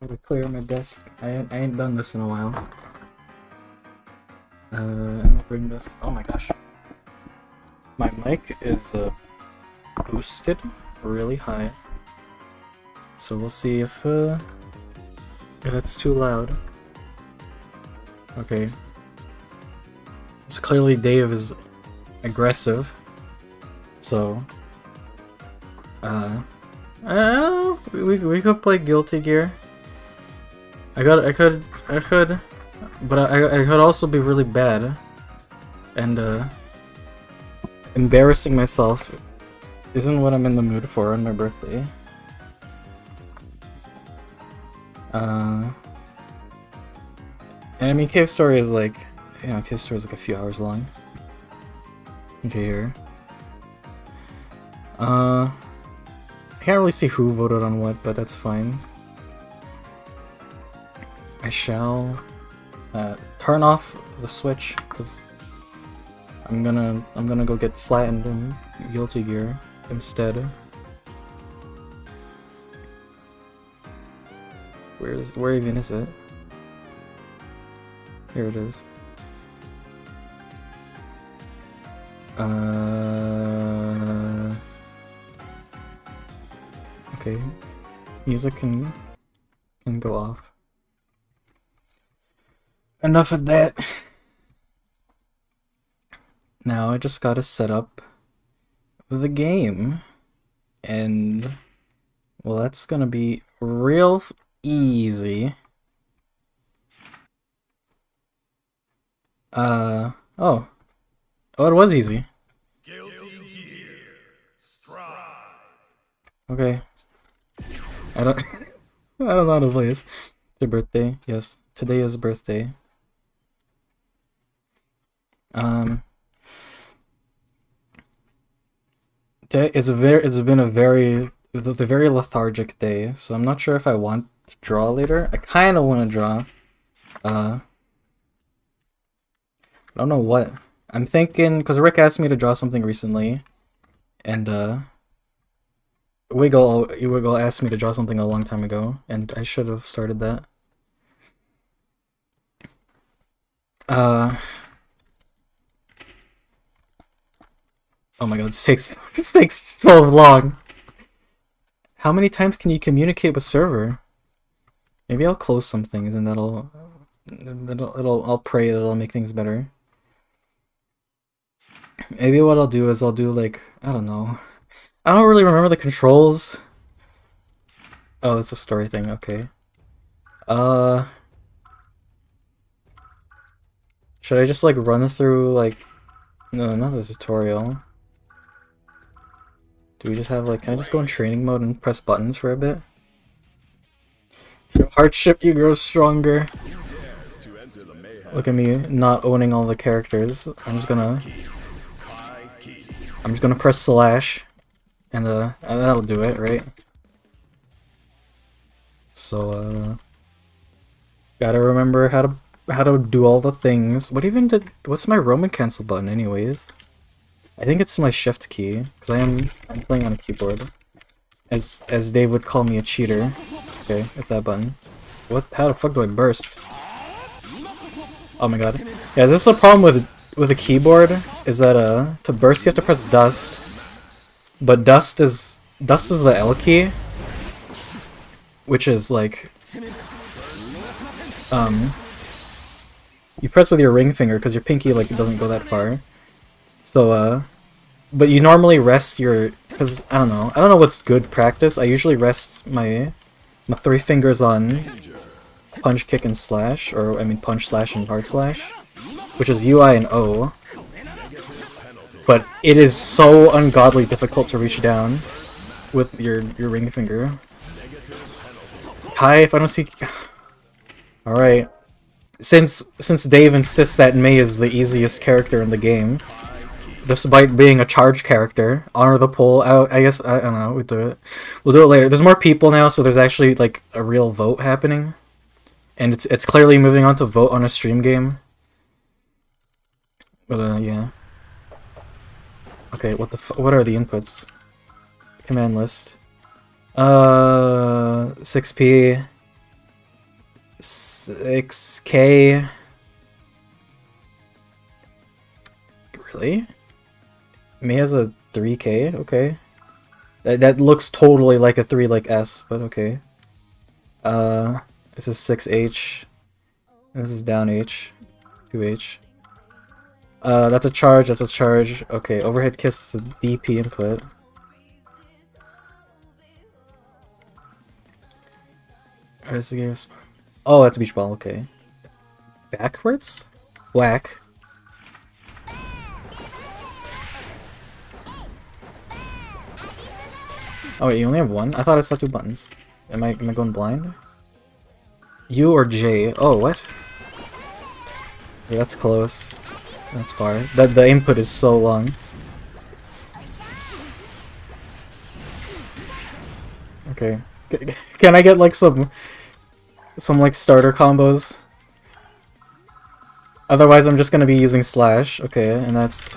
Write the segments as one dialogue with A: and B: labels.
A: Gotta clear my desk. I ain't done this in a while. I'm gonna bring this. Oh my gosh. My mic is boosted really high. So we'll see if it's too loud. Okay. So clearly Dave is aggressive. So we could play Guilty Gear. I could, but I could also be really bad, and embarrassing myself isn't what I'm in the mood for on my birthday. And I mean, Cave Story is like, Cave Story is like a few hours long. Okay, here. I can't really see who voted on what, but that's fine. I shall turn off the Switch because I'm gonna go get flattened in Guilty Gear instead. Where even is it? Here it is. Okay. Music can go off. Enough of that. Now I just gotta set up the game. And well, that's gonna be real easy. Oh, it was easy. Okay. I don't I don't know how to play this. It's your birthday. Yes, today is birthday. Today is it's been a very lethargic day, so I'm not sure if I want to draw later. I kind of want to draw. I don't know what. I'm thinking, because Rick asked me to draw something recently, and Wiggle asked me to draw something a long time ago, and I should have started that. Oh my god, this takes so long. How many times can you communicate with server? Maybe I'll close some things and I'll pray it'll make things better. Maybe what I'll do is I'll do like, I don't know. I don't really remember the controls. Oh, it's a story thing, okay. Should I just like run through like, no, not the tutorial. Do we just have like, can I just go in training mode and press buttons for a bit? Through hardship you grow stronger. Look at me not owning all the characters. I'm just gonna press slash and that'll do it, right? So gotta remember how to do all the things. What's my Roman cancel button anyways? I think it's my shift key, because I'm playing on a keyboard. As Dave would call me a cheater. Okay, it's that button. How the fuck do I burst? Oh my god. Yeah, this is the problem with a keyboard, is that to burst you have to press dust. But dust is the L key. Which is like you press with your ring finger because your pinky like doesn't go that far. So but you normally rest your, because I don't know what's good practice. I usually rest my 3 fingers on punch, kick, and slash, or I mean punch, slash, and hard slash, which is UI and O. But it is so ungodly difficult to reach down with your ring finger. Kai, if I don't see, all right. Since Dave insists that Mei is the easiest character in the game, despite being a charge character, honor the poll. I guess I don't know. We'll do it later. There's more people now, so there's actually like a real vote happening, and it's clearly moving on to vote on a stream game. But yeah. Okay, what are the inputs? Command list. 6p. 6K. Really? May has a 3K? Okay. That looks totally like a 3 like S, but okay. This is 6H. This is down H. 2H. That's a charge, that's a charge. Okay, overhead kiss is a DP input. Oh, that's a beach ball, okay. Backwards? Whack. Oh wait, you only have one? I thought I saw 2 buttons. Am I going blind? U or J? Oh, what? Yeah, that's close. That's far. The input is so long. Okay. Can I get like some like starter combos? Otherwise I'm just gonna be using slash. Okay, and that's...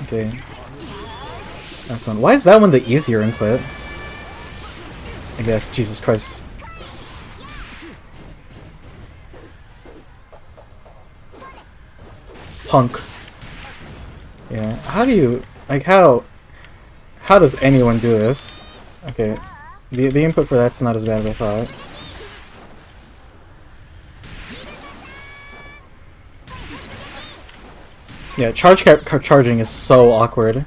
A: Okay. That's one. Why is that one the easier input? I guess, Jesus Christ. Punk. Yeah, how do you... Like, how does anyone do this? Okay, the input for that's not as bad as I thought. Yeah, charging is so awkward.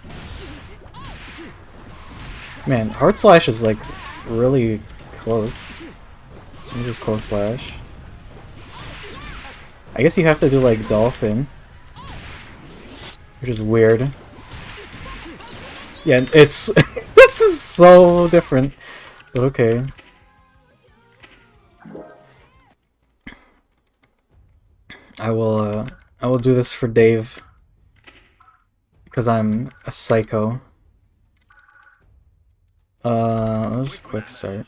A: Man, hard slash is like really close. This is close slash. I guess you have to do like dolphin, which is weird. Yeah, it's this is so different, but okay. I will do this for Dave because I'm a psycho. I'll just quick start.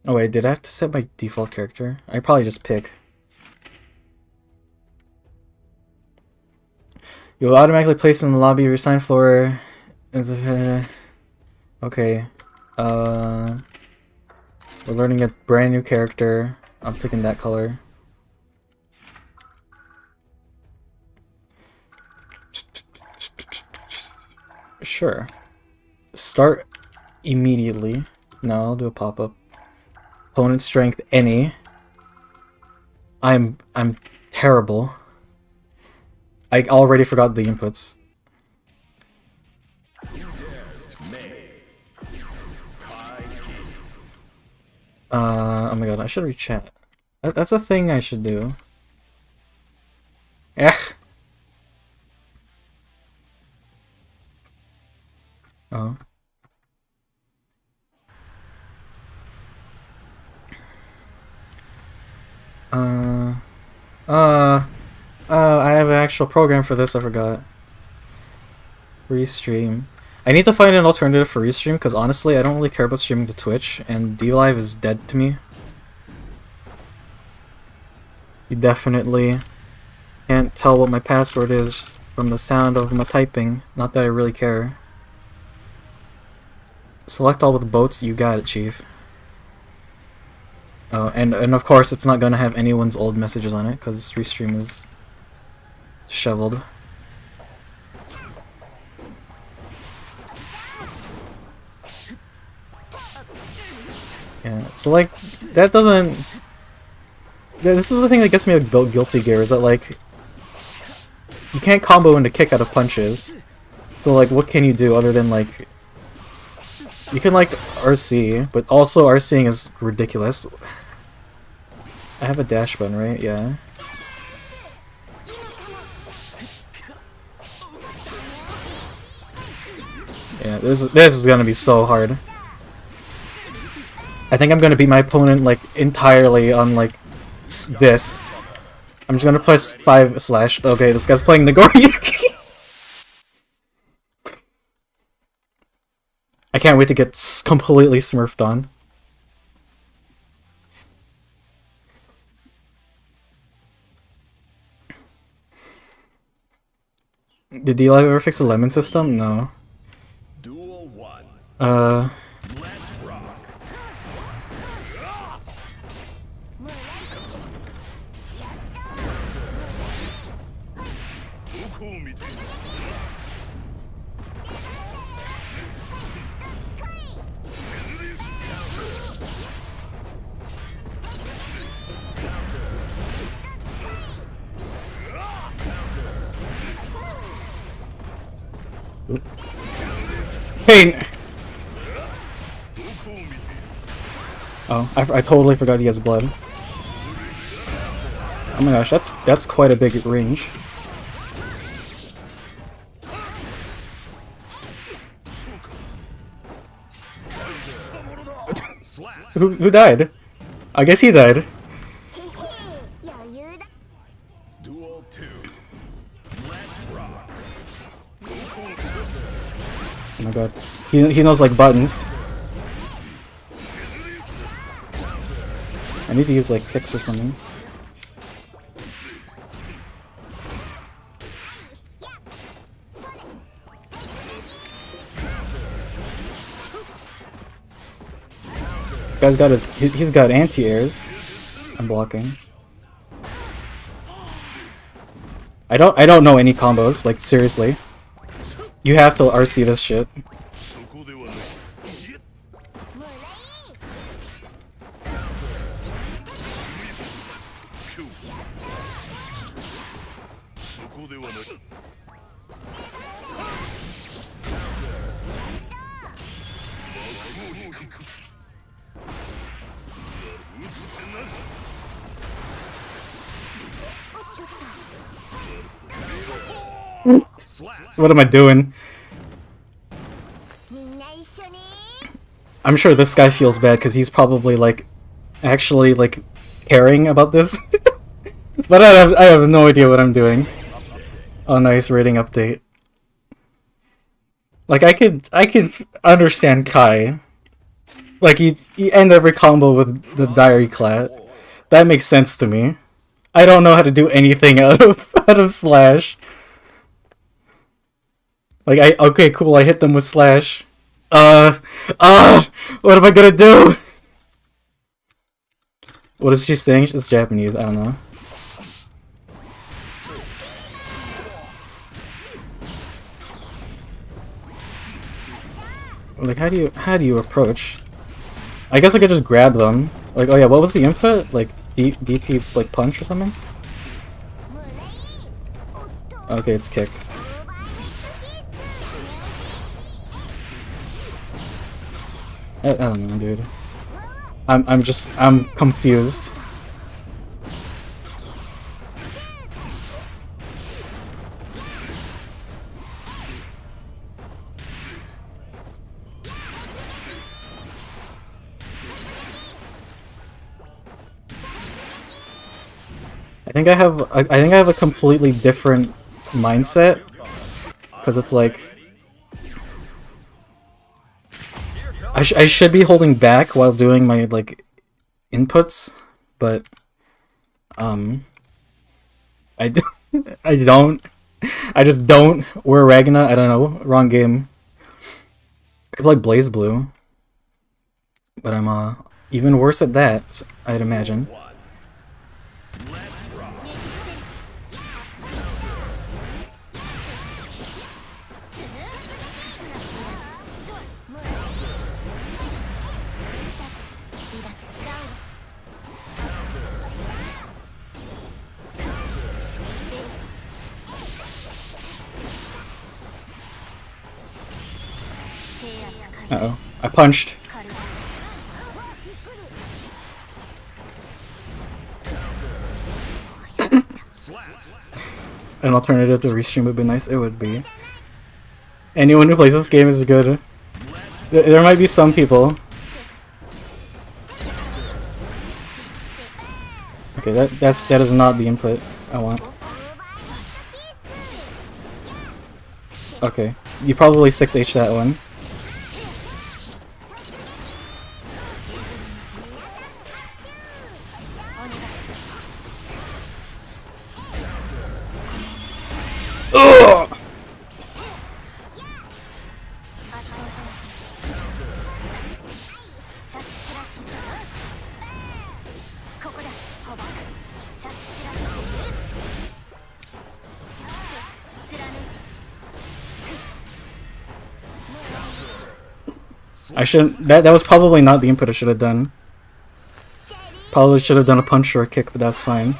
A: Oh wait, did I have to set my default character? I probably just pick. You'll automatically place in the lobby of your assigned floor. Okay. We're learning a brand new character. I'm picking that color. Sure. Start immediately. No, I'll do a pop-up. Opponent strength any. I'm terrible. I already forgot the inputs. Oh my god, I should rechat. That's a thing I should do. Eh. Oh. I have an actual program for this, I forgot. Restream. I need to find an alternative for Restream, because honestly, I don't really care about streaming to Twitch, and DLive is dead to me. You definitely can't tell what my password is from the sound of my typing. Not that I really care. Select all with boats, you got it, Chief. Oh, and of course it's not gonna have anyone's old messages on it, because Restream is shoveled. Yeah, so like, that doesn't... Yeah, this is the thing that gets me like Guilty Gear, is that like, you can't combo into kick out of punches. So like, what can you do other than like... You can like RC, but also RCing is ridiculous. I have a dash button, right? Yeah. Yeah, this is gonna be so hard. I think I'm gonna beat my opponent like entirely on like this. I'm just gonna press 5 slash. Okay, this guy's playing Nagoriyuki. I can't wait to get completely smurfed on. Did DLive ever fix the lemon system? No.
B: Duel 1.
A: Uh, Pain! Oh, I totally forgot he has blood. Oh my gosh, that's quite a big range. Who died? I guess he died.
B: Duel 2. Let's rock.
A: Oh my god. He knows like buttons. I need to use like kicks or something. Guy's got he's got anti-airs. I'm blocking. I don't know any combos, like seriously. You have to RC this shit. What am I doing? I'm sure this guy feels bad because he's probably like actually like caring about this. But I have no idea what I'm doing. Oh nice, rating update. Like I could understand Kai. Like you end every combo with the Diary Clat. That makes sense to me. I don't know how to do anything out of Slash. Like okay, cool, I hit them with Slash. What am I gonna do? What is she saying? It's Japanese, I don't know. Like how do you approach? I guess I could just grab them. Like, oh yeah, what was the input? Like DP like punch or something? Okay, it's kick. I don't know, dude. I'm confused. I think I have a completely different mindset, because it's like I should be holding back while doing my like inputs, but I don't. I just don't. We're Ragna. I don't know. Wrong game. I could play BlazBlue, but I'm even worse at that, I'd imagine. Uh-oh. I punched. An alternative to restream would be nice. It would be. Anyone who plays this game is good. There might be some people. Okay, that is not the input I want. Okay, you probably 6H that one. I shouldn't. That was probably not the input I should have done. Probably should have done a punch or a kick, but that's fine.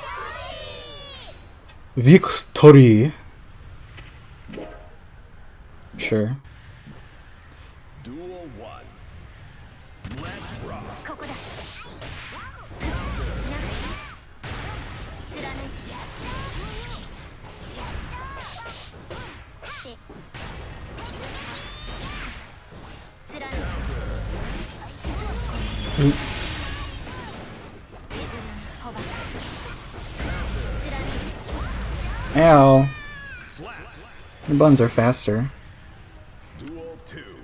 A: Victory. Sure.
B: Duel 1. Let's rock.
A: Ow.
B: Slap.
A: The buttons are faster.
B: Duel 2.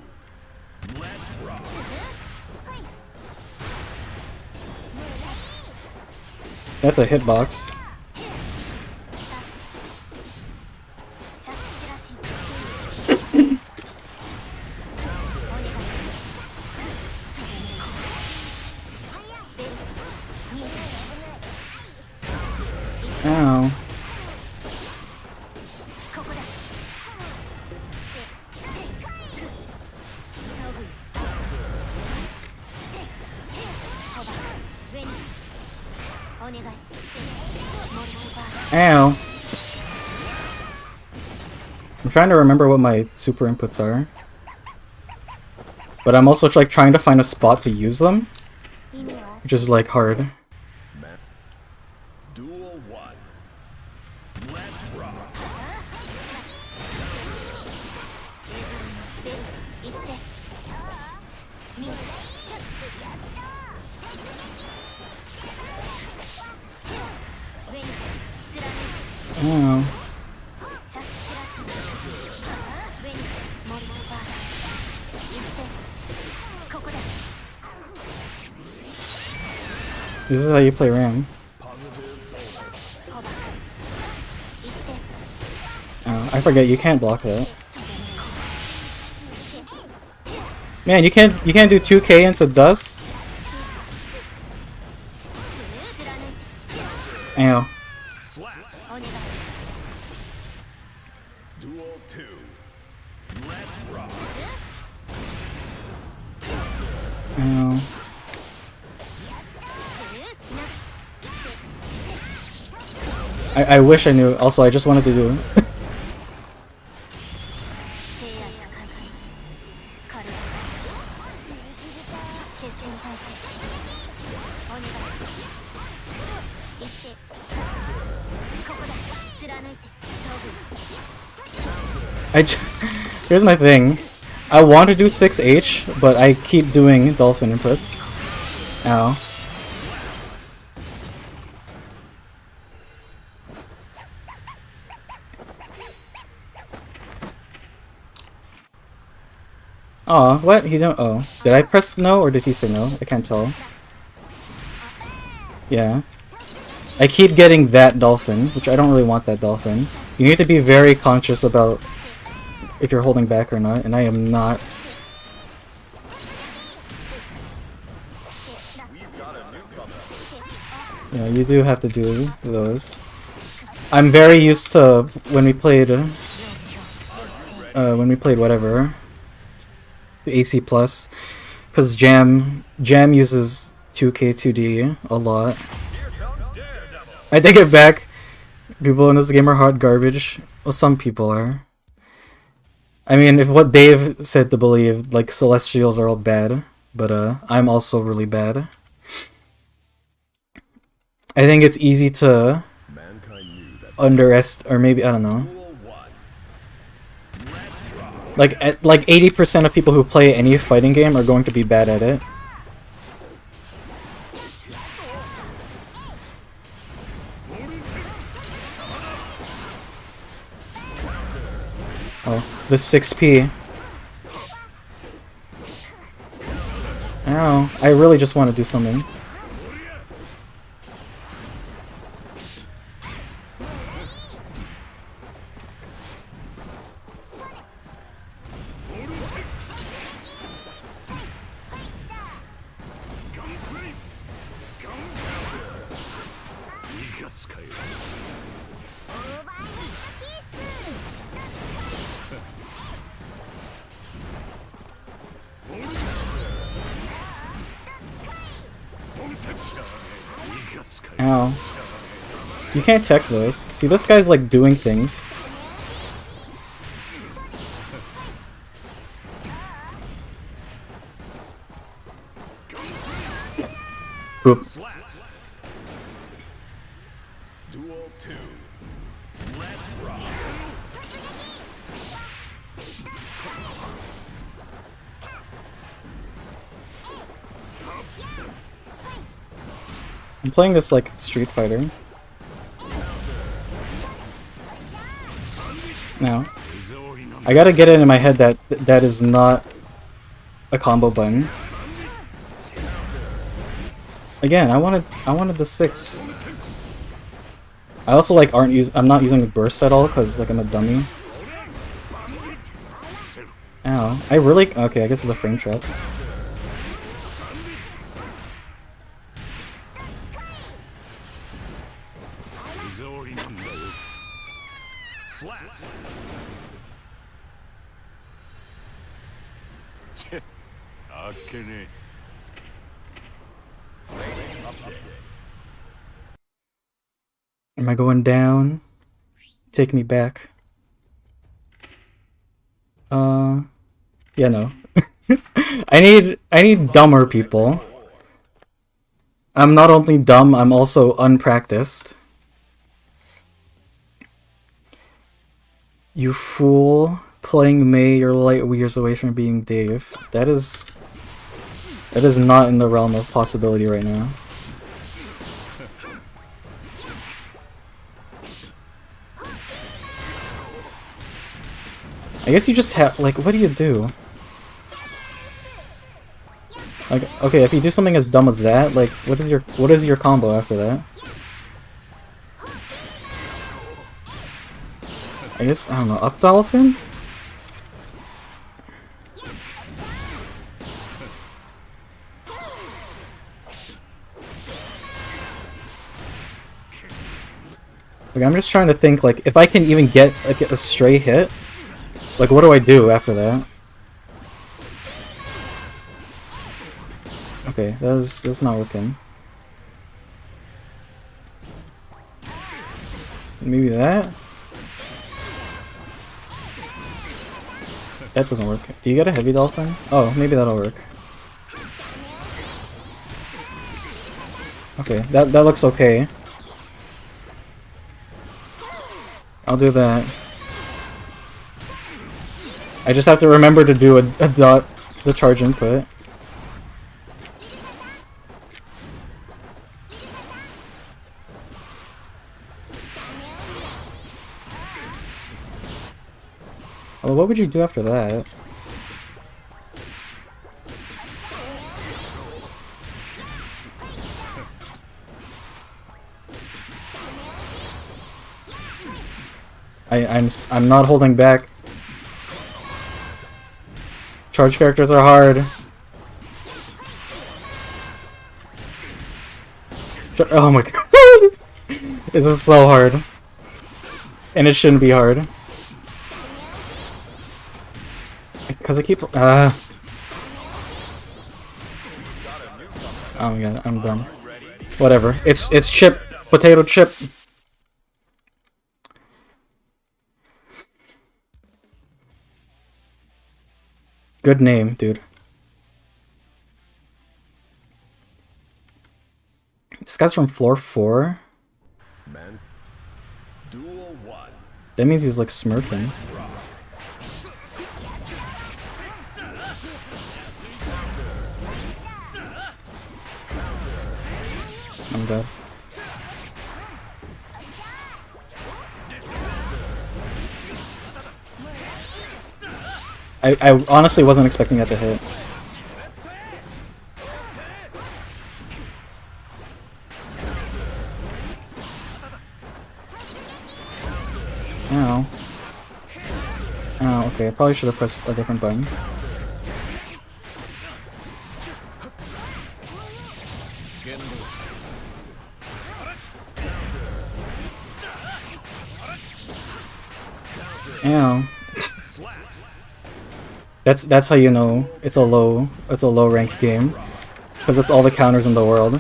B: Let's rock.
A: That's a hitbox. Ow. Ow. I'm trying to remember what my super inputs are. But I'm also like trying to find a spot to use them, which is like hard.
B: Duel 1. Let's rock.
A: Ow. This is how you play Ram. Oh, I forget you can't block that. Man, you can't do 2k into dust? Ow.
B: Slap. Duel 2. Let's rock.
A: Ow. I wish I knew. Also, I just wanted to do Here's my thing. I want to do 6H, but I keep doing dolphin inputs. Ow. Aw, what? He don't. Oh. Did I press no or did he say no? I can't tell. Yeah. I keep getting that dolphin, which I don't really want that dolphin. You need to be very conscious about if you're holding back or not, and I am not. Yeah, you do have to do those. I'm very used to when we played whatever. The AC Plus, because Jam uses 2K2D a lot. I take it back. People in this game are hot garbage. Well, some people are. I mean, if what Dave said to believe, like Celestials are all bad, but I'm also really bad. I think it's easy to underestimate, or maybe I don't know. Like 80% of people who play any fighting game are going to be bad at it. Oh, the 6P. Ow, I really just want to do something. You can't tech this. See, this guy's like doing things. Oop.
B: Slap. Duel 2. Let's rock.
A: I'm playing this like Street Fighter. Now, I gotta get it in my head that that is not a combo button. Again, I wanted the 6. I also like I'm not using the burst at all because like I'm a dummy. Ow. Okay, I guess it's the frame trap.
B: Slap.
A: Am I going down? Take me back. Yeah, no. I need dumber people. I'm not only dumb, I'm also unpracticed. You fool. Playing May, you're light years away from being Dave. That is not in the realm of possibility right now. I guess you just have, like, what do you do? Like, okay, if you do something as dumb as that, like, what is your combo after that? I guess, I don't know, up dolphin? Like, I'm just trying to think, like, if I can even get, like, a stray hit, like, what do I do after that? Okay, that's not working. Maybe that? That doesn't work. Do you get a heavy dolphin? Oh, maybe that'll work. Okay, that looks okay. I'll do that. I just have to remember to do the charge input. Well, what would you do after that? I'm not holding back. Charge characters are hard. Oh my god. This is so hard. And it shouldn't be hard. Because I keep... Oh my god, I'm done. Whatever. It's chip. Potato chip. Good name, dude. This guy's from floor 4?
B: Man. Duel 1.
A: That means he's like smurfing. I'm dead. I honestly wasn't expecting that to hit. Ow. Oh, okay. I probably should have pressed a different button. Ow. That's how you know it's a low rank game, because it's all the counters in the world.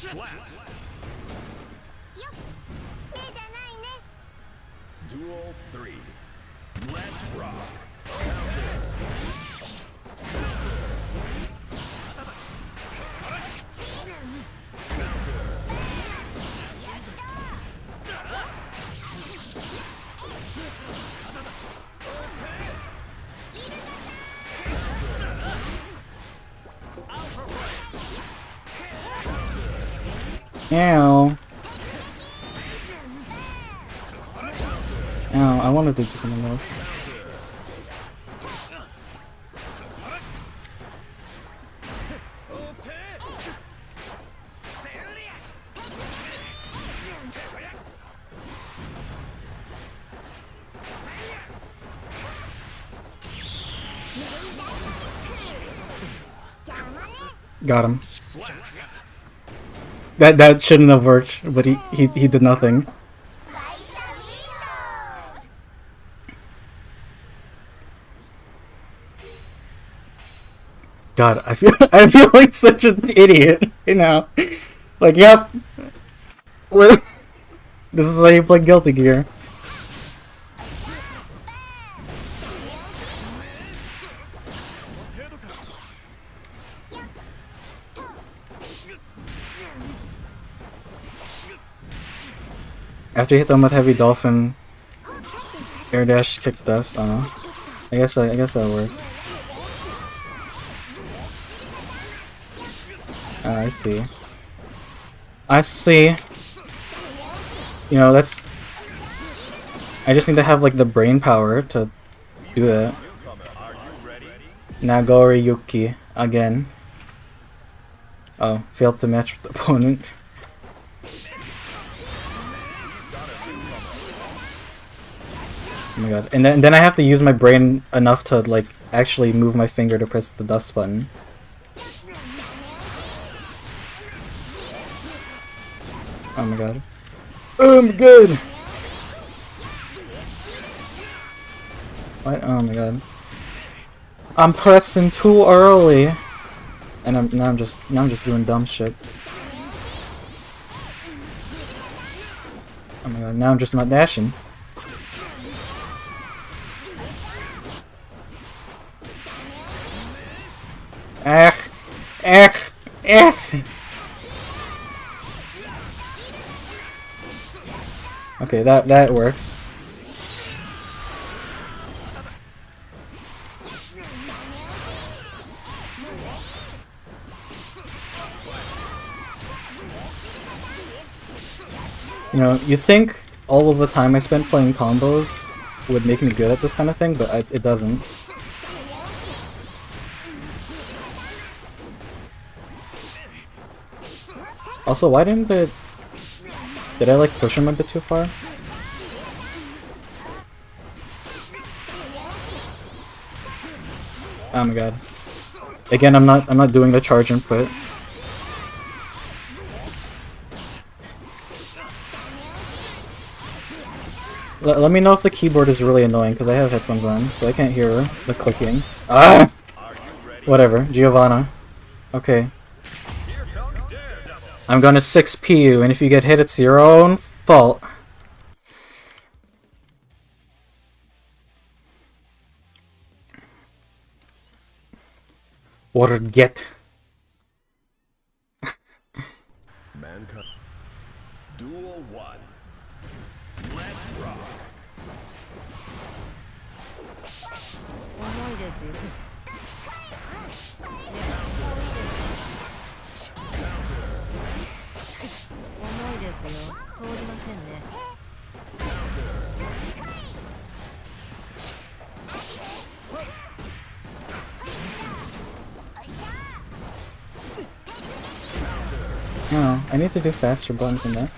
B: Slap. Duel 3. Let's rock.
A: Ow. Ow, I wanted to do something else. Got him. That shouldn't have worked, but he did nothing. God, I feel like such an idiot, you know. Like, yep. This is how you play Guilty Gear. After you hit them with Heavy Dolphin, Air Dash, Kick Dust. I guess that works. I see. I see. You know, that's... I just need to have, like, the brain power to do that. Nagori Yuki, again. Oh, failed to match with the opponent. Oh my god. And then I have to use my brain enough to, like, actually move my finger to press the dust button. Oh my god. Oh my god! What? Oh my god. I'm pressing too early! And now I'm just doing dumb shit. Oh my god, now I'm just not dashing. Okay, that works. You know, you'd think all of the time I spent playing combos would make me good at this kind of thing, but it doesn't. Also, why didn't it... Did I, like, push him a bit too far? Oh my god. Again, I'm not doing the charge input. Let me know if the keyboard is really annoying, because I have headphones on, so I can't hear the clicking. Ah! Whatever, Giovanna. Okay. I'm gonna 6P you, and if you get hit, it's your own fault. Or get.
B: Mankind. Duel 1. Let's rock.
A: No, I need to do faster buttons than that.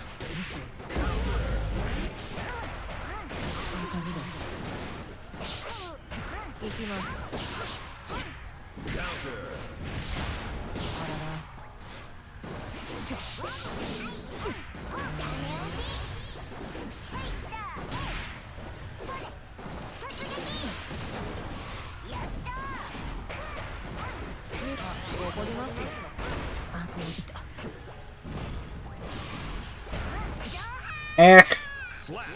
A: Eh.
B: Slap.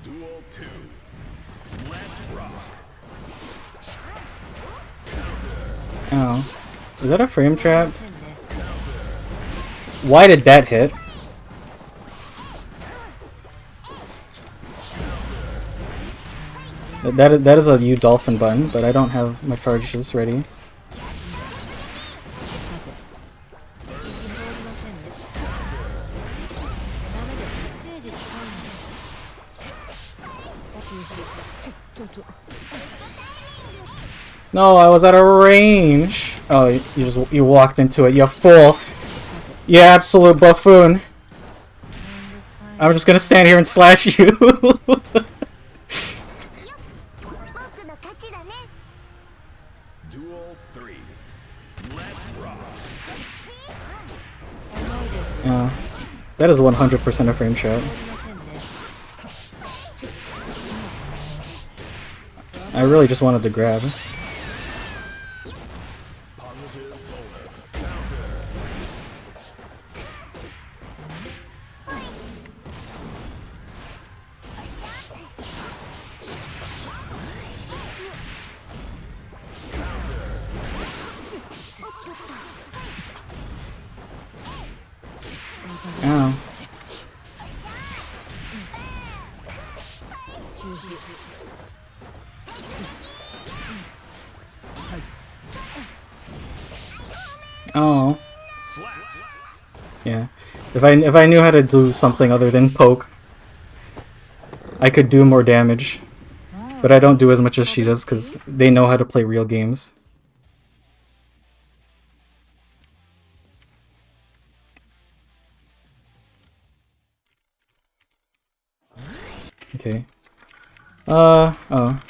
B: Duel 2. Let's rock.
A: Oh. Is that a frame trap? Why did that hit? That is a U dolphin button, but I don't have my charges ready. No, I was out of range. Oh, you walked into it. You fool. You absolute buffoon. I'm just gonna stand here and slash you.
B: Duel 3. Let's rock.
A: That is 100% a frame trap. I really just wanted to grab.
B: Positive bonus.
A: Ow. Oh.
B: Slap.
A: Yeah. If I knew how to do something other than poke, I could do more damage. But I don't do as much as she does because they know how to play real games. Okay. Oh.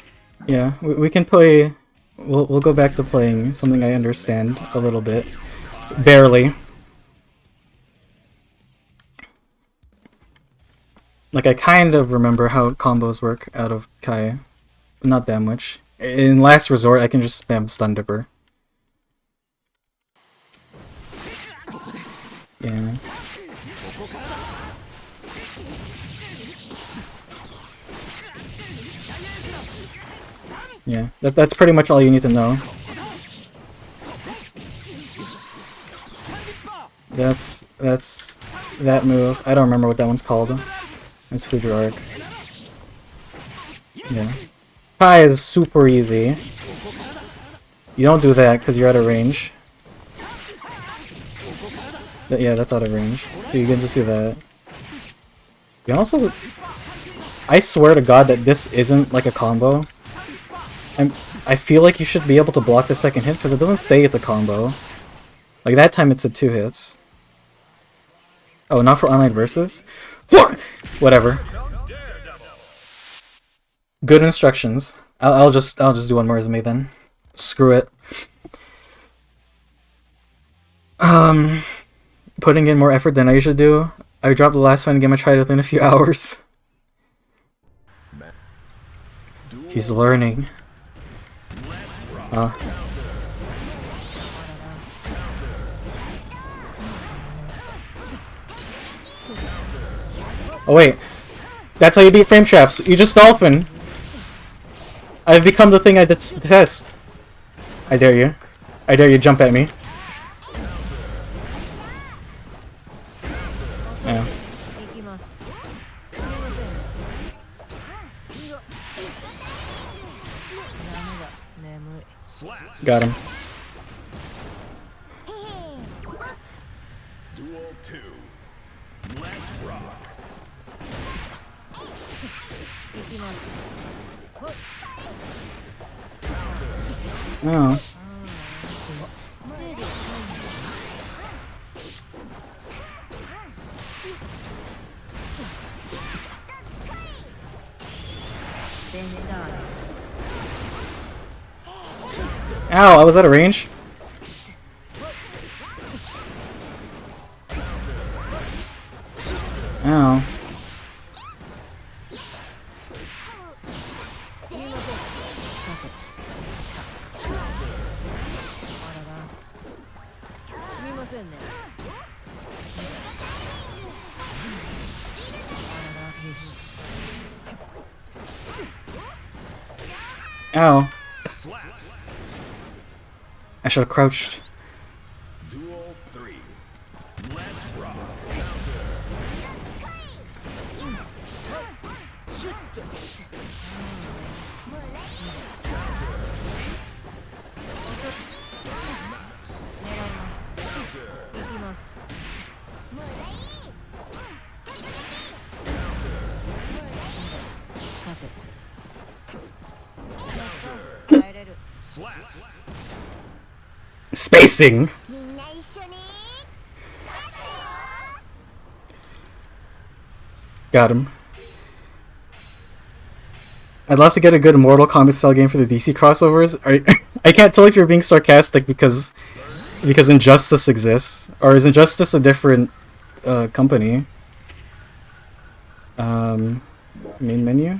A: Yeah, we can play... We'll go back to playing something I understand a little bit. Barely. Like, I kind of remember how combos work out of Kai. Not that much. In Last Resort, I can just spam Stun Dipper. Yeah. Yeah, that's pretty much all you need to know. That's that move. I don't remember what that one's called. It's Future Arc. Yeah. Kai is super easy. You don't do that because you're out of range. Yeah, that's out of range. So you can just do that. You can also... I swear to God that this isn't like a combo. I feel like you should be able to block the second hit because it doesn't say it's a combo. Like that time it said 2 hits. Oh, not for online versus? Fuck! Whatever. Good instructions. I'll just do one more resume then. Screw it. Putting in more effort than I usually do. I dropped the last fighting game I tried within a few hours. He's learning. Oh wait, that's how you beat frame traps. You just dolphin. I've become the thing I detest. I dare you. I dare you jump at me. Yeah. Got him.
B: Duel 2. Let's rock.
A: Oh. Ow, I was out of range. Ow. Ow.
B: Slap.
A: I should have crouched.
B: Duel 3. Let's rock. Slap.
A: Spacing! Got him. I'd love to get a good Mortal Kombat style game for the DC crossovers. I can't tell if you're being sarcastic because Injustice exists, or is Injustice a different company? Main menu.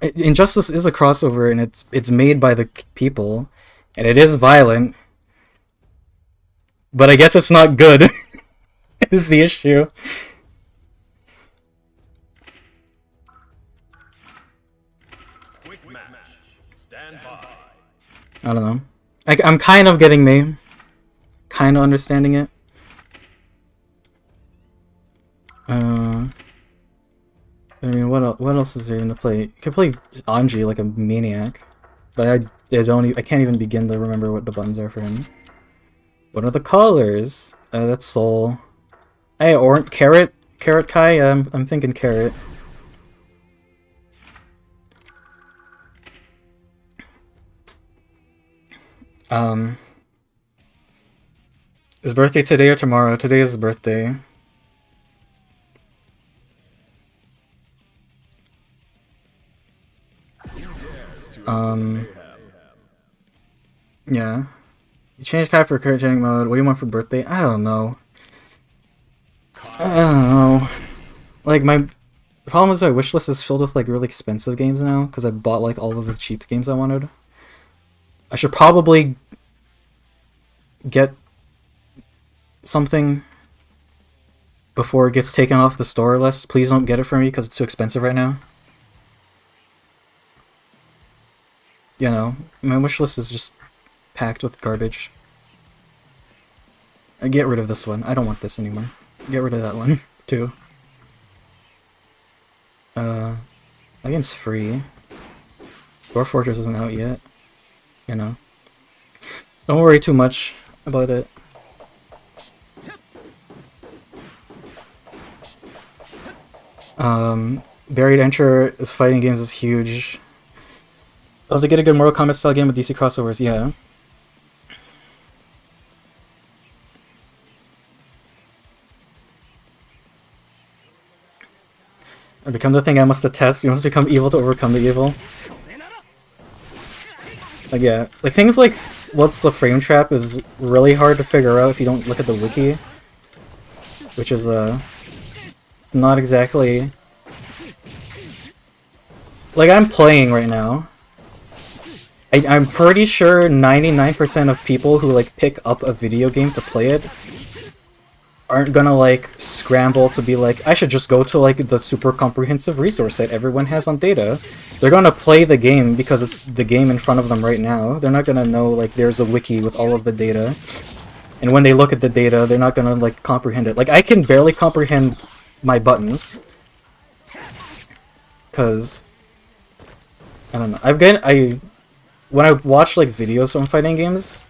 A: Injustice is a crossover, and it's made by the people, and it is violent. But I guess it's not good. Is the issue.
B: Quick match. Stand by.
A: I don't know. I'm kind of getting me. Kind of understanding it. I mean, what else is there to play? You can play Anji like a maniac, but I can't even begin to remember what the buttons are for him. What are the colors? That's Soul. Hey, or Carrot Kai. I'm thinking Carrot. His birthday today or tomorrow? Today is his birthday. Yeah. You changed Kai for cryogenic mode. What do you want for birthday? I don't know. Like, my problem is my wish list is filled with, like, really expensive games now, because I bought, like, all of the cheap games I wanted. I should probably get something before it gets taken off the store list. Please don't get it for me, because it's too expensive right now. You know, my wish list is just packed with garbage. I get rid of this one. I don't want this anymore. Get rid of that one, too. That game's free. Dwarf Fortress isn't out yet. You know. Don't worry too much about it. Buried Enter is fighting games is huge. Love to get a good Mortal Kombat style game with DC crossovers, yeah. I become the thing I must detest. You must become evil to overcome the evil. Like, yeah. Like, things like what's the frame trap is really hard to figure out if you don't look at the wiki. Which is, it's not exactly... Like, I'm playing right now. I'm pretty sure 99% of people who, like, pick up a video game to play it aren't gonna, like, scramble to be like, I should just go to, like, the super comprehensive resource site everyone has on data. They're gonna play the game because it's the game in front of them right now. They're not gonna know, like, there's a wiki with all of the data. And when they look at the data, they're not gonna, like, comprehend it. Like, I can barely comprehend my buttons. Because... I don't know. When I watch, like, videos from fighting games,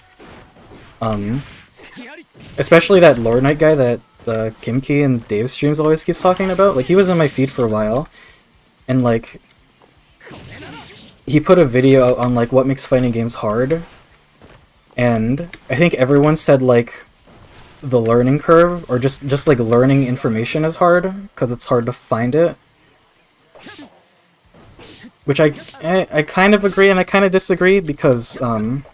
A: especially that Lord Knight guy that Kimki and Dave streams always keeps talking about, like, he was in my feed for a while, and, like, he put a video on, like, what makes fighting games hard, and I think everyone said, like, the learning curve, or just like, learning information is hard, because it's hard to find it. Which I kind of agree and I kind of disagree because,
B: Are you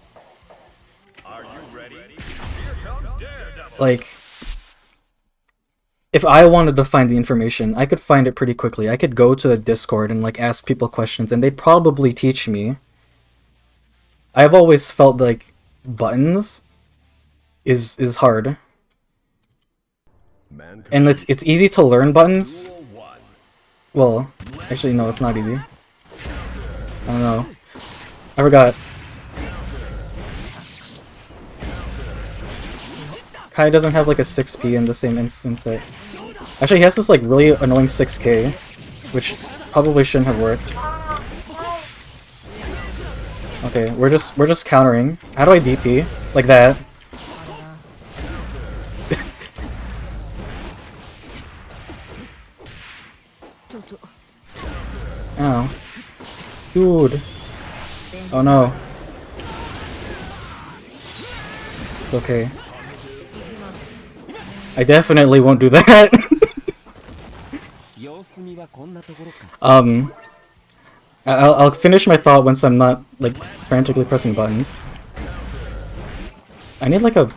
B: ready? Here comes Daredevil.
A: like, if I wanted to find the information, I could find it pretty quickly. I could go to the Discord and, like, ask people questions and they'd probably teach me. I've always felt like buttons is hard. And it's easy to learn buttons.
B: Duel 1.
A: Well, actually, no, it's not easy. I don't know. I forgot. Kai doesn't have like a 6p in the same instance that... Actually, he has this like really annoying 6k, which probably shouldn't have worked. Okay, we're just countering. How do I DP? Like that. Ow. Dude. Oh no. It's okay. I definitely won't do that. I'll finish my thought once I'm not like frantically pressing buttons. I need like a...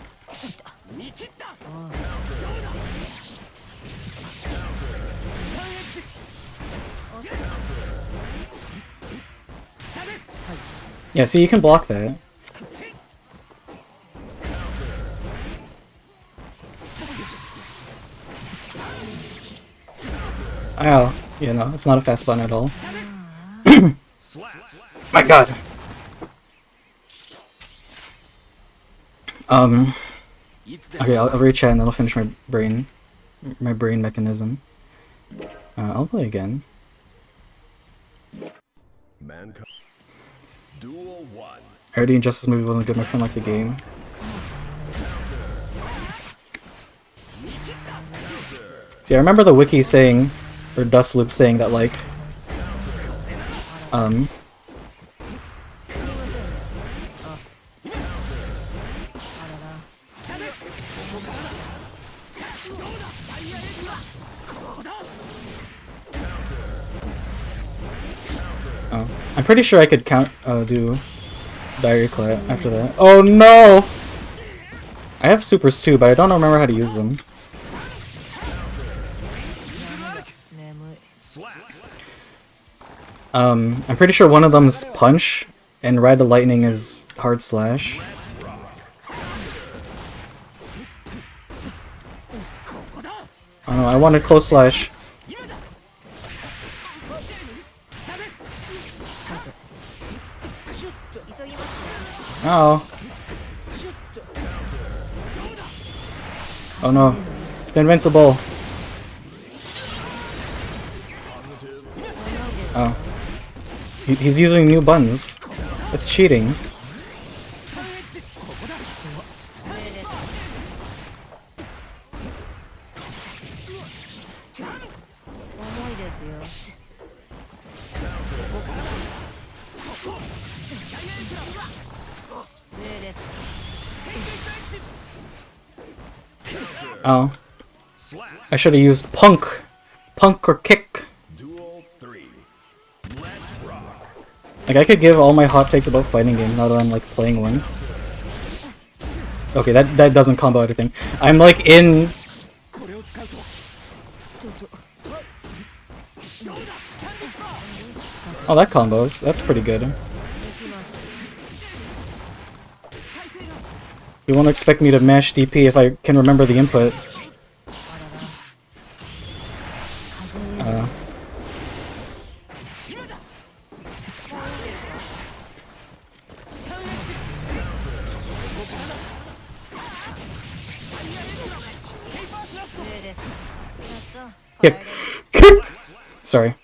A: Yeah, see, you can block that. Ow. Yeah, no, it's not a fast button at all. My god. Okay, I'll read chat and then I'll finish my brain mechanism. I'll play again.
B: Mankind. Duel 1.
A: I heard the Injustice movie wasn't good, my friend liked the game. See, I remember the wiki saying, or Dustloop saying that like, oh, I'm pretty sure I could do Diary Clat after that. Oh no! I have supers too, but I don't remember how to use them. I'm pretty sure one of them's punch, and Ride the Lightning is hard slash. Oh no, I wanted close slash. Oh. Oh no. It's invincible. Oh. He's using new buttons. It's cheating. Oh. I should have used punk. Punk or kick.
B: Duel 3. Let's rock.
A: Like, I could give all my hot takes about fighting games now that I'm, like, playing one. Okay, that doesn't combo anything. I'm, like, in... Oh, that combos. That's pretty good. You won't expect me to mash DP if I can remember the input. Kick! Kick! Sorry.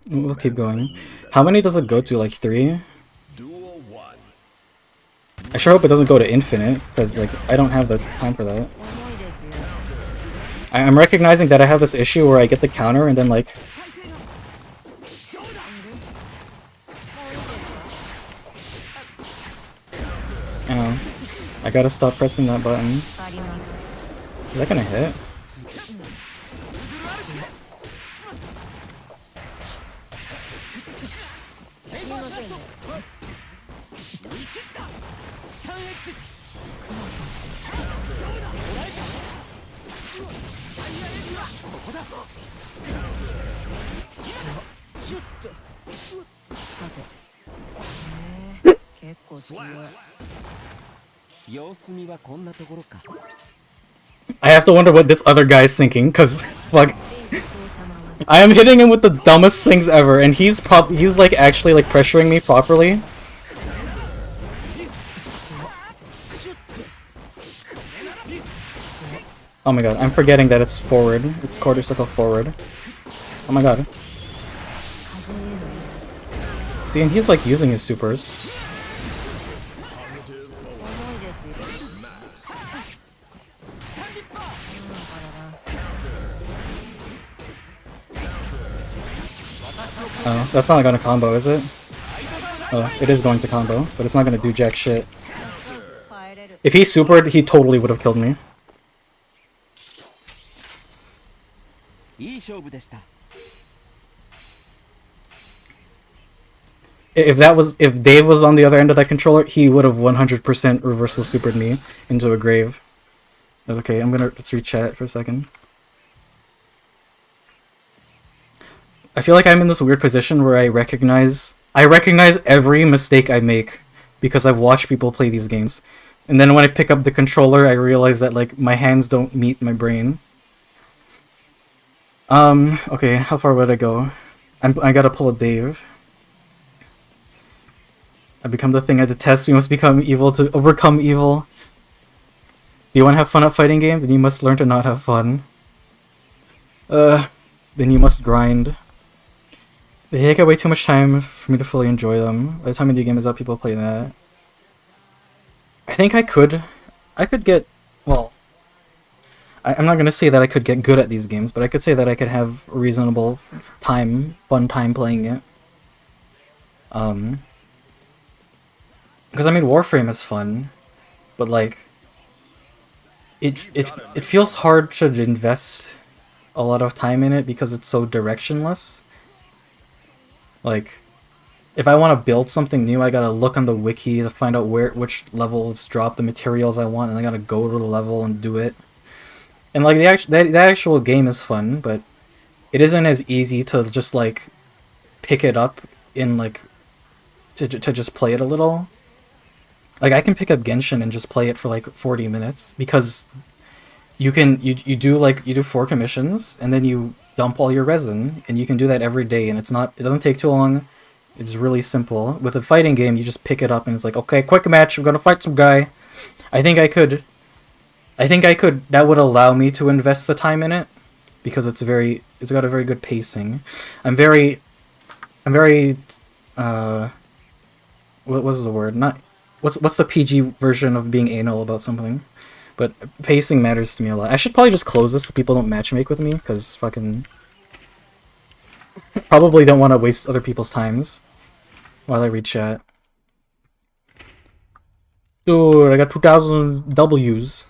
A: We'll keep going. How many does it go to? Like 3?
B: Duel 1.
A: I sure hope it doesn't go to infinite, because like I don't have the time for that. I'm recognizing that I have this issue where I get the counter and then like... Oh, I gotta stop pressing that button. Is that gonna hit?
B: Slap.
C: 様子見はこんなところか。
A: I have to wonder what this other guy's thinking, cause fuck, I am hitting him with the dumbest things ever, and he's like actually like pressuring me properly. Oh my god, I'm forgetting that it's forward. It's quarter circle forward. Oh my god. See, and he's like using his supers. Oh, that's not gonna combo, is it? Oh, it is going to combo, but it's not gonna do jack shit. If he supered, he totally would have killed me.
C: いい勝負でした。
A: If Dave was on the other end of that controller, he would have 100% reversal supered me into a grave. Okay, let's re-chat for a second. I feel like I'm in this weird position where I recognize every mistake I make because I've watched people play these games. And then when I pick up the controller, I realize that like my hands don't meet my brain. Okay, how far would I go? I gotta pull a Dave. I become the thing I detest. We must become evil to overcome evil. Do you want to have fun at fighting games? Then you must learn to not have fun. Then you must grind. They take away too much time for me to fully enjoy them. By the time a new game is up, people play that. I think I could get, well, I'm not gonna say that I could get good at these games, but I could say that I could have reasonable fun time playing it. Because I mean, Warframe is fun, but like, it feels hard to invest a lot of time in it because it's so directionless. Like, if I want to build something new, I gotta look on the wiki to find out which levels drop the materials I want, and I gotta go to the level and do it. And like that actual game is fun, but it isn't as easy to just like pick it up in like to just play it a little. Like I can pick up Genshin and just play it for like 40 minutes because you do 4 commissions and then you dump all your resin and you can do that every day and it doesn't take too long. It's really simple. With a fighting game, you just pick it up and it's like, okay, quick match, we're gonna fight some guy. I think I could, that would allow me to invest the time in it because it's got a very good pacing. I'm very, what was the word? What's the PG version of being anal about something? But pacing matters to me a lot. I should probably just close this so people don't matchmake with me, because fucking... probably don't want to waste other people's times while I read chat. Dude, I got 2,000 W's.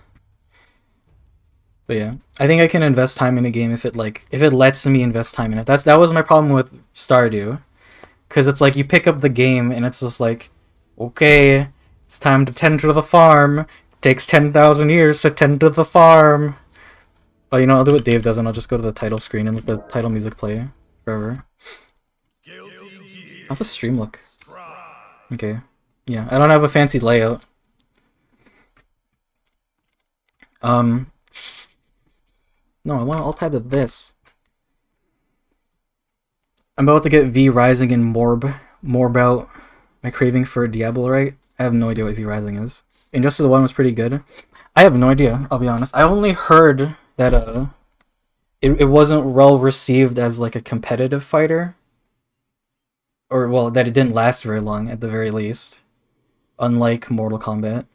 A: But yeah, I think I can invest time in a game if it lets me invest time in it. That was my problem with Stardew. Because it's like, you pick up the game and it's just like, okay, it's time to tend to the farm. Takes 10,000 years to tend to the farm. Oh, you know, I'll do what Dave does and I'll just go to the title screen and let the title music play forever. How's the stream look? Okay. Yeah, I don't have a fancy layout. No, I want to alt tab to this. I'm about to get V Rising and Morb out. My craving for Diablo-Right. I have no idea what V Rising is. Injustice 1 was pretty good. I have no idea, I'll be honest. I only heard that it wasn't well received as like a competitive fighter. Or, well, that it didn't last very long at the very least. Unlike Mortal Kombat.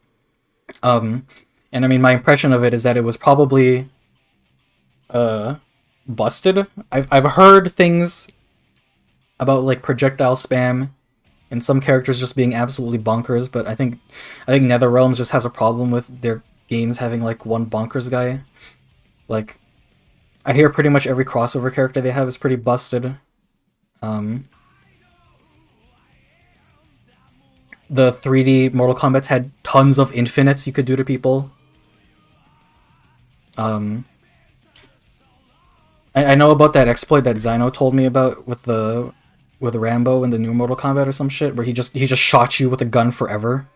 A: And I mean, my impression of it is that it was probably busted. I've heard things about like projectile spam and some characters just being absolutely bonkers, but I think NetherRealms just has a problem with their games having like one bonkers guy. Like, I hear pretty much every crossover character they have is pretty busted. The 3D Mortal Kombat's had tons of infinites you could do to people. I know about that exploit that Zyno told me about with the with Rambo in the new Mortal Kombat or some shit, where he just shot you with a gun forever,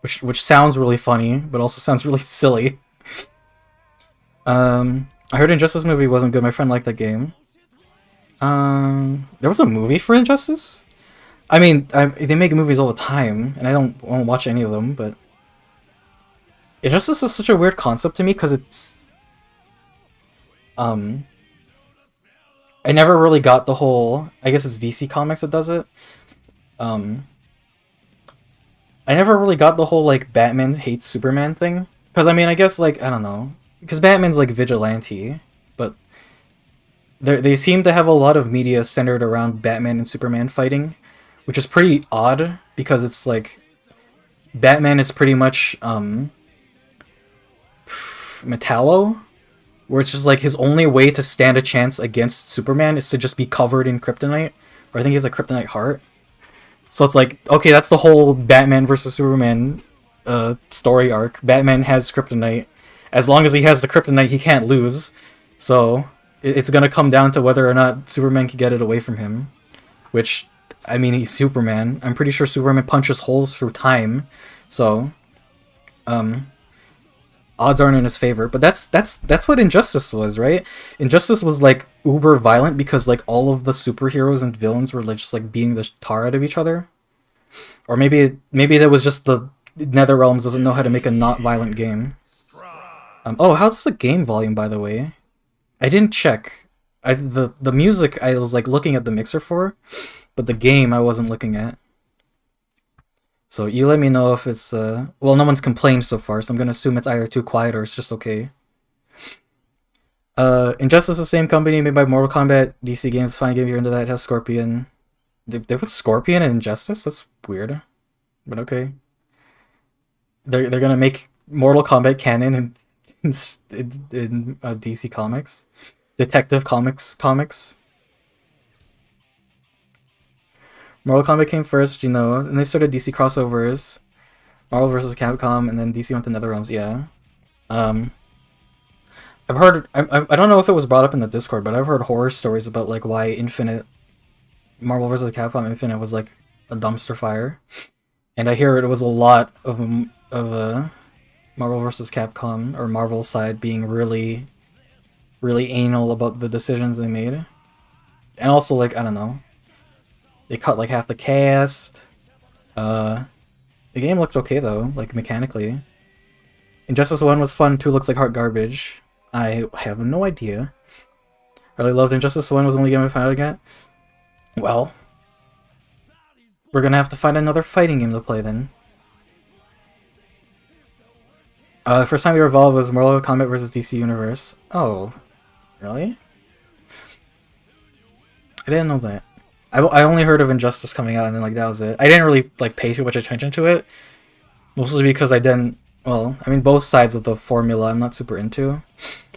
A: which sounds really funny, but also sounds really silly. I heard Injustice movie wasn't good. My friend liked that game. There was a movie for Injustice. I mean, they make movies all the time, and I won't watch any of them. But Injustice is such a weird concept to me because it's I never really got the whole. I guess it's DC Comics that does it. I never really got the whole like Batman hates Superman thing. Because I mean, I guess like I don't know. Because Batman's like vigilante, but they seem to have a lot of media centered around Batman and Superman fighting, which is pretty odd because it's like Batman is pretty much Metallo, where it's just like his only way to stand a chance against Superman is to just be covered in kryptonite, or I think he has a kryptonite heart. So it's like, okay, that's the whole Batman versus Superman story arc. Batman has kryptonite. As long as he has the kryptonite, he can't lose. So it's gonna come down to whether or not Superman can get it away from him. Which, I mean, he's Superman. I'm pretty sure Superman punches holes through time. So, odds aren't in his favor. But that's what Injustice was, right? Injustice was like uber violent because like all of the superheroes and villains were like just like beating the tar out of each other. Or maybe that was just the NetherRealms doesn't know how to make a not violent game. Oh, how's the game volume, by the way? I didn't check. The music I was like looking at the mixer for, but the game I wasn't looking at. So you let me know if it's well, no one's complained so far, so I'm gonna assume it's either too quiet or it's just okay. Injustice, the same company made by Mortal Kombat, DC Games, fine game, you're into that, it has Scorpion. They put Scorpion in Injustice? That's weird. But okay. They're gonna make Mortal Kombat canon in DC Comics. Detective Comics. Mortal Kombat came first, you know, and they started DC crossovers. Marvel vs. Capcom, and then DC went to NetherRealms, yeah. I've heard, I don't know if it was brought up in the Discord, but I've heard horror stories about like why Marvel vs. Capcom Infinite was like a dumpster fire. And I hear it was a lot of Marvel vs. Capcom, or Marvel's side, being really, really anal about the decisions they made. And also, like, I don't know. They cut, like, half the cast. The game looked okay, though, like, mechanically. Injustice 1 was fun, 2 looks like hot garbage. I have no idea. I really loved Injustice 1, was the only game I finally got. Well, we're gonna have to find another fighting game to play, then. First time we evolved was Mortal Kombat vs. DC Universe. Oh, really? I didn't know that. I only heard of Injustice coming out, and then like that was it. I didn't really like pay too much attention to it, mostly because I didn't. Well, I mean, both sides of the formula I'm not super into.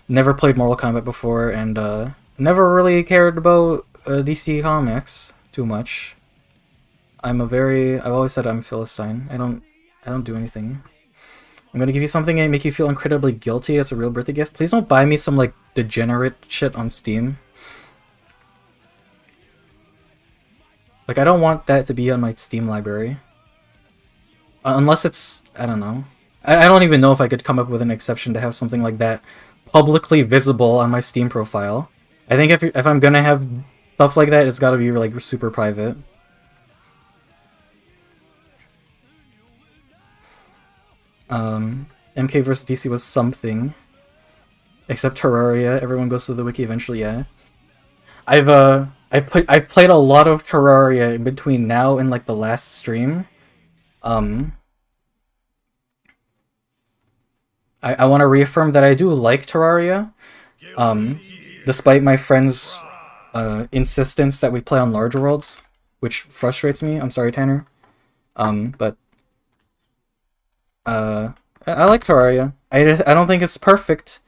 A: Never played Mortal Kombat before, and never really cared about DC Comics too much. I've always said I'm Philistine. I don't do anything. I'm gonna give you something and make you feel incredibly guilty as a real birthday gift. Please don't buy me some like degenerate shit on Steam. Like, I don't want that to be on my Steam library. Unless it's, I don't know. I don't even know if I could come up with an exception to have something like that publicly visible on my Steam profile. I think if I'm gonna have stuff like that, it's gotta be like super private. MK vs DC was something. Except Terraria, everyone goes to the wiki eventually, yeah. I've played a lot of Terraria in between now and like the last stream. I want to reaffirm that I do like Terraria. Despite my friends' insistence that we play on larger worlds, which frustrates me. I'm sorry, Tanner. But I like Terraria. I don't think it's perfect.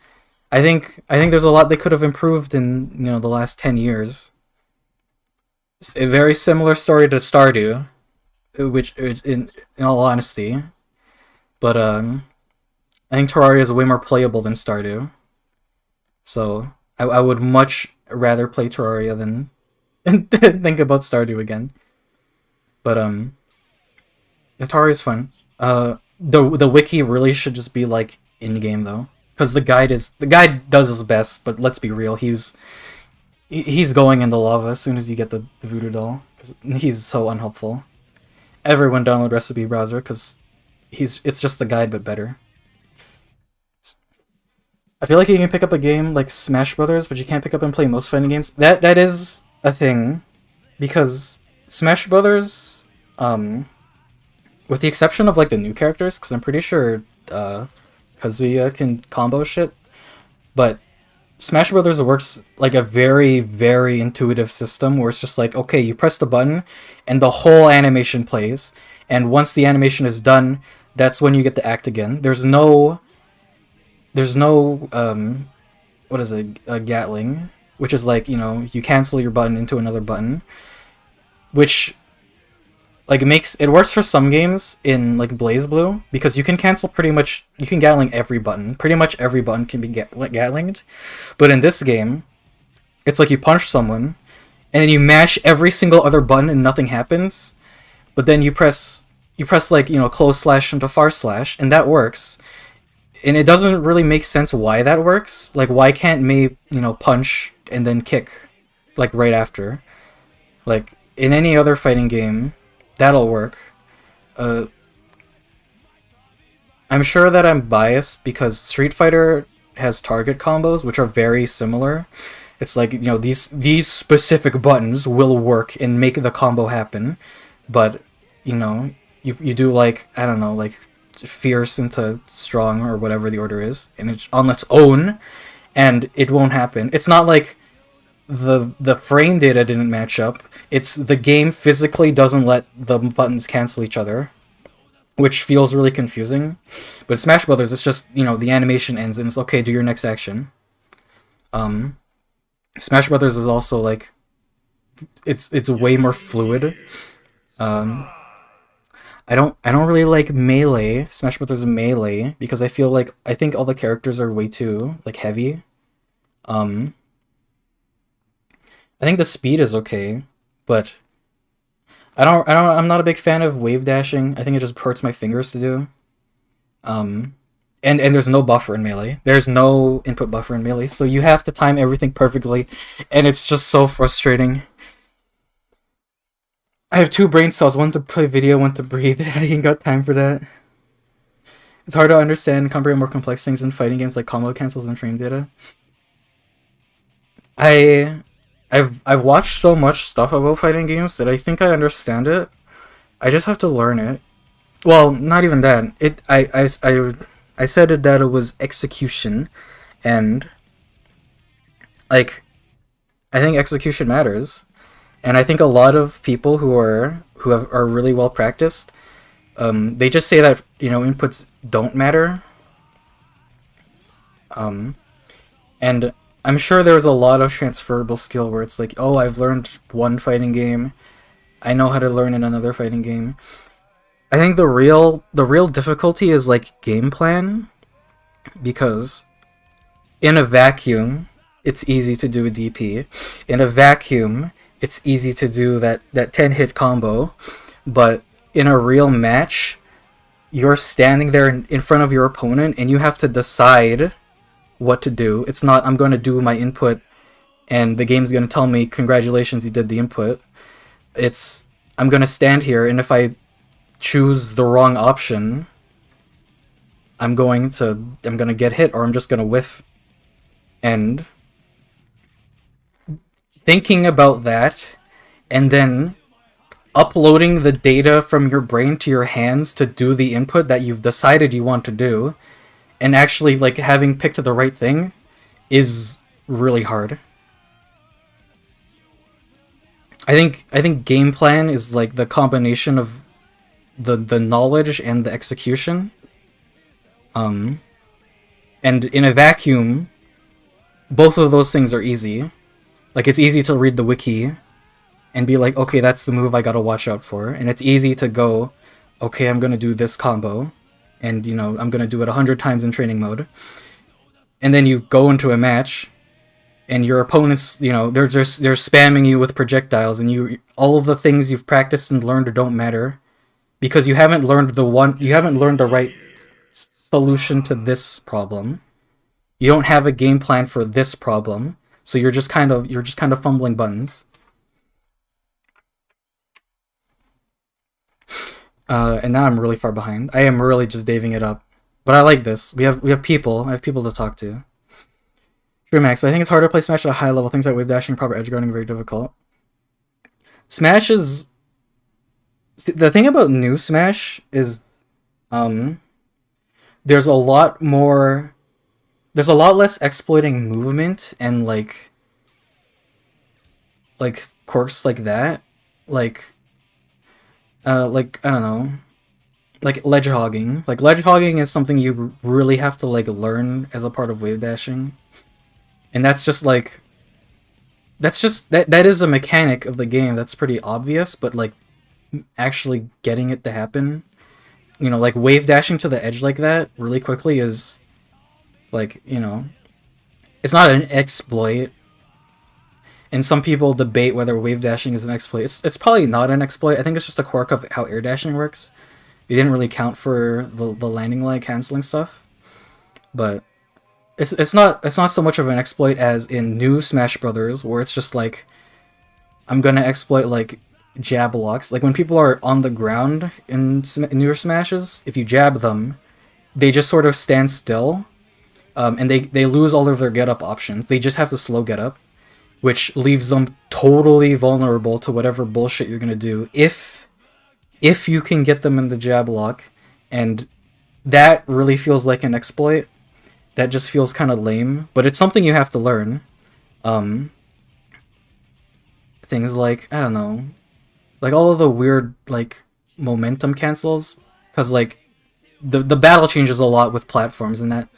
A: I think there's a lot they could have improved in, you know, the last 10 years. It's a very similar story to Stardew, which in all honesty, but I think Terraria is way more playable than Stardew. So I would much rather play Terraria than and think about Stardew again. But Atari is fun. The wiki really should just be like in game though, because the guide does his best. But let's be real, he's going in the lava as soon as you get the voodoo doll, because he's so unhelpful. Everyone download recipe browser because it's just the guide but better. I feel like you can pick up a game like Smash Brothers, but you can't pick up and play most fighting games. That is a thing, because Smash Brothers, with the exception of like the new characters, because I'm pretty sure Kazuya can combo shit, but Smash Brothers works like a very, very intuitive system where it's just like, okay, you press the button and the whole animation plays, and once the animation is done, that's when you get to act again. There's no what is it, a Gatling, which is like, you cancel your button into another button, which like it works for some games in like BlazBlue, because you can Gatling every button. Pretty much every button can be Gatlinged. But in this game, it's like you punch someone and then you mash every single other button and nothing happens. But then you press like, close slash into far slash, and that works. And it doesn't really make sense why that works. Like, why can't Mei, punch and then kick like right after? Like in any other fighting game, that'll work. I'm sure that I'm biased because Street Fighter has target combos, which are very similar. It's like, these specific buttons will work and make the combo happen, but you do like, I don't know, like fierce into strong or whatever the order is, and it's on its own, and it won't happen. It's not like the frame data didn't match up. It's the game physically doesn't let the buttons cancel each other, which feels really confusing. But Smash Brothers, it's just, the animation ends and it's okay, do your next action. Smash Brothers is also like, it's way more fluid. I don't really like Melee, Smash Brothers Melee, because I think all the characters are way too like heavy. I think the speed is okay, but I'm not a big fan of wave dashing. I think it just hurts my fingers to do. And there's no buffer in Melee. There's no input buffer in Melee, so you have to time everything perfectly, and it's just so frustrating. I have two brain cells, one to play video, one to breathe. I ain't got time for that. It's hard to understand and comprehend more complex things in fighting games like combo cancels and frame data. I've watched so much stuff about fighting games that I think I understand it. I just have to learn it. Well, not even that. I said it that it was execution, and like I think execution matters. And I think a lot of people who are really well practiced, they just say that inputs don't matter. And I'm sure there's a lot of transferable skill where it's like, oh, I've learned one fighting game, I know how to learn in another fighting game. I think the real difficulty is like game plan, because in a vacuum, it's easy to do a DP. In a vacuum, it's easy to do that 10-hit combo, but in a real match, you're standing there in front of your opponent and you have to decide what to do. It's not, I'm going to do my input and the game's going to tell me, congratulations, you did the input. It's, I'm going to stand here, and if I choose the wrong option, I'm going to get hit, or I'm just going to whiff. And thinking about that, and then uploading the data from your brain to your hands to do the input that you've decided you want to do, and actually like having picked the right thing, is really hard. I think game plan is like the combination of the knowledge and the execution. And in a vacuum, both of those things are easy. Like, it's easy to read the wiki and be like, okay, that's the move I gotta watch out for. And it's easy to go, okay, I'm gonna do this combo, and I'm gonna do it 100 times in training mode. And then you go into a match, and your opponents, they're spamming you with projectiles, and all of the things you've practiced and learned don't matter because you haven't learned the right solution to this problem. You don't have a game plan for this problem, so you're just kind of fumbling buttons. And now I'm really far behind. I am really just daving it up, but I like this. We have people. I have people to talk to. True, Max, but I think it's harder to play Smash at a high level. Things like wave dashing, proper edge guarding, are very difficult. Smash is the thing about new Smash is, um, there's a lot more. There's a lot less exploiting movement and like quirks like that, like like I don't know, like ledge hogging. Like ledge hogging is something you really have to like learn as a part of wave dashing, and that is a mechanic of the game that's pretty obvious, but like actually getting it to happen, like wave dashing to the edge like that really quickly is like, it's not an exploit. And some people debate whether wave dashing is an exploit. It's probably not an exploit. I think it's just a quirk of how air dashing works. It didn't really count for the landing lag canceling stuff. But it's not so much of an exploit as in new Smash Brothers, where it's just like, I'm gonna exploit like jab locks. Like when people are on the ground in newer Smashes, if you jab them, they just sort of stand still, and they lose all of their get up options. They just have to slow get up, which leaves them totally vulnerable to whatever bullshit you're gonna do if you can get them in the jab lock. And that really feels like an exploit. That just feels kind of lame, but it's something you have to learn. Um, Things like, I don't know, like all of the weird like momentum cancels, because like the battle changes a lot with platforms, and that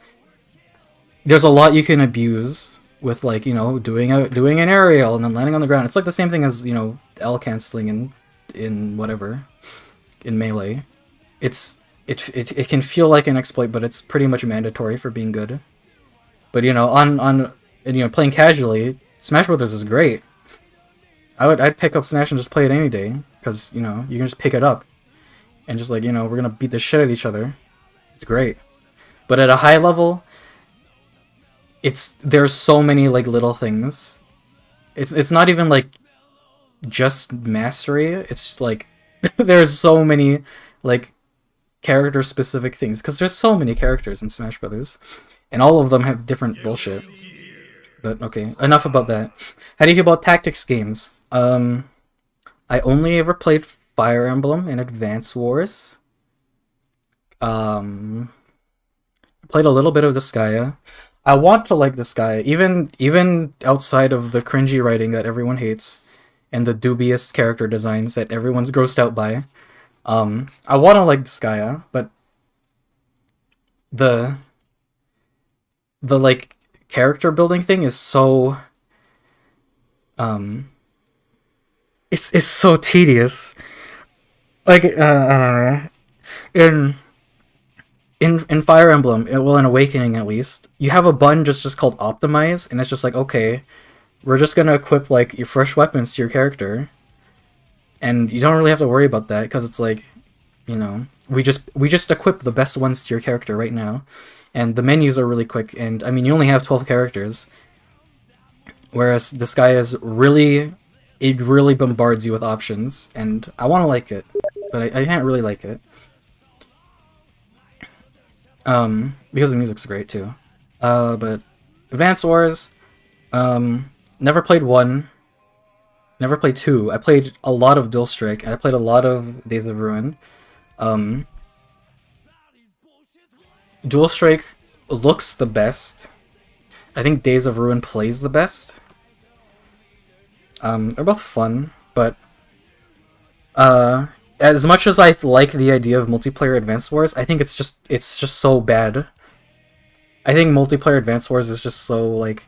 A: there's a lot you can abuse with, like, doing an aerial and then landing on the ground. It's like the same thing as L canceling in whatever, in Melee. It can feel like an exploit, but it's pretty much mandatory for being good. But playing casually, Smash Brothers is great. I'd pick up Smash and just play it any day, because you can just pick it up and just like, we're gonna beat the shit out of each other. It's great. But at a high level, there's so many like little things. It's not even like just mastery. It's like there's so many like character specific things, because there's so many characters in Smash Brothers, and all of them have different bullshit. But okay, enough about that. How do you feel about tactics games? I only ever played Fire Emblem and Advance Wars. Played a little bit of Disgaea. I want to like Disgaea, even outside of the cringy writing that everyone hates and the dubious character designs that everyone's grossed out by. I want to like Disgaea, but the like character building thing is so it's so tedious. Like I don't know. In Fire Emblem, well, in Awakening at least, you have a button just called Optimize, and it's just like, okay, we're just gonna equip like your fresh weapons to your character, and you don't really have to worry about that, because it's like, we just equip the best ones to your character right now, and the menus are really quick, and I mean, you only have 12 characters, whereas this guy it really bombards you with options, and I want to like it, but I can't really like it. Because the music's great too. But Advance Wars, never played 1, never played 2. I played a lot of Dual Strike, and I played a lot of Days of Ruin. Dual Strike looks the best. I think Days of Ruin plays the best. They're both fun, but as much as I like the idea of multiplayer Advance Wars, I think it's just so bad. I think multiplayer Advance Wars is just so like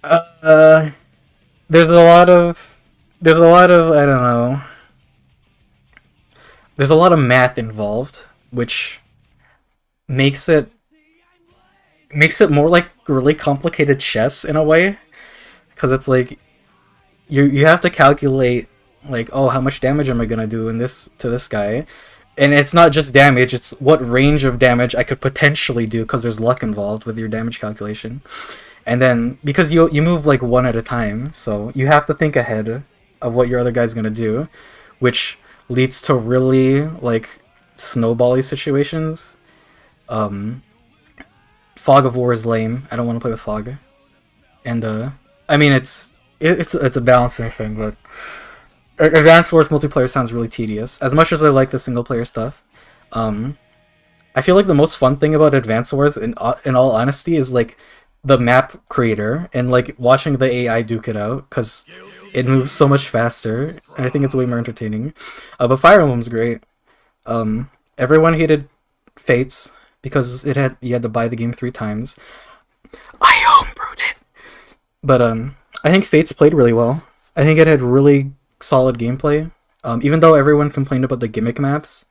A: there's a lot of I don't know. There's a lot of math involved, which makes it more like really complicated chess in a way, because it's like you have to calculate like, oh, how much damage am I gonna do in this to this guy, and it's not just damage; it's what range of damage I could potentially do, because there's luck involved with your damage calculation. And then because you move like one at a time, so you have to think ahead of what your other guy's gonna do, which leads to really like snowbally situations. Fog of War is lame. I don't want to play with Fog. And I mean it's a balancing thing, but Advanced Wars multiplayer sounds really tedious. As much as I like the single player stuff, I feel like the most fun thing about Advanced Wars, in all honesty, is like the map creator and like watching the AI duke it out, because it moves so much faster, and I think it's way more entertaining. But Fire Emblem's great. Everyone hated Fates because you had to buy the game 3 times. I homebrewed it, but I think Fates played really well. I think it had really solid gameplay. Even though everyone complained about the gimmick maps,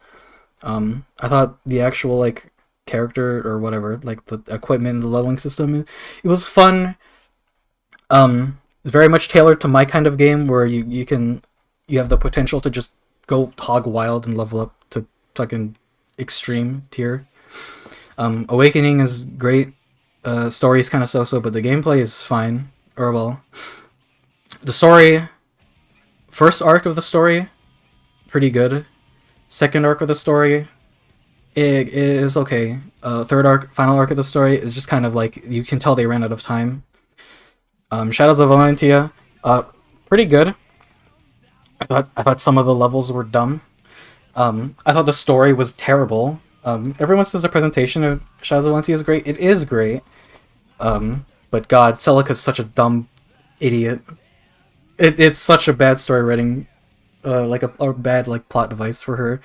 A: I thought the actual like character or whatever, like the equipment and the leveling system, it was fun. Very much tailored to my kind of game, where you have the potential to just go hog wild and level up to fucking extreme tier. Awakening is great. Story is kind of so-so, but the gameplay is fine. Or well, the story, first arc of the story, pretty good. Second arc of the story, it is okay. Third arc, final arc of the story is just kind of like, you can tell they ran out of time. Shadows of Valentia, pretty good. I thought some of the levels were dumb. I thought the story was terrible. Everyone says the presentation of Shadows of Valentia is great. It is great. But God, Celica's such a dumb idiot. It's such a bad story writing, like a bad like plot device for her.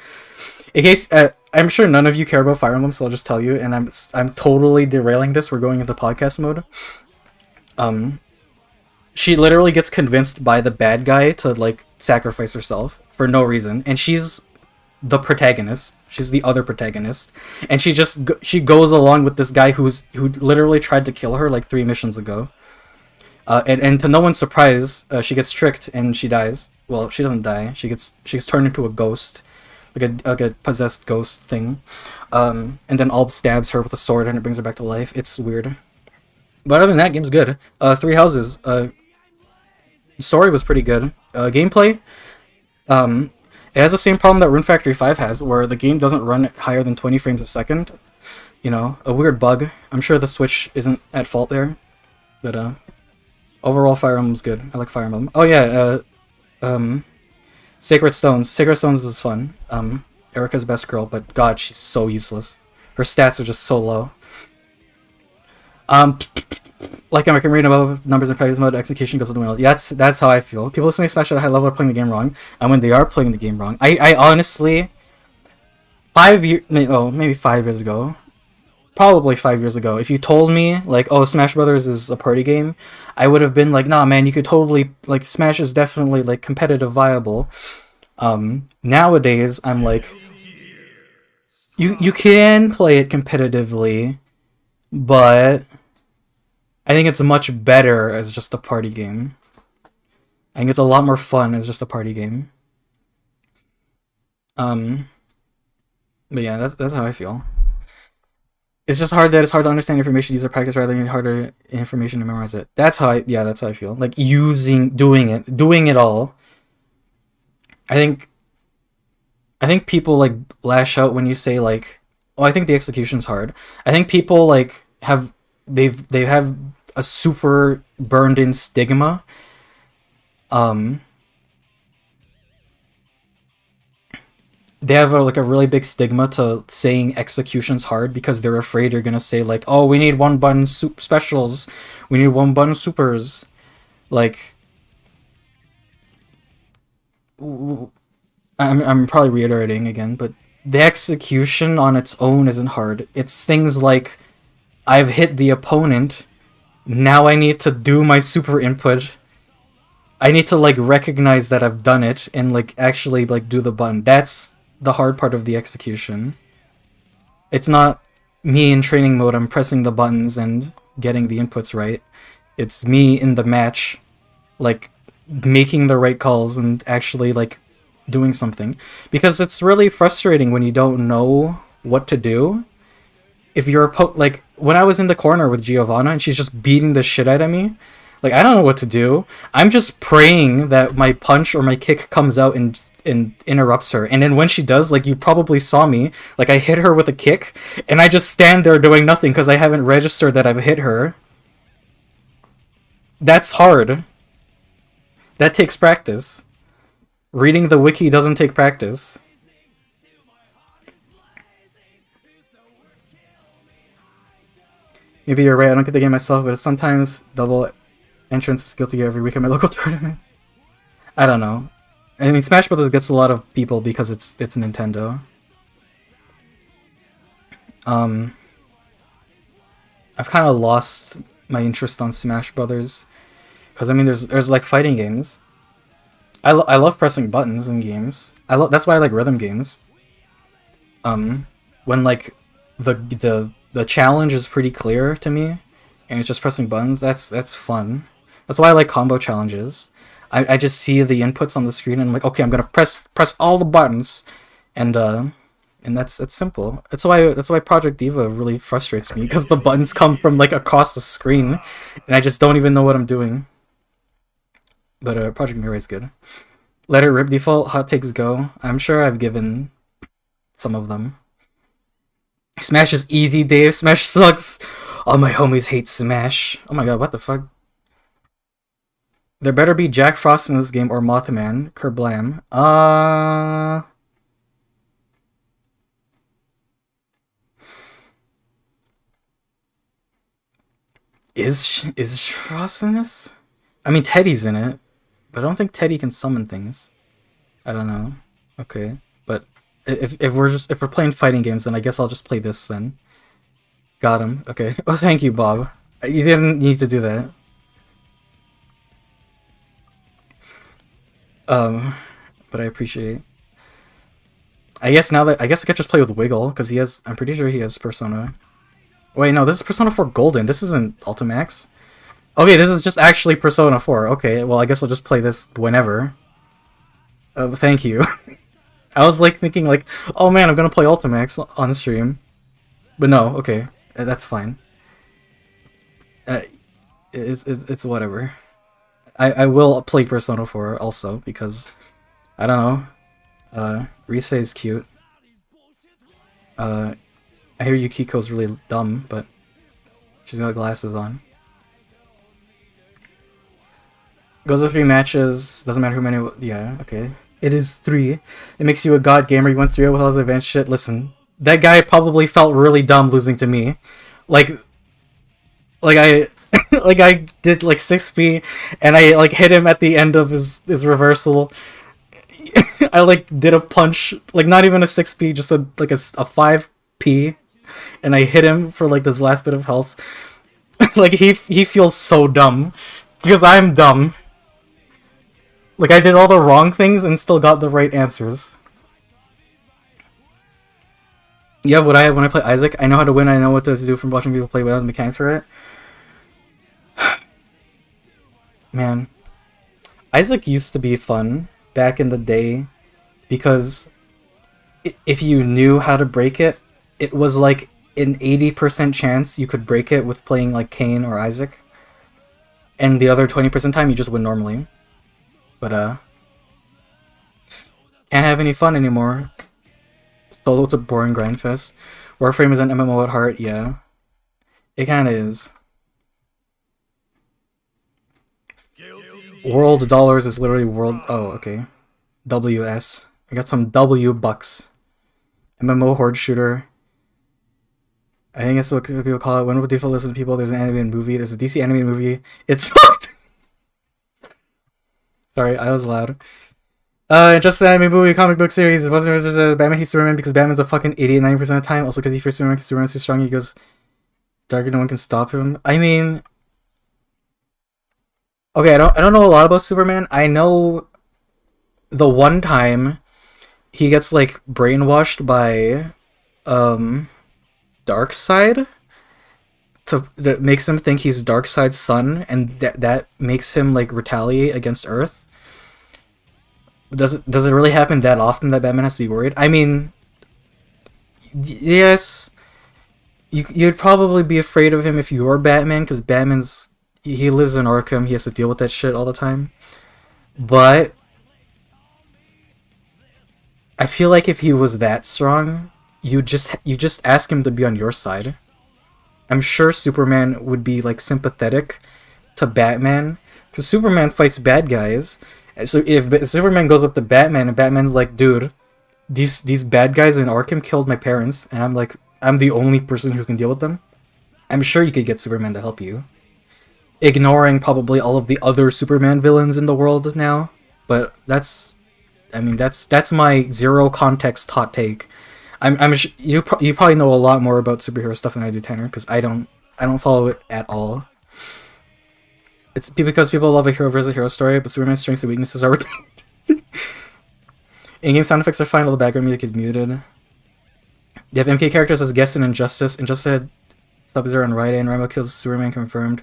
A: In case, I'm sure none of you care about Fire Emblem, so I'll just tell you. And I'm totally derailing this. We're going into podcast mode. She literally gets convinced by the bad guy to like sacrifice herself for no reason, and she's the protagonist. She's the other protagonist, and she goes along with this guy who literally tried to kill her like 3 missions ago. And to no one's surprise, she gets tricked and she dies. Well, she doesn't die. She gets turned into a ghost, like a possessed ghost thing. And then Alb stabs her with a sword and it brings her back to life. It's weird. But other than that, game's good. 3 Houses. Story was pretty good. Gameplay. It has the same problem that Rune Factory 5 has, where the game doesn't run at higher than 20 frames a second. You know, a weird bug. I'm sure the Switch isn't at fault there. But overall, Fire Emblem's good. I like Fire Emblem. Oh yeah, Sacred Stones. Sacred Stones is fun. Erica's best girl, but God, she's so useless. Her stats are just so low. Like I can read about numbers in practice mode, execution goes to the well. Yeah, that's how I feel. People listening to Smash at a high level are playing the game wrong, and when they are playing the game wrong, I honestly, maybe 5 years ago, probably 5 years ago, if you told me like, oh, Smash Brothers is a party game, I would have been like, nah, man, you could totally like, Smash is definitely like competitive viable. Nowadays, I'm like, you can play it competitively, but I think it's much better as just a party game. I think it's a lot more fun as just a party game. But yeah, that's how I feel. It's just hard that it's hard to understand information, use or practice rather than harder information to memorize it. That's how I feel. Like doing it all. I think people like lash out when you say like, oh, I think the execution's hard. I think people like they have a super burned in stigma. They have a really big stigma to saying execution's hard because they're afraid you're gonna say like, oh, we need 1 button specials, we need 1 button supers. Like, I'm probably reiterating again, but the execution on its own isn't hard. It's things like, I've hit the opponent, now I need to do my super input. I need to like recognize that I've done it and like actually like do the button. That's the hard part of the execution. It's not me in training mode, I'm pressing the buttons and getting the inputs right. It's me in the match, like making the right calls and actually like doing something. Because it's really frustrating when you don't know what to do. If you're like when I was in the corner with Giovanna and she's just beating the shit out of me, like I don't know what to do. I'm just praying that my punch or my kick comes out and interrupts her. And then when she does, like you probably saw me, like I hit her with a kick and I just stand there doing nothing because I haven't registered that I've hit her. That's hard. That takes practice. Reading the wiki doesn't take practice. Maybe you're right, I don't get the game myself, but sometimes double entrance is guilty every week at my local tournament. I don't know. I mean, Smash Brothers gets a lot of people because it's Nintendo. I've kind of lost my interest on Smash Brothers because I mean, there's like fighting games. I love pressing buttons in games. That's why I like rhythm games. When like the challenge is pretty clear to me, and it's just pressing buttons. That's fun. That's why I like combo challenges. I just see the inputs on the screen and I'm like, okay, I'm gonna press all the buttons, and that's simple. That's why Project Diva really frustrates me because the buttons come from like across the screen, and I just don't even know what I'm doing. But Project Mirai is good. Let It Rip default hot takes go. I'm sure I've given some of them. Smash is easy, Dave. Smash sucks. All my homies hate Smash. Oh my god, what the fuck? There better be Jack Frost in this game or Mothman. Kerblam. Is Frost in this? I mean, Teddy's in it, but I don't think Teddy can summon things. I don't know. Okay, but if we're playing fighting games, then I guess I'll just play this then. Got him. Okay. Oh, thank you, Bob. You didn't need to do that. But I appreciate. I guess I could just play with Wiggle because he has. I'm pretty sure he has Persona. Wait, no, this is Persona 4 Golden. This isn't Ultimax. Okay, this is just actually Persona 4. Okay, well, I guess I'll just play this whenever. Thank you. I was like thinking like, oh man, I'm gonna play Ultimax on stream, but no. Okay, that's fine. It's whatever. I will play Persona 4 also because I don't know. Rise is cute. I hear Yukiko's really dumb, but she's got glasses on. Goes to 3 matches. Doesn't matter who many. Yeah, okay. It is 3. It makes you a god gamer. You went through it with all this advanced shit. Listen, that guy probably felt really dumb losing to me. Like I like I did like 6p and I like hit him at the end of his reversal. I like did a punch, like not even a 6p, just a 5p, and I hit him for like this last bit of health. Like he feels so dumb because I'm dumb. Like I did all the wrong things and still got the right answers. Yeah, what I have when I play Isaac, I know how to win. I know what to do from watching people play without the mechanics for it. Man, Isaac used to be fun back in the day because if you knew how to break it, it was like an 80% chance you could break it with playing like Cain or Isaac, and the other 20% time you just win normally. But can't have any fun anymore. Solo's a boring grind fest. Warframe is an MMO at heart, yeah. It kinda is. World dollars is literally world. Oh, okay. WS. I got some W bucks. MMO horde shooter. I think that's what people call it. When will default listen to people? There's an animated movie. There's a DC animated movie. It sucked. Sorry, I was loud. Just an anime movie, comic book series. It wasn't Batman hates Superman because Batman's a fucking idiot 90% of the time. Also because he fears Superman because Superman's too strong. He goes darker, no one can stop him. I mean, okay, I don't know a lot about Superman. I know the one time he gets like brainwashed by Darkseid that makes him think he's Darkseid's son, and that makes him like retaliate against Earth. Does it really happen that often that Batman has to be worried? I mean, yes, you'd probably be afraid of him if you were Batman, because he lives in Arkham. He has to deal with that shit all the time. But I feel like if he was that strong, you just ask him to be on your side. I'm sure Superman would be like sympathetic to Batman, because Superman fights bad guys. So if Superman goes up to Batman and Batman's like, dude, these bad guys in Arkham killed my parents, and I'm the only person who can deal with them, I'm sure you could get Superman to help you. Ignoring probably all of the other Superman villains in the world now, but that's my zero context hot take. You probably know a lot more about superhero stuff than I do, Tanner, because I don't follow it at all. It's because people love a hero versus hero story, but Superman's strengths and weaknesses are in-game sound effects are fine, all the background music is muted. You have MK characters as guests in Injustice. Injustice had Sub-Zero and Raiden. Rambo kills Superman confirmed.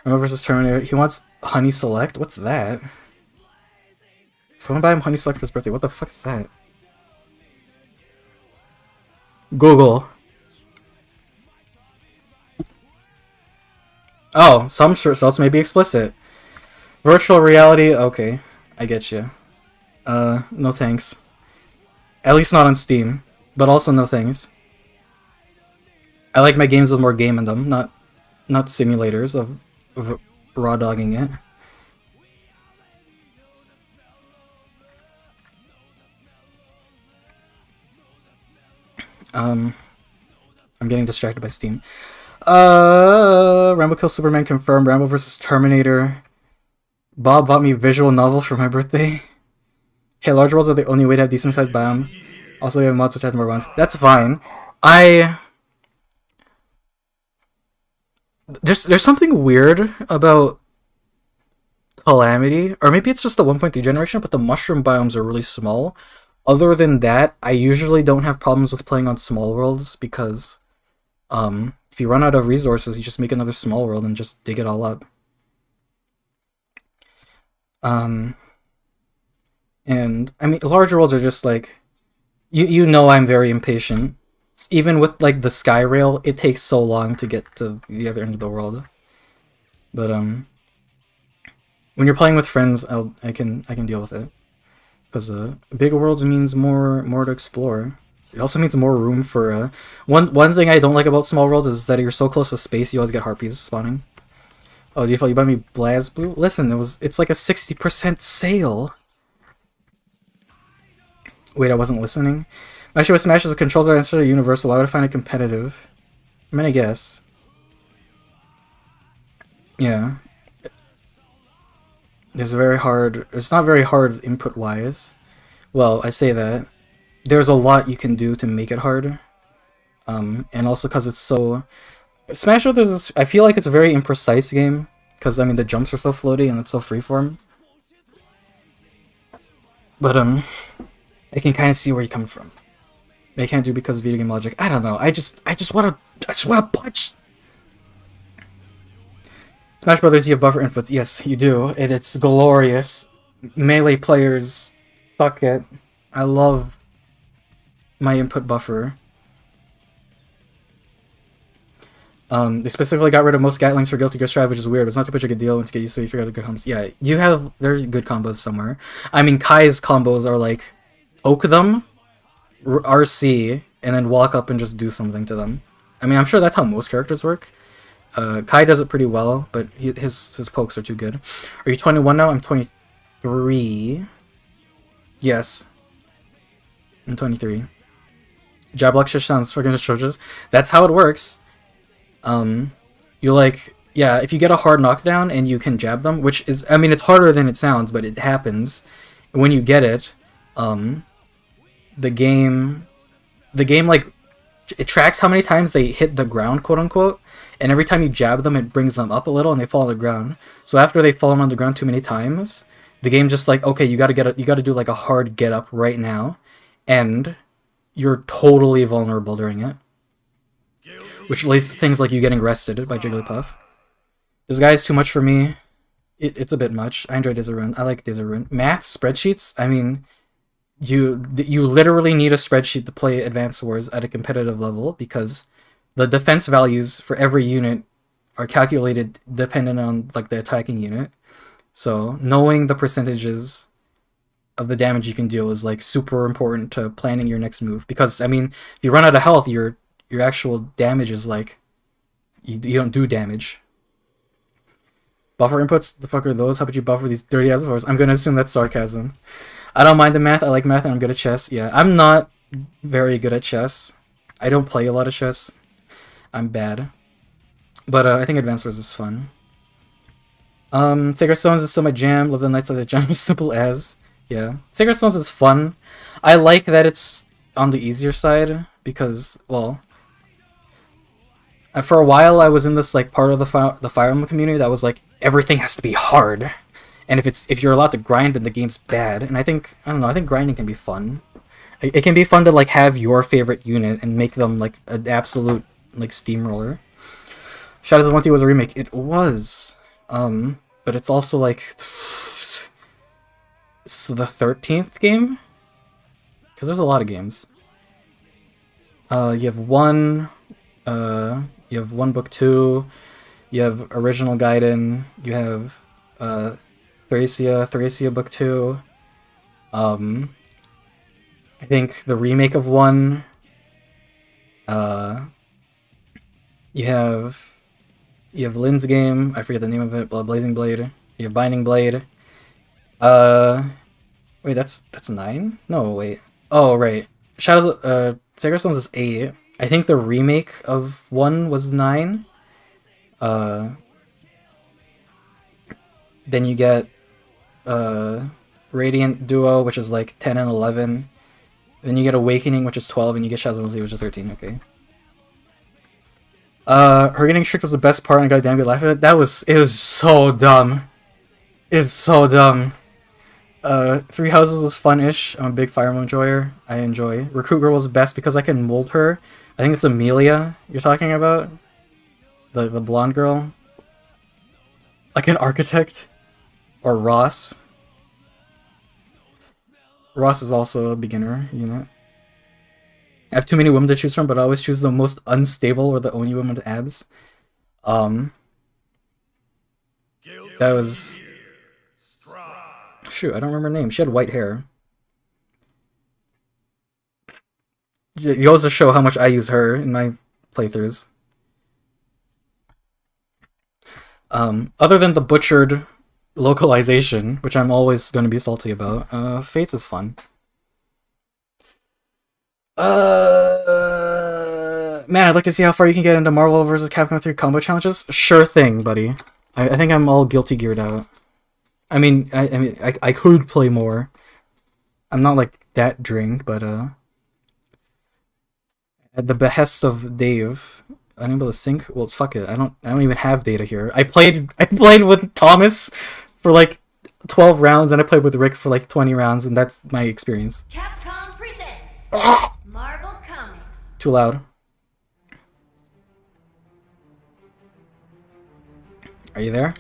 A: Rambo versus Terminator. He wants Honey Select? What's that? Someone buy him Honey Select for his birthday. What the fuck's that? Google. Oh, some short cells may be explicit. Virtual reality, okay. I get you. No thanks. At least not on Steam. But also no thanks. I like my games with more game in them, not simulators of raw dogging it. I'm getting distracted by Steam. Rambo kills Superman confirmed. Rambo versus Terminator. Bob bought me a visual novel for my birthday. Hey, large worlds are the only way to have decent sized biome. Also, we have mods which has more ones. That's fine. There's something weird about Calamity, or maybe it's just the 1.3 generation, but the mushroom biomes are really small. Other than that, I usually don't have problems with playing on small worlds because if you run out of resources, you just make another small world and just dig it all up. And I mean, larger worlds are just like, you know, I'm very impatient. Even with like the sky rail, it takes so long to get to the other end of the world. But when you're playing with friends, I can deal with it. Because bigger worlds means more to explore. It also means more room for one thing I don't like about small worlds is that you're so close to space, you always get harpies spawning. Oh, default, you buy me BlazBlue? Listen, it's like a 60% sale. Wait, I wasn't listening. Actually, with Smash as a controller instead of universal, I would find it competitive. I mean, I guess. Yeah. It's very hard. It's not very hard input-wise. Well, I say that. There's a lot you can do to make it hard. And also because it's so... Smash Bros. I feel like it's a very imprecise game. Because, I mean, the jumps are so floaty and it's so freeform. But, I can kind of see where you come from. They can't do because of video game logic. I don't know. I just wanna punch. Smash Brothers, you have buffer inputs. Yes, you do. It's glorious. Melee players suck it. I love my input buffer. They specifically got rid of most Gatlings for Guilty Gear Strive, which is weird. It's not too much of a deal once you get used to it. You figure out the good humps. Yeah, there's good combos somewhere. I mean, Kai's combos are like, poke them, RC, and then walk up and just do something to them. I mean, I'm sure that's how most characters work. Kai does it pretty well, but his pokes are too good. Are you 21 now? I'm 23. Yes. I'm 23. Jab lock shish sounds fucking atrocious. That's how it works. You like, yeah, if you get a hard knockdown and you can jab them, which is, I mean, it's harder than it sounds, but it happens. When you get it, the game like, it tracks how many times they hit the ground, quote unquote, and every time you jab them, it brings them up a little and they fall on the ground. So after they've fallen on the ground too many times, the game just like, okay, you gotta do like a hard get up right now, and you're totally vulnerable during it. which leads to things like you getting rested by Jigglypuff. This guy is too much for me. It's a bit much. I enjoy Dizarun. I like Dizarun. Math spreadsheets. I mean, you literally need a spreadsheet to play Advanced Wars at a competitive level because the defense values for every unit are calculated dependent on like the attacking unit. So knowing the percentages of the damage you can deal is like super important to planning your next move. Because I mean, if you run out of health, your actual damage is like you don't do damage. Buffer inputs? The fuck are those? How about you buffer these dirty ass buffers? I'm gonna assume that's sarcasm. I don't mind the math. I like math and I'm good at chess. Yeah, I'm not very good at chess. I don't play a lot of chess. I'm bad. But I think Advanced Wars is fun. Sacred Stones is still my jam. Love the Knights of the Jam. Simple as. Yeah. Sacred Stones is fun. I like that it's on the easier side because, well, for a while I was in this like part of the Fire Emblem community that was like everything has to be hard, and if you're allowed to grind, then the game's bad. And I think grinding can be fun. It can be fun to like have your favorite unit and make them like an absolute like steamroller. Shadows of the 1 was a remake. It was, but it's also like it's the 13th game because there's a lot of games. You have one. You have 1 book 2. You have Original Gaiden. You have Thracia book 2. I think the remake of 1. You have Lynn's game. I forget the name of it. Blazing Blade. You have Binding Blade. Wait, that's 9? No, wait. Oh, right. Sacred Stones is 8. I think the remake of 1 was 9. Then you get Radiant Duo, which is like 10 and 11. Then you get Awakening, which is 12, and you get Shadows of the 1, which is 13. Okay. Her getting tricked was the best part, and I got damn good laugh at it. It was so dumb. It's so dumb. Three Houses was fun-ish. I'm a big Fire Emblem enjoyer. I enjoy. Recruit Girl was best because I can mold her. I think it's Amelia you're talking about. The blonde girl. Like an architect. Or Ross. Ross is also a beginner, you know. I have too many women to choose from, but I always choose the most unstable or the only women with abs. That was... Shoot, I don't remember her name. She had white hair. It goes to show how much I use her in my playthroughs. Other than the butchered localization, which I'm always going to be salty about, Fates is fun. Man, I'd like to see how far you can get into Marvel vs. Capcom 3 combo challenges. Sure thing, buddy. I think I'm all guilty geared out. I mean, I could play more. I'm not like that drink, but at the behest of Dave, unable to sync. Well, fuck it. I don't even have data here. I played with Thomas for like 12 rounds, and I played with Rick for like 20 rounds, and that's my experience.
D: Capcom presents Marvel Comics.
A: Too loud. Are you there?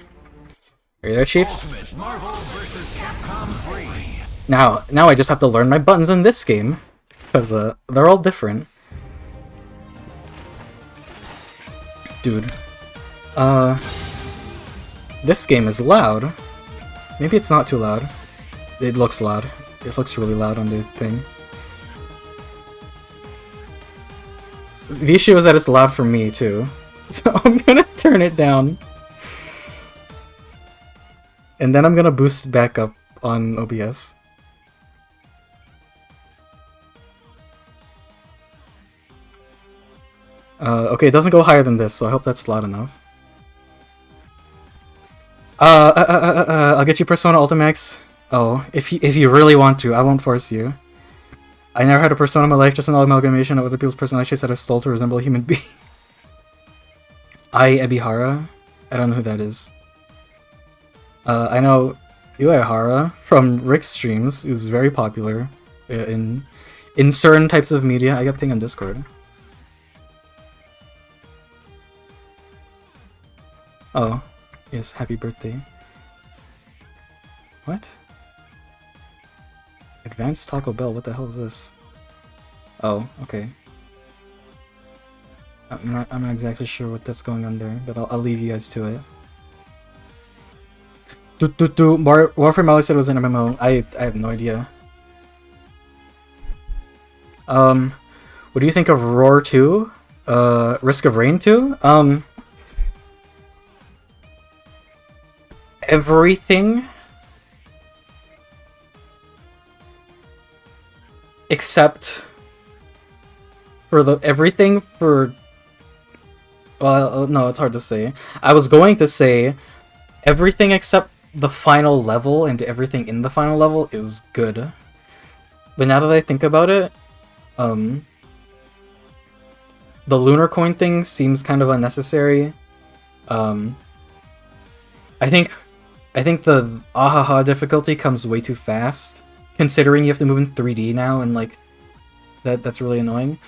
A: Are you there, Chief?
B: Marvel vs. Capcom 3.
A: Now I just have to learn my buttons in this game, because they're all different. Dude. This game is loud. Maybe it's not too loud. It looks loud. It looks really loud on the thing. The issue is that it's loud for me, too. So I'm gonna turn it down. And then I'm gonna boost it back up on OBS. Okay, it doesn't go higher than this, so I hope that's loud enough. I'll get you Persona Ultimax. Oh, if you really want to, I won't force you. I never had a persona in my life, just an amalgamation of other people's personalities that I stole to resemble a human being. Ebihara? I don't know who that is. I know Uehara from Rick's streams, who's very popular in certain types of media. I got ping on Discord. Oh, yes, happy birthday. What? Advanced Taco Bell, what the hell is this? Oh, okay. I'm not exactly sure what that's going on there, but I'll leave you guys to it. Warframe Molly said it was an MMO. I have no idea. What do you think of Roar 2? Risk of Rain 2? Everything except for everything for, well, no, it's hard to say. I was going to say everything except the final level and everything in the final level is good. But now that I think about it, the lunar coin thing seems kind of unnecessary. I think the ahaha difficulty comes way too fast, considering you have to move in 3D now, and like that's really annoying.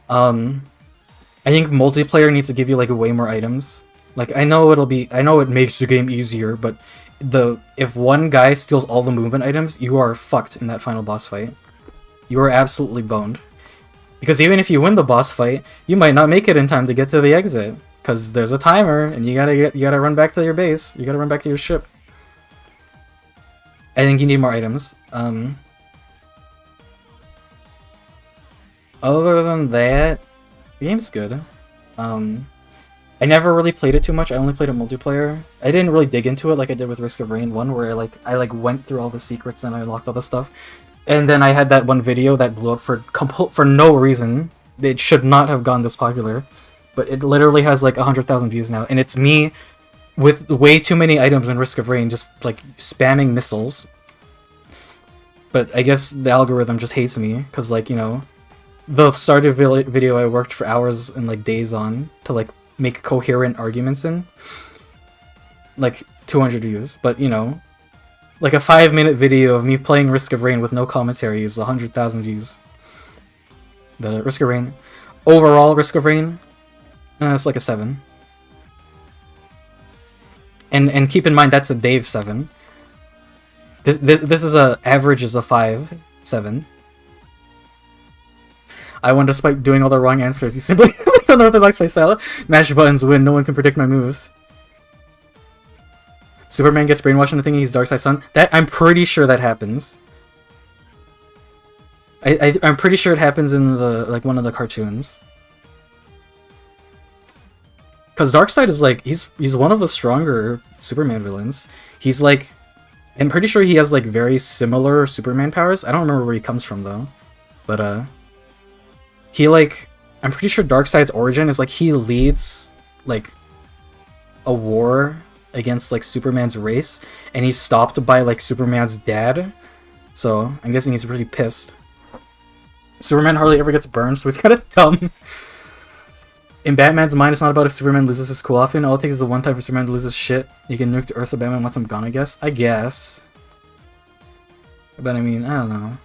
A: I think multiplayer needs to give you like way more items. Like I know it makes the game easier, but if one guy steals all the movement items, you are fucked in that final boss fight. You are absolutely boned. Because even if you win the boss fight, you might not make it in time to get to the exit. Because there's a timer, and you gotta run back to your base. You gotta run back to your ship. I think you need more items. Other than that, the game's good. I never really played it too much. I only played it multiplayer. I didn't really dig into it like I did with Risk of Rain 1, where I went through all the secrets and I unlocked all the stuff. And then I had that one video that blew up for no reason. It should not have gone this popular. But it literally has like 100,000 views now, and it's me with way too many items in Risk of Rain, just like spamming missiles. But I guess the algorithm just hates me, because like, you know, the start of video I worked for hours and like days on to like make coherent arguments in, like 200 views. But you know, like a 5-minute video of me playing Risk of Rain with no commentary is 100,000 views. The Risk of Rain, overall Risk of Rain, it's like a 7. And keep in mind that's a Dave 7. This is average is a 5/7. I won despite doing all the wrong answers. You simply don't know what they like my style. Mash buttons win. No one can predict my moves. Superman gets brainwashed into thinking he's Darkseid's son. That I'm pretty sure that happens. I'm pretty sure it happens in the one of the cartoons. Because Darkseid is like he's one of the stronger Superman villains. He's like, I'm pretty sure he has like very similar Superman powers. I don't remember where he comes from though, but he like, I'm pretty sure Darkseid's origin is like he leads like a war against like Superman's race, and he's stopped by like Superman's dad. So I'm guessing he's really pissed. Superman hardly ever gets burned, so he's kind of dumb. In Batman's mind, it's not about if Superman loses his cool often. All it takes is a one time for Superman to lose his shit. You can nuke Earth so Batman wants him gone, I guess. I guess. But I mean, I don't know.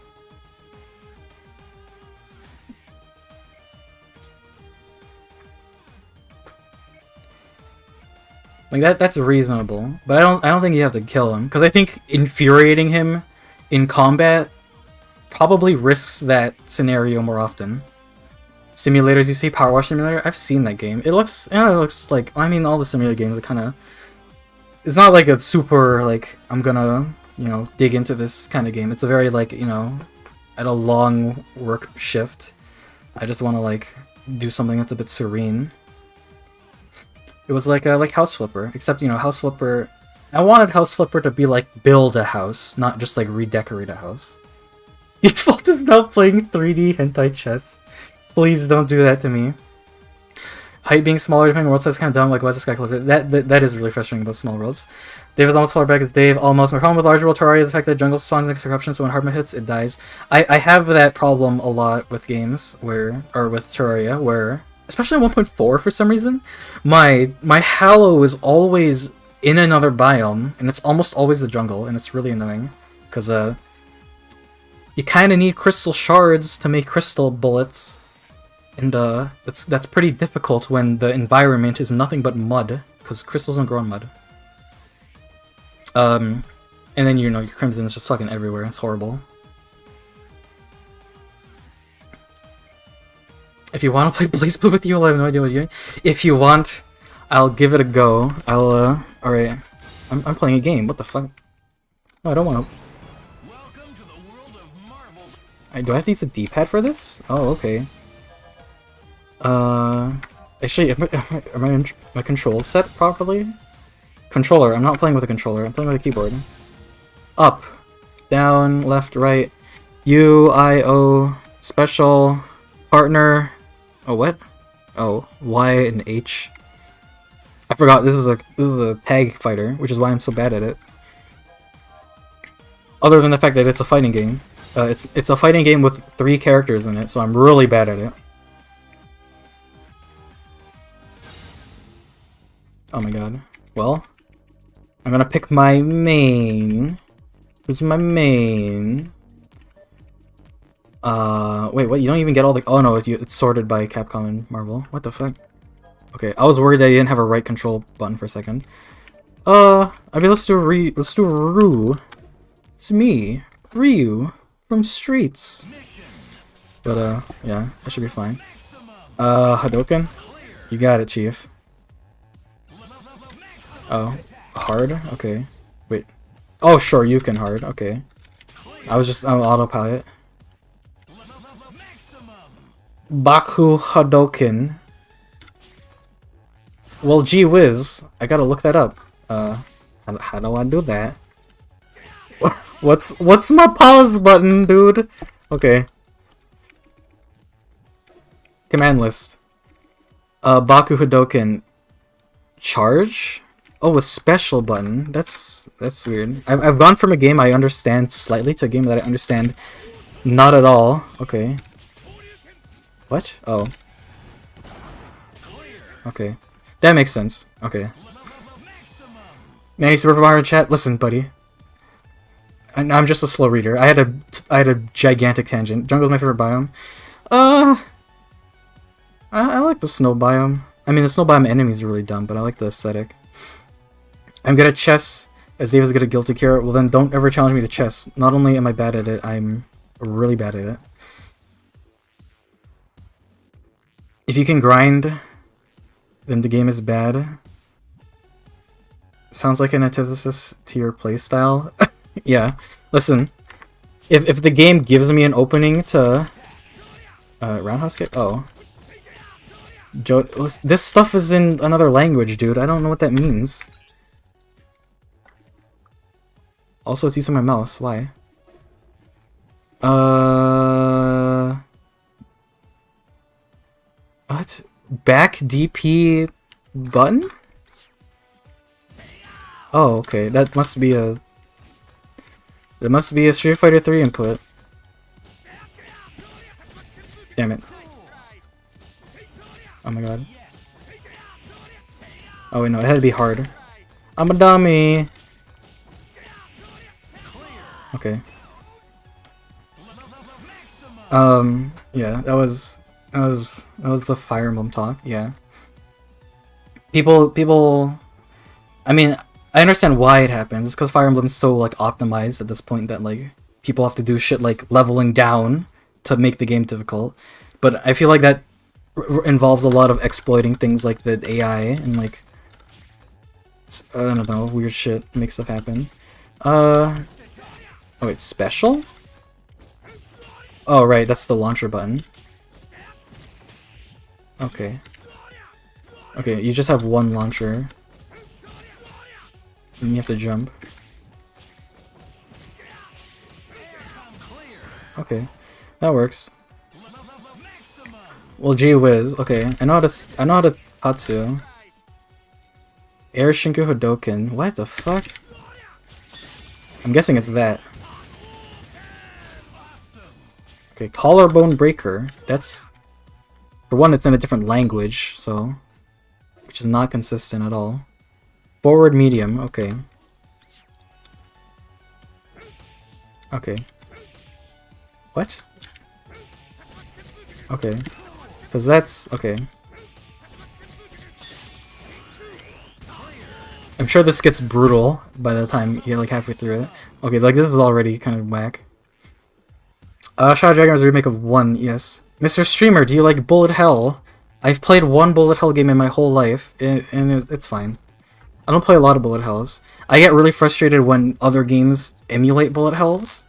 A: Like that's reasonable, but I don't think you have to kill him, because I think infuriating him in combat probably risks that scenario more often. Simulators, you see Power Wash Simulator? I've seen that game. It looks like, I mean, all the simulator games are kind of, it's not like a super like I'm gonna, you know, dig into this kind of game. It's a very like, you know, at a long work shift, I just want to like do something that's a bit serene. It was like House Flipper, except, you know, House Flipper, I wanted House Flipper to be like build a house, not just like redecorate a house. Default is now playing 3D hentai chess. Please don't do that to me. Height being smaller depending on world size is kind of dumb, like why is this guy closer? That is really frustrating about small worlds. Dave is almost far back as Dave, almost. My problem with larger world Terraria is the fact that jungle spawns next to corruption, so when Hardman hits, it dies. I have that problem a lot with games or with Terraria, where, especially on 1.4 for some reason, my Hallow is always in another biome, and it's almost always the jungle, and it's really annoying, because you kind of need crystal shards to make crystal bullets, and that's pretty difficult when the environment is nothing but mud. because crystals don't grow in mud. And then, you know, your crimson is just fucking everywhere. It's horrible. If you want to play BlazBlue with you, I have no idea what you're doing. If you want, I'll give it a go. Alright. I'm playing a game. What the fuck? No, I don't want to.
B: Welcome to the world of Marvel.
A: Do I have to use a D-pad for this? Oh, okay. Actually, am my controls set properly? Controller. I'm not playing with a controller. I'm playing with a keyboard. Up, down, left, right. U, I, O, special, partner. Oh, what? Oh, Y and H. I forgot. This is a tag fighter, which is why I'm so bad at it. Other than the fact that it's a fighting game. It's a fighting game with 3 characters in it, so I'm really bad at it. Oh my god. Well, I'm gonna pick my main. Who's my main? Wait, what? You don't even get all the... Oh no, it's sorted by Capcom and Marvel. What the fuck? Okay, I was worried that you didn't have a right control button for a second. I mean, let's do Ryu. It's me, Ryu, from Streets. But, yeah, that should be fine. Hadouken? You got it, Chief. Oh, hard? Okay. Wait. Oh, sure, you can hard. Okay. I was just on autopilot. Baku Hadouken. Well, gee whiz, I gotta look that up. How do I do that? What's my pause button, dude? Okay. Command list. Baku Hadouken. Charge? Oh, with special button. That's weird. I've gone from a game I understand slightly to a game that I understand not at all. Okay. What? Oh. Okay. That makes sense. Okay. Manny Super Mario chat. Listen, buddy. I'm just a slow reader. I had a gigantic tangent. Jungle's my favorite biome. I like the snow biome. I mean, the snow biome enemies are really dumb, but I like the aesthetic. I'm good at chess, as Dave is good at Guilty Gear. Well, then don't ever challenge me to chess. Not only am I bad at it, I'm really bad at it. If you can grind, then the game is bad. Sounds like an antithesis to your playstyle. Yeah, listen. If the game gives me an opening to roundhouse kick, oh, Joe, this stuff is in another language, dude. I don't know what that means. Also, it's using my mouse. Why? What? Back DP button? Oh, okay. That must be a... It must be a Street Fighter 3 input. Damn it. Oh my god. Oh wait, no, it had to be hard. I'm a dummy! Okay. Yeah, that was the Fire Emblem talk, yeah. People... I mean, I understand why it happens. It's because Fire Emblem's so, like, optimized at this point that, like, people have to do shit like leveling down to make the game difficult. But I feel like that involves a lot of exploiting things like the AI and, like, I don't know, weird shit makes stuff happen. Oh wait, special? Oh right, that's the launcher button. Okay. Okay, you just have one launcher. And you have to jump. Okay, that works. Well, gee whiz. Okay, I know how to Tatsu. Air Shinku Hadouken. What the fuck? I'm guessing it's that. Okay, Collarbone Breaker. That's... For one, it's in a different language, so... Which is not consistent at all. Forward Medium. Okay. Okay. What? Okay. Because that's... Okay. I'm sure this gets brutal by the time you get like halfway through it. Okay, like this is already kind of whack. Shadow Dragon is a remake of 1, yes. Mr. Streamer, do you like Bullet Hell? I've played one Bullet Hell game in my whole life, and it's fine. I don't play a lot of Bullet Hells. I get really frustrated when other games emulate Bullet Hells.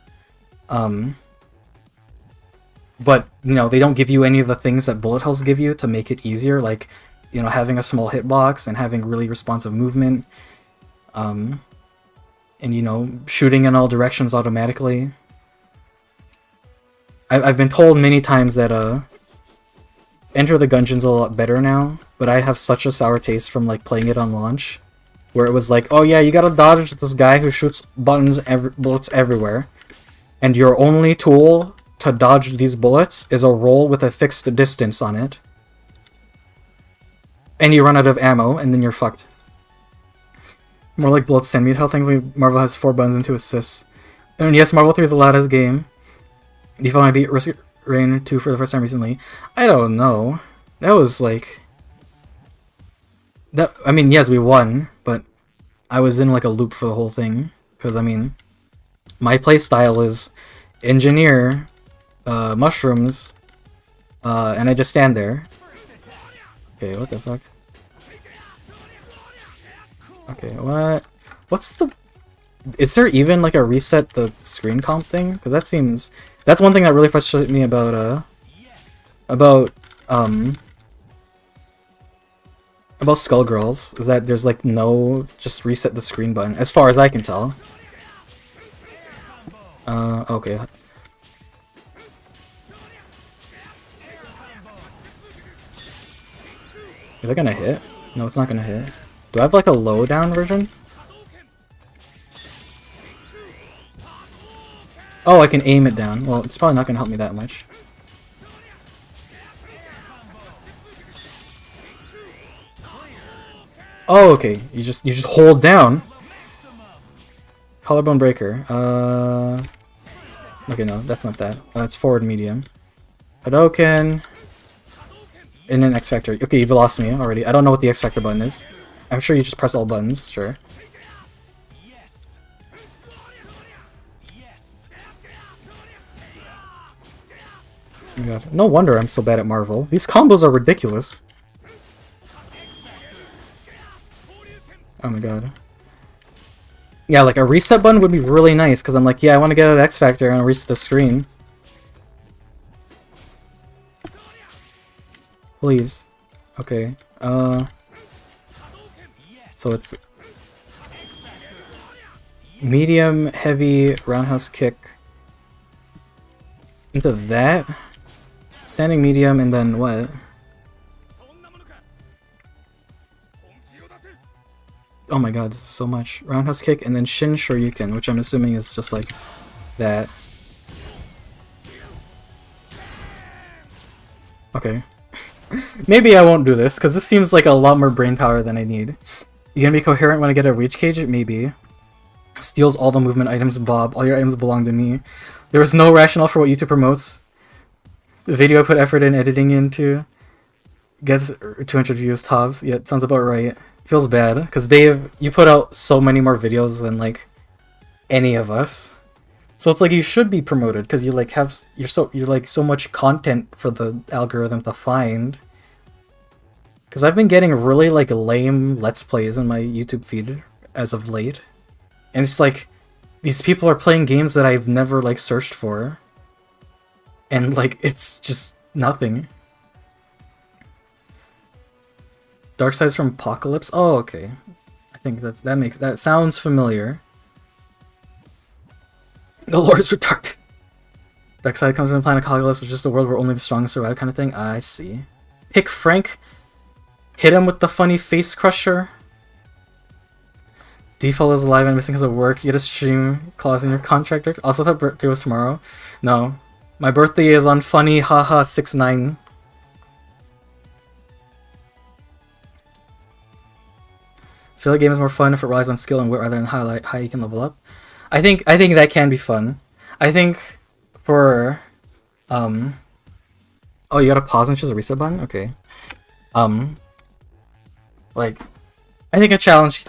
A: But, you know, they don't give you any of the things that Bullet Hells give you to make it easier, like, you know, having a small hitbox and having really responsive movement. And, you know, shooting in all directions automatically. I've been told many times that, Enter the Gungeon's a lot better now, but I have such a sour taste from, like, playing it on launch, where it was like, oh yeah, you gotta dodge this guy who shoots bullets everywhere, and your only tool to dodge these bullets is a roll with a fixed distance on it. And you run out of ammo, and then you're fucked. More like Bullets Send Me to Hell. Thankfully, Marvel has 4 buttons and 2 assists. And yes, Marvel 3 is the loudest game. Do you finally beat Risk Rain 2 for the first time recently? I don't know. That was like... that. I mean, yes, we won, but I was in like a loop for the whole thing. Because, I mean, my playstyle is engineer, mushrooms, and I just stand there. Okay, what the fuck? Okay, what? What's the... is there even like a reset the screen comp thing? Because that seems... that's one thing that really frustrates me about Skullgirls, is that there's like no just reset the screen button, as far as I can tell. Okay. Is it gonna hit? No, it's not gonna hit. Do I have like a low down version? Oh, I can aim it down. Well, it's probably not gonna help me that much. Oh, okay. You just hold down. Collarbone breaker. Okay, no, that's not that. It's forward medium. Hadouken. And an X Factor. Okay, you've lost me already. I don't know what the X Factor button is. I'm sure you just press all buttons, sure. Oh my god. No wonder I'm so bad at Marvel. These combos are ridiculous. Oh my god. Yeah, like a reset button would be really nice, because I'm like, yeah, I want to get an X Factor and reset the screen. Please. Okay. So it's medium, heavy, roundhouse kick into that, standing medium, and then what? Oh my god, this is so much. Roundhouse kick, and then Shin Shoryuken, which I'm assuming is just like that. Okay. Maybe I won't do this, because this seems like a lot more brain power than I need. You gonna be coherent when I get a reach cage? Maybe. Steals all the movement items, Bob. All your items belong to me. There was no rationale for what YouTube promotes. The video I put effort in editing into gets 200 views tops. Yeah, it sounds about right. Feels bad, because you put out so many more videos than like any of us. So it's like you should be promoted, because you like you're like so much content for the algorithm to find. Because I've been getting really like lame Let's Plays in my YouTube feed as of late. And it's like, these people are playing games that I've never like searched for. And like, it's just nothing. Dark Sides from Apocalypse? Oh, okay. I think that sounds familiar. The Lords retarded. Dark Side comes from Planet Apocalypse, which is just a world where only the strong survive kind of thing. I see. Pick Frank. Hit him with the funny face crusher. Default is alive and missing because of work. You get a stream clause in your contract. Also, thought birthday was tomorrow. No. My birthday is on funny haha 69. I feel like game is more fun if it relies on skill and wit rather than how you can level up. I think that can be fun. I think for oh, you gotta pause and choose a reset button? Okay. Like I think a challenge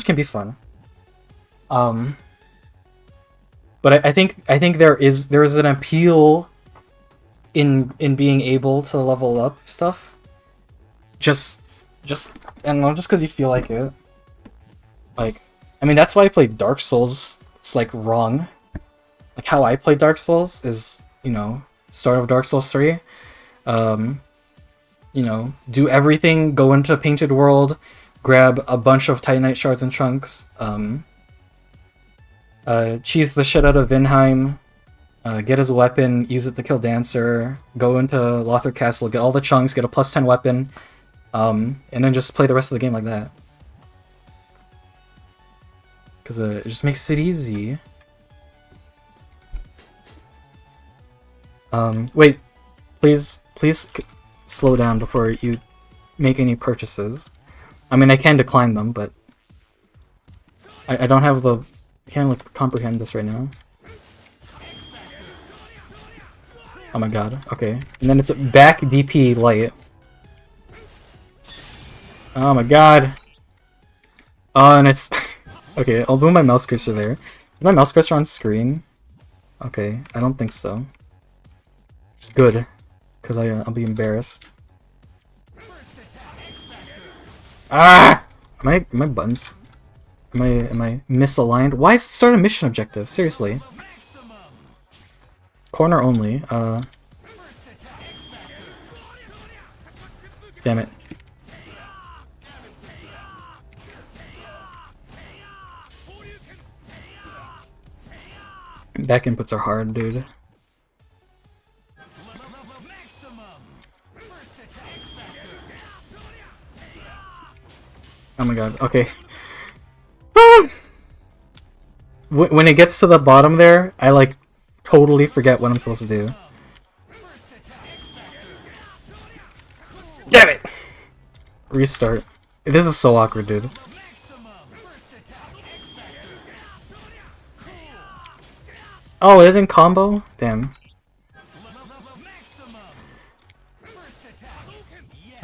A: can be fun. But I think there is an appeal in being able to level up stuff. Just I don't know, just because you feel like it. Like, I mean, that's why I played Dark Souls. It's like wrong. Like how I play Dark Souls is, you know, start of Dark Souls 3. You know, do everything, go into Painted World, grab a bunch of Titanite shards and chunks, cheese the shit out of Vinheim, get his weapon, use it to kill Dancer, go into Lothar Castle, get all the chunks, get a plus 10 weapon, and then just play the rest of the game like that. Because it just makes it easy. Wait, please slow down before you make any purchases. I mean, I can decline them, but I don't have the... I can't like comprehend this right now. Oh my god, okay. And then it's back DP light. Oh my god. Oh, and it's... okay, I'll move my mouse cursor there. Is my mouse cursor on screen? Okay, I don't think so. It's good, because I'll be embarrassed. Ah! My buttons. Am I misaligned? Why is it start a mission objective? Seriously. Corner only. Damn it. Back inputs are hard, dude. Oh my god, okay. When it gets to the bottom there, I like totally forget what I'm supposed to do. Damn it! Restart. This is so awkward, dude. Oh, it didn't combo? Damn.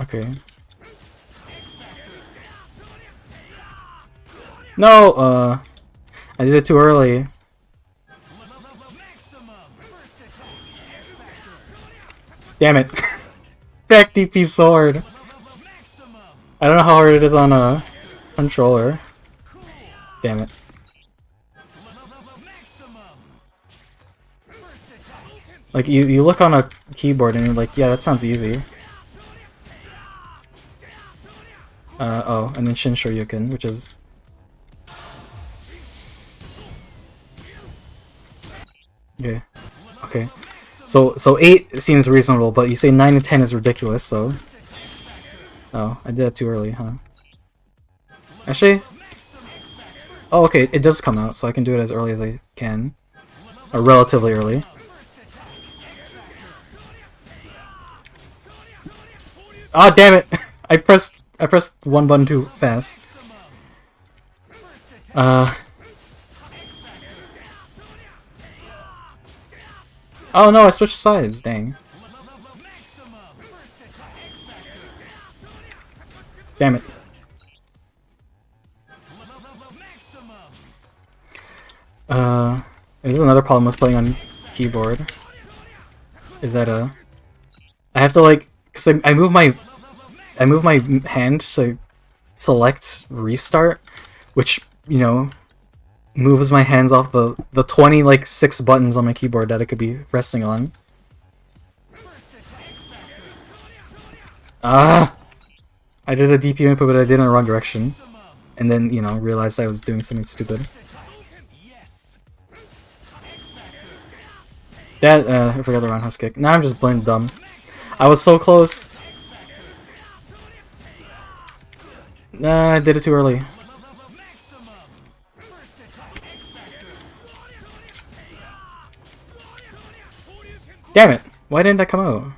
A: Okay. No, I did it too early. Damn it. Back DP sword. I don't know how hard it is on a controller. Damn it. Like, you look on a keyboard and you're like, yeah, that sounds easy. Oh, and then Shin Shoryuken, which is... Okay. Okay. So 8 seems reasonable, but you say 9 and 10 is ridiculous, so... Oh, I did that too early, huh? Actually... Oh, okay, it does come out, so I can do it as early as I can. Or relatively early. Ah, damn it! I pressed one button too fast. Oh no, I switched sides, dang. Damn it. This is another problem with playing on keyboard. Is that I have to like, cause I move my hand to select restart, which, you know, moves my hands off the 6 buttons on my keyboard that I could be resting on. Ah! I did a DP input, but I did it in the wrong direction. And then, you know, realized I was doing something stupid. That, I forgot the roundhouse kick. Now I'm just plain dumb. I was so close. Nah, I did it too early. Damn it! Why didn't that come out?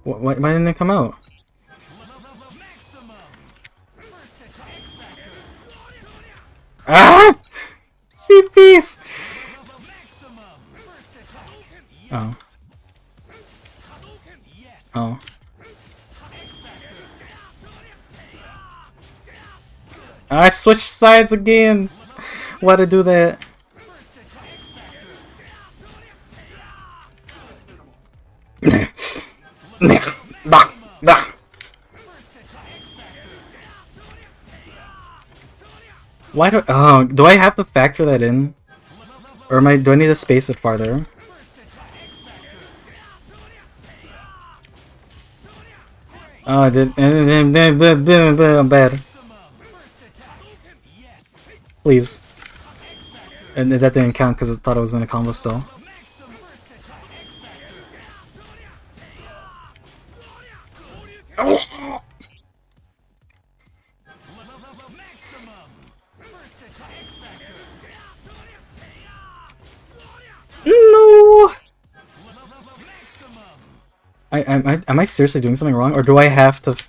A: Why didn't it come out? Ah! DPs! Oh. Oh. I switched sides again! Why'd I do that? Why do I have to factor that in? Or do I need to space it farther? Oh, I did. I'm bad. Please. And that didn't count because I thought it was in a combo still. No! Am I seriously doing something wrong, or do I have to?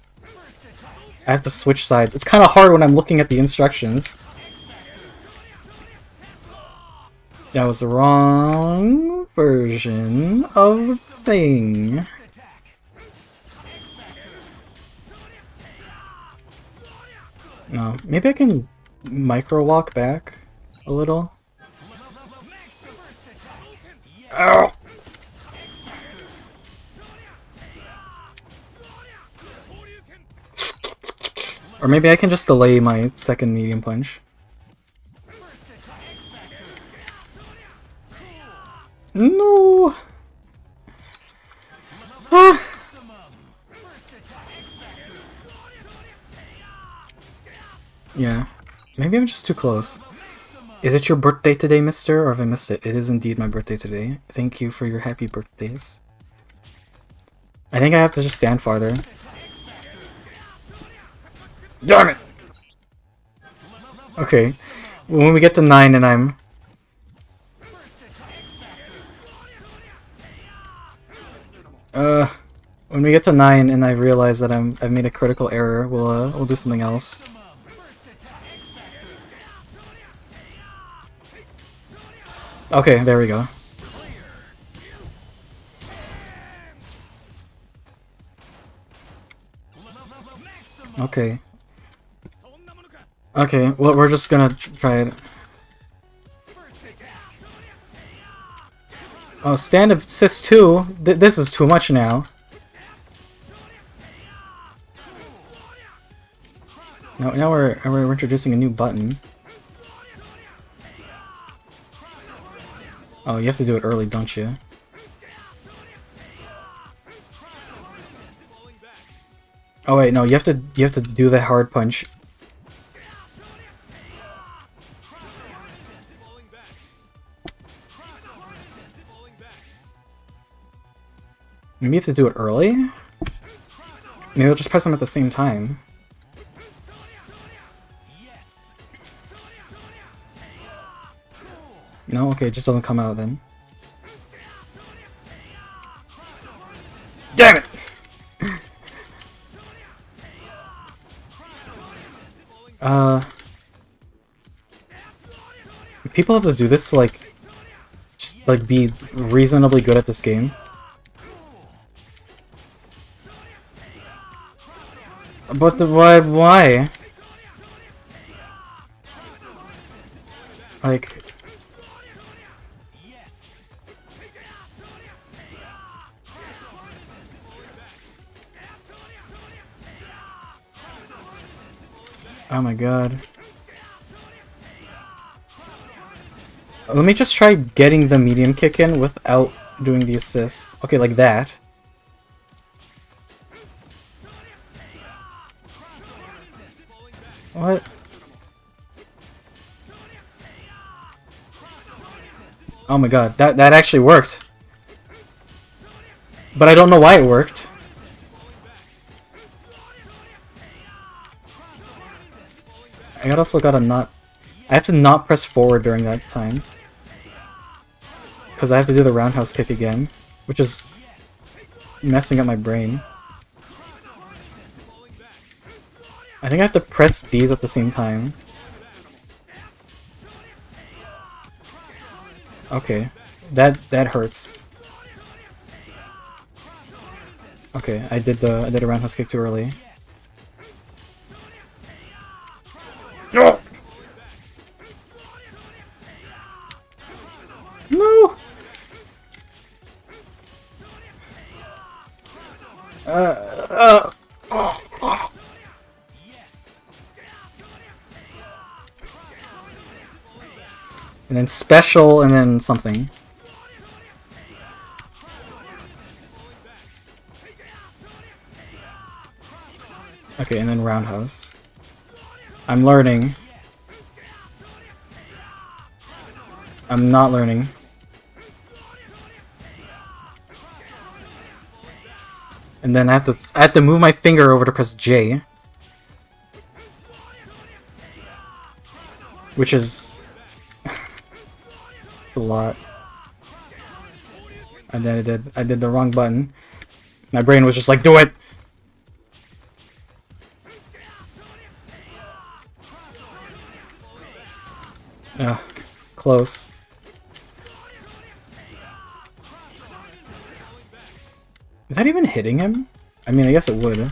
A: I have to switch sides. It's kind of hard when I'm looking at the instructions. That was the wrong version of the thing. No, maybe I can micro walk back a little. Ow! Or maybe I can just delay my second medium punch. No! Ah! Yeah. Maybe I'm just too close. Is it your birthday today, mister? Or have I missed it? It is indeed my birthday today. Thank you for your happy birthdays. I think I have to just stand farther. Damn it! Okay. When we get to 9 and I'm... when we get to 9 and I realize that I've made a critical error, we'll do something else. Okay, there we go. Okay. Okay, well, we're just gonna try it. Oh, stand of Sys 2? This is too much now. Now we're introducing a new button. Oh, you have to do it early, don't you? Oh wait, no, you have to do the hard punch. Maybe you have to do it early? Maybe I'll just press them at the same time. No? Okay, it just doesn't come out then. Damn it! People have to do this to, like, just, like, be reasonably good at this game. But why? Like... Oh my god. Let me just try getting the medium kick in without doing the assist. Okay, like that. What? Oh my god, that actually worked. But I don't know why it worked. I also gotta not... I have to not press forward during that time. Because I have to do the roundhouse kick again. Which is... messing up my brain. I think I have to press these at the same time. Okay. That hurts. Okay, I did a roundhouse kick too early. No! No! And then special, and then something. Okay, and then roundhouse. I'm learning. I'm not learning. And then I have to move my finger over to press J. Which is it's a lot. And then I did the wrong button. My brain was just like, do it! Ugh, close. Is that even hitting him? I mean, I guess it would.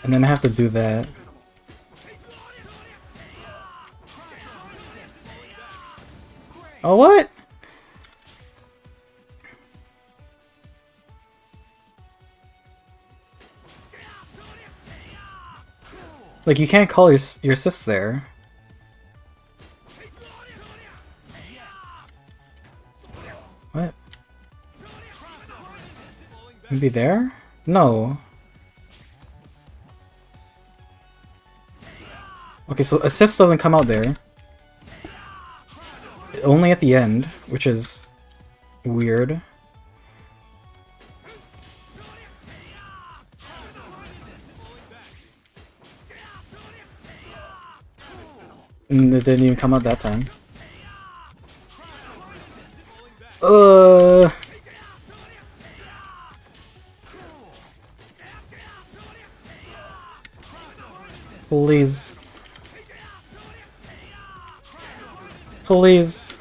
A: And then I have to do that. Oh, what? Like, you can't call your sis there. What? Maybe there? No. Okay, so assist doesn't come out there. Only at the end, which is weird. And it didn't even come out that time. Please. Please.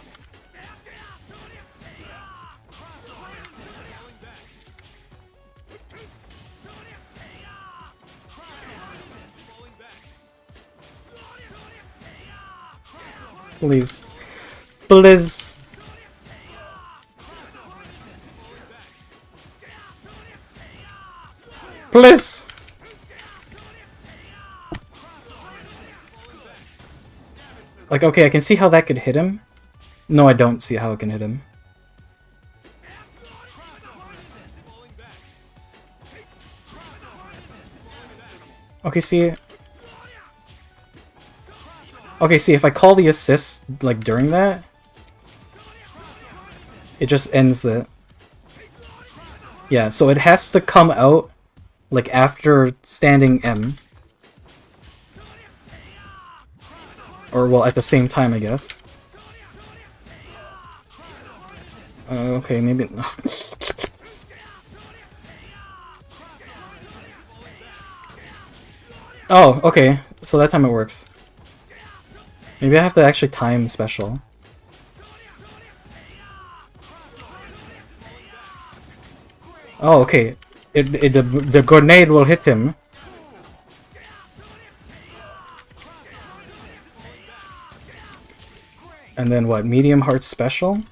A: Please. Please. Please. Like, okay, I can see how that could hit him. No, I don't see how it can hit him. Okay, see. Okay, see, if I call the assist, like, during that, it just ends the... Yeah, so it has to come out, like, after standing M. Or, well, at the same time, I guess. Okay, maybe... Oh, okay. So that time it works. Maybe I have to actually time special. Oh, okay. The grenade will hit him. And then what? Medium heart special?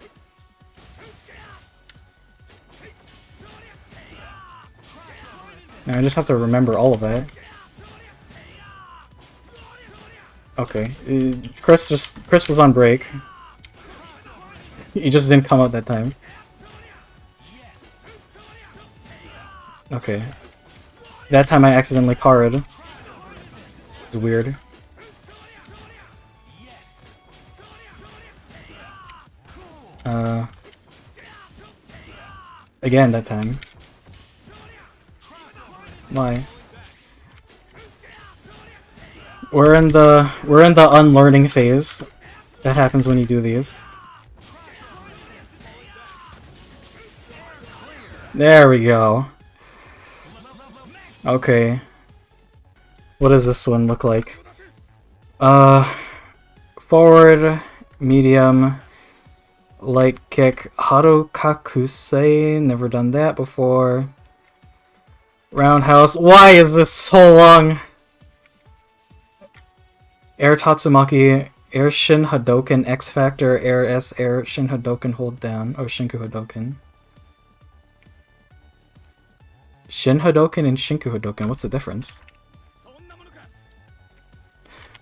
A: Now I just have to remember all of that. Okay. Chris was on break. He just didn't come out that time. Okay. That time I accidentally parried. It's weird. Again that time. Why? We're in the unlearning phase. That happens when you do these. There we go. Okay. What does this one look like? Forward medium, light kick, Harukakusei, never done that before. Roundhouse, why is this so long? Air Tatsumaki, Air Shin Hadoken, X Factor, Air S, Air Shin Hadoken, hold down, or Shinku Hadoken. Shin Hadoken and Shinku Hadoken, what's the difference?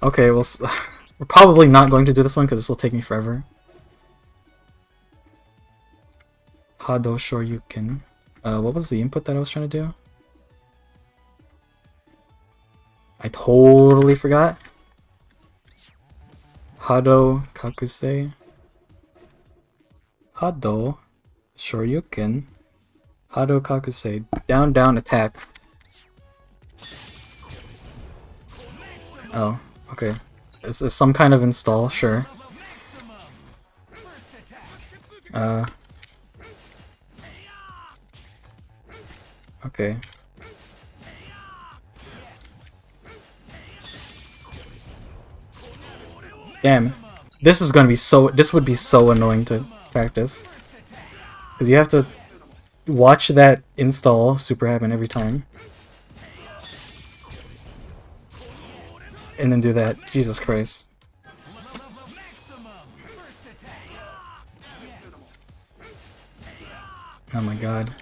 A: Okay, well, we're probably not going to do this one because this will take me forever. Hado Shoryuken. What was the input that I was trying to do? I totally forgot. Hado Kakusei. Hado Shoryuken. Hado Kakusei. Down, down, attack. Oh, okay. Is some kind of install? Sure. Okay. Damn. This is gonna be so... This would be so annoying to practice. Because you have to watch that install super happen every time. And then do that. Jesus Christ. Oh my god.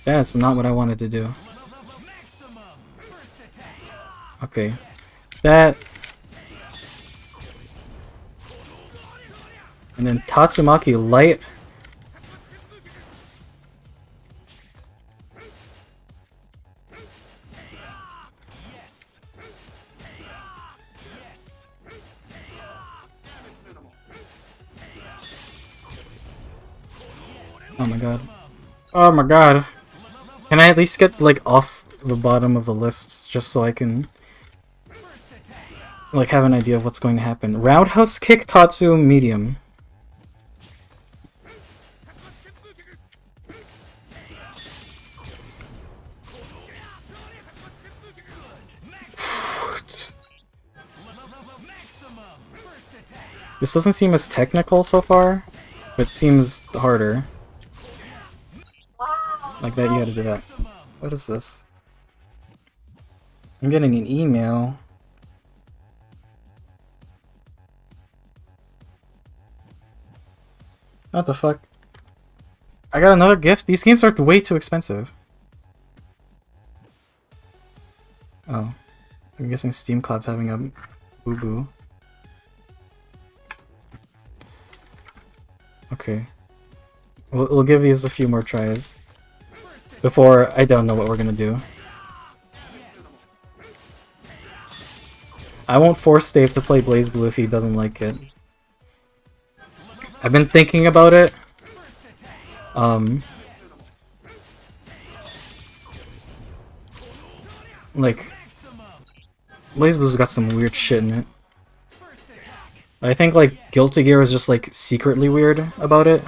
A: That's not what I wanted to do. Okay. That... And then Tatsumaki light. Oh my god. Oh my god. Can I at least get like off the bottom of the list just so I can like have an idea of what's going to happen? Roundhouse kick Tatsu medium. This doesn't seem as technical so far, but it seems harder. Like that, you had to do that. What is this? I'm getting an email. What the fuck? I got another gift? These games are way too expensive. Oh. I'm guessing Steam Cloud's having a boo-boo. Okay. We'll give these a few more tries. Before I don't know what we're gonna do. I won't force Dave to play BlazBlue if he doesn't like it. I've been thinking about it. Like, BlazBlue's got some weird shit in it. I think like Guilty Gear is just like secretly weird about it.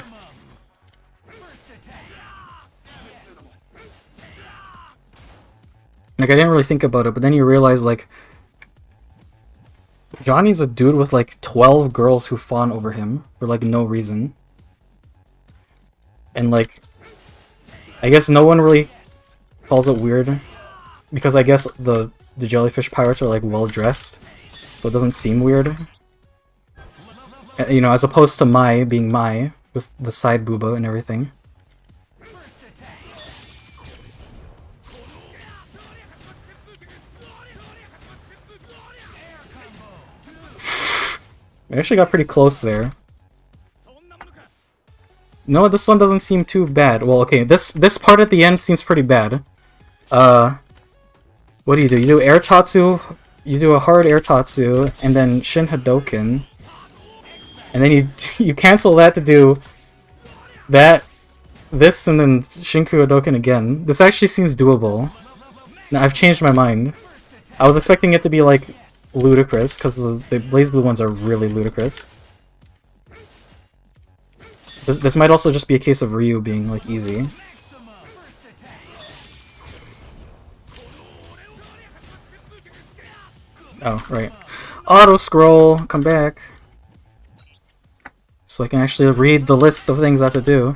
A: Like, I didn't really think about it, but then you realize, like, Johnny's a dude with, like, 12 girls who fawn over him for, like, no reason. And, like, I guess no one really calls it weird, because I guess the jellyfish pirates are, like, well-dressed, so it doesn't seem weird. You know, as opposed to Mai being Mai, with the side booba and everything. I actually got pretty close there. No, this one doesn't seem too bad. Well, okay, this part at the end seems pretty bad. What do? You do air tatsu, you do a hard air tatsu, and then Shin Hadoken. And then you cancel that to do that, this, and then Shinku Hadoken again. This actually seems doable. Now, I've changed my mind. I was expecting it to be, like, ludicrous, because the BlazBlue ones are really ludicrous. This might also just be a case of Ryu being, like, easy. Oh, right. Auto scroll, come back. So I can actually read the list of things I have to do.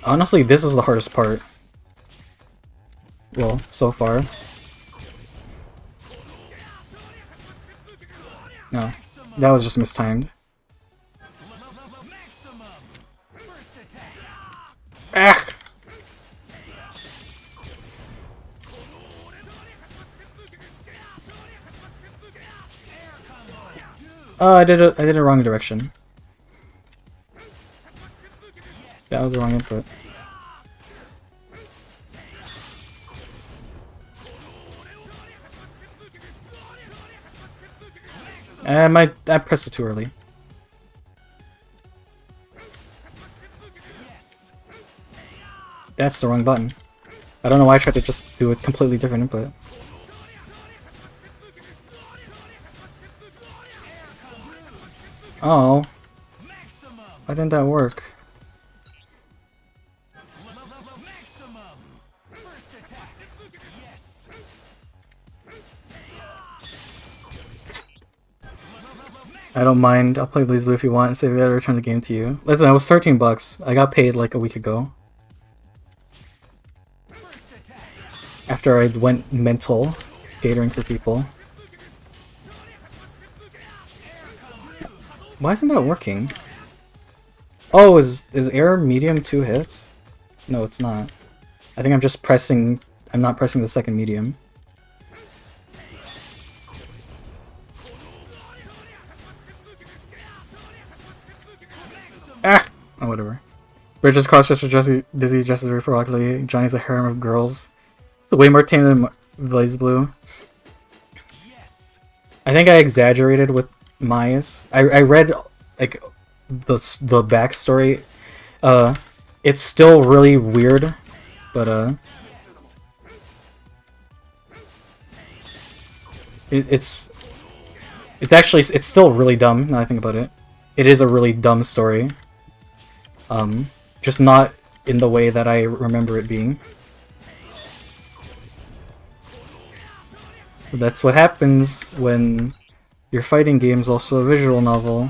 A: Honestly, this is the hardest part. Well, so far. No, that was just mistimed. Ah! Oh, I did it wrong direction. That was the wrong input. I pressed it too early. That's the wrong button. I don't know why I tried to just do a completely different input. Oh. Why didn't that work? I don't mind. I'll play BlazBlue if you want and say that I return the game to you. Listen, it was $13. I got paid like a week ago. After I went mental, catering for people. Why isn't that working? Oh, is air medium 2 hits? No, it's not. I think I'm just pressing... I'm not pressing the second medium. Ah! Oh, whatever. Bridges cross-dresser disease dresses very provocatively. Johnny's a harem of girls. It's way more tame than BlazBlue. I think I exaggerated with Maya's. I read like the backstory. It's still really weird, but it's actually it's still really dumb. Now I think about it, it is a really dumb story. Just not in the way that I remember it being. That's what happens when your fighting game's also a visual novel.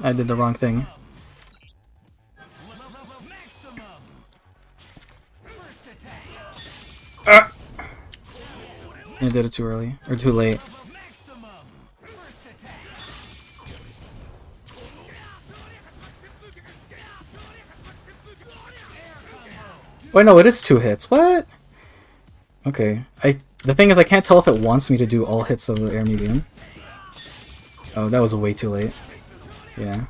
A: I did the wrong thing. Ah! I did it too early, or too late. Wait, no, it is 2 hits. What? Okay. The thing is, I can't tell if it wants me to do all hits of the air medium. Oh, that was way too late. Yeah.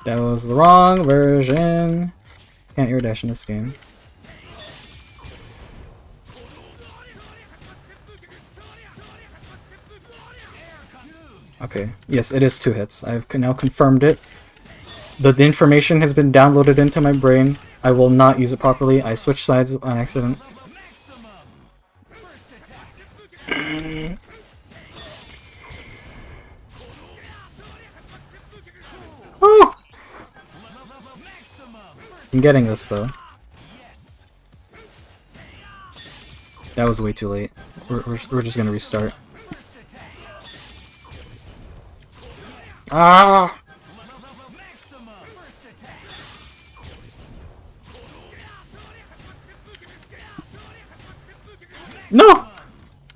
A: That was the wrong version. Can't air dash in this game. Okay, yes, it is 2 hits. I've now confirmed it. The information has been downloaded into my brain. I will not use it properly. I switched sides on accident. Oh! I'm getting this though. That was way too late. We're just gonna restart. Ah! No!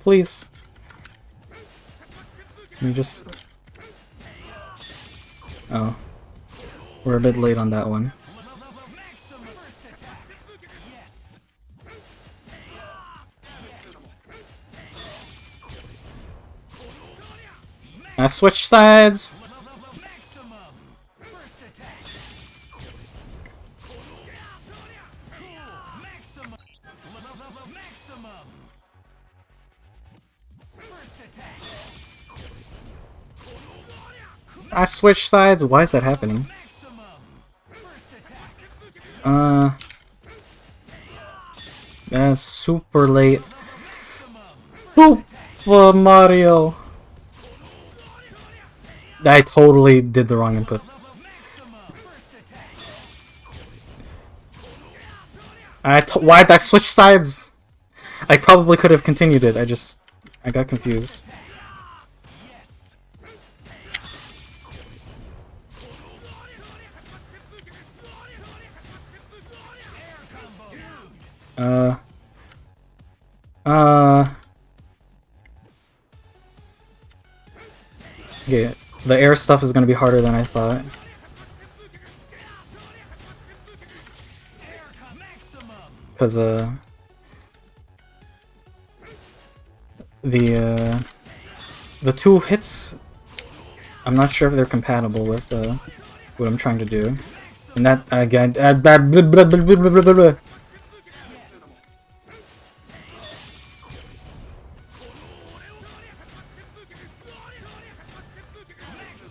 A: Please. Can you just... Oh. We're a bit late on that one. I've switched sides! I switched sides? Why is that happening? That's super late. Boop! Alpha Mario. I totally did the wrong input. Why'd I switch sides? I probably could have continued it. I got confused. Okay, the air stuff is gonna be harder than I thought. Cause, the two hits, I'm not sure if they're compatible with, what I'm trying to do. And that, again,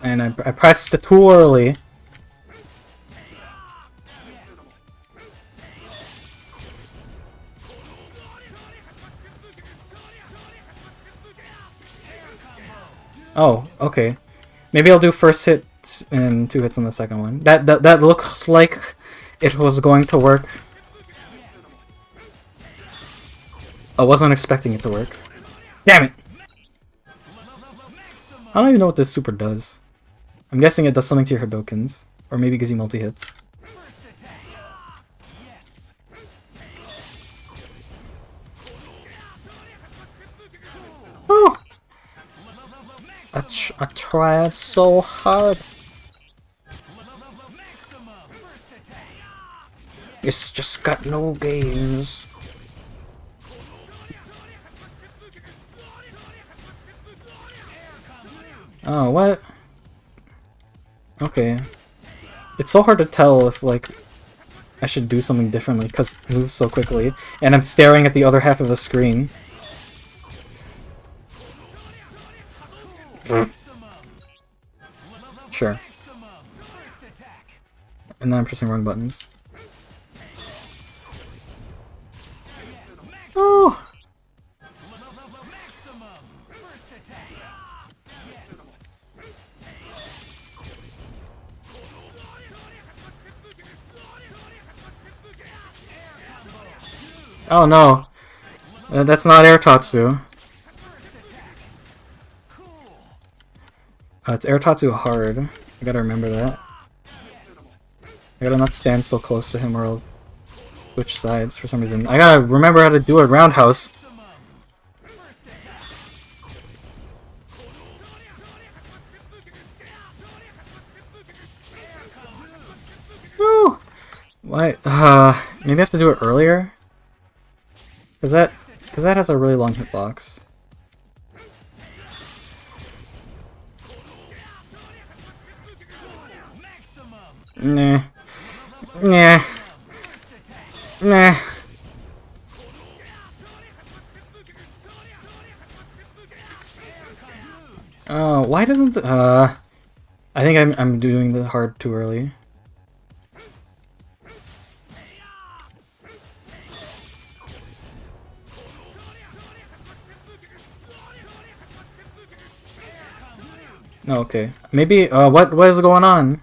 A: and I pressed it too early. Oh, okay. Maybe I'll do first hit and 2 hits on the second one. That looked like it was going to work. I wasn't expecting it to work. Damn it! I don't even know what this super does. I'm guessing it does something to your Hadokens. Or maybe gives you multi-hits. Oh! I tried so hard. It's just got no gains. Oh, what? Okay. It's so hard to tell if, like, I should do something differently because it moves so quickly. And I'm staring at the other half of the screen. Sure. And now I'm pressing wrong buttons. Oh! Oh no! That's not Air Tatsu. It's Air Tatsu hard. I gotta remember that. I gotta not stand so close to him or I'll switch sides for some reason. I gotta remember how to do a roundhouse. No! Why? Maybe I have to do it earlier? Cause that has a really long hitbox. Nah. Nah. Nah. Why doesn't I think I'm doing the hard too early. Oh, okay. Maybe what is going on?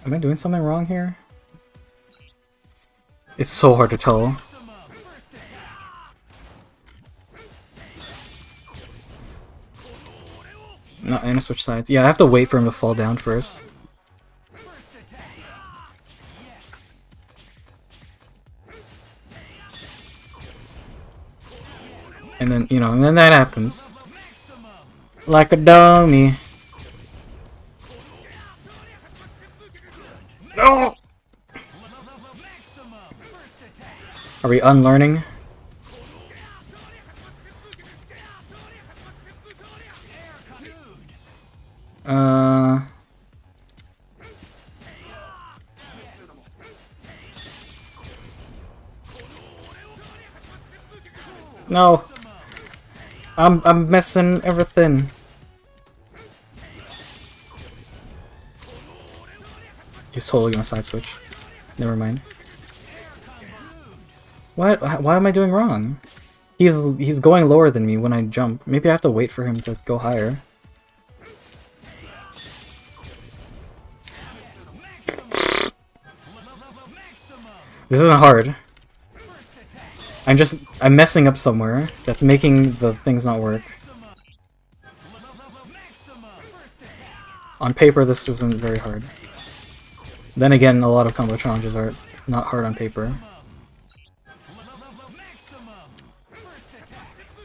A: Am I doing something wrong here? It's so hard to tell. No, I'm gonna switch sides. Yeah, I have to wait for him to fall down first. And then, you know, and then that happens. Like a dummy. No! Are we unlearning? No. I'm messing everything. he's totally gonna side switch. Never mind. What? Why am I doing wrong? He's going lower than me when I jump. Maybe I have to wait for him to go higher. This isn't hard. I'm messing up somewhere. That's making the things not work. On paper, this isn't very hard. Then again, a lot of combo challenges are not hard on paper.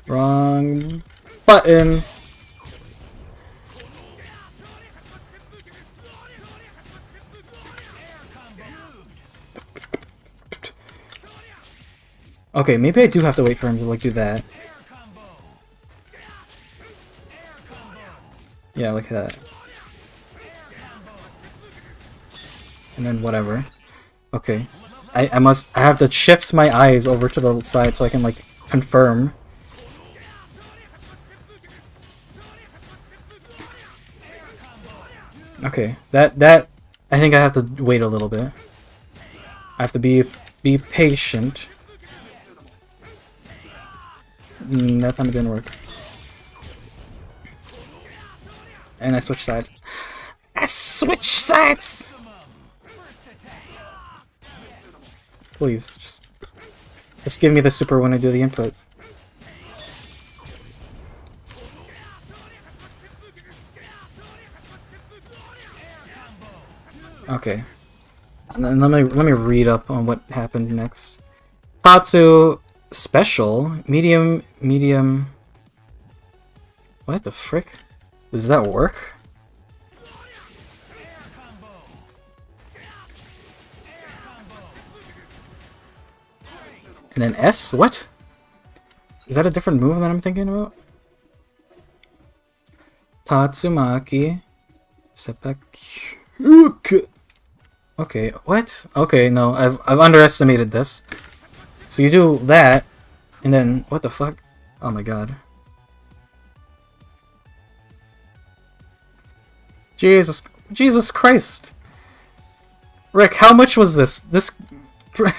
A: Wrong button. Okay, maybe I do have to wait for him to like do that. Yeah, like that. And then whatever. Okay. I have to shift my eyes over to the side so I can like confirm. Okay. That I think I have to wait a little bit. I have to be patient. That time it didn't work. And I switched sides. I switched sides! Please, just give me the super when I do the input. Okay. And then let me read up on what happened next. Tatsu special, medium. What the frick? Does that work? And then S? What? Is that a different move that I'm thinking about? Tatsumaki. Seppak. Okay, what? Okay, no, I've underestimated this. So you do that, and then what the fuck? Oh my god. Jesus Christ. Rick, how much was this?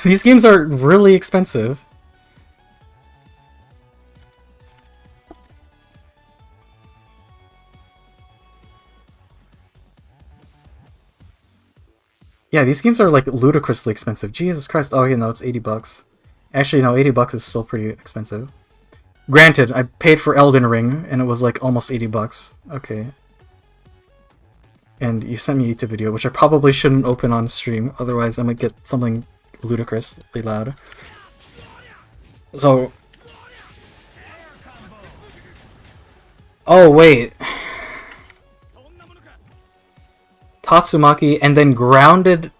A: These games are really expensive. Yeah, these games are like ludicrously expensive. Jesus Christ. Oh, you know, it's 80 bucks. Actually, no, 80 bucks is still pretty expensive. Granted, I paid for Elden Ring and it was like almost 80 bucks. Okay. And you sent me a YouTube video, which I probably shouldn't open on stream, otherwise I might get something ludicrously loud. So... Oh, wait. Tatsumaki and then grounded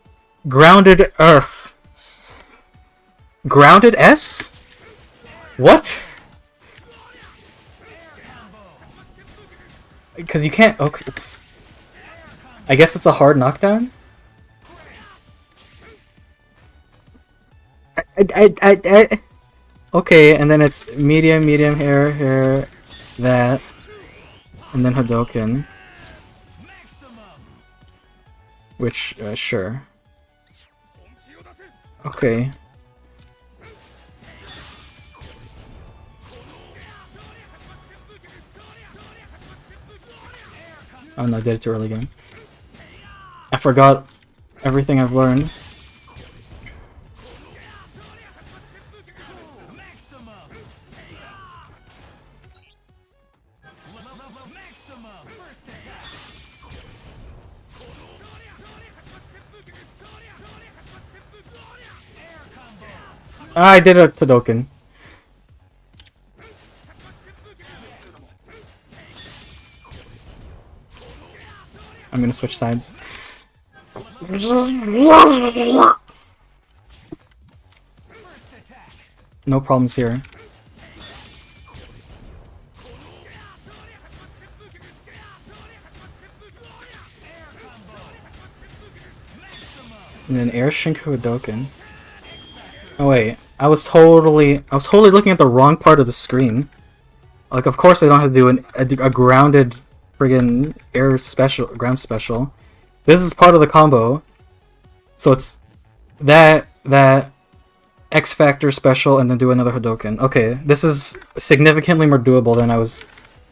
A: Earth. Grounded S? What? Because you can't... Okay. I guess it's a hard knockdown? Okay, and then it's medium, hair, that. And then Hadoken. Which, sure. Okay. Oh no, I did it too early again. I forgot everything I've learned. I did a Hadoken. I'm gonna switch sides. No problems here. And then Air Shinku Hadoken. Oh wait, I was totally looking at the wrong part of the screen. Like, of course I don't have to do a grounded friggin' ground special. This is part of the combo. So it's that X Factor special and then do another Hadoken. Okay, this is significantly more doable than I was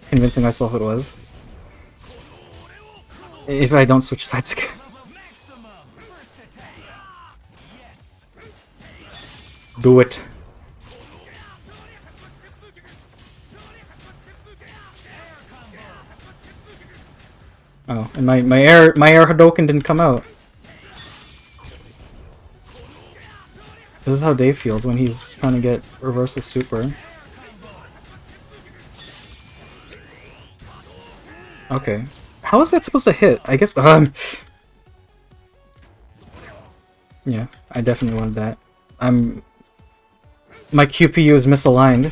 A: convincing myself it was. If I don't switch sides again. Do it. Oh, and my air Hadoken didn't come out. This is how Dave feels when he's trying to get reversal super. Okay. How is that supposed to hit? I guess yeah, I definitely wanted that. My QPU is misaligned.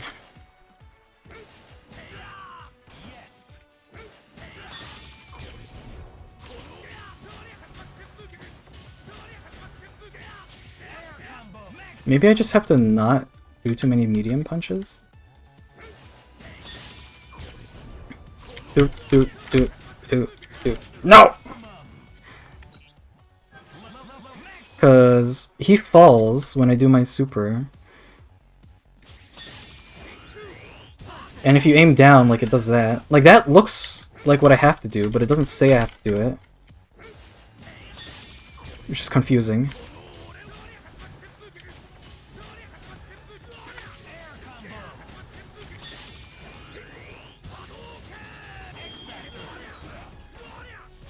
A: Maybe I just have to not do too many medium punches? Do. No! Because he falls when I do my super. And if you aim down, like, it does that. Like, that looks like what I have to do, but it doesn't say I have to do it. Which is confusing.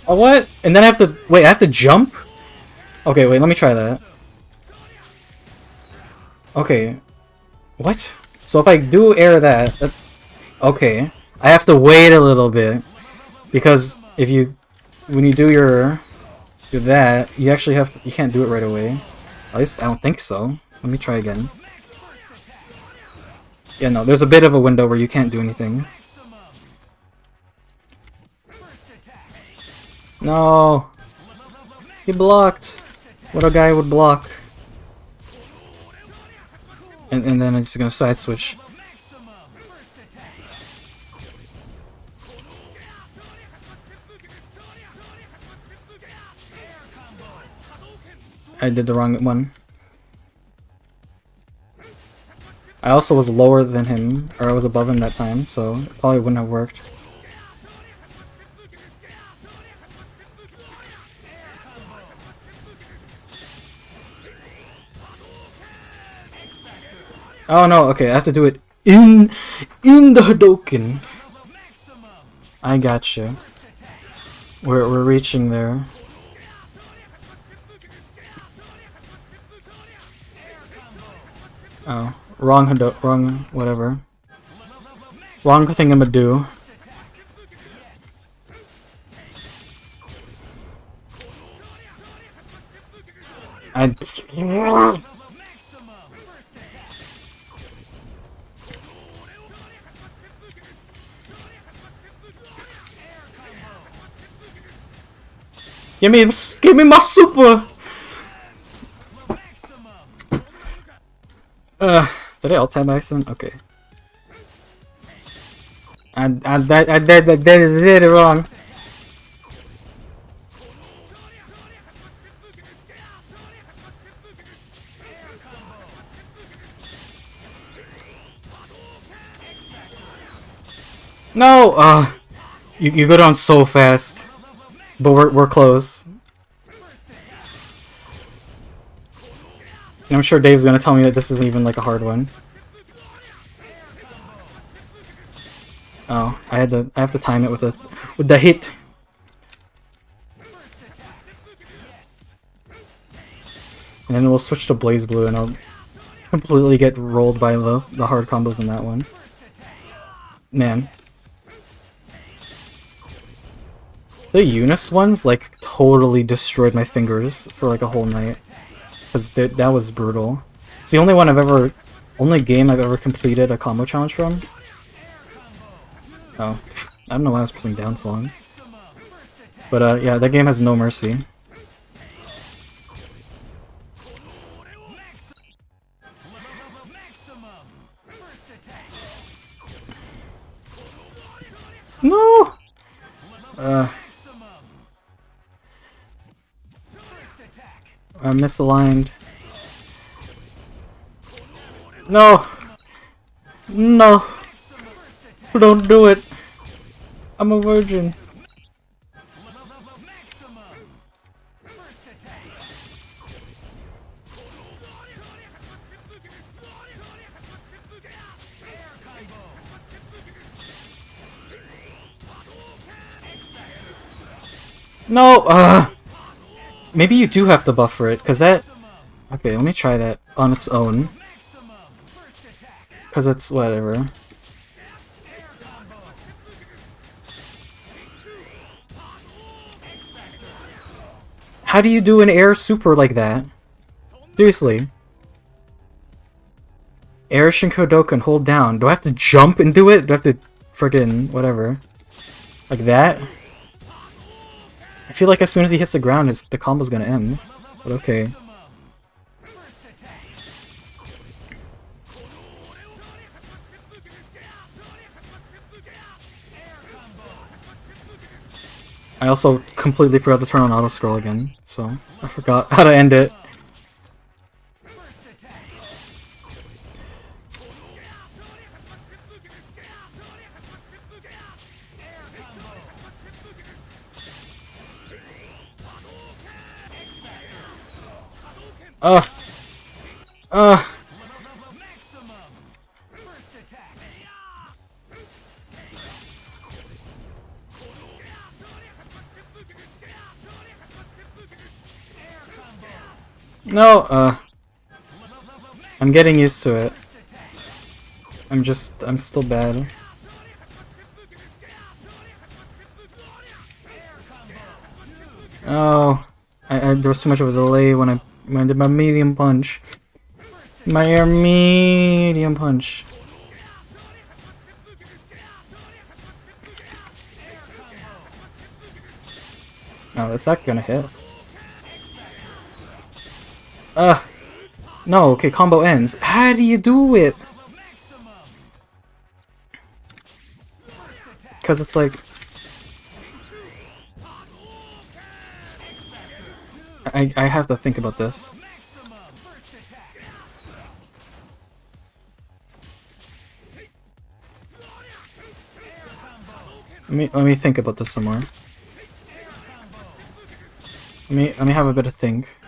A: Oh, what? And then I have to... Wait, I have to jump? Okay, wait, let me try that. Okay. What? So if I do air that... Okay. I have to wait a little bit. Because if you... When you do your... Do that, you actually have to... You can't do it right away. At least I don't think so. Let me try again. Yeah, no, there's a bit of a window where you can't do anything. No! He blocked! What a guy would block. And then I'm just gonna side switch. I did the wrong one. I also was lower than him, or I was above him that time, so it probably wouldn't have worked. Oh no, okay, I have to do it in the Hadoken. I gotcha. We're reaching there. Oh, wrong whatever. Wrong thing I'ma do. Give me my super! Did I alt-tab accident? Okay. I did it wrong. No! You go down so fast. But we're close. And I'm sure Dave's gonna tell me that this isn't even like a hard one. Oh, I have to time it with the hit. And then we'll switch to BlazBlue and I'll completely get rolled by the hard combos in that one. Man. The Eunice ones, like, totally destroyed my fingers for, like, a whole night. Because that was brutal. It's the only game I've ever completed a combo challenge from. Oh, I don't know why I was pressing down so long. But, yeah, that game has no mercy. No! I'm misaligned. No! No! Don't do it! I'm a virgin. No! Maybe you do have to buffer it, cause that... Okay, let me try that on its own. Cause it's whatever. How do you do an air super like that? Seriously. Air Shinkodokan, hold down. Do I have to jump and do it? Do I have to friggin' whatever? Like that? I feel like as soon as he hits the ground, the combo's gonna end. But okay. I also completely forgot to turn on auto scroll again, so I forgot how to end it. No, I'm getting used to it. I'm still bad. Oh, there was too much of a delay when I did my medium punch. My air medium punch. Oh, is that gonna hit? No, okay, combo ends. How do you do it? Because it's like... I have to think about this. Let me think about this some more. Let me have a bit of think.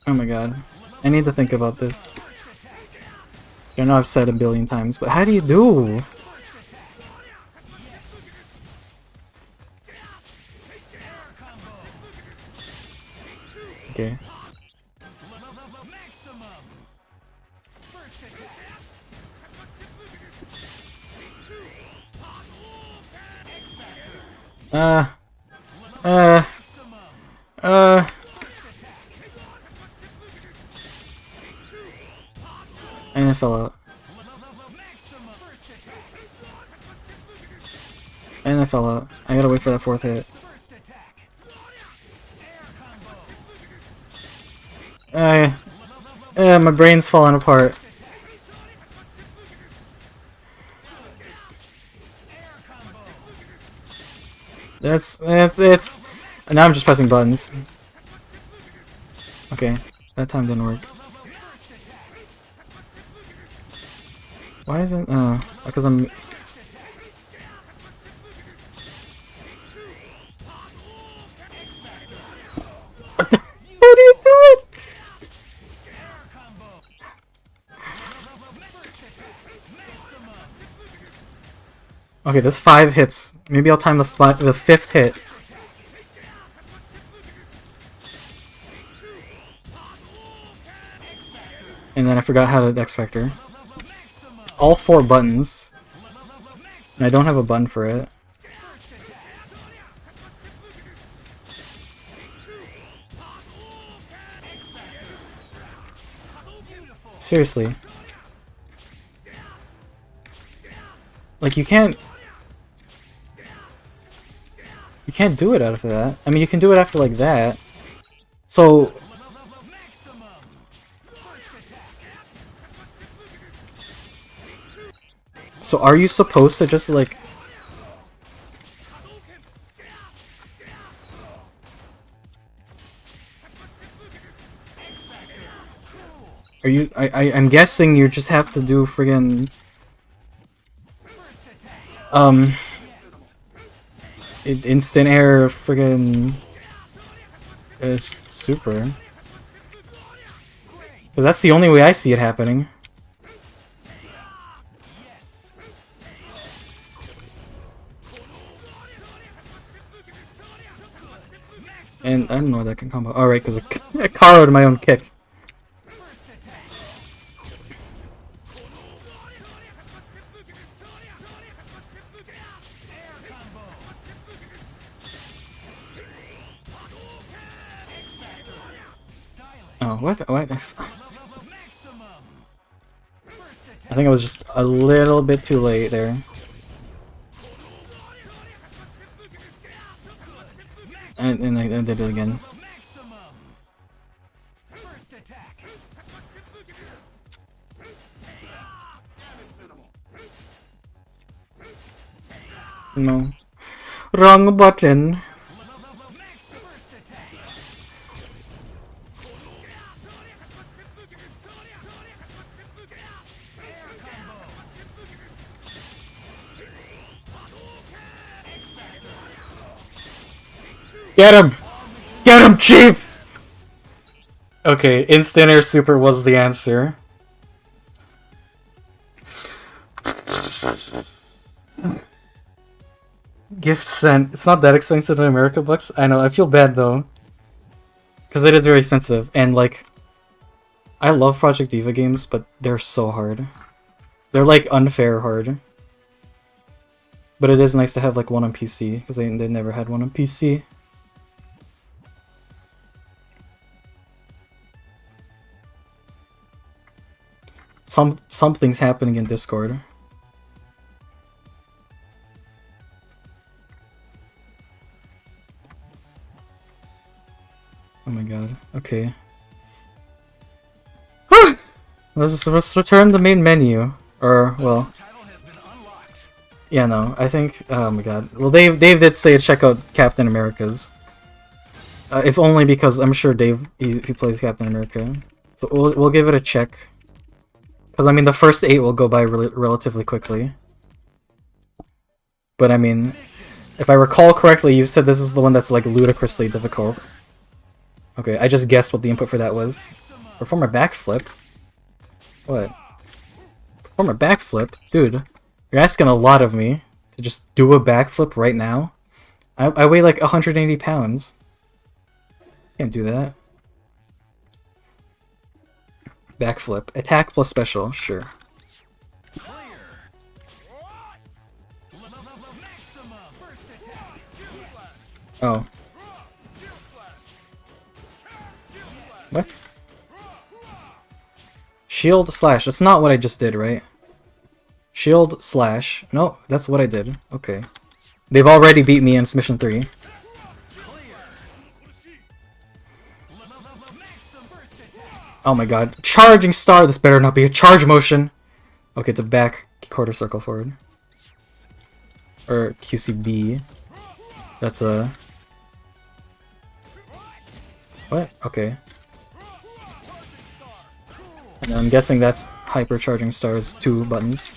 A: Oh my god. I need to think about this. I know I've said a billion times, but how do you do? Okay. And I fell out. And I fell out. I gotta wait for that fourth hit. My brain's falling apart. It's... And now I'm just pressing buttons. Okay, that time didn't work. Why isn't... Oh, because I'm... What the... How do you do it? Okay, there's 5 hits. Maybe I'll time the 5th hit. And then I forgot how to X Factor. All 4 buttons. And I don't have a button for it. Seriously. Like, you can't do it after that. I mean, you can do it after like that. So are you supposed to just like are you I'm guessing you just have to do friggin' instant air friggin' super. Cause that's the only way I see it happening. And I don't know where that can combo. Alright, because I carved my own kick. Oh, what? What? I think I was just a little bit too late there. And I did it again. No. Wrong button. Get him! Get him, Chief! Okay, instant air super was the answer. Gift sent. It's not that expensive in America bucks. I know, I feel bad though. Because it is very expensive. And like, I love Project Diva games, but they're so hard. They're like unfair hard. But it is nice to have like one on PC, because they never had one on PC. Something's happening in Discord. Oh my god. Okay. Let's return the main menu. Or, well... Yeah, no, I think... Oh my god. Well, Dave did say check out Captain America's. If only because I'm sure Dave, he plays Captain America. So we'll give it a check. Because, I mean, the first 8 will go by relatively quickly. But, I mean, if I recall correctly, you said this is the one that's, like, ludicrously difficult. Okay, I just guessed what the input for that was. Perform a backflip? What? Perform a backflip? Dude, you're asking a lot of me to just do a backflip right now? I weigh, like, 180 pounds. Can't do that. Backflip. Attack plus special, sure. Oh. What? Shield slash. That's not what I just did, right? Shield slash. No, that's what I did. Okay. They've already beat me in Submission 3. Oh my god. Charging star! This better not be a charge motion! Okay, it's a back quarter circle forward. Or QCB. That's a... What? Okay. And I'm guessing that's hypercharging stars 2 buttons.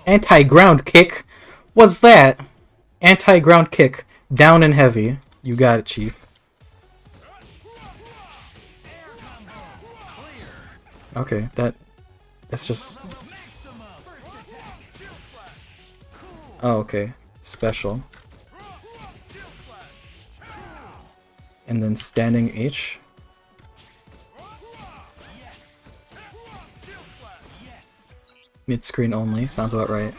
A: Anti-ground kick? What's that? Anti-ground kick. Down and heavy. You got it, Chief. Okay, that's just... Oh, okay. Special. And then standing H. Mid-screen only, sounds about right.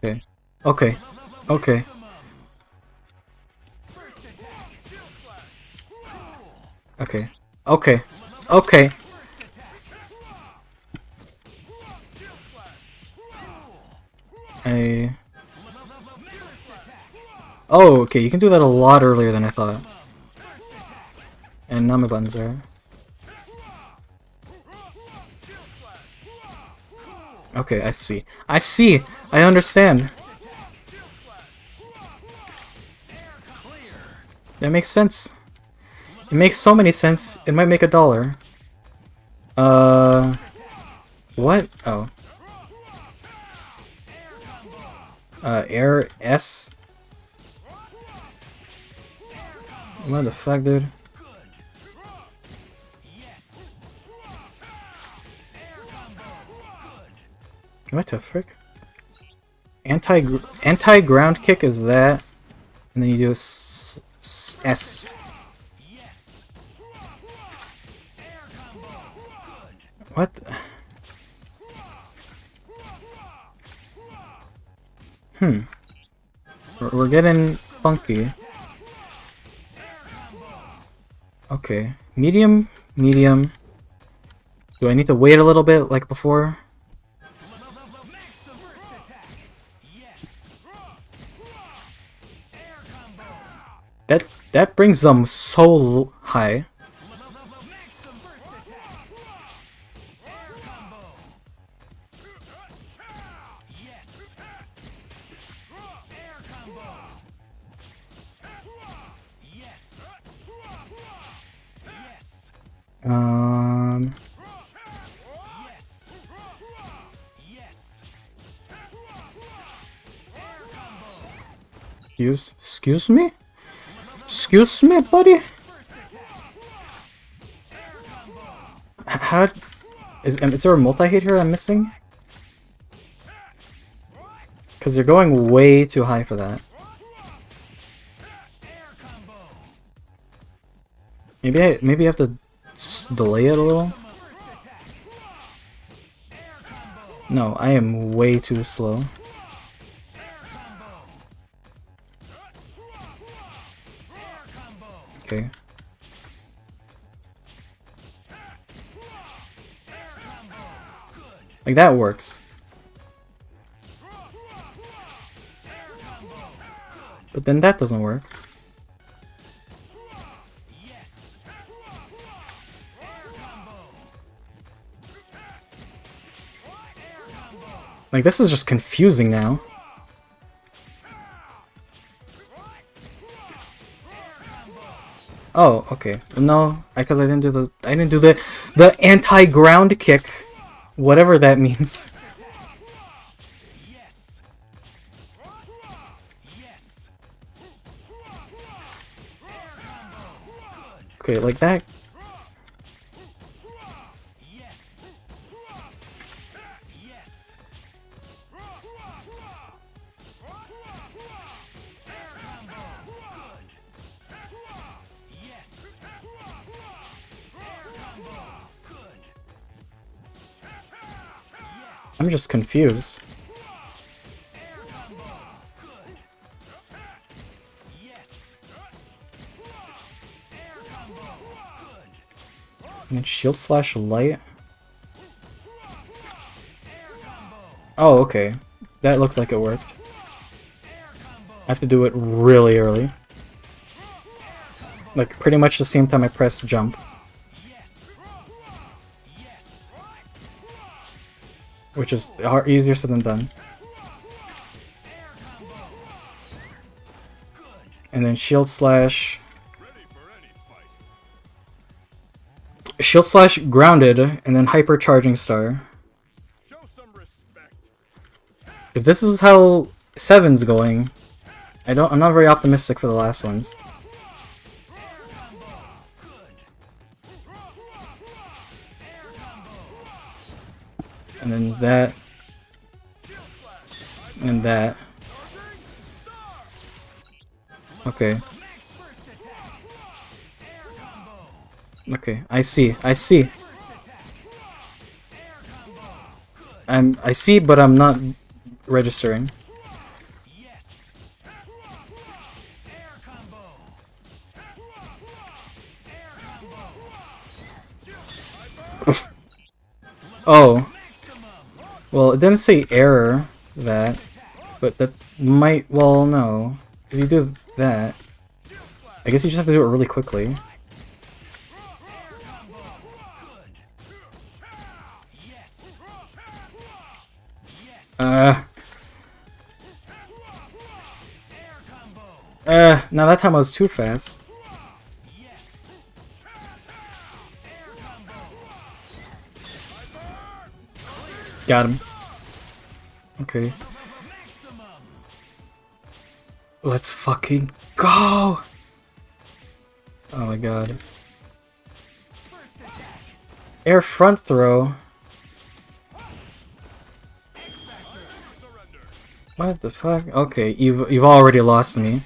A: Okay. Okay. Okay. Okay. Okay. Okay. I... Oh, okay, you can do that a lot earlier than I thought. And now my buttons are... Okay, I see. I see! I understand! That makes sense. It makes so many sense, it might make $1. What? Oh. Air S? What the fuck, dude? What the frick? Anti-ground kick is that, and then you do a S. What? We're getting funky. Okay. Medium, medium. Do I need to wait a little bit like before? That brings them so high. Excuse me? Excuse me, buddy? How... Is there a multi-hit here I'm missing? Because you're going way too high for that. Maybe I have to delay it a little? No, I am way too slow. Okay. Like that works. But then that doesn't work. Like this is just confusing now. Oh, okay. No, because I didn't do the anti-ground kick, whatever that means. Okay, like that. I'm just confused. And then shield slash light. Oh, okay. That looked like it worked. I have to do it really early. Like pretty much the same time I press jump. Which is easier said than done. And then shield slash grounded, and then hypercharging star. If this is how 7's going, I'm not very optimistic for the last ones. And then that. And that. Okay. Okay, I see. I see. I see, but I'm not registering. Oh. Well, it didn't say error that, but that might, well, no. Because you do that. I guess you just have to do it really quickly. Now that time I was too fast. Got him. Okay. Let's fucking go! Oh my god. Air front throw? What the fuck? Okay, you've already lost me.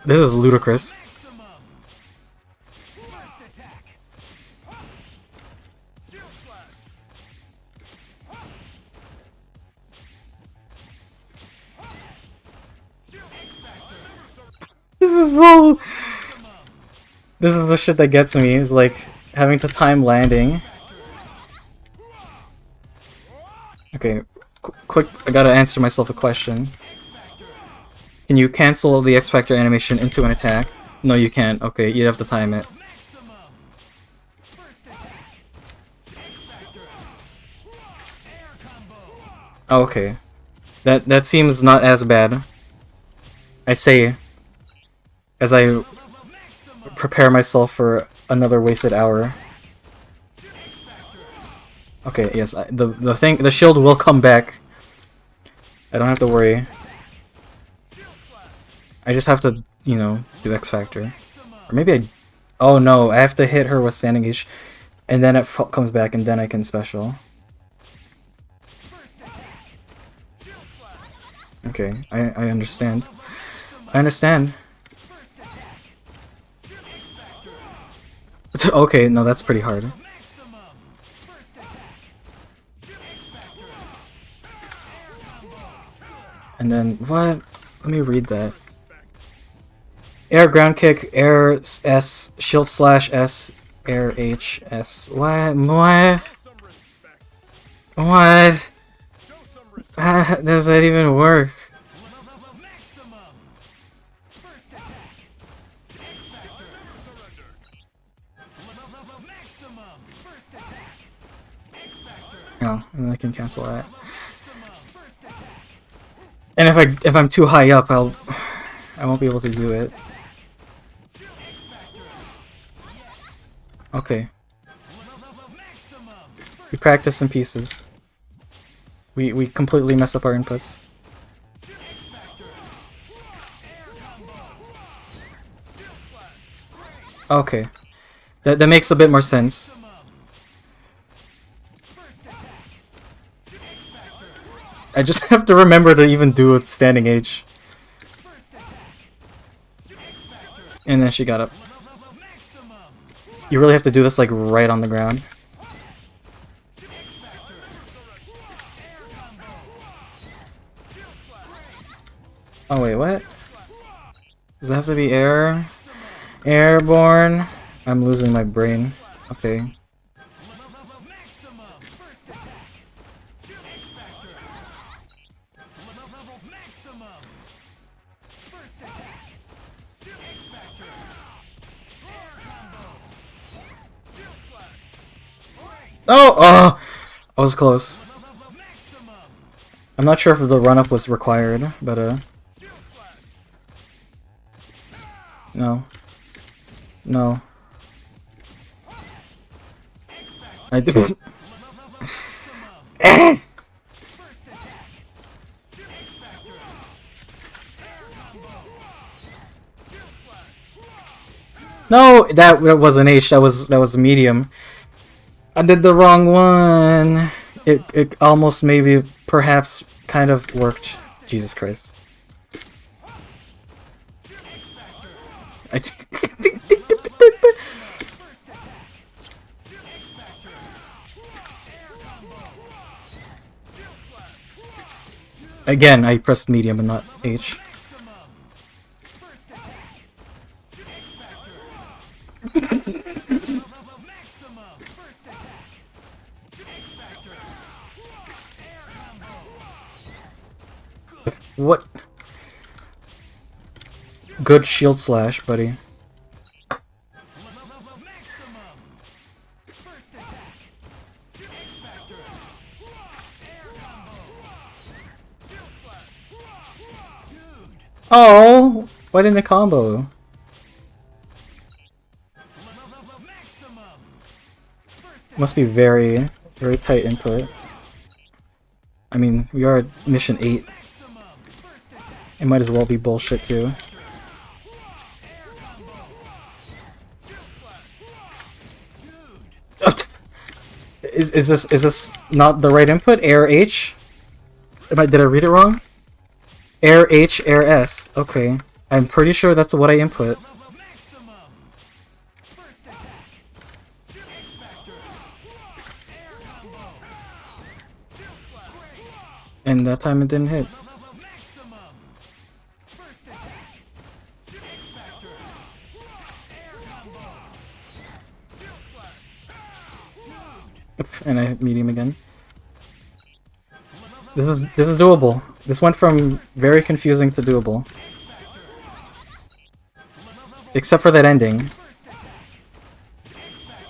A: This is ludicrous. This is so. This is the shit that gets me. Is like having to time landing. Okay, quick. I gotta answer myself a question. Can you cancel the X Factor animation into an attack? No, you can't. Okay, you have to time it. Oh, okay. That seems not as bad. I say, as I prepare myself for another wasted hour. Okay, yes, the shield will come back. I don't have to worry. I just have to, you know, do X Factor. Or maybe I... Oh no, I have to hit her with Standing H, and then it comes back, and then I can special. Okay, I understand. I understand. Okay, no, that's pretty hard. And then, what? Let me read that. Air ground kick, air S, shield slash S, air H, S. What? What? What? How does that even work? Oh, and then I can cancel that. And if I'm too high up, I won't be able to do it. Okay. We practice in pieces. We completely mess up our inputs. Okay. That makes a bit more sense. I just have to remember to even do a Standing H. And then she got up. You really have to do this like right on the ground. Oh wait, what? Does it have to be air? Airborne? I'm losing my brain. Okay. Oh! I was close. I'm not sure if the run-up was required, but no. No. I do. No, that was an H. That was medium. I did the wrong one. It almost maybe perhaps kind of worked. Jesus Christ. I Again, I pressed medium and not H. What? Good shield slash, buddy. Oh, why didn't it combo? Must be very, very tight input. I mean, we are at mission 8. It might as well be bullshit too. Is this not the right input? Air H? Did I read it wrong? Air H, Air S. Okay. I'm pretty sure that's what I input. And that time it didn't hit. And I hit medium again. This is doable. This went from very confusing to doable. Except for that ending.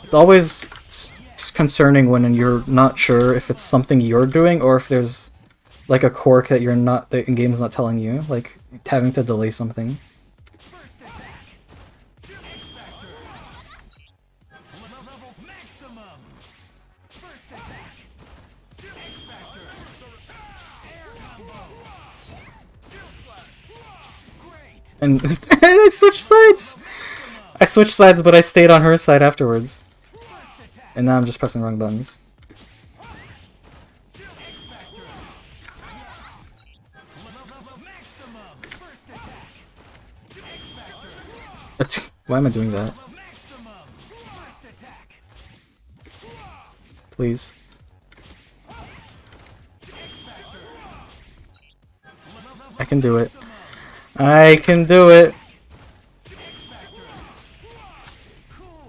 A: It's always concerning when you're not sure if it's something you're doing or if there's like a quirk that the game's not telling you, like having to delay something. And I switched sides! I switched sides, but I stayed on her side afterwards. And now I'm just pressing the wrong buttons. Why am I doing that? Please. I can do it. I can do it!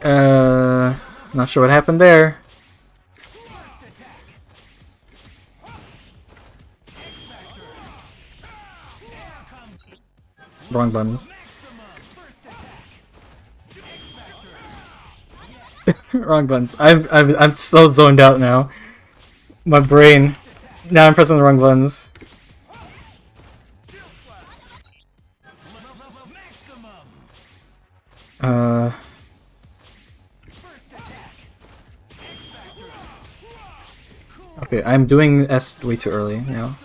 A: Not sure what happened there. Wrong buttons. Wrong buttons. I'm so zoned out now. My brain. Now I'm pressing the wrong buttons. Okay, I'm doing S way too early now.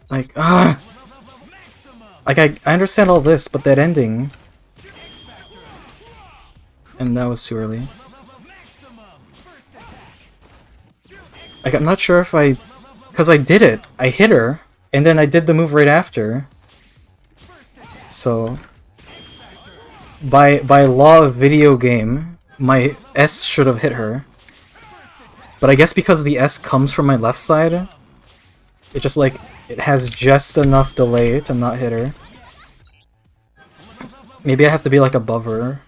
A: Like, like I understand all this, but that ending, and that was too early. Like, I'm not sure if because I did it. I hit her, and then I did the move right after. So, by law of video game, my S should have hit her. But I guess because the S comes from my left side, it just like, it has just enough delay to not hit her. Maybe I have to be like above her.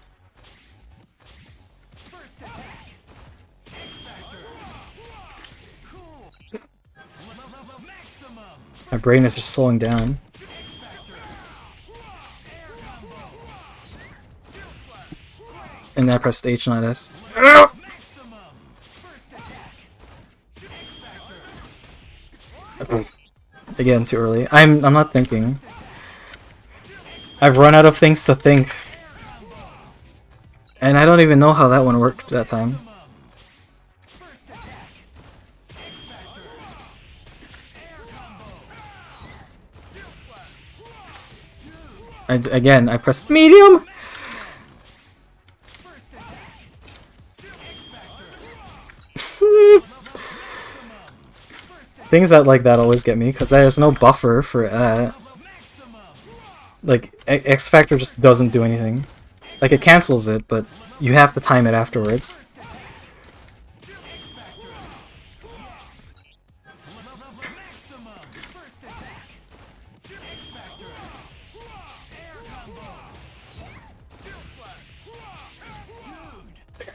A: My brain is just slowing down. And I pressed H, not S. Again, too early. I'm not thinking. I've run out of things to think. And I don't even know how that one worked that time. Again, I pressed medium! Things that like that always get me, because there's no buffer for like, X Factor just doesn't do anything. Like, it cancels it, but you have to time it afterwards.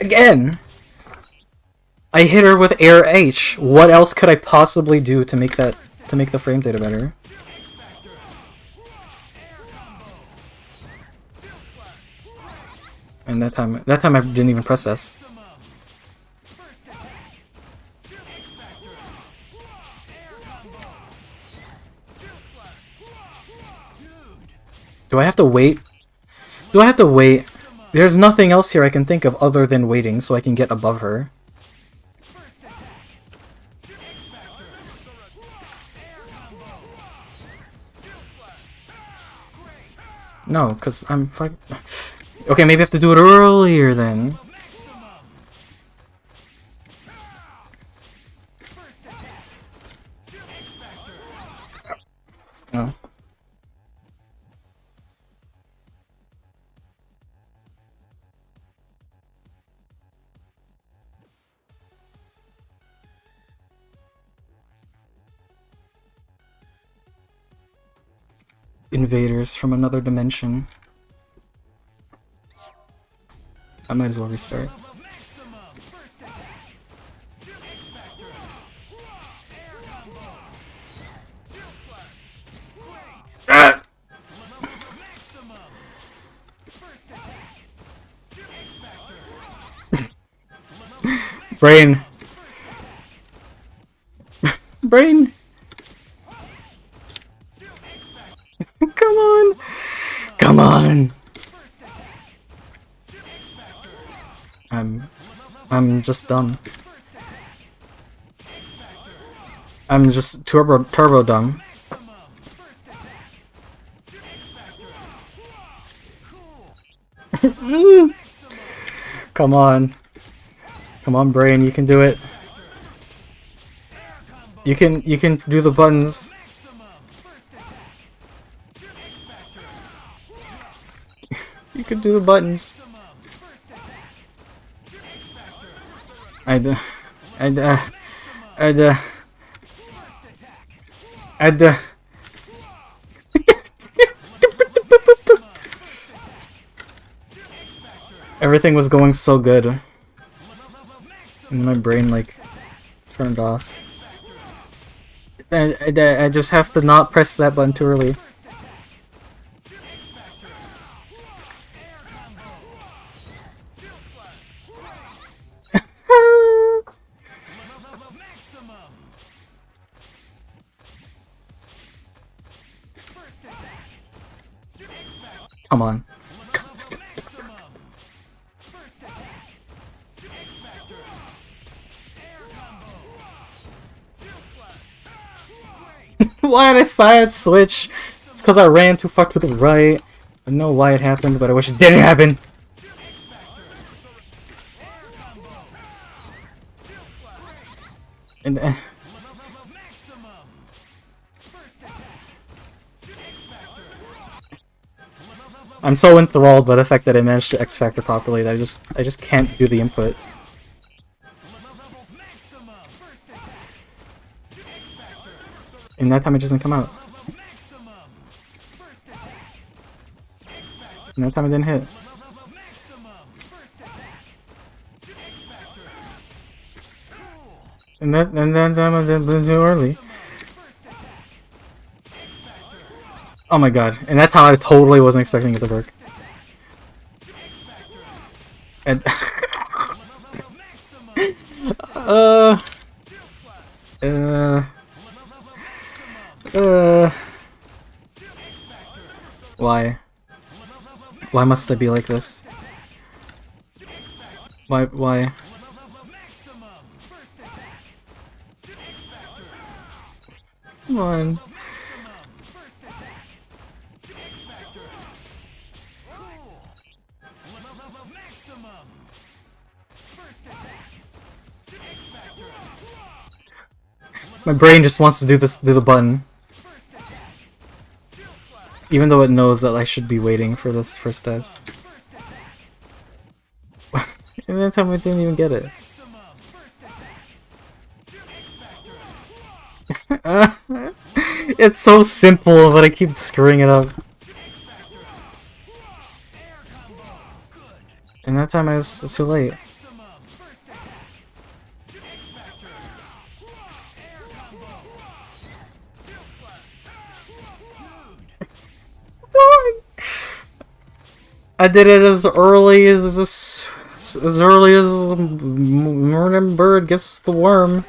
A: Again! I hit her with Air H. What else could I possibly do to make the frame data better? And that time I didn't even press S. Do I have to wait? Do I have to wait? There's nothing else here I can think of other than waiting so I can get above her. No, because I'm fuck. Okay, maybe I have to do it earlier then. Oh. Invaders from another dimension. I might as well restart. Ah! Brain. Brain. Come on. Come on. I'm just dumb. I'm just turbo dumb. Come on. Come on, brain, you can do it. You can do the buttons. You can do the buttons. Everything was going so good. And my brain, like, turned off. I just have to not press that button too early. Come on. Why did I side switch? It's because I ran too far to the right. I know why it happened, but I wish it didn't happen. And I'm so enthralled by the fact that I managed to X Factor properly that I just can't do the input. And that time it just didn't come out. And that time it didn't hit. And that time it didn't do early. Oh my god. And that's how I totally wasn't expecting it to work. And why? Why must I be like this? Why? Come on. My brain just wants to do the button. Even though it knows that I should be waiting for this first test. And that time I didn't even get it. It's so simple, but I keep screwing it up. And that time I was too late. I did it as early as morning bird gets the worm.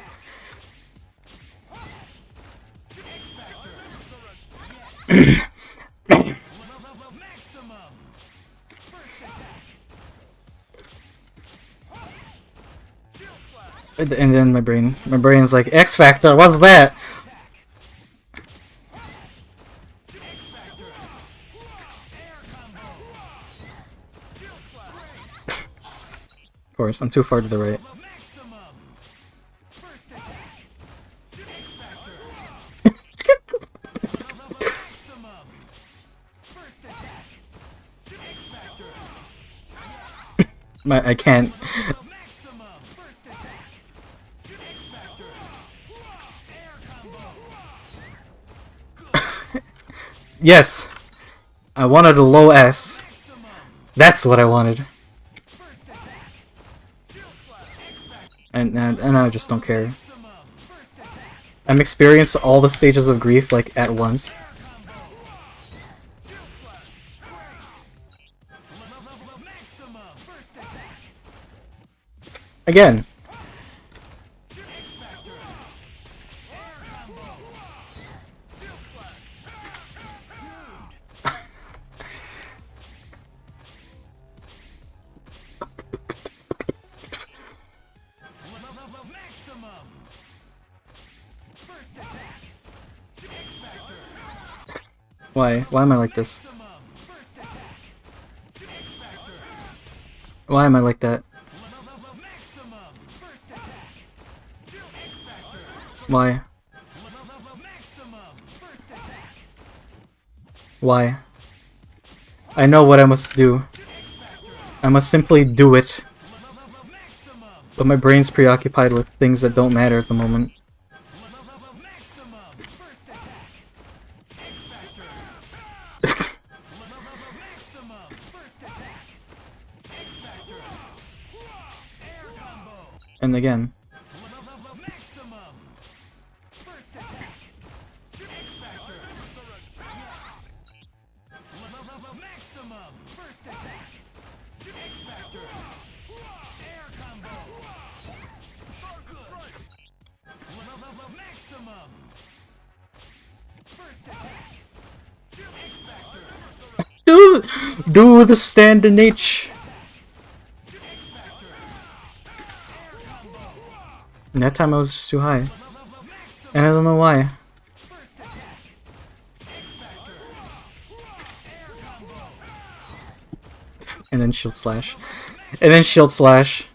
A: And then my brain's like, X Factor, what's that? Of course, I'm too far to the right. I can't. Yes! I wanted a low S. That's what I wanted. And I just don't care. I'm experienced all the stages of grief, like, at once. Again. Why? Why am I like this? Why am I like that? Why? Why? I know what I must do. I must simply do it. But my brain's preoccupied with things that don't matter at the moment. And again. Do the standing H. And that time I was just too high. And I don't know why. And then shield slash. And then shield slash.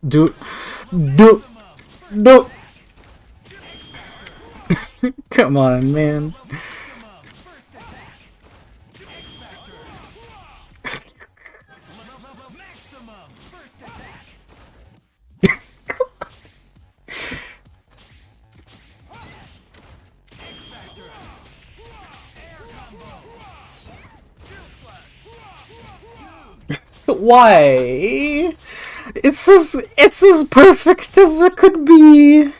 A: Do. Come on, man. Why? It's as perfect as it could be.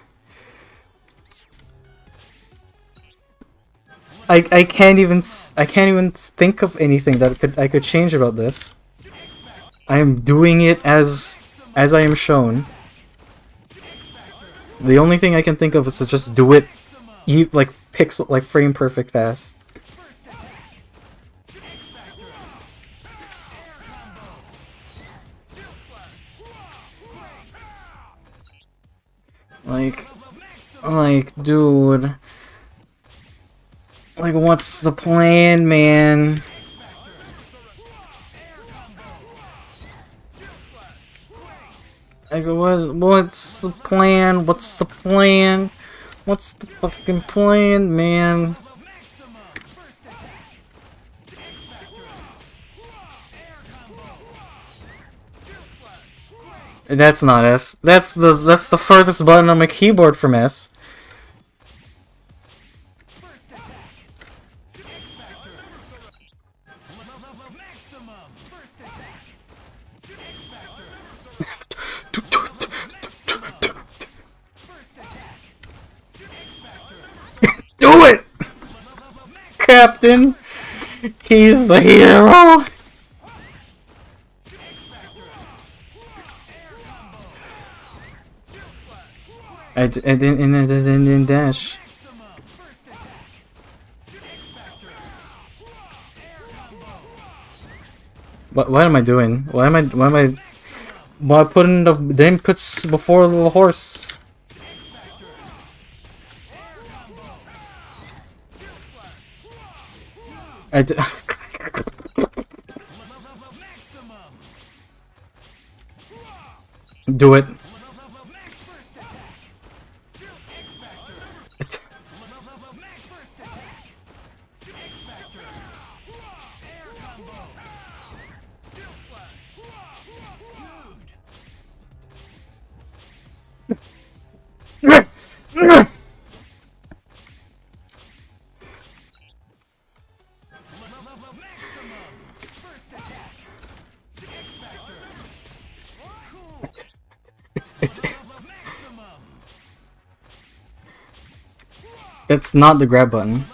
A: I can't even think of anything that I could change about this. I am doing it as I am shown. The only thing I can think of is to just do it like pixel, like frame perfect fast. Like, dude. Like, what's the plan, man? I go, what's the plan? What's the plan? What's the fucking plan, man? That's not S. That's the furthest button on my keyboard from S. Do it! Captain! He's a hero! I didn't dash. What am I doing? Why am I putting the inputs before the horse? Do it. It's that's not the grab button.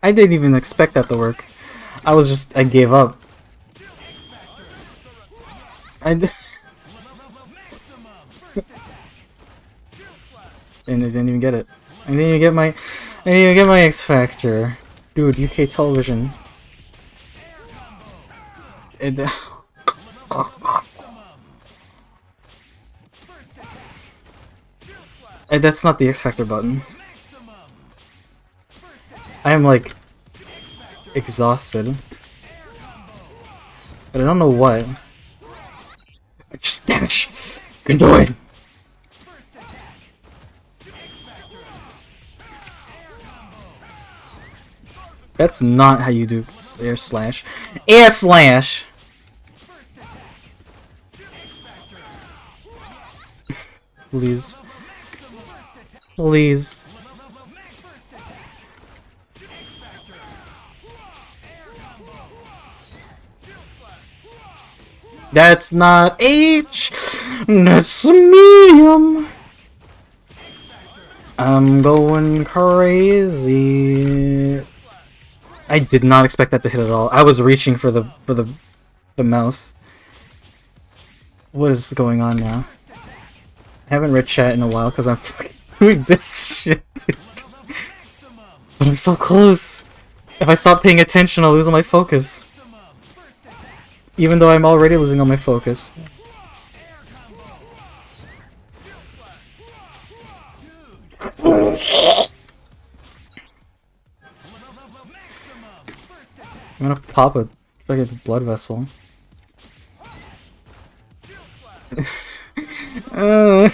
A: I didn't even expect that to work. I gave up. And I didn't even get it. I didn't even get my X Factor. Dude, UK television. That's not the X Factor button. I am like exhausted, but I don't know what. Just dash. You can do it. That's not how you do air slash. Air slash. Please. Please. That's not H. That's medium. I'm going crazy. I did not expect that to hit at all. I was reaching for the mouse. What is going on now? I haven't read chat in a while because I'm fucking doing this shit, dude. But I'm so close. If I stop paying attention, I'll lose my focus. Even though I'm already losing all my focus. I'm gonna pop a fucking blood vessel. Oh.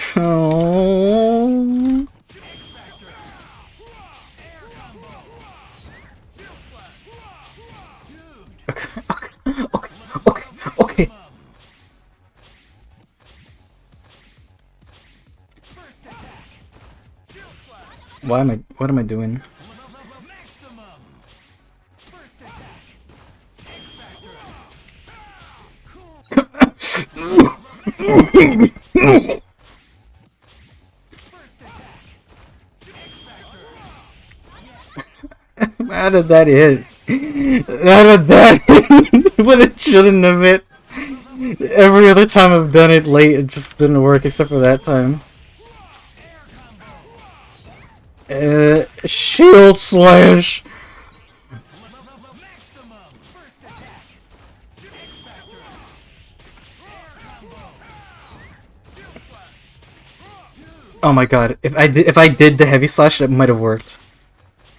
A: Okay. What am I doing? How did that hit? How did that hit? But it shouldn't have hit. Every other time I've done it late, it just didn't work except for that time. Shield slash.
B: Maximum. First attack. X Factor. Air combo. Shield slash.
A: Oh my god! If I did the heavy slash, it might have worked.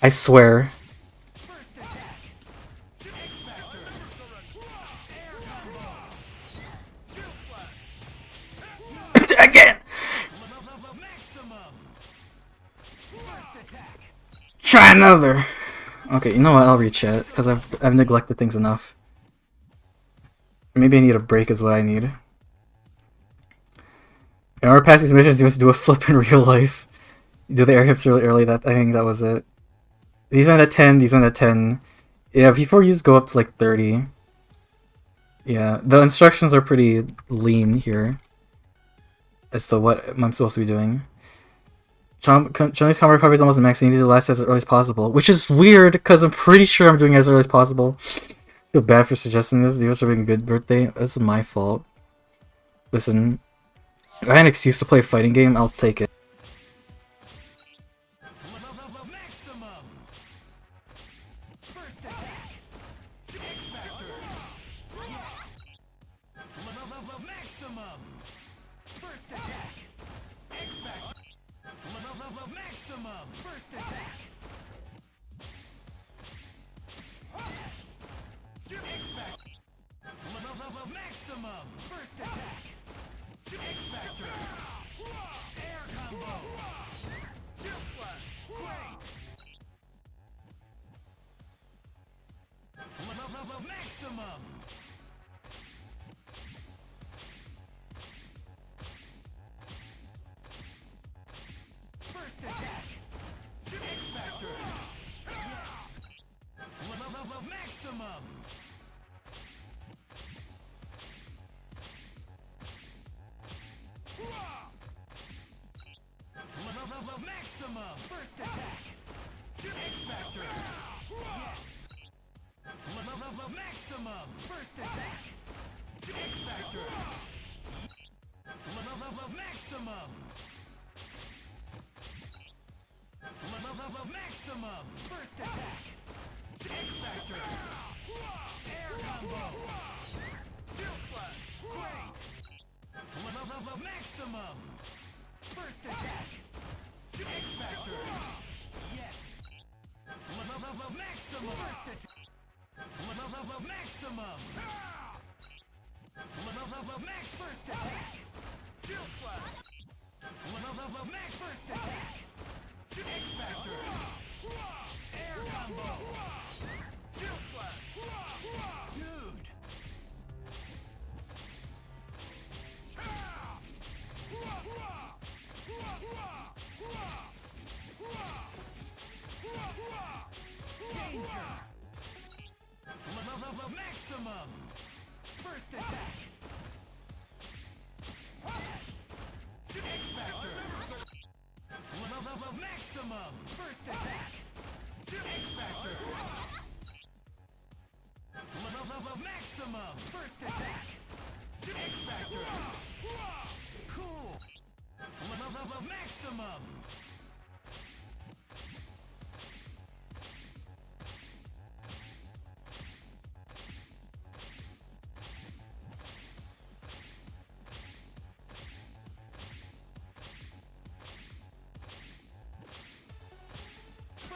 A: I swear.
B: First attack. X Factor. Air combo. Shield slash.
A: Again.
B: Maximum. First attack.
A: Try another. Okay, you know what? I'll reach it because I've neglected things enough. Maybe I need a break is what I need. In order to pass these missions, you must do a flip in real life. You do the air hips really early. That I think that was it. These end at 10. These end at 10. Yeah, before you just go up to like 30. Yeah, the instructions are pretty lean here as to what I'm supposed to be doing. Chun-Li's combo recovery is almost max, and you need to last as early as possible. Which is weird, because I'm pretty sure I'm doing it as early as possible. I feel bad for suggesting this. You wish having a good birthday. This is my fault. Listen, if I had an excuse to play a fighting game, I'll take it.
B: Maximum. First attack. X Factor. Maximum. First attack. X Factor. Maximum. First attack. X Factor. Maximum. First attack. X Factor. Air combo. Shield slash. Great. Maximum. First attack. X Factor. Maximum. Maximum. First attack. X Factor. Maximum. First attack. X Factor. Maximum. Maximum. First attack. X Factor. Air combo. Shield slash. Great. Maximum. First attack. X Factor. Yes. Maximum. First attack. Maximum. Max first attack. Shield slash. Max first attack. X Factor. Air combo. Shield slash. Dude. Danger. Maximum. First attack. X Factor. Maximum. First attack. X Factor. Maximum. First attack. X Factor. Cool. Maximum.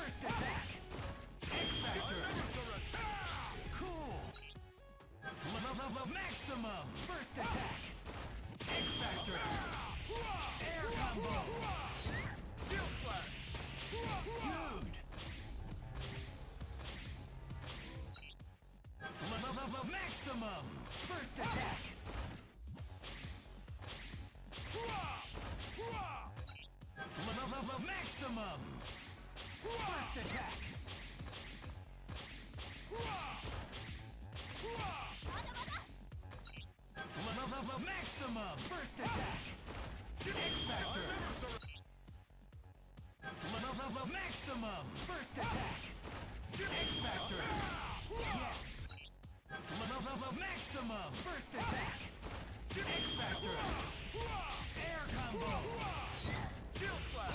B: First attack. X Factor. Cool. Maximum. First attack. X Factor. Air combo. Shield slash. Dude. Maximum. First attack. Maximum. First attack. Maximum. First attack. X Factor. Maximum. First attack. X Factor. Yes. Maximum. First attack. X Factor. Air combo. Shield slash.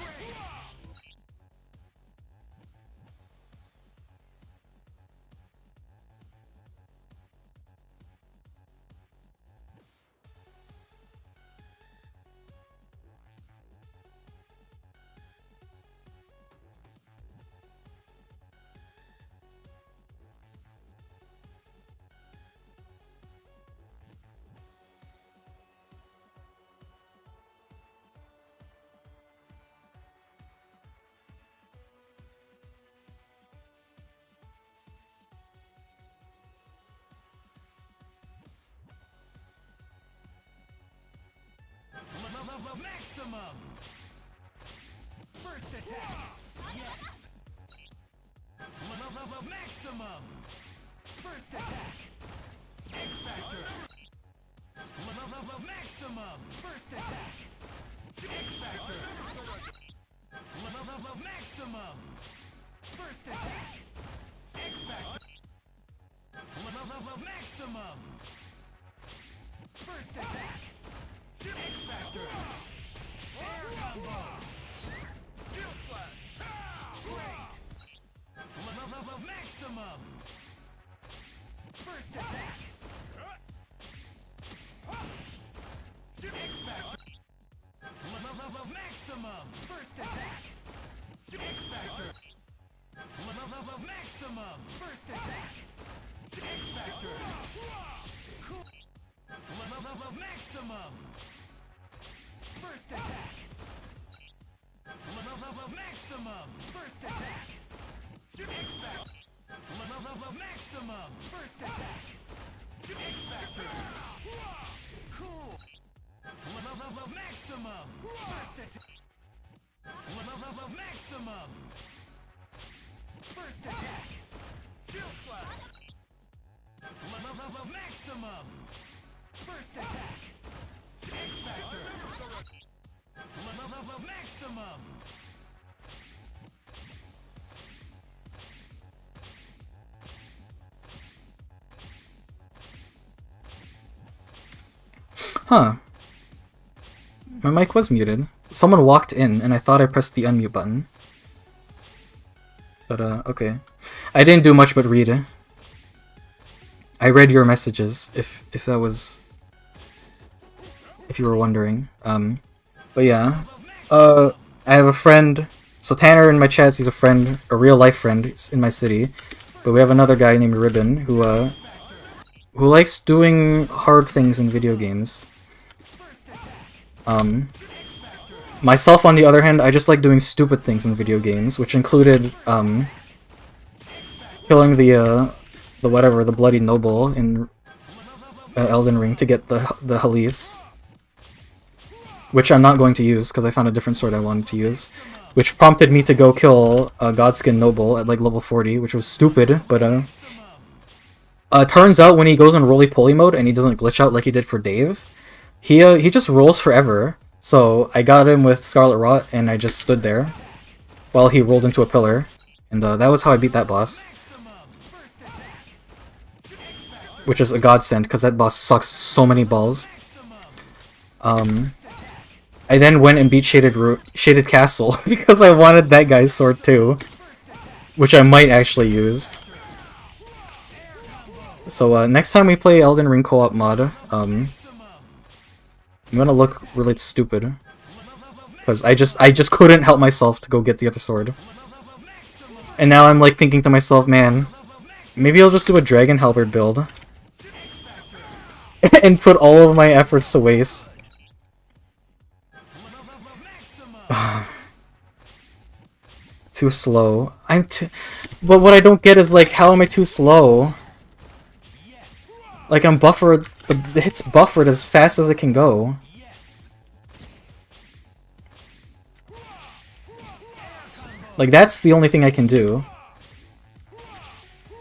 B: Maximum. First attack. Yes. Maximum. First attack. X Factor. Maximum. First attack. X Factor. Maximum. First attack. X Factor. Maximum. First attack. X Factor. Air combo. Shield slash. Great. Maximum. First attack. X Factor. Maximum. First attack. X Factor. Maximum. First attack. X Factor. Maximum. First attack. Maximum. First attack. X Factor. Maximum. First attack. X Factor. Cool. Maximum. First attack. Maximum. First attack. Shield slash. Maximum. First attack. X Factor. Maximum.
A: Huh. My mic was muted. Someone walked in and I thought I pressed the unmute button. But okay. I didn't do much but read. I read your messages, if that was... if you were wondering. But yeah. I have a friend... So Tanner in my chats, he's a friend, a real life friend in my city. But we have another guy named Ribbon who likes doing hard things in video games. Myself on the other hand, I just like doing stupid things in video games, which included killing the bloody noble in Elden Ring to get the Halis, which I'm not going to use because I found a different sword I wanted to use, which prompted me to go kill a Godskin noble at like level 40, which was stupid, but turns out when he goes in roly-poly mode and he doesn't glitch out like he did for Dave, he just rolls forever. So I got him with Scarlet Rot and I just stood there while he rolled into a pillar, and that was how I beat that boss. Which is a godsend because that boss sucks so many balls. I then went and beat Shaded Castle because I wanted that guy's sword too, which I might actually use. So next time we play Elden Ring co-op mod, I'm gonna look really stupid because I just couldn't help myself to go get the other sword. And now I'm like thinking to myself, man, maybe I'll just do a Dragon Halberd build and put all of my efforts to waste. Too slow. But what I don't get is like, how am I too slow? Like I'm buffered, the hit's buffered as fast as it can go. Like that's the only thing I can do.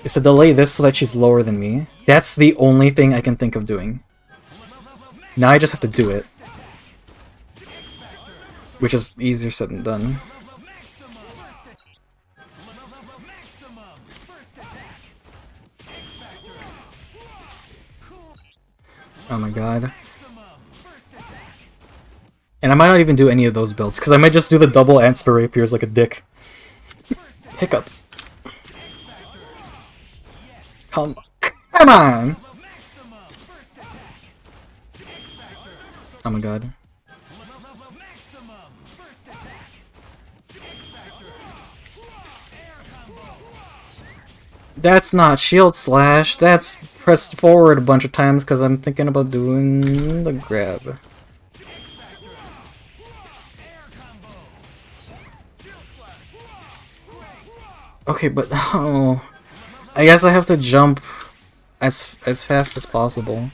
A: Is to delay this so that she's lower than me. That's the only thing I can think of doing. Now I just have to do it. Which is easier said than done. Oh my god. And I might not even do any of those builds, because I might just do the double Antspur Rapiers like a dick. Hiccups. Come on! Oh my god. That's not shield slash, that's pressed forward a bunch of times because I'm thinking about doing the grab. Okay, but oh, I guess I have to jump as fast as possible.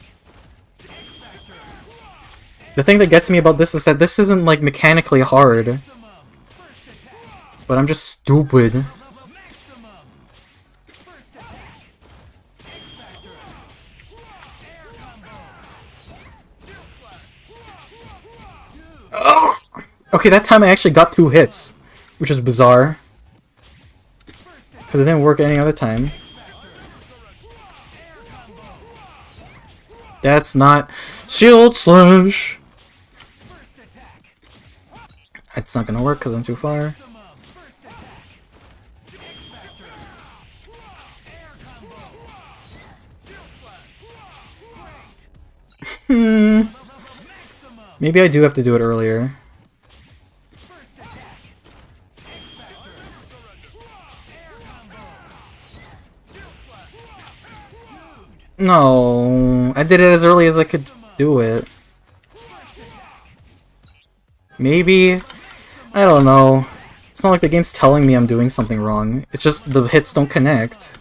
A: The thing that gets me about this is that this isn't like mechanically hard, but I'm just stupid. Ugh! Okay, that time I actually got 2 hits, which is bizarre. Because it didn't work any other time. That's not Shield Slash! It's not gonna work because I'm too far. Maybe I do have to do it earlier. No, I did it as early as I could do it. Maybe? I don't know. It's not like the game's telling me I'm doing something wrong. It's just the hits don't connect.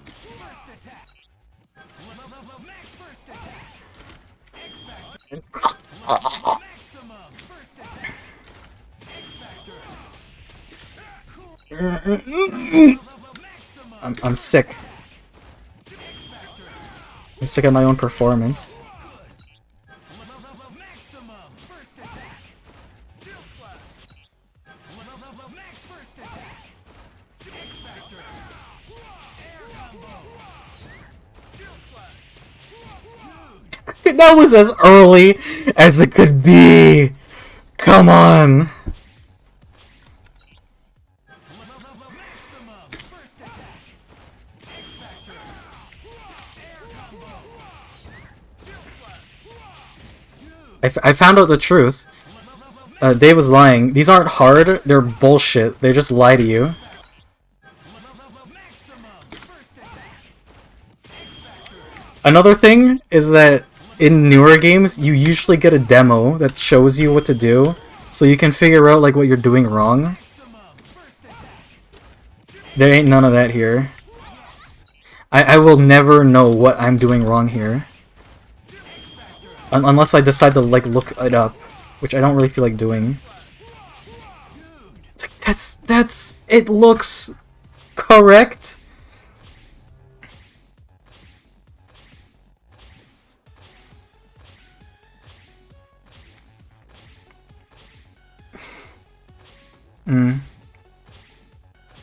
A: I'm sick. I'm sick of my own performance. That was as early as it could be! Come on! I found out the truth. Dave was lying. These aren't hard, they're bullshit. They just lie to you. Another thing is that in newer games, you usually get a demo that shows you what to do, so you can figure out like what you're doing wrong. There ain't none of that here. I will never know what I'm doing wrong here. Unless I decide to like look it up, which I don't really feel like doing. That's it looks correct.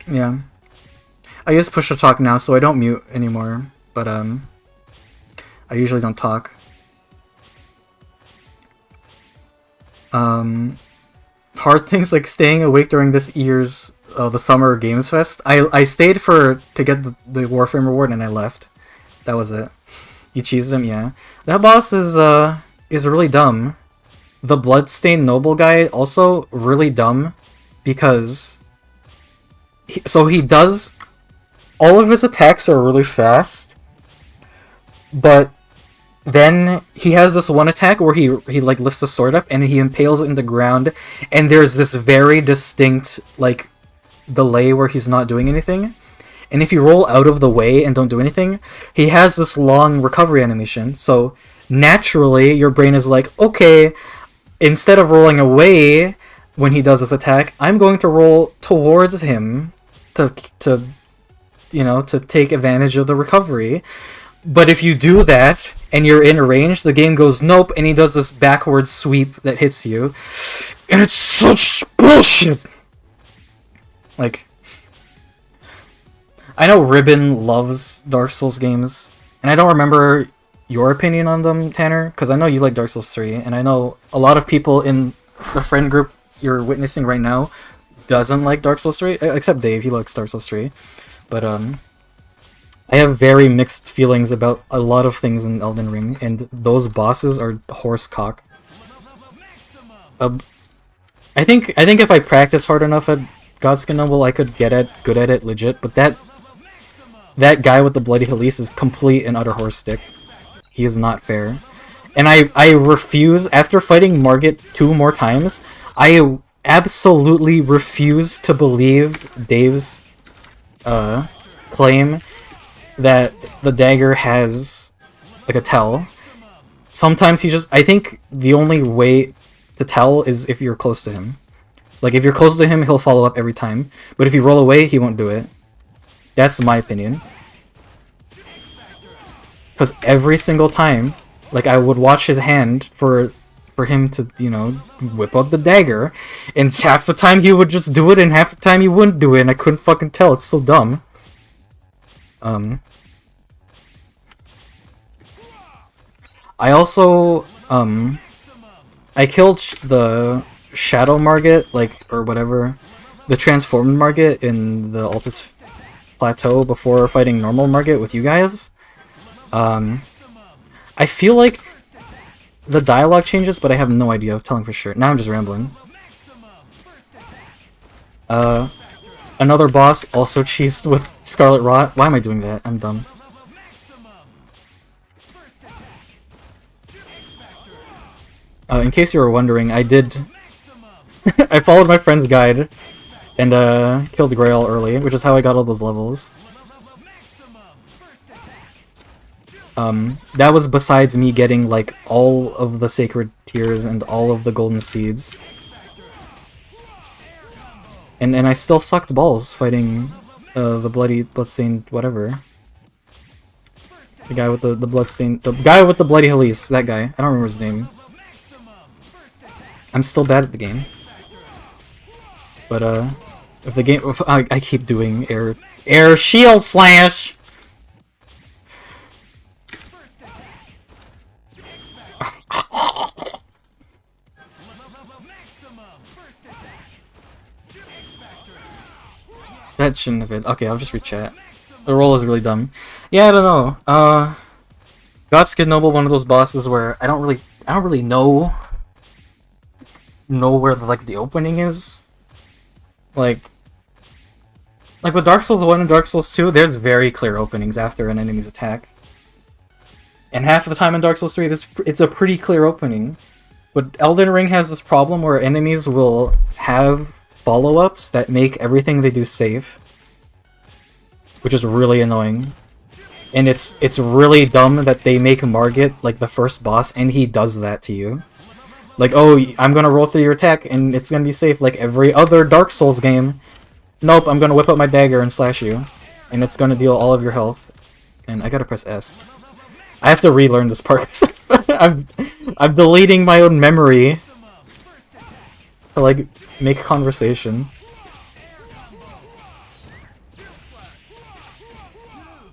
A: Yeah. I use push to talk now, so I don't mute anymore, but I usually don't talk. Hard things like staying awake during this year's the Summer Games Fest. I stayed to get the Warframe reward and I left. That was it. You cheesed him, yeah. That boss is really dumb. The Bloodstained Noble guy also really dumb because he does all of his attacks are really fast, but then he has this one attack where he like lifts the sword up and he impales it in the ground, and there's this very distinct like delay where he's not doing anything. And if you roll out of the way and don't do anything, he has this long recovery animation. So naturally, your brain is like, okay, instead of rolling away when he does this attack, I'm going to roll towards him to take advantage of the recovery. But if you do that and you're in range, the game goes nope, and he does this backwards sweep that hits you, and it's such bullshit. Like, I know Ribbon loves Dark Souls games, and I don't remember your opinion on them, Tanner, because I know you like Dark Souls 3, and I know a lot of people in the friend group you're witnessing right now doesn't like Dark Souls 3, except Dave, he likes Dark Souls 3. But I have very mixed feelings about a lot of things in Elden Ring, and those bosses are horse cock. I think if I practice hard enough at Godskin Noble, I could get good at it legit, but that guy with the Bloody Halise is complete and utter horse stick. He is not fair. And I refuse, after fighting Margit 2 more times, I absolutely refuse to believe Dave's claim that the dagger has like a tell. Sometimes he just, I think the only way to tell is if you're close to him. Like, if you're close to him, he'll follow up every time. But if you roll away, he won't do it. That's my opinion. Because every single time, like, I would watch his hand for him to, you know, whip out the dagger, and half the time he would just do it, and half the time he wouldn't do it, and I couldn't fucking tell. It's so dumb. I also, I killed the Shadow Margit, like, or whatever, the transformed Margit in the Altus Plateau before fighting normal Margit with you guys. I feel like the dialogue changes, but I have no idea of telling for sure. Now I'm just rambling. Another boss also cheesed with Scarlet Rot. Why am I doing that? I'm dumb. In case you were wondering, I did... I followed my friend's guide and killed Grail early, which is how I got all those levels. That was besides me getting, like, all of the Sacred Tears and all of the Golden Seeds. And I still sucked balls fighting the bloodstained whatever. The guy with the bloodstained... The guy with the bloody Halise, that guy. I don't remember his name. I'm still bad at the game. But, if the game... If I keep doing air shield slash! That shouldn't have been... Okay, I'll just re-chat. The roll is really dumb. Yeah, I don't know. Godskid Noble, one of those bosses where I don't really know where the opening is. Like with Dark Souls 1 and Dark Souls 2, there's very clear openings after an enemy's attack. And half of the time in Dark Souls 3, it's a pretty clear opening. But Elden Ring has this problem where enemies will have follow-ups that make everything they do safe. Which is really annoying. And it's really dumb that they make Margit, like, the first boss, and he does that to you. Like, oh, I'm gonna roll through your attack, and it's gonna be safe like every other Dark Souls game. Nope, I'm gonna whip out my dagger and slash you. And it's gonna deal all of your health. And I gotta press S. I have to relearn this part. I'm deleting my own memory to, like, make conversation.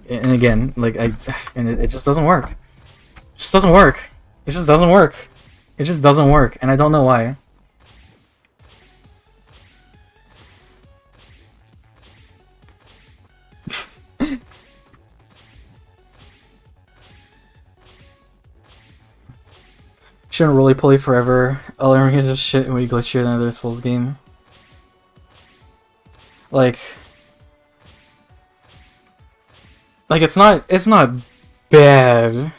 A: And again, like, it just doesn't work. It just doesn't work. It just doesn't work. It just doesn't work, and I don't know why. Shouldn't really play forever. Elden Ring is just shit and we glitch in another Souls game. Like it's not bad.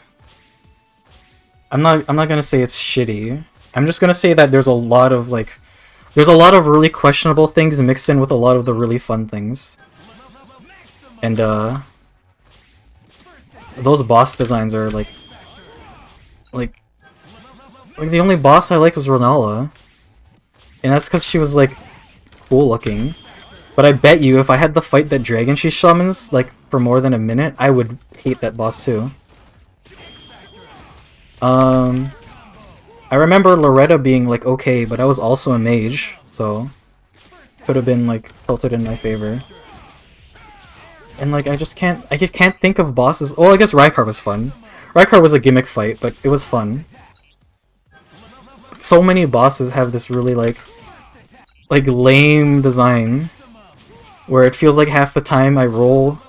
A: I'm not gonna say it's shitty. I'm just gonna say that there's a lot of really questionable things mixed in with a lot of the really fun things. And those boss designs are like the only boss I like was Renala. And that's because she was, like, cool looking. But I bet you if I had to fight that dragon she summons, like, for more than a minute, I would hate that boss too. I remember Loretta being, like, okay, but I was also a mage, so could have been, like, tilted in my favor. And, like, I just can't think of bosses. Oh, I guess Rykar was fun. Rykar was a gimmick fight, but it was fun. So many bosses have this really, like lame design where it feels like half the time I roll,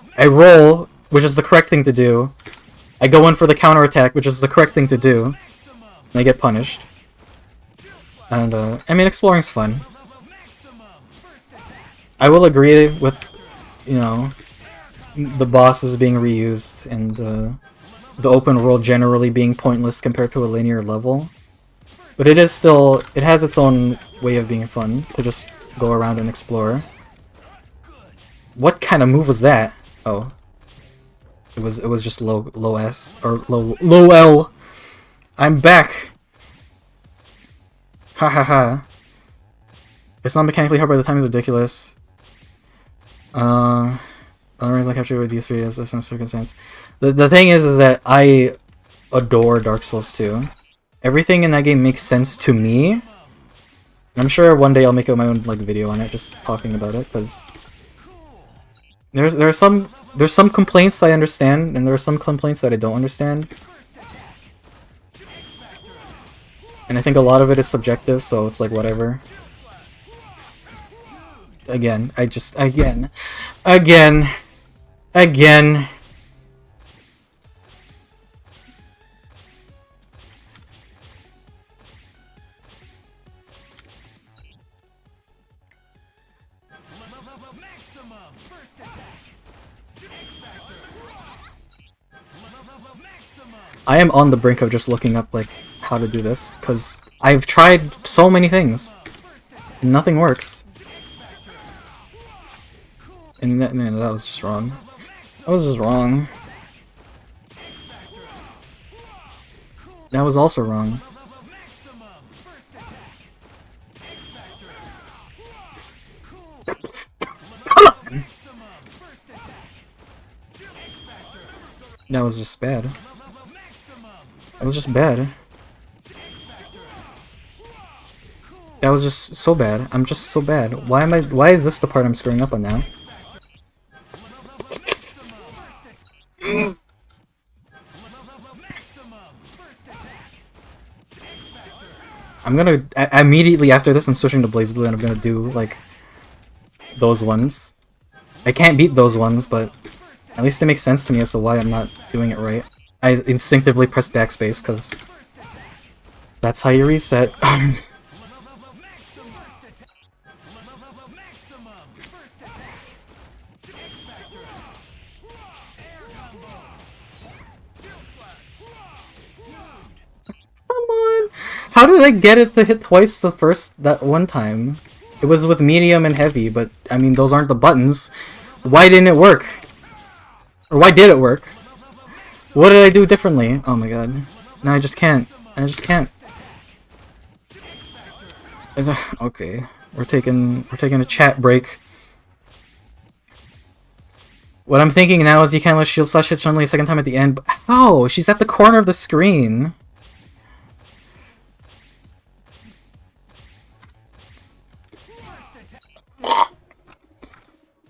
A: which is the correct thing to do. I go in for the counterattack, which is the correct thing to do, and I get punished. And, I mean, exploring's fun. I will agree with, you know, the bosses being reused and, the open world generally being pointless compared to a linear level. But it is still, it has its own way of being fun to just go around and explore. What kind of move was that? Oh. It was just low S or low L. I'm back. Ha ha ha. It's not mechanically hard, but the timing is ridiculous. The only reason I captured with D3 is this one circumstance. The thing is that I adore Dark Souls 2. Everything in that game makes sense to me. I'm sure one day I'll make my own like video on it, just talking about it, because there's some complaints I understand, and there are some complaints that I don't understand. And I think a lot of it is subjective, so it's like whatever. Again.
B: Maximum first attack. Maximum.
A: I am on the brink of just looking up like how to do this, because I've tried so many things and nothing works. And that, man, that was just wrong. That was just wrong. That was also wrong. That was just bad. That was just bad. That was just so bad. I'm just so bad. Why is this the part I'm screwing up on now? I'm gonna immediately after this I'm switching to BlazBlue and I'm gonna do like those ones. I can't beat those ones, but at least it makes sense to me as to why I'm not doing it right. I instinctively press backspace because that's how you reset. How did I get it to hit twice that one time? It was with medium and heavy, but I mean those aren't the buttons. Why didn't it work? Or why did it work? What did I do differently? Oh my god. No, I just can't. I just can't. Okay. We're taking a chat break. What I'm thinking now is you can't let shield slash hit Chun-Li a second time at the end. But how? She's at the corner of the screen.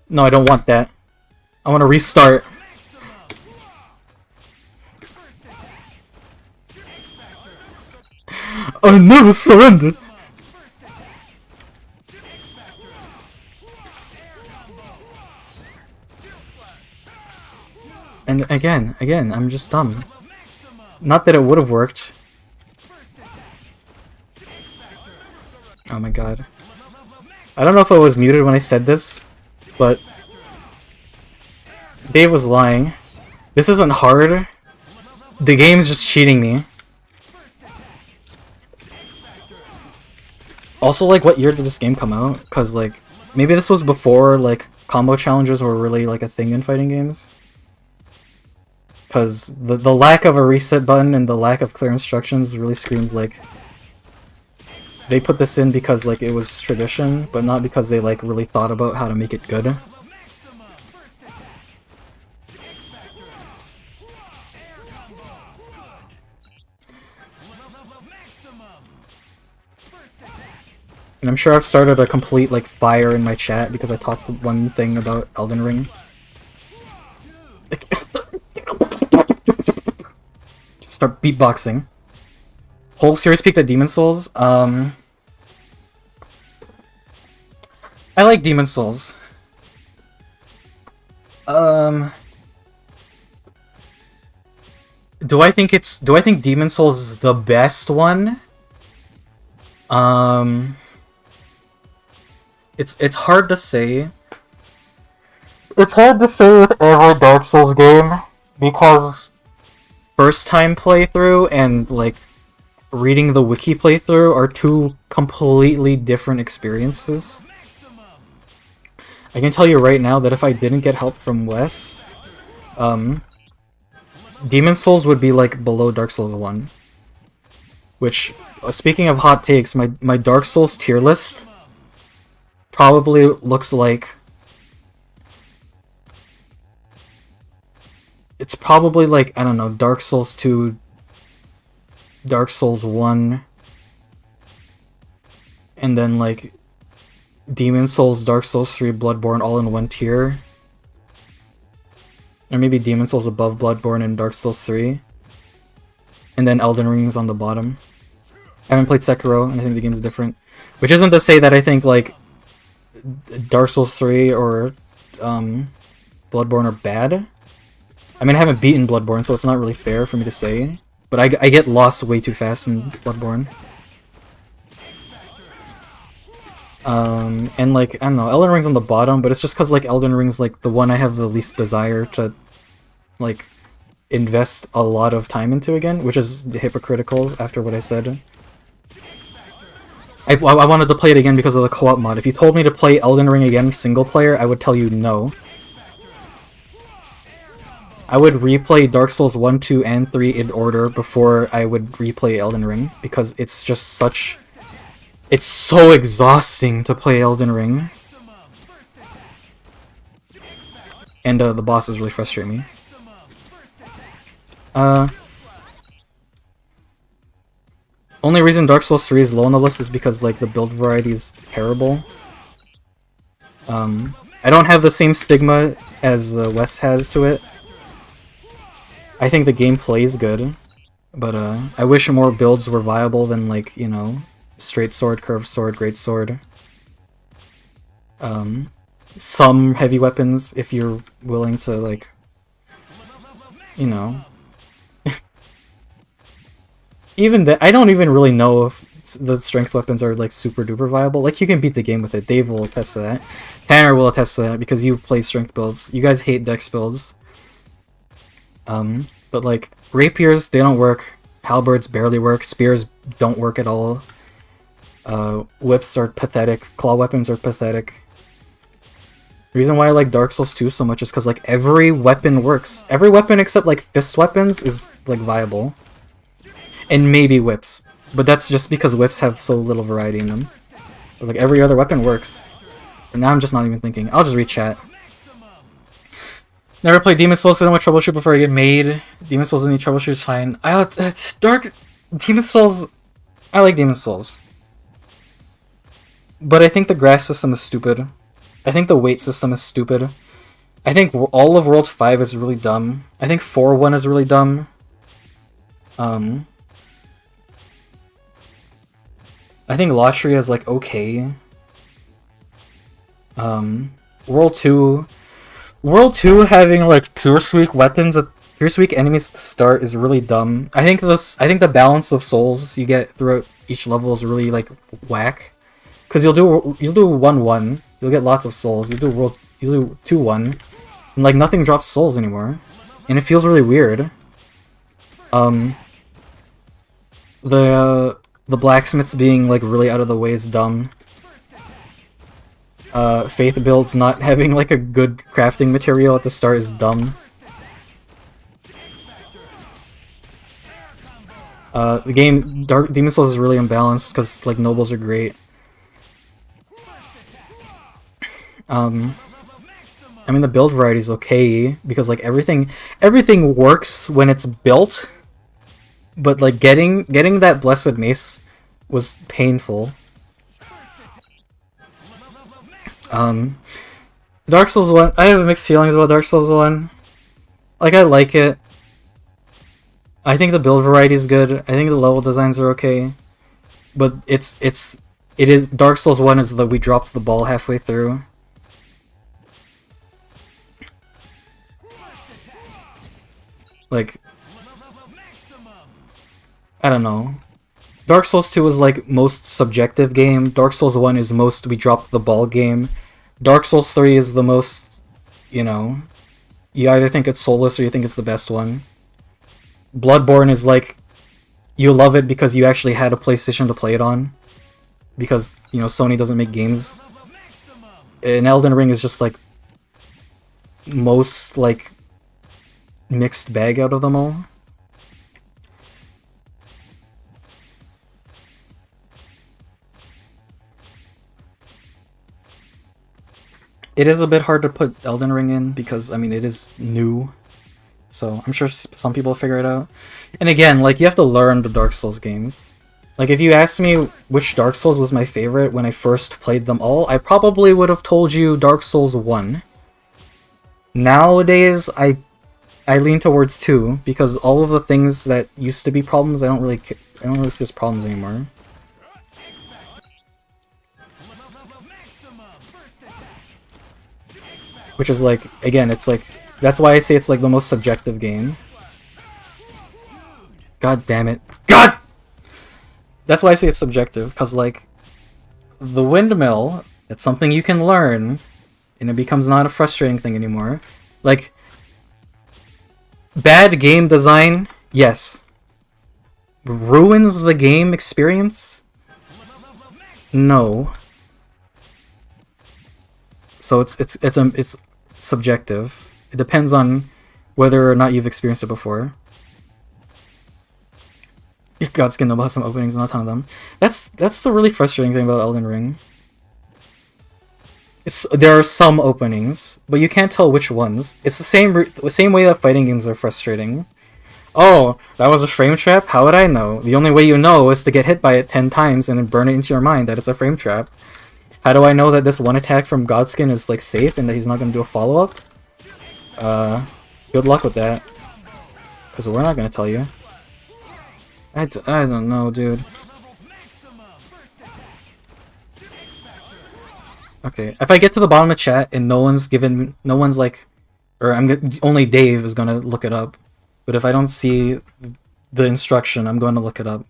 A: No, I don't want that. I want to restart. I never surrendered. And again, I'm just dumb. Not that it would have worked. Oh my god. I don't know if I was muted when I said this, but Dave was lying. This isn't hard. The game's just cheating me. Also, like, what year did this game come out? Because, like, maybe this was before, like, combo challenges were really, like, a thing in fighting games. Because the lack of a reset button and the lack of clear instructions really screams, like, they put this in because, like, it was tradition, but not because they, like, really thought about how to make it good. And I'm sure I've started a complete, like, fire in my chat because I talked one thing about Elden Ring. Start beatboxing. Whole series peaked at Demon Souls. I like Demon Souls. Do I think Demon Souls is the best one? It's hard to say. It's hard to say with every Dark Souls game because first time playthrough and like reading the wiki playthrough are two completely different experiences. I can tell you right now that if I didn't get help from Wes, Demon Souls would be like below Dark Souls 1. Which speaking of hot takes, my Dark Souls tier list probably looks like it's probably like, I don't know, Dark Souls 2, Dark Souls 1, and then like Demon Souls, Dark Souls 3, Bloodborne all in one tier. Or maybe Demon Souls above Bloodborne and Dark Souls 3. And then Elden Ring's on the bottom. I haven't played Sekiro, and I think the game's different. Which isn't to say that I think like Dark Souls 3 or Bloodborne are bad. I mean, I haven't beaten Bloodborne, so it's not really fair for me to say. But I get lost way too fast in Bloodborne. And like, I don't know, Elden Ring's on the bottom, but it's just because like Elden Ring's like the one I have the least desire to like invest a lot of time into again, which is hypocritical after what I said. I wanted to play it again because of the co-op mod. If you told me to play Elden Ring again single player, I would tell you no. I would replay Dark Souls 1, 2, and 3 in order before I would replay Elden Ring, because it's just such... It's so exhausting to play Elden Ring. And the bosses really frustrate me. Only reason Dark Souls 3 is low on the list is because like the build variety is terrible. I don't have the same stigma as Wes has to it. I think the gameplay is good, but I wish more builds were viable than like, you know, straight sword, curved sword, great sword. Some heavy weapons if you're willing to like, you know. Even that, I don't even really know if the strength weapons are like super duper viable. Like, you can beat the game with it. Dave will attest to that. Tanner will attest to that because you play strength builds. You guys hate dex builds. But like, rapiers, they don't work. Halberds barely work. Spears don't work at all. Whips are pathetic. Claw weapons are pathetic. The reason why I like Dark Souls 2 so much is because like every weapon works. Every weapon except like fist weapons is like viable. And maybe whips. But that's just because whips have so little variety in them. But like every other weapon works. And now I'm just not even thinking. I'll just read chat. Never played Demon Souls, so I don't want to troubleshoot before I get made. Demon Souls any troubleshoot is fine. It's Dark... Demon Souls... I like Demon Souls. But I think the grass system is stupid. I think the weight system is stupid. I think all of World 5 is really dumb. I think 4-1 is really dumb. I think Latria is like okay. World 2 having like Pierce Weak weapons Pierce Weak enemies at the start is really dumb. I think the balance of souls you get throughout each level is really like whack. Cause you'll do 1-1, you'll get lots of souls. You do 2-1, and like nothing drops souls anymore. And it feels really weird. The blacksmiths being like really out of the way is dumb. Faith builds not having like a good crafting material at the start is dumb. The game Demon Souls is really unbalanced because like nobles are great. I mean the build variety is okay because like everything works when it's built, but like getting that blessed mace was painful. Dark Souls 1, I have mixed feelings about Dark Souls 1. Like, I like it. I think the build variety is good. I think the level designs are okay. But it is Dark Souls 1 is we dropped the ball halfway through. Like, I don't know. Dark Souls 2 is like most subjective game. Dark Souls 1 is most we dropped the ball game. Dark Souls 3 is the most, you know, you either think it's soulless or you think it's the best one. Bloodborne is like, you love it because you actually had a PlayStation to play it on. Because, you know, Sony doesn't make games. And Elden Ring is just like most like mixed bag out of them all. It is a bit hard to put Elden Ring in because, I mean, it is new. So I'm sure some people will figure it out. And again, like, you have to learn the Dark Souls games. Like, if you asked me which Dark Souls was my favorite when I first played them all, I probably would have told you Dark Souls 1. Nowadays, I lean towards 2, because all of the things that used to be problems, I don't really see as problems anymore. Which is like, again, it's like, that's why I say it's like the most subjective game. God damn it. God! That's why I say it's subjective, because like, the windmill, it's something you can learn, and it becomes not a frustrating thing anymore. Like, bad game design, yes. Ruins the game experience? No. So it's subjective. It depends on whether or not you've experienced it before. Godskin will have some openings, not a ton of them. That's the really frustrating thing about Elden Ring. There are some openings, but you can't tell which ones. It's the same way that fighting games are frustrating. Oh, that was a frame trap? How would I know? The only way you know is to get hit by it 10 times and then burn it into your mind that it's a frame trap. How do I know that this one attack from Godskin is like safe and that he's not going to do a follow-up? Good luck with that. Because we're not going to tell you. I don't know, dude. Okay, if I get to the bottom of chat and no one's like, or only Dave is gonna look it up. But if I don't see the instruction, I'm going to look it up.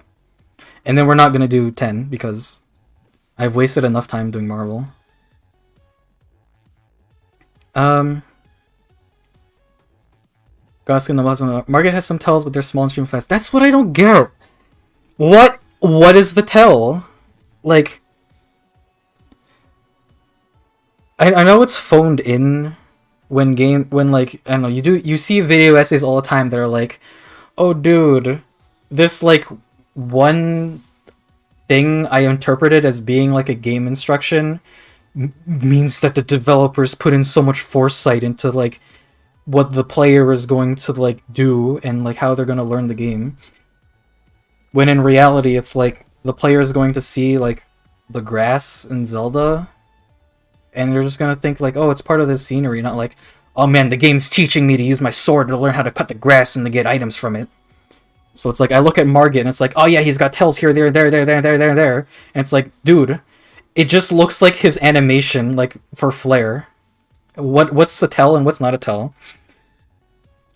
A: And then we're not gonna do 10 because I've wasted enough time doing Marvel. Market has some tells, but they're small and stream fast. That's what I don't get. What is the tell? Like, I know it's phoned in when like, I don't know, you see video essays all the time that are like, oh dude, this like one thing I interpreted as being like a game instruction means that the developers put in so much foresight into like what the player is going to like do and like how they're going to learn the game. When in reality it's like the player is going to see like the grass in Zelda and they're just going to think like, oh, it's part of the scenery, not like, oh man, the game's teaching me to use my sword to learn how to cut the grass and to get items from it. So it's like, I look at Margit and it's like, oh yeah, he's got tells here, there. And it's like, dude, it just looks like his animation, like, for flair. What's a tell and what's not a tell?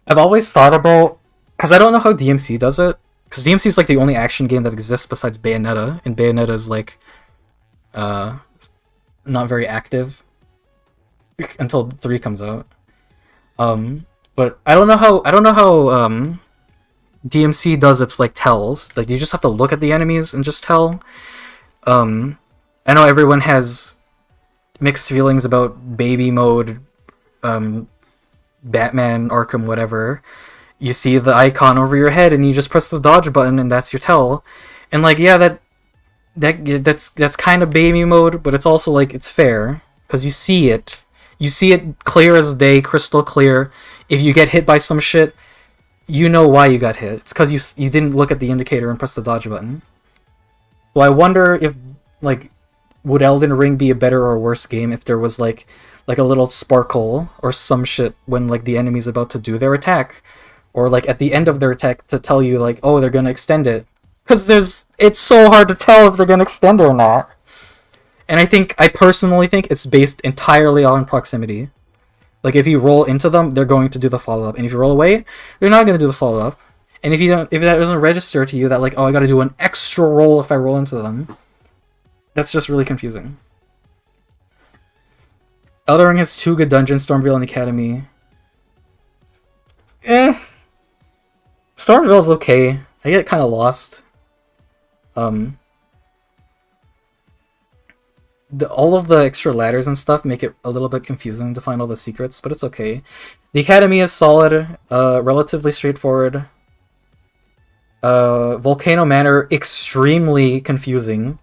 A: I've always thought about, because I don't know how DMC does it, because DMC is like the only action game that exists besides Bayonetta, and Bayonetta is like, not very active until 3 comes out. But I don't know how DMC does its like tells. Like, you just have to look at the enemies and just tell. I know everyone has mixed feelings about baby mode, Batman, Arkham, whatever. You see the icon over your head and you just press the dodge button and that's your tell. And like, yeah, that's kind of baby mode, but it's also like, it's fair because you see it clear as day, crystal clear. If you get hit by some shit, you know why you got hit. It's because you didn't look at the indicator and press the dodge button. So I wonder if, like, would Elden Ring be a better or worse game if there was like a little sparkle or some shit when like the enemy's about to do their attack, or like at the end of their attack to tell you like, oh, they're gonna extend it, because it's so hard to tell if they're gonna extend it or not. And I personally think it's based entirely on proximity. Like, if you roll into them, they're going to do the follow-up, and if you roll away, they're not going to do the follow-up. And if that doesn't register to you that like, oh, I got to do an extra roll if I roll into them, that's just really confusing. Elden Ring has 2 good dungeons, Stormveil and Academy. Stormveil's okay. I get kind of lost. All of the extra ladders and stuff make it a little bit confusing to find all the secrets, but it's okay. The Academy is solid, relatively straightforward. Volcano Manor, extremely confusing,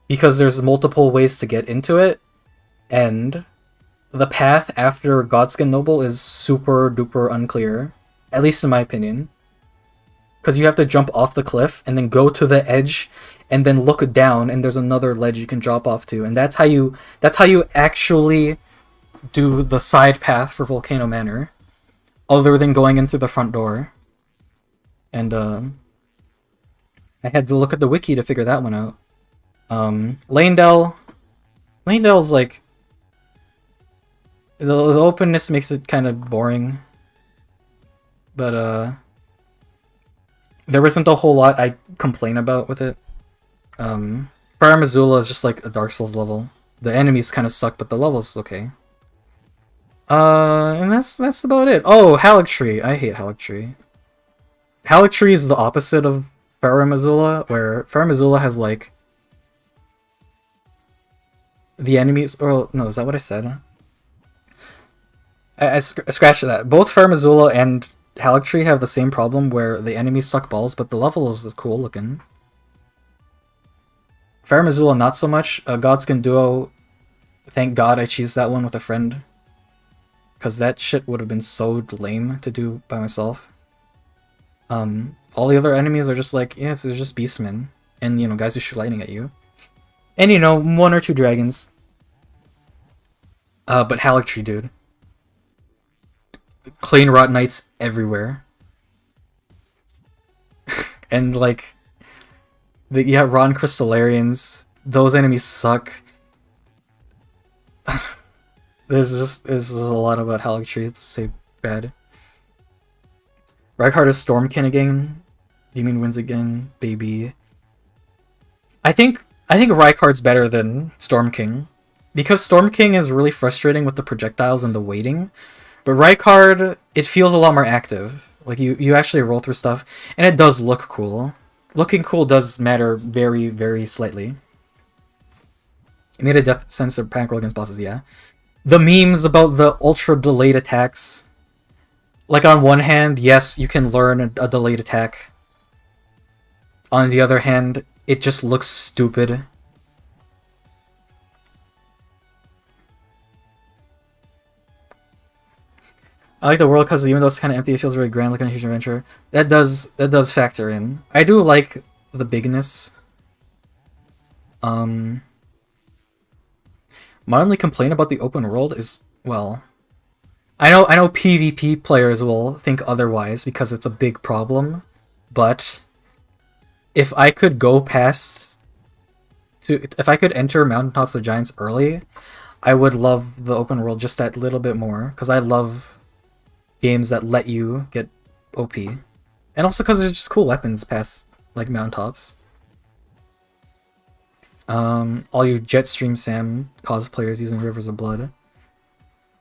A: because there's multiple ways to get into it, and the path after Godskin Noble is super duper unclear, at least in my opinion. Because you have to jump off the cliff and then go to the edge and then look down and there's another ledge you can drop off to, and that's how you actually do the side path for Volcano Manor, other than going in through the front door. And I had to look at the wiki to figure that one out. Lanedale's like the openness makes it kind of boring, but there wasn't a whole lot I complain about with it. Fire Missoula is just like a Dark Souls level. The enemies kind of suck, but the level's okay. And that's about it. Oh, Haligtree. I hate Haligtree. Haligtree is the opposite of Fire Missoula, where Fire Missoula has like the enemies. Or no, is that what I said? I scratched that. Both Fire Missoula and Haligtree have the same problem where the enemies suck balls, but the level is cool looking. Fire Missoula not so much. Godskin Duo, thank God I cheesed that one with a friend, because that shit would have been so lame to do by myself. All the other enemies are just like, yeah, they're just beastmen, and you know, guys who shoot lightning at you, and you know, 1 or 2 dragons. But Haligtree, dude. Clean Rot Knights everywhere. And like, yeah, Ron Crystallarians. Those enemies suck. There's a lot about Haligtree to say bad. Rykard is Stormkin again. You mean wins again, baby? I think Rykard's better than Storm King, because Storm King is really frustrating with the projectiles and the waiting. But Rykard, it feels a lot more active. Like, you actually roll through stuff, and it does look cool. Looking cool does matter very, very slightly. It made a death sensor panic roll against bosses, yeah. The memes about the ultra delayed attacks. Like, on one hand, yes, you can learn a delayed attack. On the other hand, it just looks stupid. I like the world because even though it's kind of empty, it feels very grand, like a huge adventure. That does factor in. I do like the bigness. My only complaint about the open world is, well, I know PvP players will think otherwise because it's a big problem, but if I could if I could enter Mountaintops of Giants early, I would love the open world just that little bit more, because I love games that let you get OP. And also because there's just cool weapons past, like, Mountaintops. All you Jetstream Sam cosplayers using Rivers of Blood.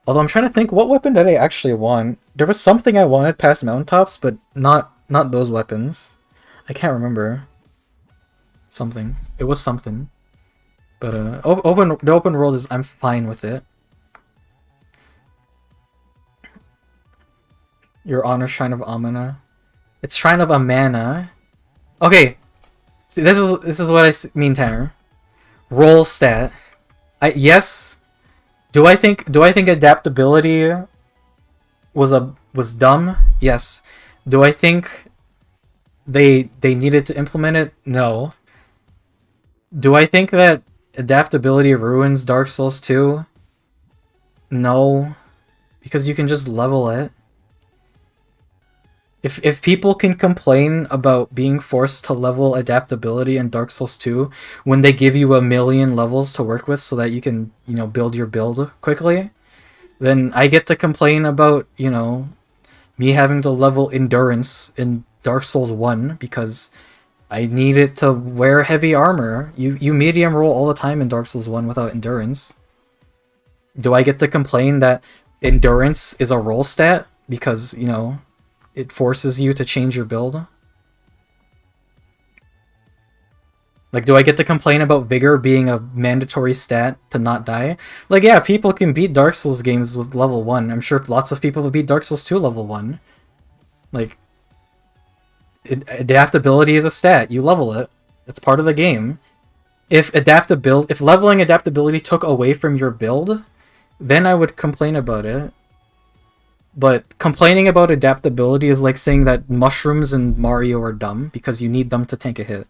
A: Although I'm trying to think, what weapon did I actually want? There was something I wanted past Mountaintops, but not those weapons. I can't remember. Something. It was something. But the open world is, I'm fine with it. Your Honor Shrine of Amana. It's Shrine of Amana. Okay. See, this is what I mean, Tanner. Roll stat. Yes. Do I think adaptability was dumb? Yes. Do I think they needed to implement it? No. Do I think that adaptability ruins Dark Souls 2? No. Because you can just level it. If people can complain about being forced to level adaptability in Dark Souls 2 when they give you 1,000,000 levels to work with so that you can, you know, build your build quickly, then I get to complain about, you know, me having to level endurance in Dark Souls 1 because I needed to wear heavy armor. You medium roll all the time in Dark Souls 1 without endurance. Do I get to complain that endurance is a roll stat because, you know, it forces you to change your build? Like, do I get to complain about Vigor being a mandatory stat to not die? Like, yeah, people can beat Dark Souls games with level 1. I'm sure lots of people have beat Dark Souls 2 level 1. Like, adaptability is a stat. You level it. It's part of the game. If leveling adaptability took away from your build, then I would complain about it. But complaining about adaptability is like saying that mushrooms in Mario are dumb because you need them to tank a hit.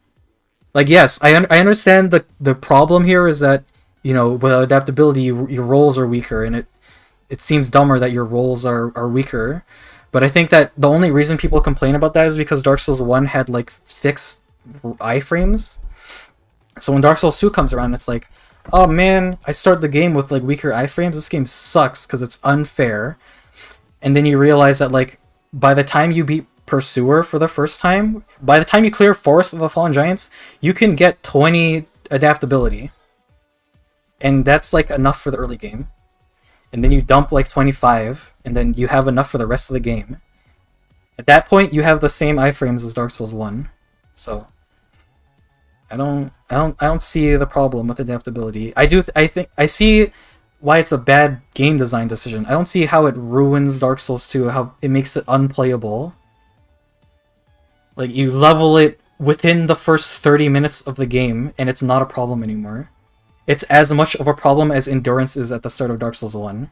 A: Like, yes, I understand the problem here is that, you know, without adaptability, your rolls are weaker, and it seems dumber that your rolls are weaker. But I think that the only reason people complain about that is because Dark Souls 1 had, like, fixed iframes. So when Dark Souls 2 comes around, it's like, oh man, I start the game with, like, weaker iframes. This game sucks because it's unfair. And then you realize that, like, by the time you beat Pursuer for the first time, by the time you clear Forest of the Fallen Giants, you can get 20 adaptability. And that's, like, enough for the early game. And then you dump, like, 25, and then you have enough for the rest of the game. At that point, you have the same iframes as Dark Souls 1. So I don't see the problem with adaptability. I see why it's a bad game design decision. I don't see how it ruins Dark Souls 2, how it makes it unplayable. Like, you level it within the first 30 minutes of the game, and it's not a problem anymore. It's as much of a problem as endurance is at the start of Dark Souls 1.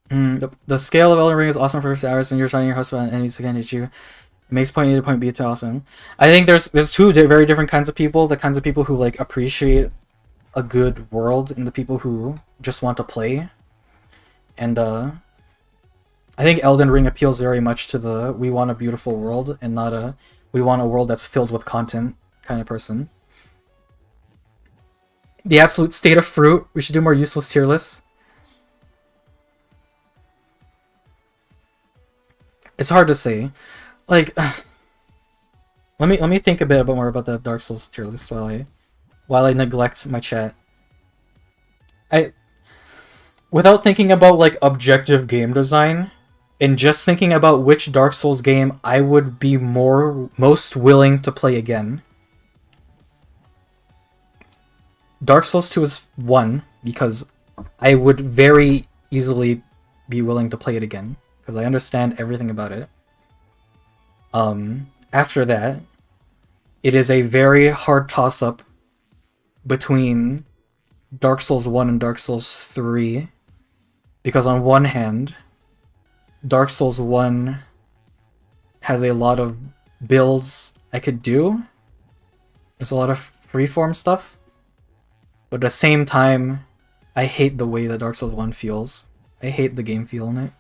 A: The scale of Elden Ring is awesome for 6 hours when you're trying your house and enemies can't hit you. It makes point A to point B to awesome. I think there's two very different kinds of people. The kinds of people who, like, appreciate a good world, and the people who just want to play. And I think Elden Ring appeals very much to the we want a beautiful world and not a we want a world that's filled with content kind of person. The absolute state of fruit. We should do more useless tier lists. It's hard to say. Like, let me think a bit more about the Dark Souls tier list while I neglect my chat. Without thinking about, like, objective game design, and just thinking about which Dark Souls game I would be most willing to play again. Dark Souls 2 is 1, because I would very easily be willing to play it again, because I understand everything about it. After that, it is a very hard toss-up between Dark Souls 1 and Dark Souls 3, because on one hand, Dark Souls 1 has a lot of builds I could do. There's a lot of freeform stuff. But at the same time, I hate the way that Dark Souls 1 feels. I hate the game feel in it.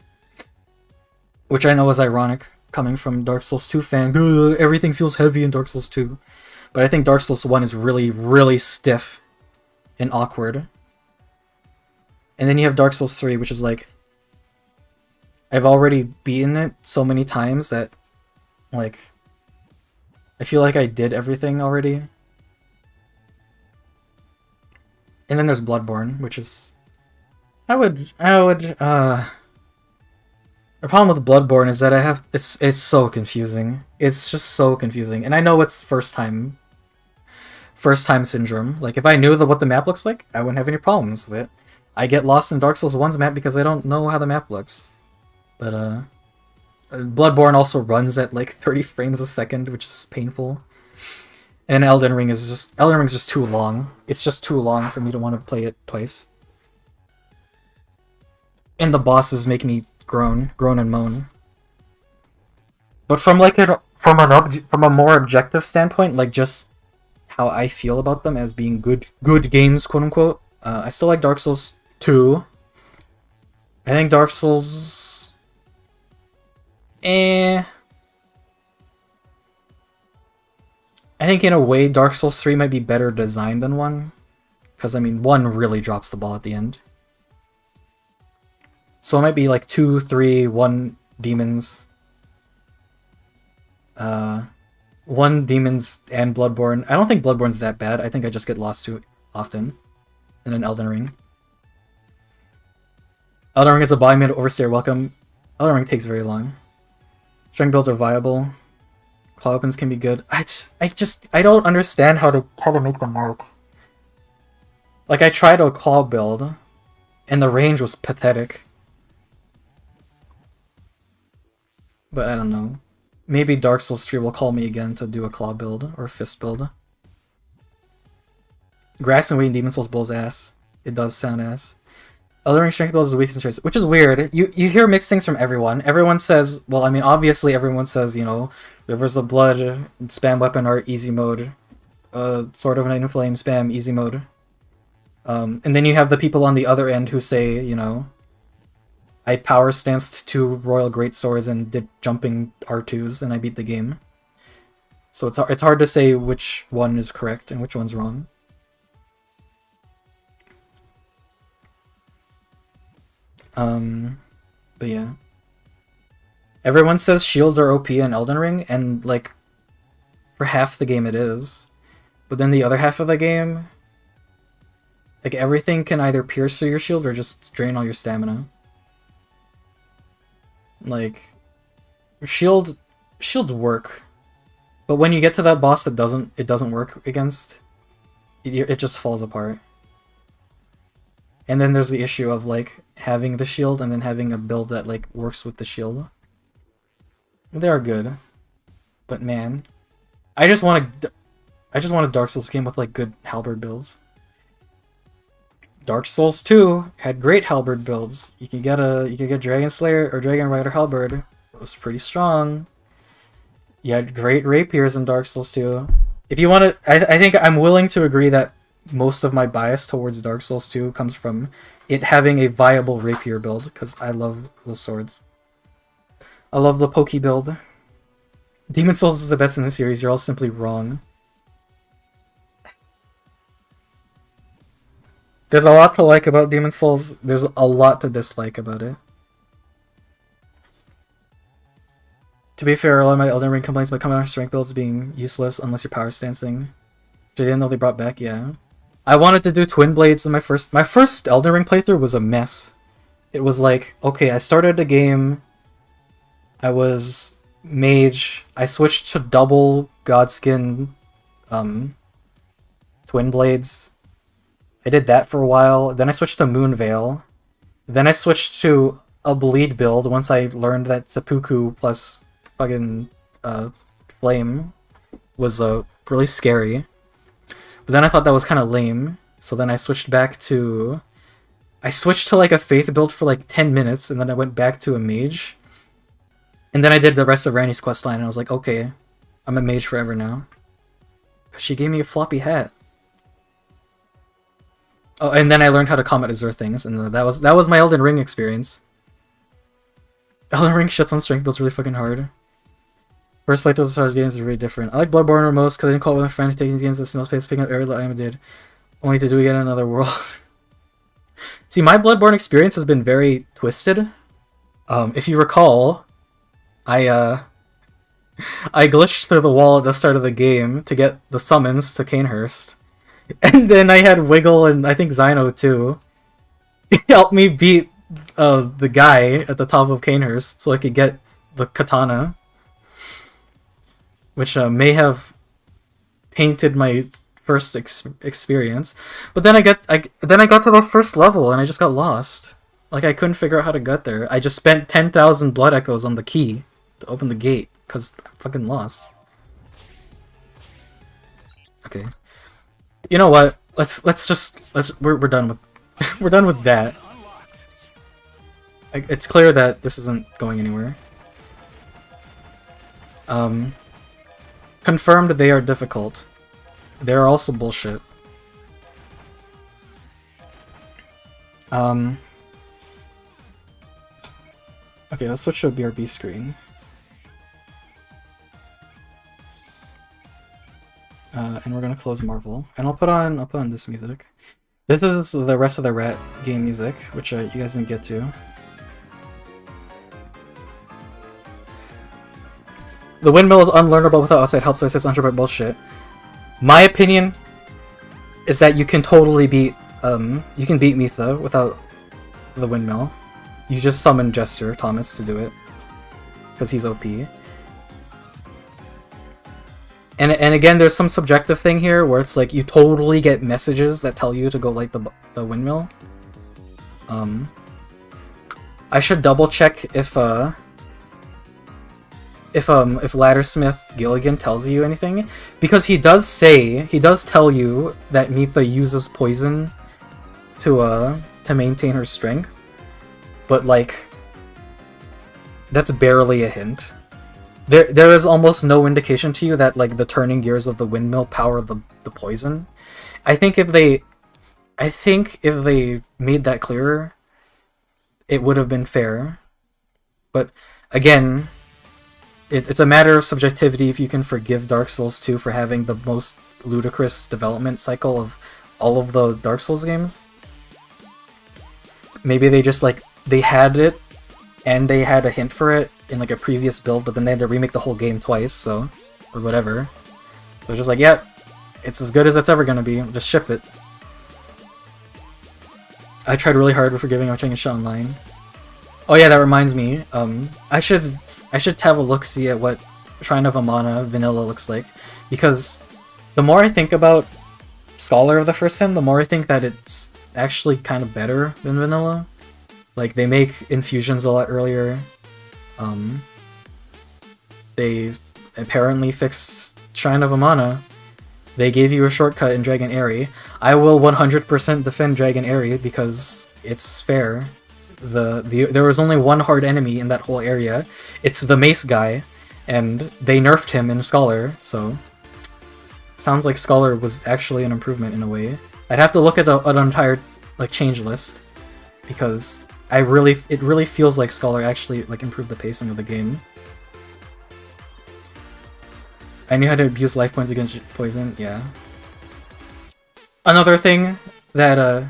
A: Which I know is ironic, coming from Dark Souls 2 fan. Everything feels heavy in Dark Souls 2. But I think Dark Souls 1 is really, really stiff and awkward. And then you have Dark Souls 3, which is like, I've already beaten it so many times that, like, I feel like I did everything already. And then there's Bloodborne, which is... The problem with Bloodborne is that it's so confusing. It's just so confusing. And I know it's first time syndrome. Like, if I knew what the map looks like, I wouldn't have any problems with it. I get lost in Dark Souls 1's map because I don't know how the map looks. But, Bloodborne also runs at, like, 30 frames a second, which is painful. And Elden Ring's just too long. It's just too long for me to want to play it twice. And the bosses make me groan and moan. But from a more objective standpoint, like, just how I feel about them as being good games, quote unquote, I still like Dark Souls 2. I think Dark Souls... I think in a way Dark Souls 3 might be better designed than 1. Because, I mean, 1 really drops the ball at the end. So it might be like 2, 3, 1 demons. 1 demons and Bloodborne. I don't think Bloodborne's that bad. I think I just get lost too often. And then Elden Ring. Elden Ring is a volume to overstay. Welcome. Elden Ring takes very long. Strength builds are viable. Claw weapons can be good. I don't understand how to make them work. Like, I tried a claw build, and the range was pathetic. But I don't know. Maybe Dark Souls 3 will call me again to do a claw build or fist build. Grass and Wheat and Demon Souls blows ass. It does sound ass. Elden Ring strength builds is weak since, which is weird. You hear mixed things from everyone. Everyone says, well, I mean, obviously everyone says, you know, Rivers of Blood, spam weapon art, easy mode. Sword of Night and Flame, spam, easy mode. And then you have the people on the other end who say, you know, I power stanced 2 Royal Great Swords and did jumping R2s and I beat the game. So it's hard to say which one is correct and which one's wrong. But yeah. Everyone says shields are OP in Elden Ring, and like, for half the game it is. But then the other half of the game, like everything can either pierce through your shield or just drain all your stamina. Like, shields work, but when you get to that boss that it doesn't work against, it just falls apart. And then there's the issue of like having the shield and then having a build that like works with the shield. They are good, but man, I just want a Dark Souls game with like good halberd builds. Dark Souls 2 had great halberd builds. You can get Dragon Slayer or Dragon Rider halberd. It was pretty strong. You had great rapiers in Dark Souls 2. If you want to, I think I'm willing to agree that most of my bias towards Dark Souls 2 comes from it having a viable rapier build, because I love those swords. I love the pokey build. Demon Souls is the best in the series. You're all simply wrong. There's a lot to like about Demon Souls. There's a lot to dislike about it. To be fair, a lot of my Elden Ring complaints about combat strength builds being useless unless you're power stancing, which I didn't know they brought back. Yeah, I wanted to do Twin Blades in my first Elden Ring playthrough was a mess. It was like, okay, I started a game. I was mage. I switched to double Godskin, Twin Blades. I did that for a while. Then I switched to Moonveil. Then I switched to a bleed build once I learned that seppuku plus fucking flame was really scary. But then I thought that was kind of lame. So then I switched back to... I switched to like a faith build for like 10 minutes, and then I went back to a mage. And then I did the rest of Randy's questline, and I was like, okay, I'm a mage forever now. Because she gave me a floppy hat. Oh, and then I learned how to combat Azure things, and that was my Elden Ring experience. Elden Ring shits on strength builds really fucking hard. First playthrough of the Star Wars games is really different. I like Bloodborne most because I didn't call it with a friend taking these games at snail's pace, picking up every little item I did, only to do it again in another world. See, my Bloodborne experience has been very twisted. If you recall, I glitched through the wall at the start of the game to get the summons to Canehurst. And then I had Wiggle and I think Zyno too help me beat the guy at the top of Canehurst so I could get the katana, which may have tainted my first experience. But then I got to the first level and I just got lost. Like, I couldn't figure out how to get there. I just spent 10,000 blood echoes on the key to open the gate because I'm fucking lost. Okay. You know what? We're done with we're done with that. It's clear that this isn't going anywhere. Confirmed they are difficult. They are also bullshit. Okay, let's switch to a BRB screen. And we're gonna close Marvel, and I'll put on this music. This is the rest of the Rat game music, which you guys didn't get to. The windmill is unlearnable without outside help, so I said it's unsure about bullshit. My opinion is that you can totally beat you can beat Mitha without the windmill. You just summon Jester Thomas to do it because he's OP. And again, there's some subjective thing here where it's like you totally get messages that tell you to go light the windmill. I should double check if if Laddersmith Gilligan tells you anything, because he does tell you that Mitha uses poison to maintain her strength, but like that's barely a hint. There is almost no indication to you that like the turning gears of the windmill power the poison. I think if they made that clearer, it would have been fair. But again, it's a matter of subjectivity if you can forgive Dark Souls 2 for having the most ludicrous development cycle of all of the Dark Souls games. Maybe they just like they had it and they had a hint for it in like a previous build, but then they had to remake the whole game twice, so or whatever. They're just like, yeah, it's as good as it's ever gonna be. Just ship it. I tried really hard with forgiving watching a shot online. Oh yeah, that reminds me. I should have a look-see at what Shrine of Amana vanilla looks like, because the more I think about Scholar of the First Sin, the more I think that it's actually kind of better than vanilla. Like, they make infusions a lot earlier. They apparently fixed Shrine of Amana. They gave you a shortcut in Dragon Aerie. I will 100% defend Dragon Aerie because it's fair. There was only one hard enemy in that whole area. It's the mace guy, and they nerfed him in Scholar, so sounds like Scholar was actually an improvement in a way. I'd have to look at an entire like change list because it really feels like Scholar actually like improved the pacing of the game. I knew how to abuse life points against poison. Yeah. Another thing that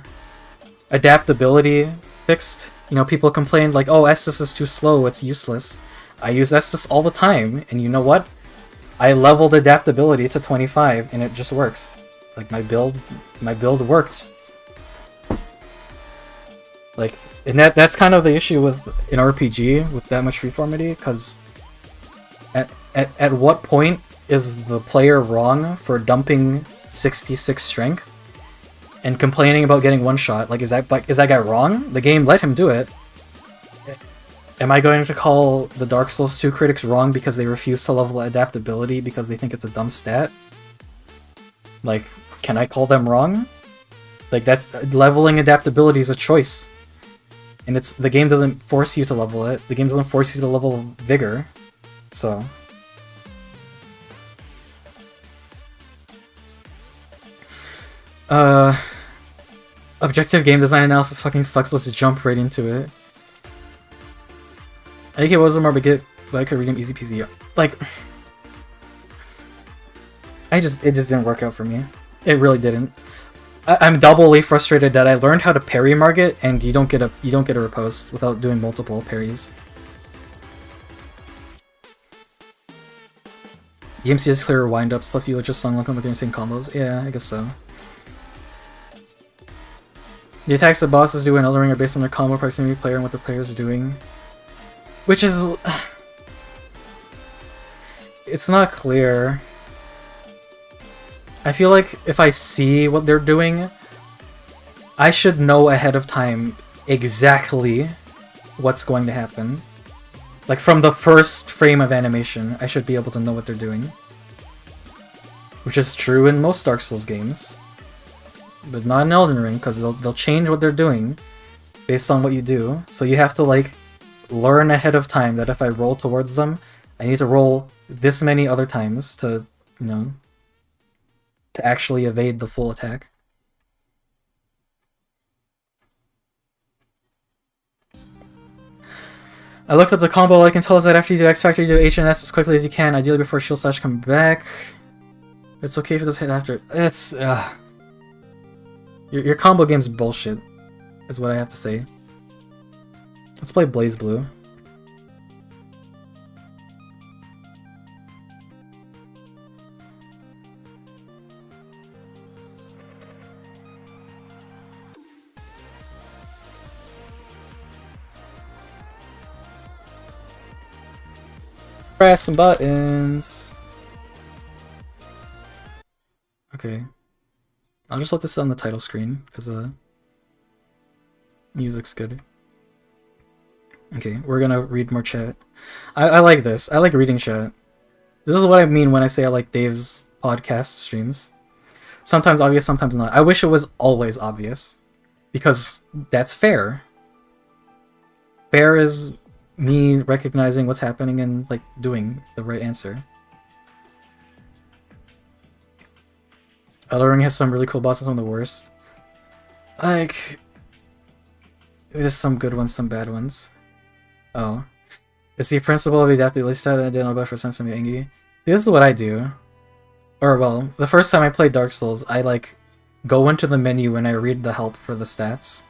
A: adaptability fixed. You know, people complained like, "Oh, Estus is too slow. It's useless." I use Estus all the time, and you know what? I leveled adaptability to 25, and it just works. Like my build worked. Like, and that's kind of the issue with an RPG with that much freeformity, because at what point is the player wrong for dumping 66 strength and complaining about getting one shot? Like, is that guy wrong? The game let him do it. Am I going to call the Dark Souls 2 critics wrong because they refuse to level adaptability because they think it's a dumb stat? Like, can I call them wrong? Like, that's leveling adaptability is a choice. And the game doesn't force you to level it. The game doesn't force you to level vigor. So objective game design analysis fucking sucks. Let's just jump right into it. I think it was more but I could read him easy peasy. Like, it just didn't work out for me. It really didn't. I'm doubly frustrated that I learned how to parry Margit, and you don't get a riposte without doing multiple parries. DMC has clearer wind-ups, plus you just song them with your insane combos. Yeah, I guess so. The attacks the bosses do in Elden Ring are based on their combo proximity player and what the player is doing. Which is... it's not clear. I feel like if I see what they're doing, I should know ahead of time exactly what's going to happen. Like, from the first frame of animation, I should be able to know what they're doing. Which is true in most Dark Souls games. But not in Elden Ring, because they'll change what they're doing based on what you do. So you have to, like, learn ahead of time that if I roll towards them, I need to roll this many other times to, you know, to actually evade the full attack. I looked up the combo. All I can tell is that after you do X Factor, you do H and S as quickly as you can, ideally before Shield Slash come back. It's okay if it does hit after. It's your combo game's bullshit, is what I have to say. Let's play BlazBlue. Press some buttons. Okay. I'll just let this on the title screen, because music's good. Okay, we're gonna read more chat. I like this. I like reading chat. This is what I mean when I say I like Dave's podcast streams. Sometimes obvious, sometimes not. I wish it was always obvious. Because that's fair. Fair is me recognizing what's happening and like doing the right answer. Elden Ring has some really cool bosses, some of the worst. Like, there's some good ones, some bad ones. Oh. It's the principle of the adaptability set that I didn't know about for sense of Angie. This is what I do. Or, well, the first time I played Dark Souls, I, like, go into the menu and I read the help for the stats.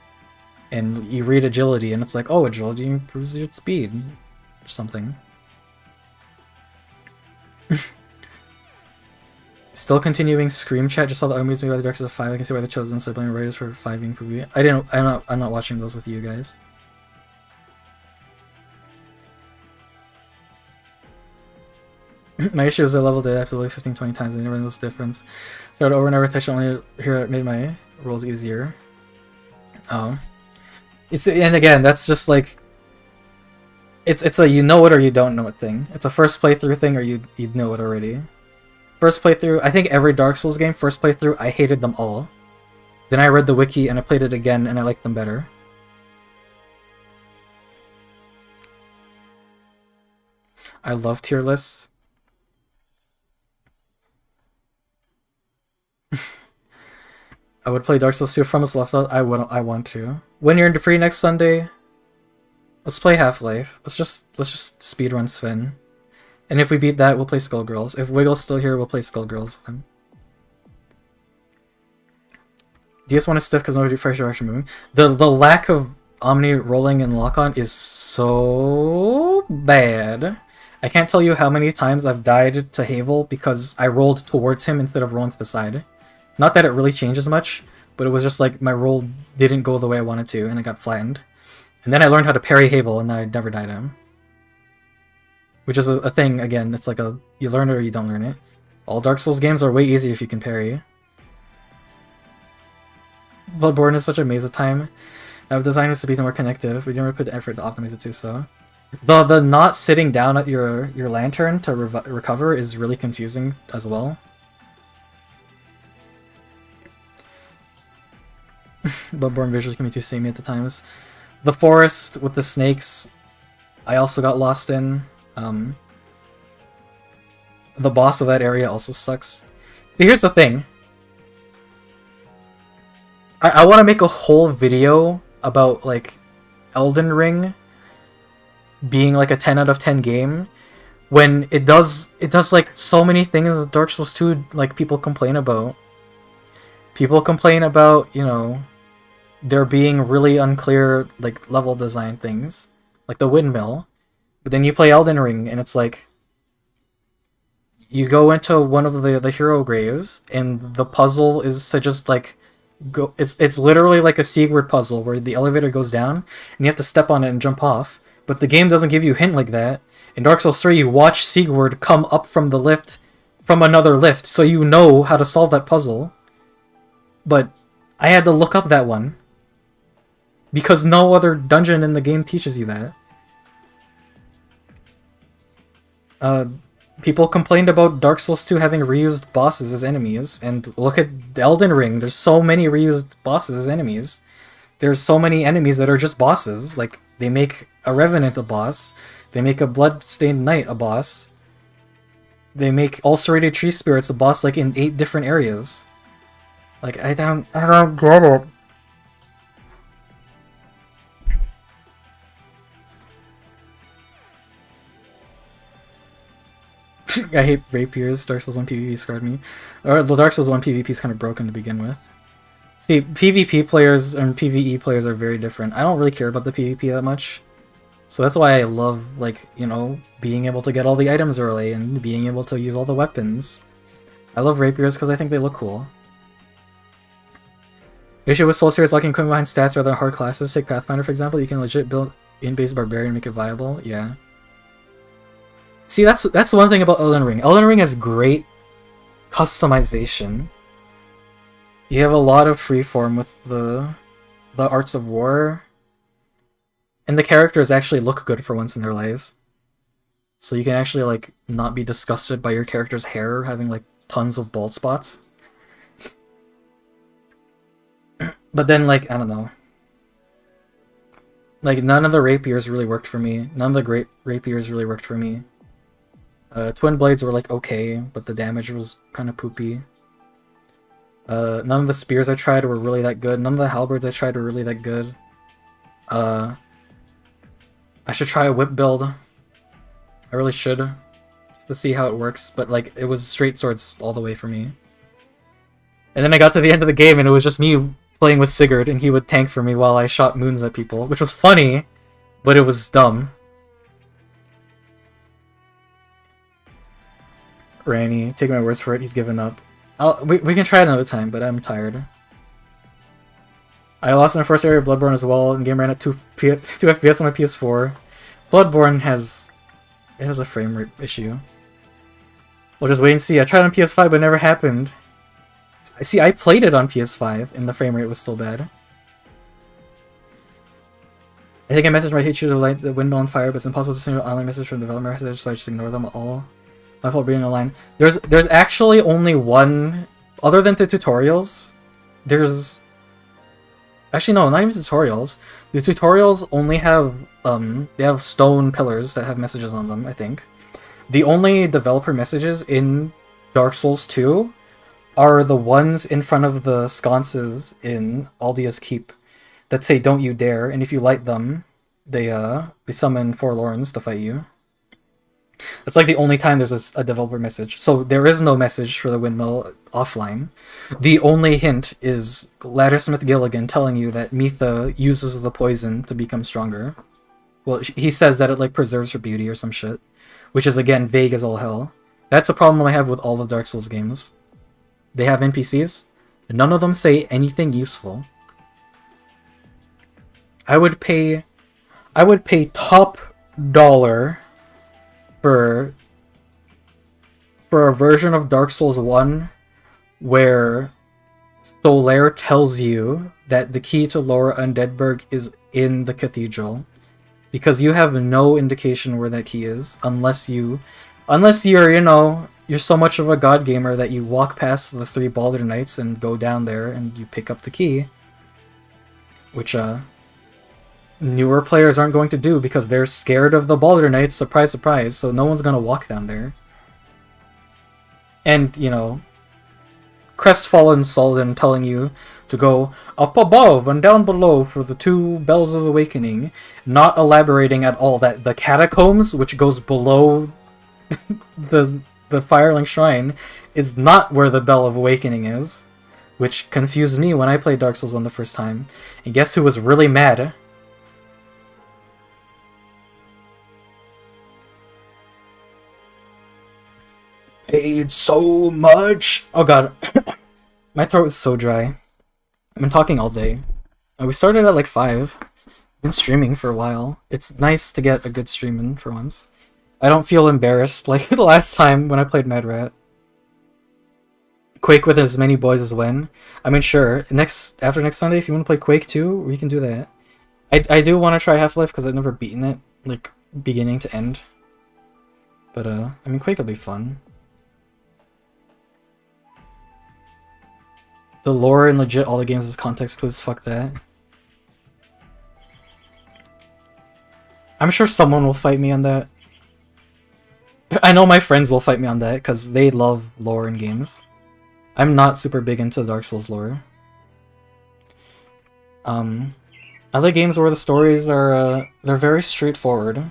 A: And you read agility, and it's like, oh, agility improves your speed. Or something. Still continuing Scream Chat, just saw the armies made by the directors of 5. I can see why the chosen so blaming writers for 5 being preview. I'm not watching those with you guys. My issue is I leveled adaptability 15-20 times and never noticed the difference. Started over and over, touched only here it made my rolls easier. Oh. And again, that's just like it's a you know it or you don't know it thing. It's a first playthrough thing or you know it already. First playthrough, I think every Dark Souls game, first playthrough, I hated them all. Then I read the wiki and I played it again and I liked them better. I love tier lists. I would play Dark Souls 2 from its left out. I want to. When you're into free next Sunday, let's play Half-Life. Let's just speedrun Sven. And if we beat that, we'll play Skullgirls. If Wiggle's still here, we'll play Skullgirls with him. DS1 is stiff because nobody fresh direction moving. The lack of Omni rolling and lock-on is so bad. I can't tell you how many times I've died to Havel because I rolled towards him instead of rolling to the side. Not that it really changes much, but it was just like my roll didn't go the way I wanted to, and it got flattened. And then I learned how to parry Havel, and I never died to him. Which is a thing, again, it's like you learn it or you don't learn it. All Dark Souls games are way easier if you can parry. Bloodborne is such a maze of time. Our design is to be more connective. We never put effort to optimize it too, so... The not sitting down at your lantern to recover is really confusing as well. Bloodborne visually can be too samey at the times. The forest with the snakes, I also got lost in. The boss of that area also sucks. See, here's the thing. I want to make a whole video about, like, Elden Ring being, like, a 10 out of 10 game, when it does, like, so many things that Dark Souls 2, like, people complain about. People complain about, you know, there being really unclear, like, level design things. Like the windmill. But then you play Elden Ring, and it's like... You go into one of the hero graves, and the puzzle is to just, like... go. It's literally like a Sigurd puzzle, where the elevator goes down, and you have to step on it and jump off. But the game doesn't give you a hint like that. In Dark Souls 3, you watch Sigurd come up from the lift, from another lift, so you know how to solve that puzzle. But I had to look up that one. Because no other dungeon in the game teaches you that. People complained about Dark Souls 2 having reused bosses as enemies, and look at Elden Ring, there's so many reused bosses as enemies. There's so many enemies that are just bosses. Like, they make a Revenant a boss, they make a Bloodstained Knight a boss, they make Ulcerated Tree Spirits a boss, like, in 8 different areas. Like, I don't get it. I hate rapiers. Dark Souls 1 PvP scarred me. Or the Dark Souls 1 PvP is kind of broken to begin with. See, PvP players and PvE players are very different. I don't really care about the PvP that much. So that's why I love, like, you know, being able to get all the items early and being able to use all the weapons. I love rapiers because I think they look cool. Issue with Soul Series locking equipment behind stats rather than hard classes. Take Pathfinder, for example. You can legit build in-base Barbarian and make it viable. Yeah. See, that's one thing about Elden Ring. Elden Ring has great customization. You have a lot of freeform with the Arts of War. And the characters actually look good for once in their lives. So you can actually, like, not be disgusted by your character's hair having, like, tons of bald spots. But then, like, I don't know. Like, none of the rapiers really worked for me. None of the great rapiers really worked for me. Twin blades were, like, okay, but the damage was kind of poopy. None of the spears I tried were really that good. None of the halberds I tried were really that good. I should try a whip build. I really should. Just to see how it works. But, like, it was straight swords all the way for me. And then I got to the end of the game and it was just me playing with Sigurd and he would tank for me while I shot moons at people. Which was funny, but it was dumb. Ranny, take my words for it, he's given up. We can try it another time, but I'm tired. I lost in the first area of Bloodborne as well, and the game ran at 2 FPS on my PS4. Bloodborne has a frame rate issue. We'll just wait and see. I tried on PS5, but it never happened. See, I played it on PS5, and the frame rate was still bad. I think I messaged my hate you to light the windmill on fire, but it's impossible to send an online message from the developer message, so I just ignore them all. My fault being online. There's actually only one, other than the tutorials. There's actually no, not even tutorials. The tutorials only have they have stone pillars that have messages on them, I think. The only developer messages in Dark Souls 2 are the ones in front of the sconces in Aldia's Keep that say "Don't you dare," and if you light them, they summon forlorns to fight you. It's like the only time there's a developer message. So there is no message for the windmill offline. The only hint is Laddersmith Gilligan telling you that Mitha uses the poison to become stronger. Well, he says that it like preserves her beauty or some shit, which is again vague as all hell. That's a problem I have with all the Dark Souls games. They have NPCs, and none of them say anything useful. I would pay top dollar for a version of Dark Souls 1 where Solaire tells you that the key to Lower Undeadburg is in the cathedral, because you have no indication where that key is unless you're, you know, you're so much of a god gamer that you walk past the 3 Baldur Knights and go down there and you pick up the key, which newer players aren't going to do because they're scared of the Baldur Knights, surprise surprise, so no one's gonna walk down there. And, you know, crestfallen Soldan telling you to go up above and down below for the 2 Bells of Awakening, not elaborating at all that the catacombs, which goes below the Firelink Shrine, is not where the Bell of Awakening is, which confused me when I played Dark Souls 1 the first time. And guess who was really mad? Paid so much. Oh god, my throat is so dry. I've been talking all day. We started at like 5. Been streaming for a while. It's nice to get a good stream in for once. I don't feel embarrassed like the last time when I played Mad Rat. Quake with as many boys as when. I mean, sure. After next Sunday, if you want to play Quake 2, we can do that. I do want to try Half-Life because I've never beaten it, like beginning to end. But I mean, Quake will be fun. The lore and legit all the games as context clues, fuck that. I'm sure someone will fight me on that. I know my friends will fight me on that, because they love lore in games. I'm not super big into Dark Souls lore. Other games where the stories are, they're very straightforward.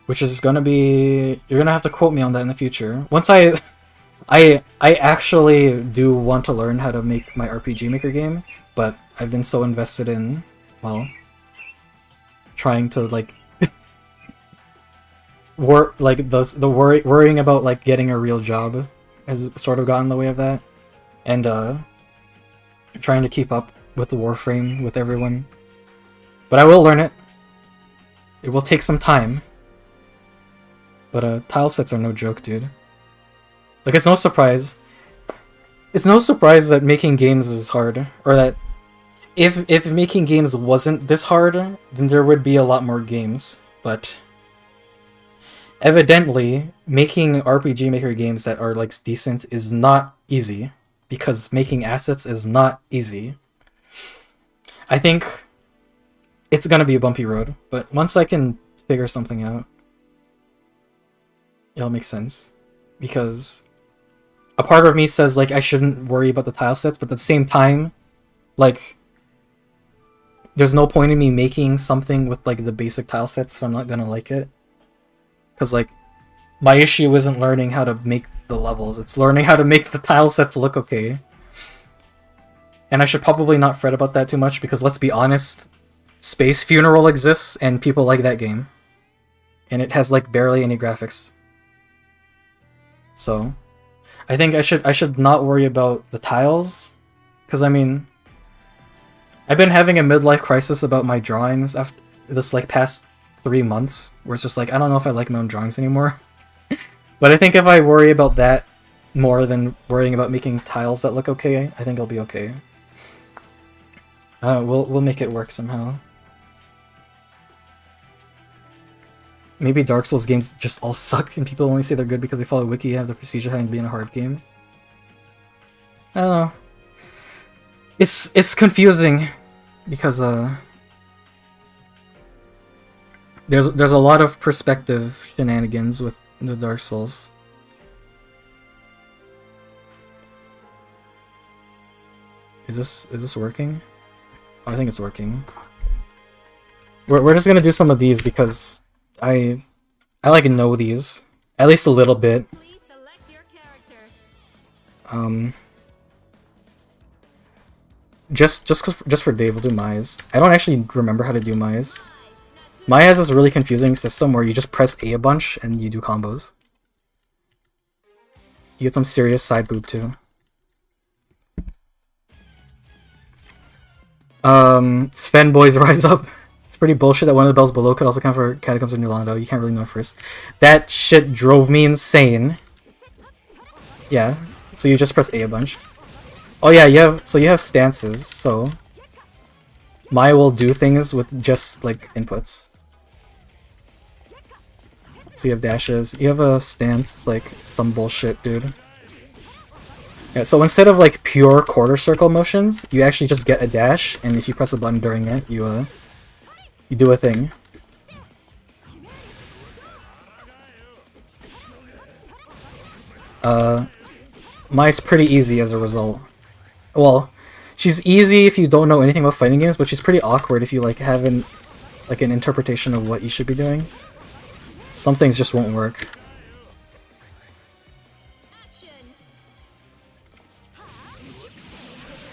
A: Which is gonna be... You're gonna have to quote me on that in the future. Once I actually do want to learn how to make my RPG Maker game, but I've been so invested in, well, trying to like worrying about like getting a real job has sort of gotten in the way of that, and trying to keep up with the Warframe with everyone. But I will learn it. It will take some time. But tile sets are no joke, dude. Like, it's no surprise. It's no surprise that making games is hard, or that If making games wasn't this hard, then there would be a lot more games. But evidently, making RPG Maker games that are like decent is not easy, because making assets is not easy. I think it's gonna be a bumpy road, but once I can figure something out, it'll make sense. Because a part of me says like I shouldn't worry about the tile sets, but at the same time, like, there's no point in me making something with like the basic tile sets if I'm not gonna like it. Because like, my issue isn't learning how to make the levels, it's learning how to make the tile set look okay. And I should probably not fret about that too much, because let's be honest, Space Funeral exists and people like that game. And it has like barely any graphics. So I think I should not worry about the tiles, because I mean, I've been having a midlife crisis about my drawings after this like past 3 months, where it's just like I don't know if I like my own drawings anymore. But I think if I worry about that more than worrying about making tiles that look okay, I think I'll be okay. We'll make it work somehow. Maybe Dark Souls games just all suck and people only say they're good because they follow wiki and have the procedure having to be in a hard game. I don't know. It's confusing because there's a lot of perspective shenanigans with the Dark Souls. Is this working? Oh, I think it's working. We're just gonna do some of these because I like know these at least a little bit.
E: Please select your character.
A: Just for Dave, we'll do Mai's. I don't actually remember how to do Mai's. Mai has this really confusing system where you just press A bunch and you do combos. You get some serious side boob too. Sven Boys Rise Up. It's pretty bullshit that one of the bells below could also count for Catacombs or New Londo. You can't really know first. That shit drove me insane. Yeah, so you just press A bunch. Oh yeah, you have stances, so Mai will do things with just like inputs. So you have dashes, you have a stance, it's like some bullshit, dude. Yeah, so instead of like pure quarter circle motions, you actually just get a dash, and if you press a button during it, you do a thing. Mai's pretty easy as a result. Well, she's easy if you don't know anything about fighting games, but she's pretty awkward if you like have an interpretation of what you should be doing. Some things just won't work.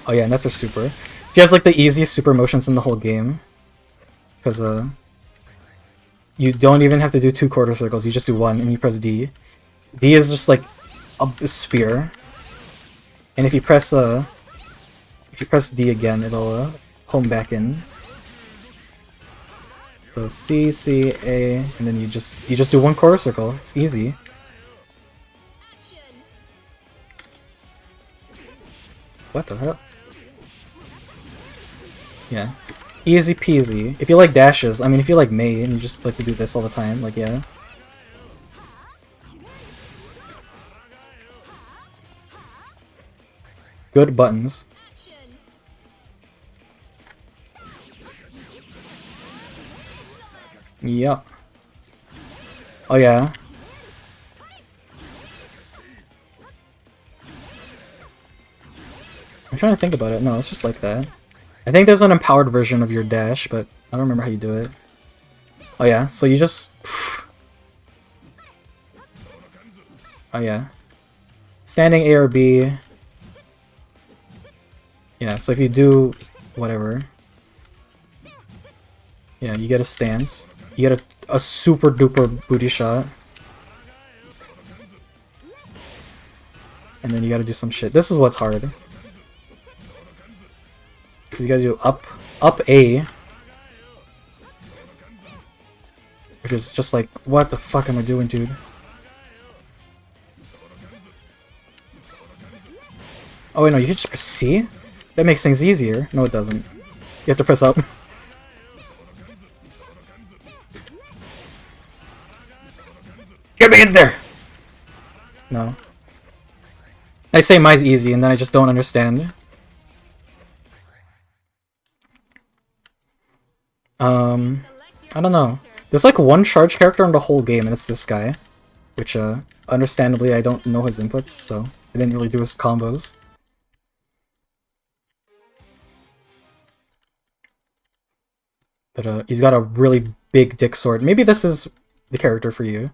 A: Oh yeah, and that's her super. She has like the easiest super motions in the whole game. Because you don't even have to do 2 quarter circles, you just do 1 and you press D. D is just like a spear. And if you press D again, it'll home back in. So C, C, A, and then you just do 1 quarter circle. It's easy. What the hell? Yeah. Easy peasy. If you like dashes, I mean if you like Mei and you just like to do this all the time, like yeah. Good buttons. Yeah. Oh yeah. I'm trying to think about it. No, it's just like that. I think there's an empowered version of your dash, but I don't remember how you do it. Oh yeah, so you just... Oh yeah. Standing A or B. Yeah, so if you do whatever... Yeah, you get a stance. You get a super duper booty shot. And then you gotta do some shit. This is what's hard. Because you gotta do up A. Which is just like, what the fuck am I doing, dude? Oh wait, no, you can just press C? That makes things easier. No, it doesn't. You have to press up. Get me in there! No. I say mine's easy, and then I just don't understand. I don't know. There's like one charge character in the whole game, and it's this guy. Which, understandably, I don't know his inputs, so I didn't really do his combos. But, he's got a really big dick sword. Maybe this is the character for you.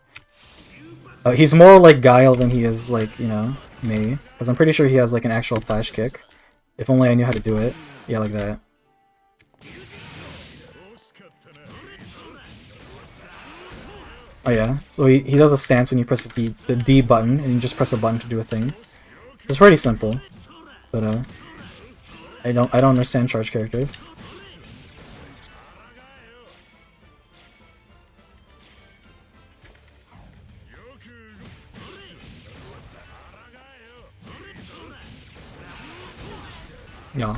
A: He's more like Guile than he is like, you know, Mei. Because I'm pretty sure he has like an actual flash kick. If only I knew how to do it. Yeah, like that. Oh yeah, so he does a stance when you press the D button, and you just press a button to do a thing. It's pretty simple. But I don't understand charge characters. Yeah.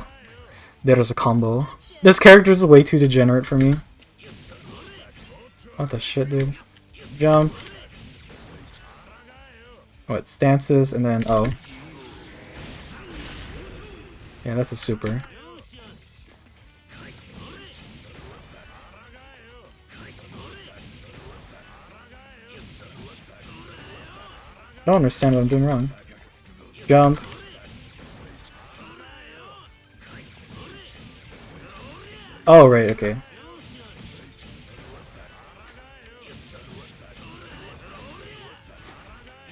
A: There's a combo. This character is way too degenerate for me. What the shit, dude? Jump. What, stances, and then, oh. Yeah, that's a super. I don't understand what I'm doing wrong. Jump. Oh, right, okay.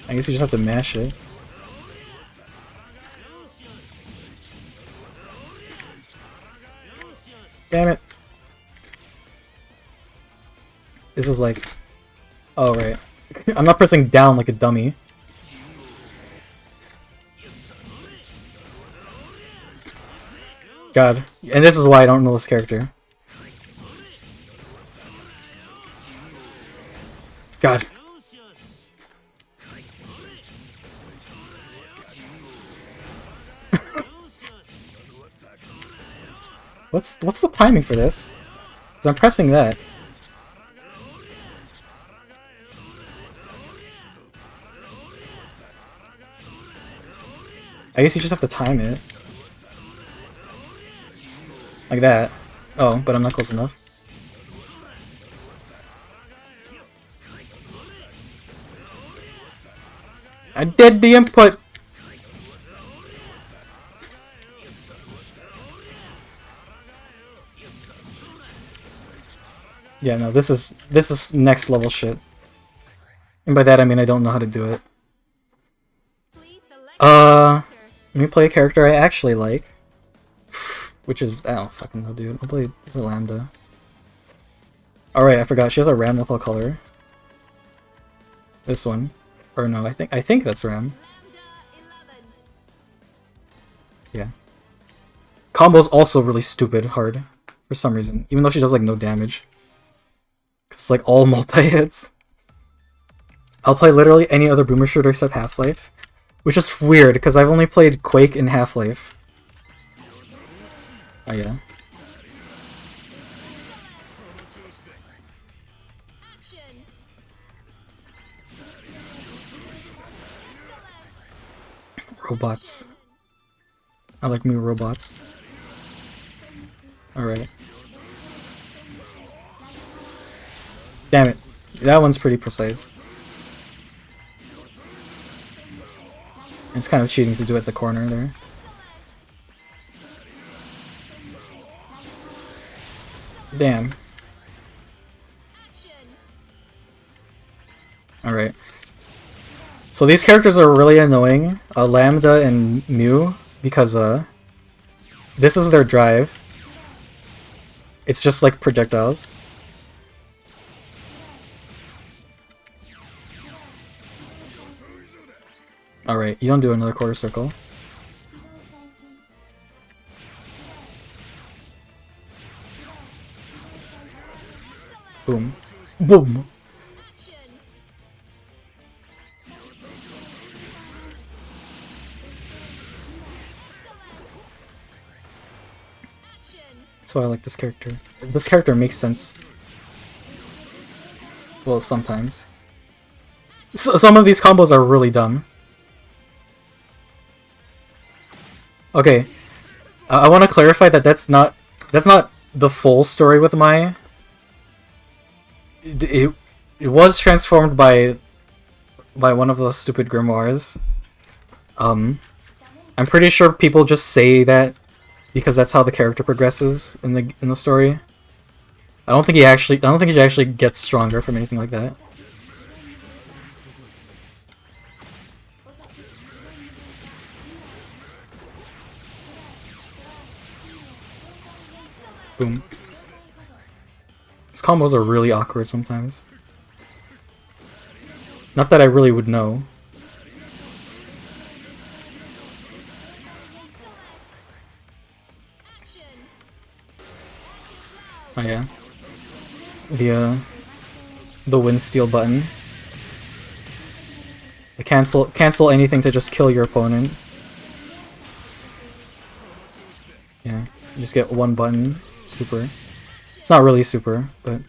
A: I guess you just have to mash it. Damn it. This is like... Oh, right. I'm not pressing down like a dummy. God. And this is why I don't know this character. God. What's the timing for this? Because I'm pressing that. I guess you just have to time it. Like that. Oh, but I'm not close enough. I did the input! Yeah, no, this is next level shit. And by that I mean I don't know how to do it.
E: Please select your
A: Let
E: character.
A: me play a character I actually like. Which is, I don't fucking know, dude. I'll play the Lambda. Alright, I forgot. She has a Ram Lethal color. This one. Or no, I think that's Ram.
E: Lambda 11.
A: Yeah. Combo's also really stupid hard. For some reason. Even though she does like no damage. Cause it's like all multi-hits. I'll play literally any other boomer shooter except Half-Life. Which is weird, because I've only played Quake and Half-Life. Oh yeah.
E: Action.
A: Robots. I like new robots. Alright. Damn it. That one's pretty precise. It's kind of cheating to do it at the corner there. Damn.
E: Action.
A: Alright. So these characters are really annoying, Lambda and Mew, because this is their drive. It's just like projectiles. Alright, you don't do another quarter circle. Boom. Boom!
E: Action. Action.
A: That's why I like this character. This character makes sense. Well, sometimes. Some of these combos are really dumb. Okay, I want to clarify that that's not the full story with Mai. It was transformed by one of those stupid grimoires. I'm pretty sure people just say that because that's how the character progresses in the story. I don't think he actually gets stronger from anything like that. Boom. These combos are really awkward sometimes. Not that I really would know. Oh yeah. The wind steal button. The cancel anything to just kill your opponent. Yeah, you just get one button. Super. It's not really super, but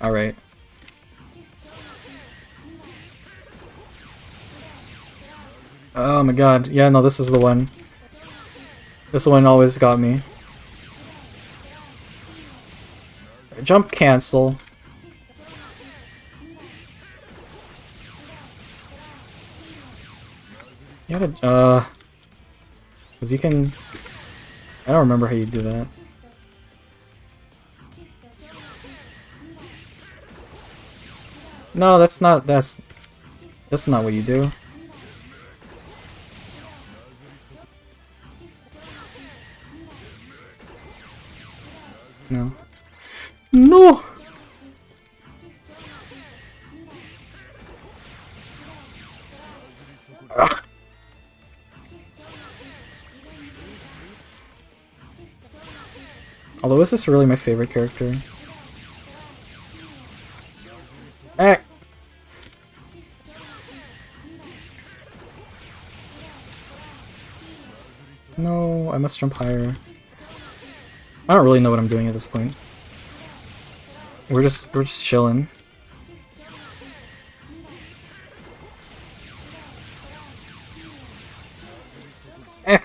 A: alright. Oh my god. Yeah, no, this is the one. This one always got me. Jump cancel. You gotta, cause you can... I don't remember how you do that. No, that's not what you do. No. No! Ugh. Although, is this really my favorite character? Eh! No, I must jump higher. I don't really know what I'm doing at this point. We're just chilling. Eh!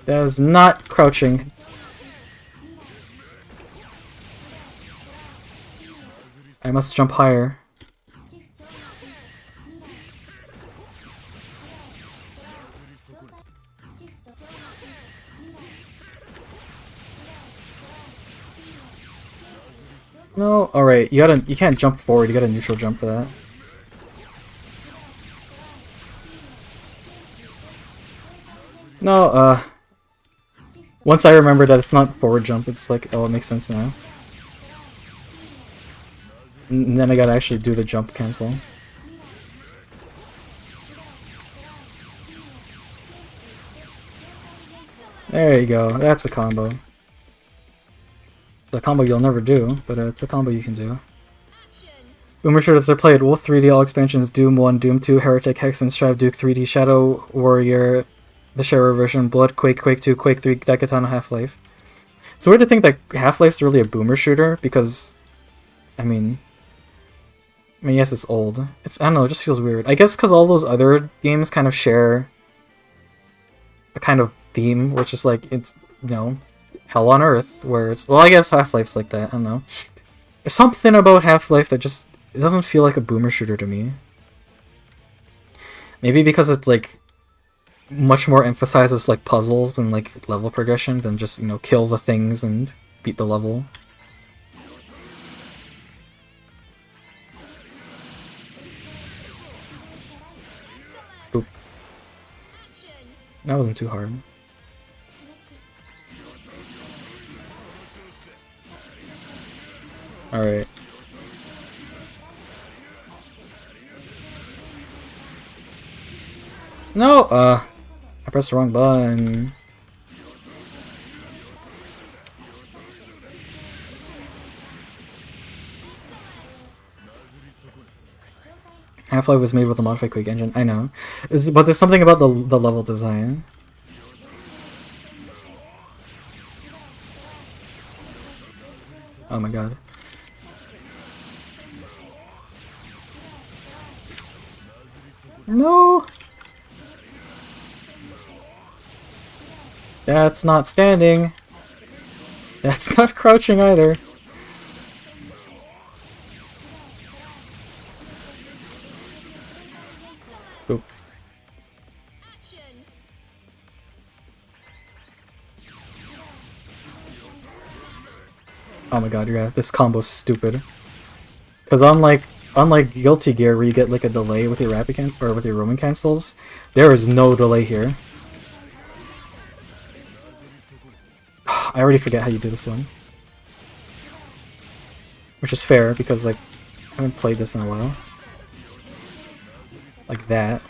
A: That is not crouching. I must jump higher. No, alright, you can't jump forward, you gotta neutral jump for that. No, once I remember that it's not forward jump, it's like, oh, it makes sense now. And then I gotta actually do the jump cancel. There you go, that's a combo. It's a combo you'll never do, but it's a combo you can do. Boomer shooters are played Wolf 3D all expansions, Doom 1, Doom 2, Heretic, Hex, and Strive, Duke 3D, Shadow Warrior, the Shadow version, Blood, Quake, Quake 2, Quake 3, Daikatana, Half-Life. It's weird to think that Half-Life's really a boomer shooter, because, I mean, yes, it's old. I don't know, it just feels weird. I guess because all those other games kind of share a kind of theme, which is like, it's, you know, hell on earth, where it's, well, I guess Half-Life's like that, I don't know. There's something about Half-Life that just, it doesn't feel like a boomer shooter to me. Maybe because it's like, much more emphasizes like puzzles and like level progression than just, you know, kill the things and beat the level. Boop. That wasn't too hard. Alright. No! I pressed the wrong button. Half-Life was made with a modified Quake engine. I know, but there's something about the level design. Oh my god. No! That's not standing. That's not crouching either. Oop.
E: Action.
A: Oh my god, yeah, this combo's stupid. Cause unlike Guilty Gear where you get like a delay with your or with your roaming cancels, there is no delay here. I already forget how you do this one. Which is fair because like I haven't played this in a while. Like that.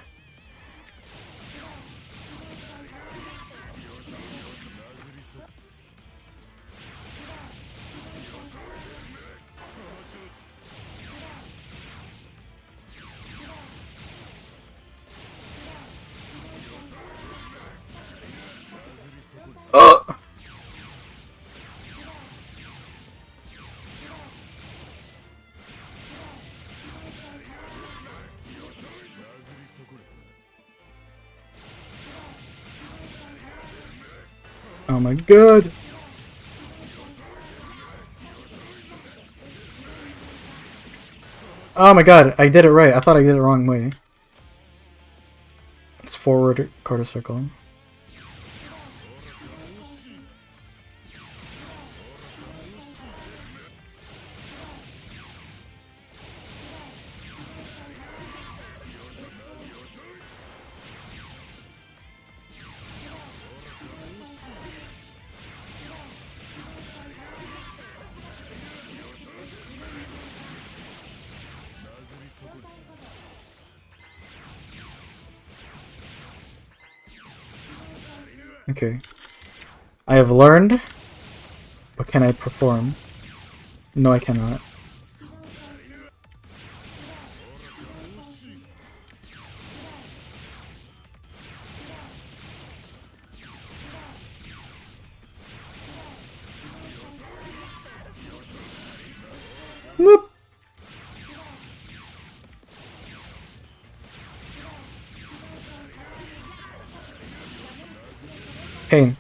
A: Oh! Oh my god! Oh my god, I did it right. I thought I did it the wrong way. It's forward quarter circle. Okay. I have learned, but can I perform? No, I cannot. Nope. Pain.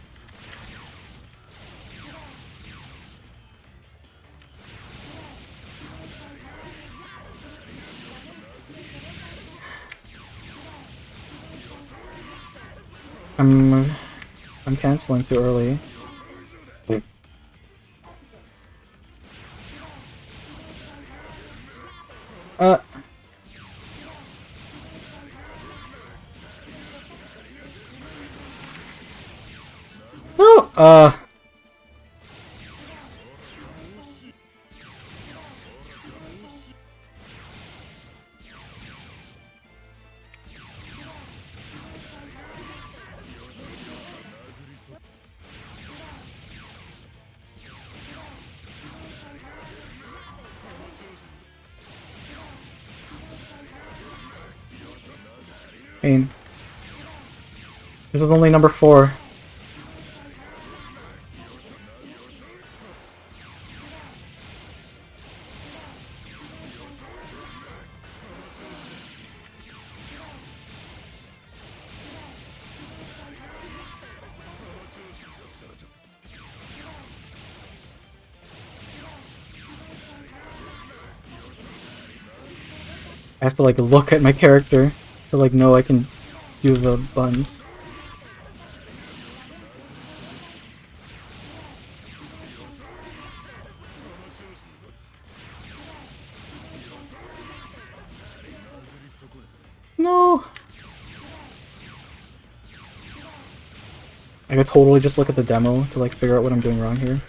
A: I'm canceling too early. No! Pain. This is only number 4. I have to like look at my character to like know I can do the buttons. No. I could totally just look at the demo to like figure out what I'm doing wrong here.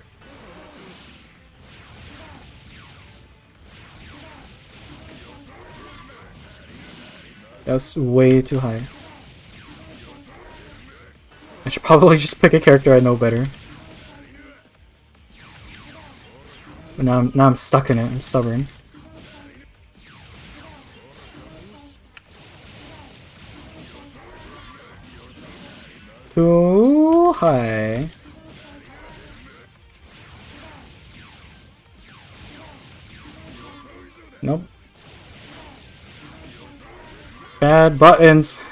A: That's way too high. I should probably just pick a character I know better. But now I'm stuck in it. I'm stubborn. Too high. Nope. Bad buttons.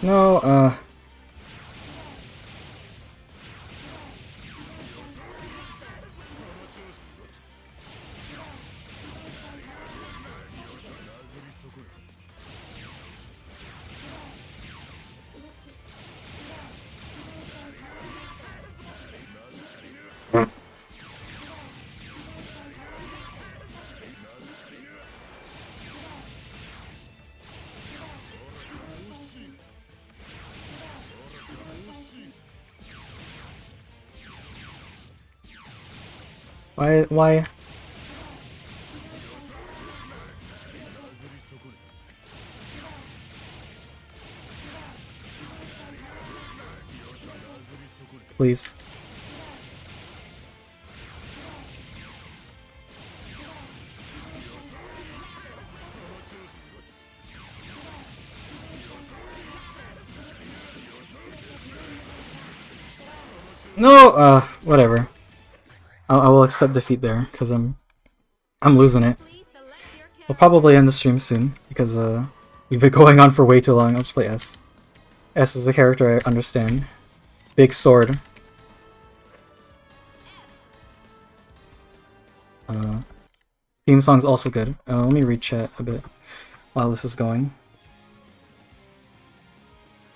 A: No, why? Please. No, whatever. I will accept defeat there, because I'm losing it.
E: Please select your
A: We'll
E: character.
A: probably end the stream soon, because we've been going on for way too long. I'll just play S. S is a character I understand. Big sword. Theme song's also good. Let me read chat a bit while this is going.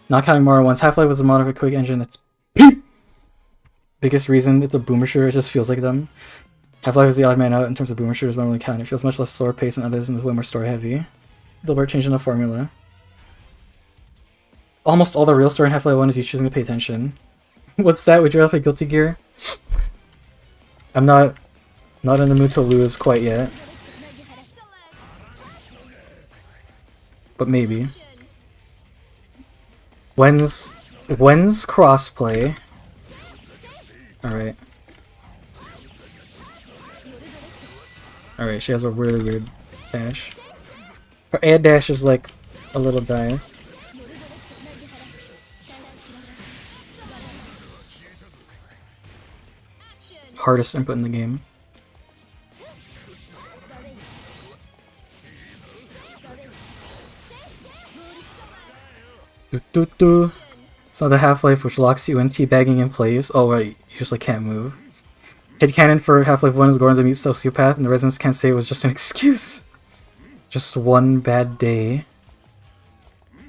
A: Not counting Mario 1's Half-Life was a mod of a quick engine. It's biggest reason it's a boomer shooter. It just feels like them. Half-Life is the odd man out in terms of boomer shooters, but only count. It feels much less slower paced than others and is way more story heavy. Dilbert changing the formula. Almost all the real story in Half-Life 1 is you choosing to pay attention. What's that? Would you rather play Guilty Gear? I'm not in the mood to lose quite yet, but maybe. When's crossplay? Alright. Alright, she has a really weird dash. Her air dash is like a little dive. Hardest input in the game. It's not the Half-Life which locks you in teabagging in place. Oh right, you just like can't move. Headcanon for Half-Life 1 is Gordon's a mute sociopath and the residents can't say it was just an excuse. Just one bad day.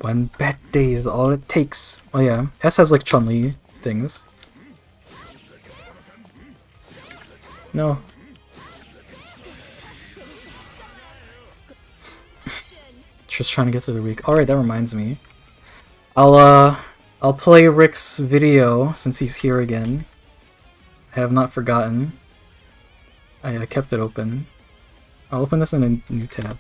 A: One bad day is all it takes. Oh yeah, S has like Chun-Li things. No. Just trying to get through the week. Alright, that reminds me. I'll play Rick's video since he's here again. I have not forgotten. I kept it open. I'll open this in a new tab.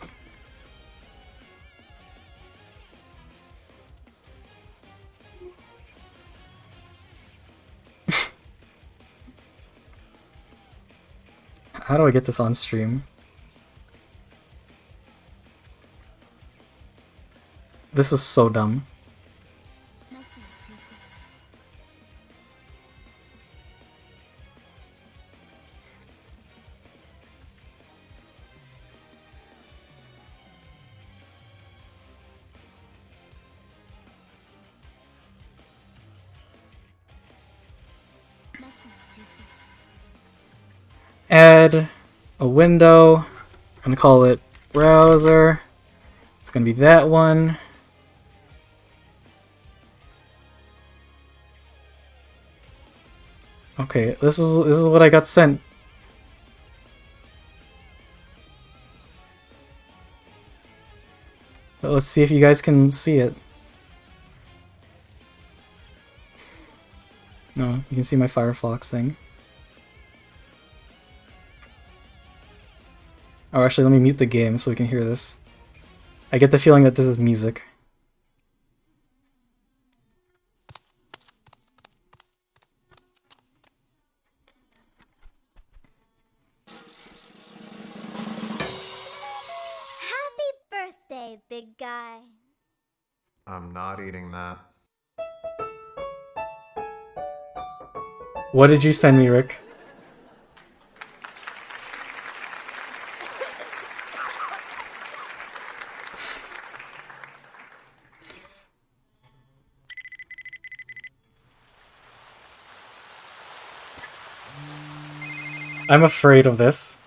A: How do I get this on stream? This is so dumb. Add a window. I'm gonna call it browser. It's gonna be that one. Okay, this is what I got sent. But let's see if you guys can see it. No, you can see my Firefox thing. Oh, actually, let me mute the game so we can hear this. I get the feeling that this is music.
E: die.
F: I'm not eating that.
A: What did you send me, Rick? I'm afraid of this.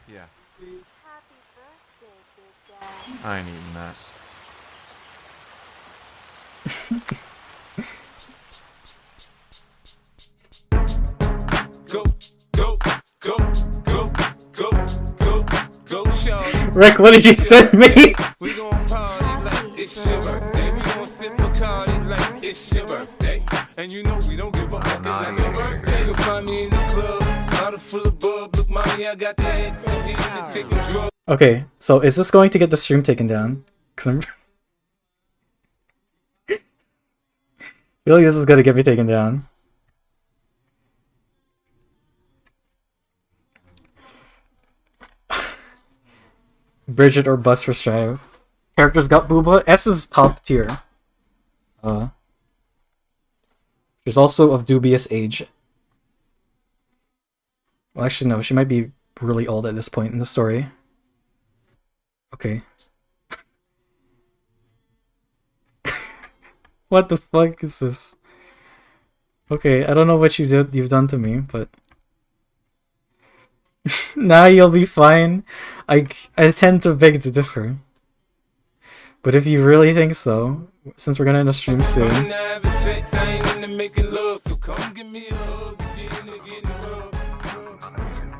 F: Yeah,
E: Happy birthday, big guy.
F: I ain't eating that.
B: Go, go, go, go, go, go, go, shawty.
A: Rick, what did you send me?
B: We gon' party like it's your birthday. We gon' sip Bacardi like it's your birthday. And you know we don't give a fuck, it's not your birthday. You'll find me in the club, bottle full of bub. Look, mommy, I got the head, so get into taking drugs.
A: Okay, so is this going to get the stream taken down? Cause I'm I feel like this is gonna get me taken down. Bridget or bust for Strive. Characters got booba. S is top tier. She's also of dubious age. Well, actually, no. She might be really old at this point in the story. Okay. What the fuck is this? Okay, I don't know what you've done to me, but nah, you'll be fine. I tend to beg to differ. But if you really think so, since we're gonna end the stream soon.
B: I'm not having sex, I ain't into making love. So come give me a hug, get in there, getting rubbed.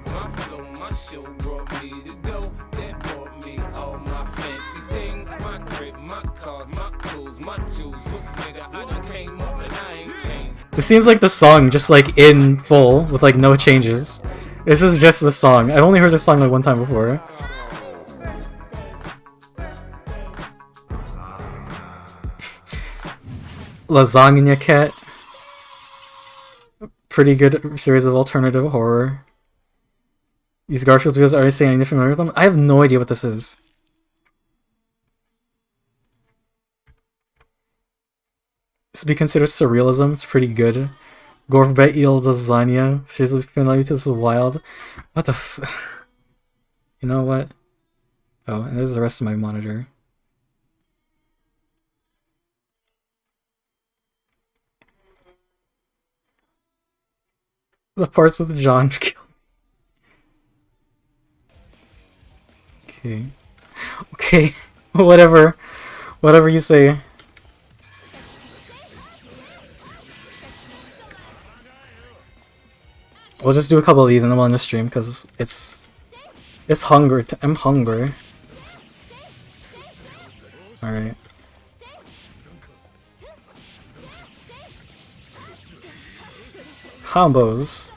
B: My flow, my show brought me to go. That brought me all my fancy things. My crib, my cars, my clothes, my shoes. Look, nigga, I done came up and I ain't changed.
A: This seems like the song, just like in full, with like no changes. This is just the song. I've only heard this song like one time before. Lasagna Cat. Pretty good series of alternative horror. These Garfield videos, are you saying anything familiar with them? I have no idea what this is. This would be considered surrealism. It's pretty good. Gorbet Eel Lasagna. Seriously, familiar to this is wild. What the f... You know what? Oh, and there's the rest of my monitor. The parts with John. Okay. Okay. Whatever. Whatever you say. We'll just do a couple of these and then we'll end the stream because it's hunger. I'm hungry. Alright. Combos.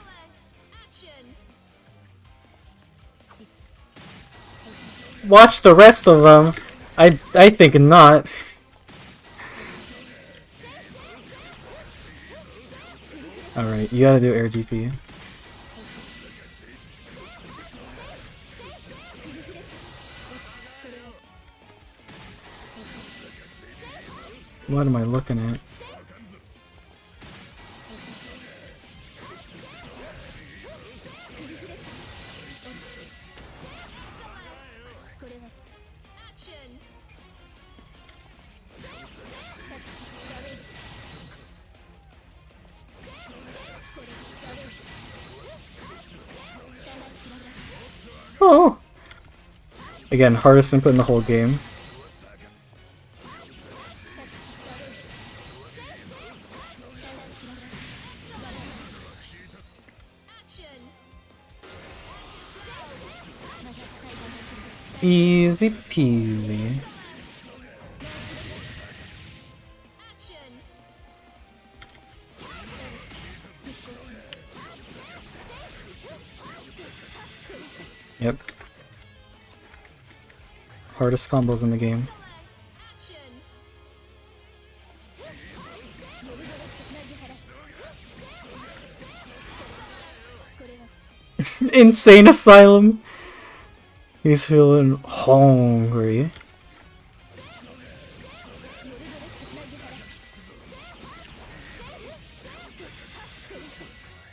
A: Watch the rest of them. I think not. Alright, you gotta do air GP. What am I looking at? Oh! Again, hardest input in the whole game. Easy peasy. Yep. Hardest combos in the game. insane asylum. He's feeling hungry.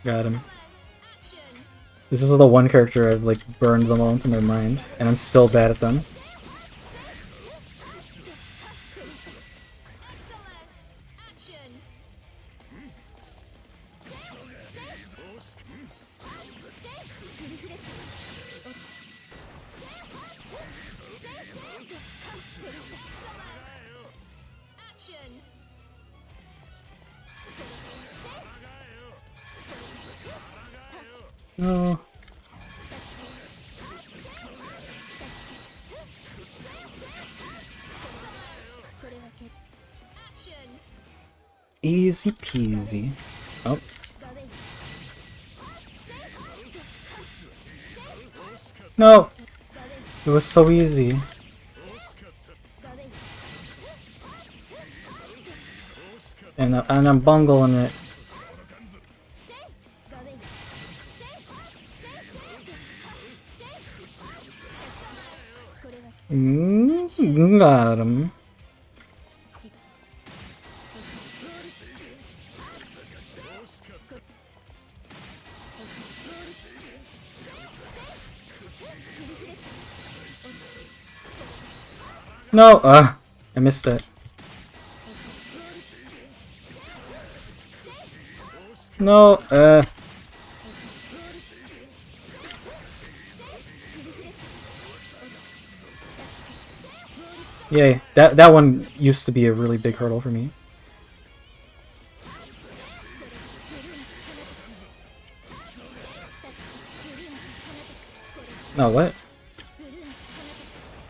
A: Got him. This is the one character I've like burned them all into my mind, and I'm still bad at them. No. Easy peasy. Oh. No! It was so easy. And I'm bungling it. Got him. No, I missed it. No, Yay, that one used to be a really big hurdle for me. No, what?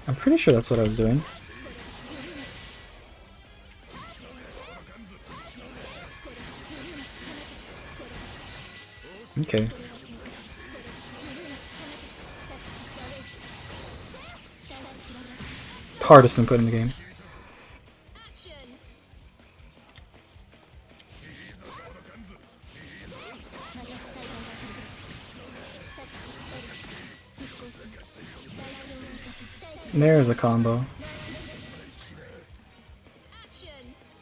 A: I'm pretty sure that's what I was doing. Okay. Hardest input in the game. There's a combo.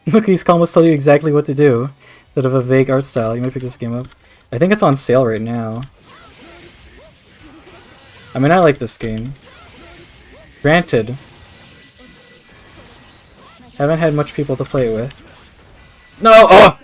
A: Look, these combos tell you exactly what to do. Instead of a vague art style, you might pick this game up. I think it's on sale right now. I mean, I like this game. Granted, haven't had much people to play it with. No! Oh!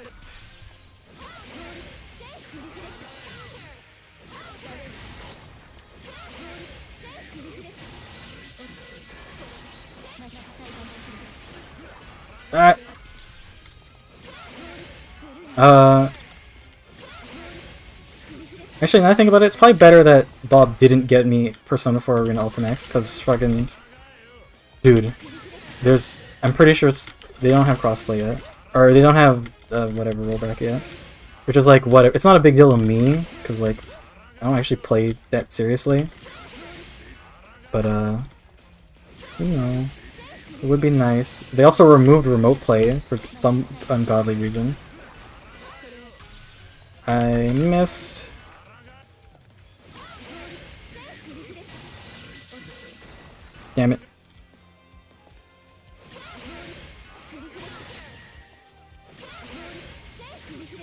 A: Actually, now I think about it, it's probably better that Bob didn't get me Persona 4 Arena Ultimax, because fucking... Dude, I'm pretty sure they don't have crossplay yet. Or they don't have, whatever, rollback yet. Which is like, whatever. It's not a big deal to me, because, like, I don't actually play that seriously. But, you know, it would be nice. They also removed remote play for some ungodly reason. I missed... Damn it.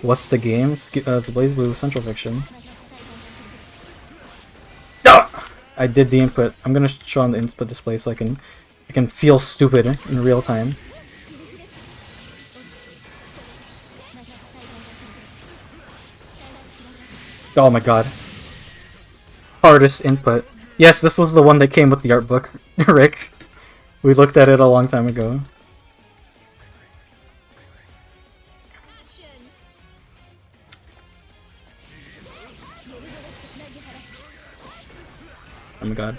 A: What's the game? It's BlazBlue CentralFiction. Ah! I did the input. I'm gonna show on the input display so I can feel stupid in real time. Oh my god. Hardest input. Yes, this was the one that came with the art book, Rick. We looked at it a long time ago. Oh my god.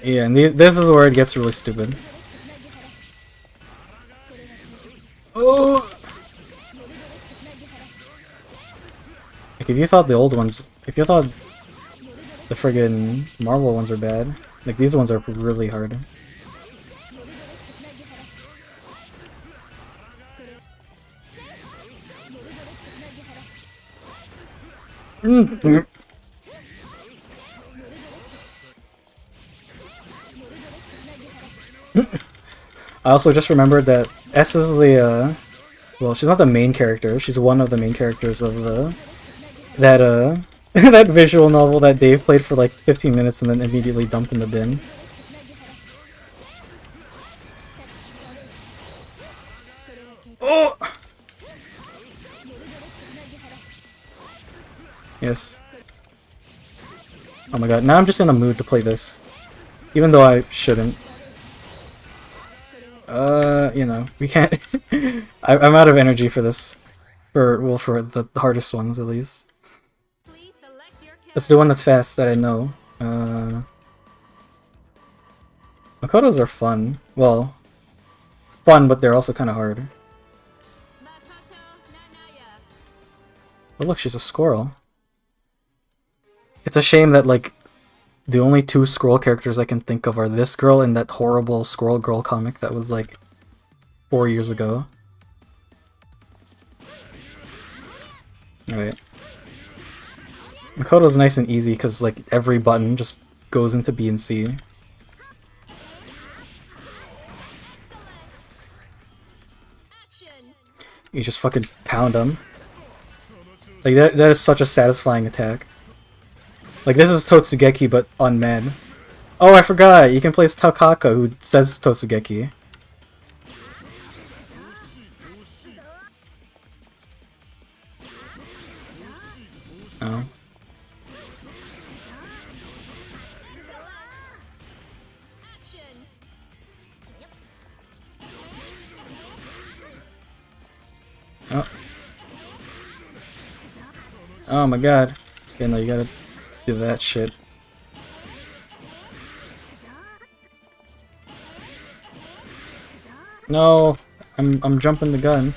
A: Yeah, and this is where it gets really stupid. Oh! Like, if you thought the old ones... If you thought the friggin' Marvel ones are bad, like, these ones are really hard. I also just remembered that S is the well, she's not the main character. She's one of the main characters of the that that visual novel that Dave played for like 15 minutes and then immediately dumped in the bin. Oh! Yes. Oh my god, now I'm just in a mood to play this. Even though I shouldn't. You know, we can't... I'm out of energy for this. For the hardest ones, at least. Let's do one that's fast that I know. Makotos are fun. Well, fun, but they're also kind of hard. Oh look, she's a squirrel. It's a shame that, like, the only two scroll characters I can think of are this girl and that horrible Squirrel Girl comic that was, like, 4 years ago. Alright. Makoto's nice and easy because, like, every button just goes into B and C. You just fucking pound them. Like, that is such a satisfying attack. Like, this is Totsugeki, but on Med. Oh, I forgot! You can play as Takaka, who says Totsugeki. Oh. Oh. Oh my god. Okay, no, you gotta do that shit. No! I'm jumping the gun.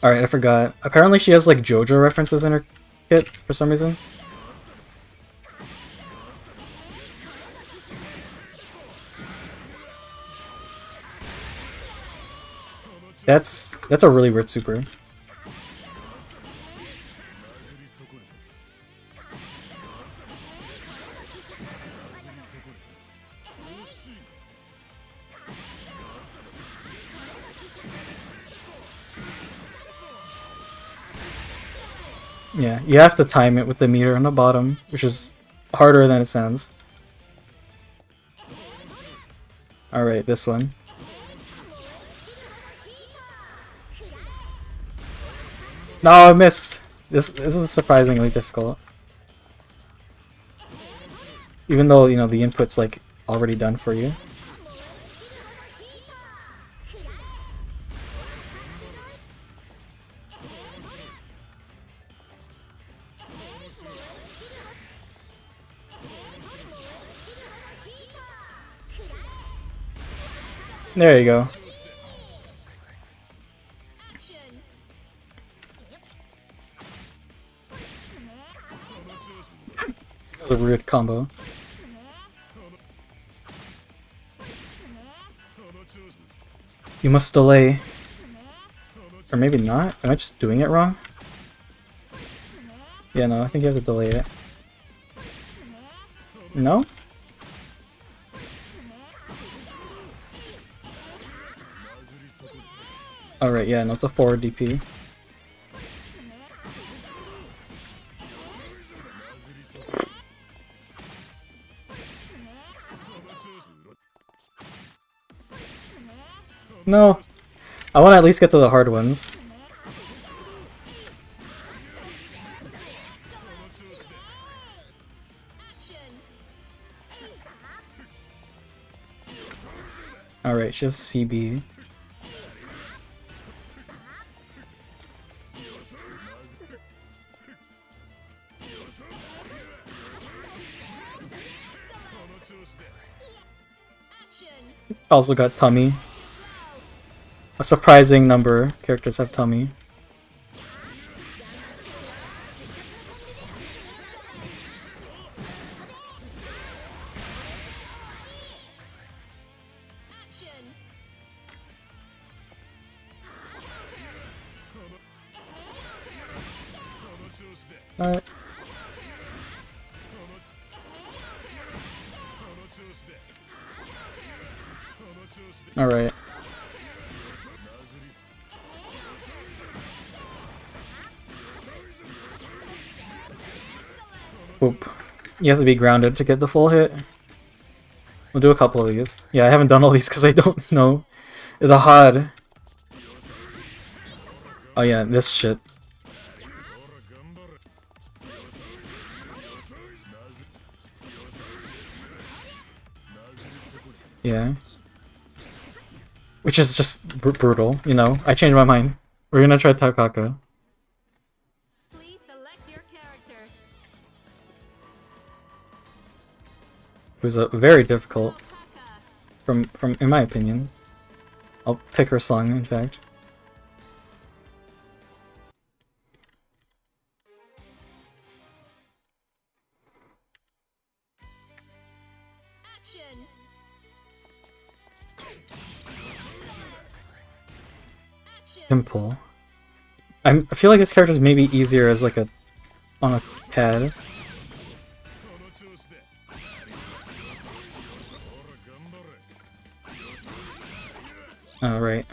A: Alright, I forgot. Apparently she has like JoJo references in her kit for some reason. That's a really weird super. Yeah, you have to time it with the meter on the bottom, which is harder than it sounds. Alright, this one. No, I missed! This is surprisingly difficult. Even though, you know, the input's like already done for you. There you go. This is a weird combo. You must delay. Or maybe not? Am I just doing it wrong? Yeah, no, I think you have to delay it. No? Alright, yeah, no, it's a forward DP. No! I want to at least get to the hard ones. Alright, she has CB. Also got tummy. A surprising number of characters have tummy. Alright. Alright. Oop. He has to be grounded to get the full hit. We'll do a couple of these. Yeah, I haven't done all these because I don't know. The HOD. Oh yeah, this shit. Yeah. Which is just brutal, you know. I changed my mind. We're gonna try Takaka.
G: Please select your character.
A: Who's very difficult. From in my opinion. I'll pick her song, in fact.
G: Action.
A: Simple. I feel like this character is maybe easier as like a on a pad. Oh right.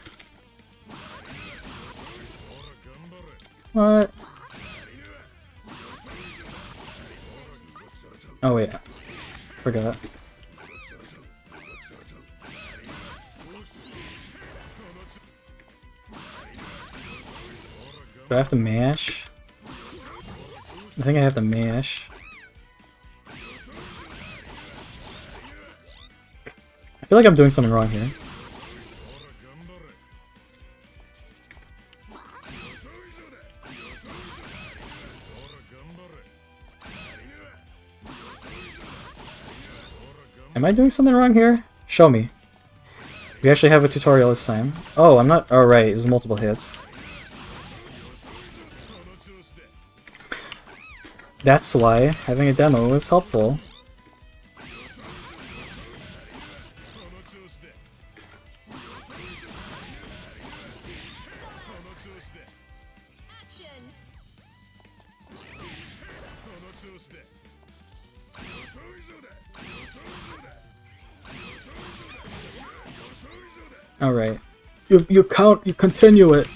A: What? Oh wait. Forgot. Do I have to mash? I think I have to mash. I feel like I'm doing something wrong here. Am I doing something wrong here? Show me. We actually have a tutorial this time. Oh, I'm not. Oh, right. There's multiple hits. That's why having a demo is helpful. Alright. You continue it.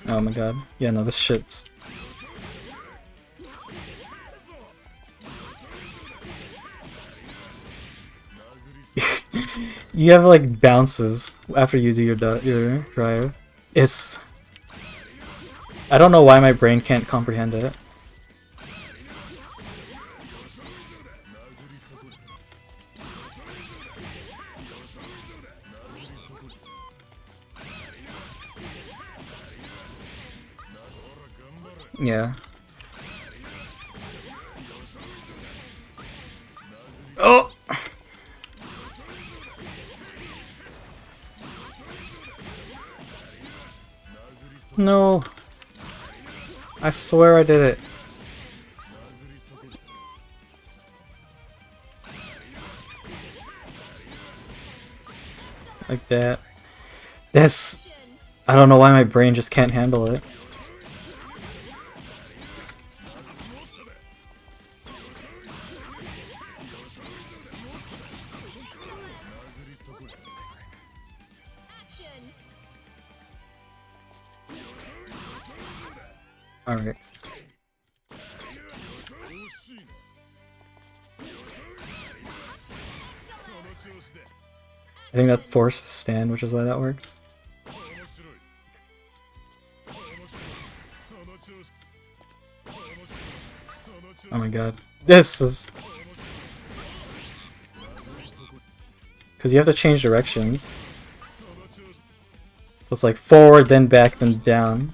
A: Oh my god. Yeah, no, this shit's... You have like bounces after you do your drive. It's... I don't know why my brain can't comprehend it. Yeah. Oh! No. I swear I did it. Like that. This... I don't know why my brain just can't handle it. Alright. I think that forces stand, which is why that works. Oh my god. This is... Because you have to change directions. So it's like forward, then back, then down.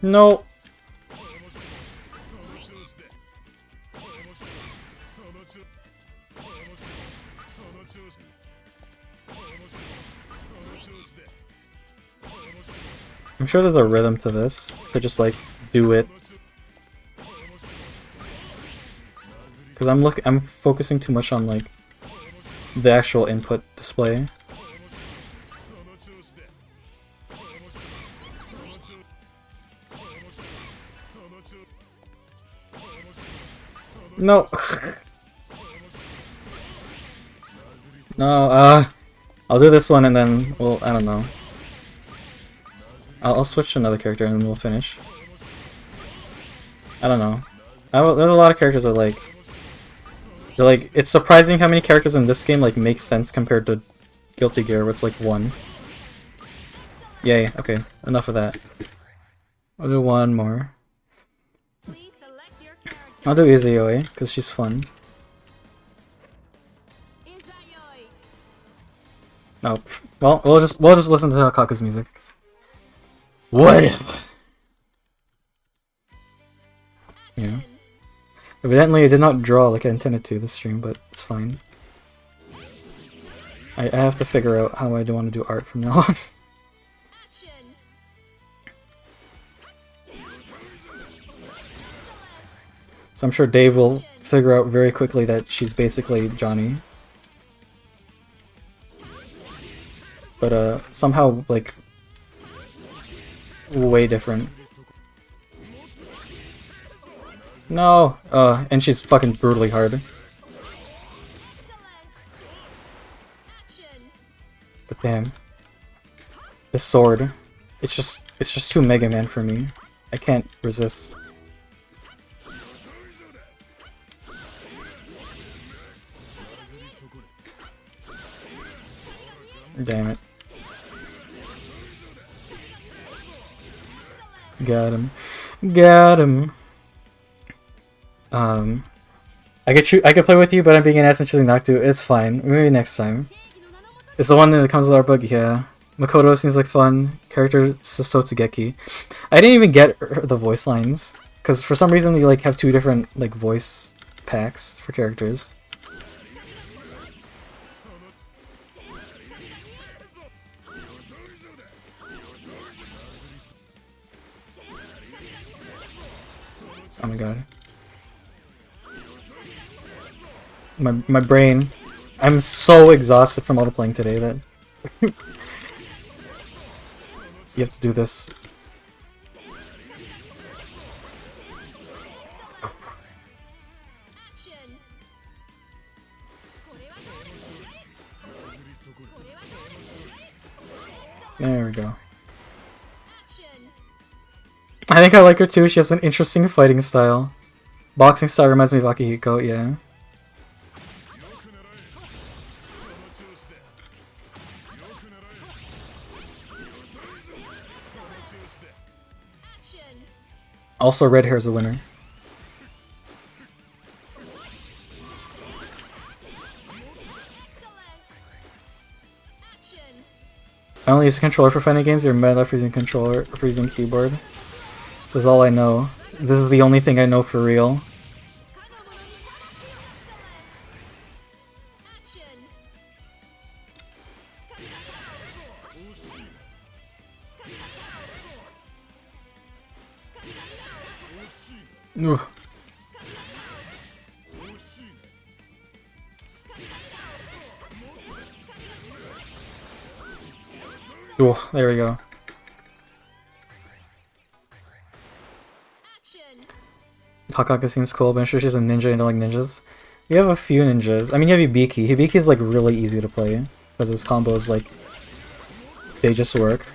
A: No. I'm sure there's a rhythm to this. To just like do it. Because I'm focusing too much on like the actual input display. No. No, I'll do this one and then, well, I don't know. I'll switch to another character and then we'll finish. I don't know. There's a lot of characters I like. They're like, it's surprising how many characters in this game like make sense compared to Guilty Gear, where it's like one. Yay, okay, enough of that. I'll do one more.
G: Please select your character.
A: I'll do Izayoi, because she's fun.
G: Izayoi.
A: Oh, pff, well, we'll just listen to Kaka's music. Whatever. Yeah. Evidently, I did not draw like I intended to this stream, but it's fine. I have to figure out how I do want to do art from now on.
G: Action.
A: So I'm sure Dave will figure out very quickly that she's basically Johnny. But somehow, like, way different. No! And she's fucking brutally hard.
G: Excellent. Action.
A: But damn. This sword. It's just too Mega Man for me. I can't resist. Damn it. Got him. Got him. I could play with you, but I'm being an ass and choosing not to. It's fine. Maybe next time. It's the one that comes with our bug, yeah. Makoto seems like fun. Character Sisto Tsugeki. I didn't even get the voice lines, because for some reason you like have two different like voice packs for characters. Oh my god. My brain. I'm so exhausted from auto-playing today that you have to do this.
G: Action.
A: There we go.
G: Action.
A: I think I like her too. She has an interesting fighting style. Boxing style reminds me of Akihiko, yeah.
G: Action.
A: Also, red hair's a winner.
G: Action.
A: I only use a controller for fighting games. You're mad left using controller or using keyboard. This is all I know. This is the only thing I know for real.
G: Action.
A: Ooh. Ooh, there we go.
G: Action.
A: Hakaka seems cool, but I'm sure she's a ninja and I don't like ninjas. You have a few ninjas. I mean, you have Hibiki. Hibiki is like really easy to play because his combos like they just work.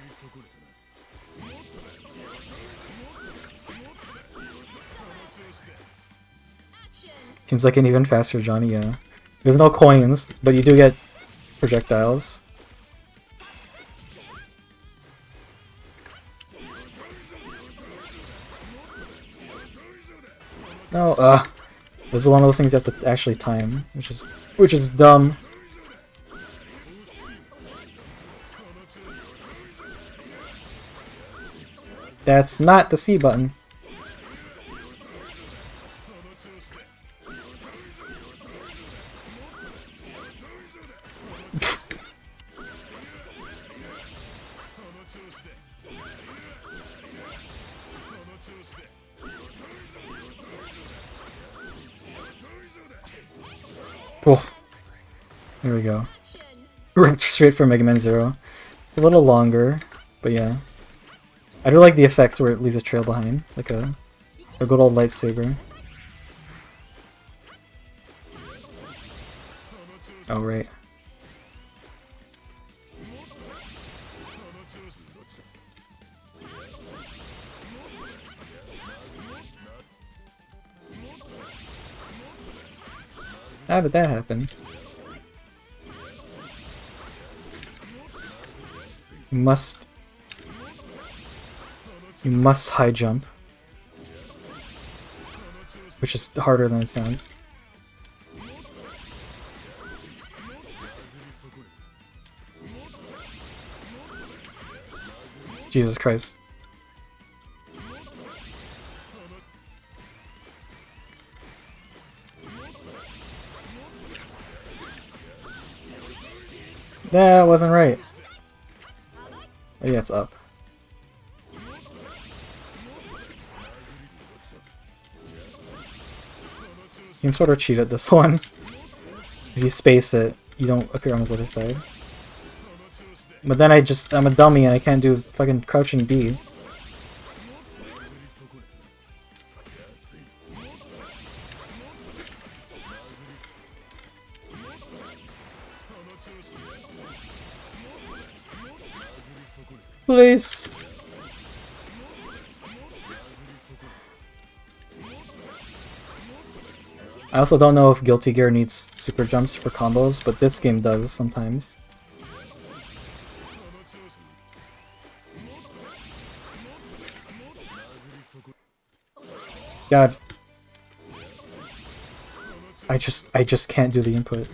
A: Seems like an even faster Johnny, yeah. There's no coins, but you do get projectiles. No, this is one of those things you have to actually time, which is dumb. That's not the C button. Oh, There we go.
G: Action.
A: Ripped straight from Mega Man Zero. A little longer, but yeah. I do like the effect where it leaves a trail behind, like a good old lightsaber. Oh right. How did that happen? You must high jump. Which is harder than it sounds. Jesus Christ. That wasn't right. Oh, yeah, it's up. You can sort of cheat at this one. If you space it, you don't appear on his other side. But then I'm a dummy and I can't do fucking crouching B. Please. I also don't know if Guilty Gear needs super jumps for combos, but this game does sometimes. God. I just can't do the input.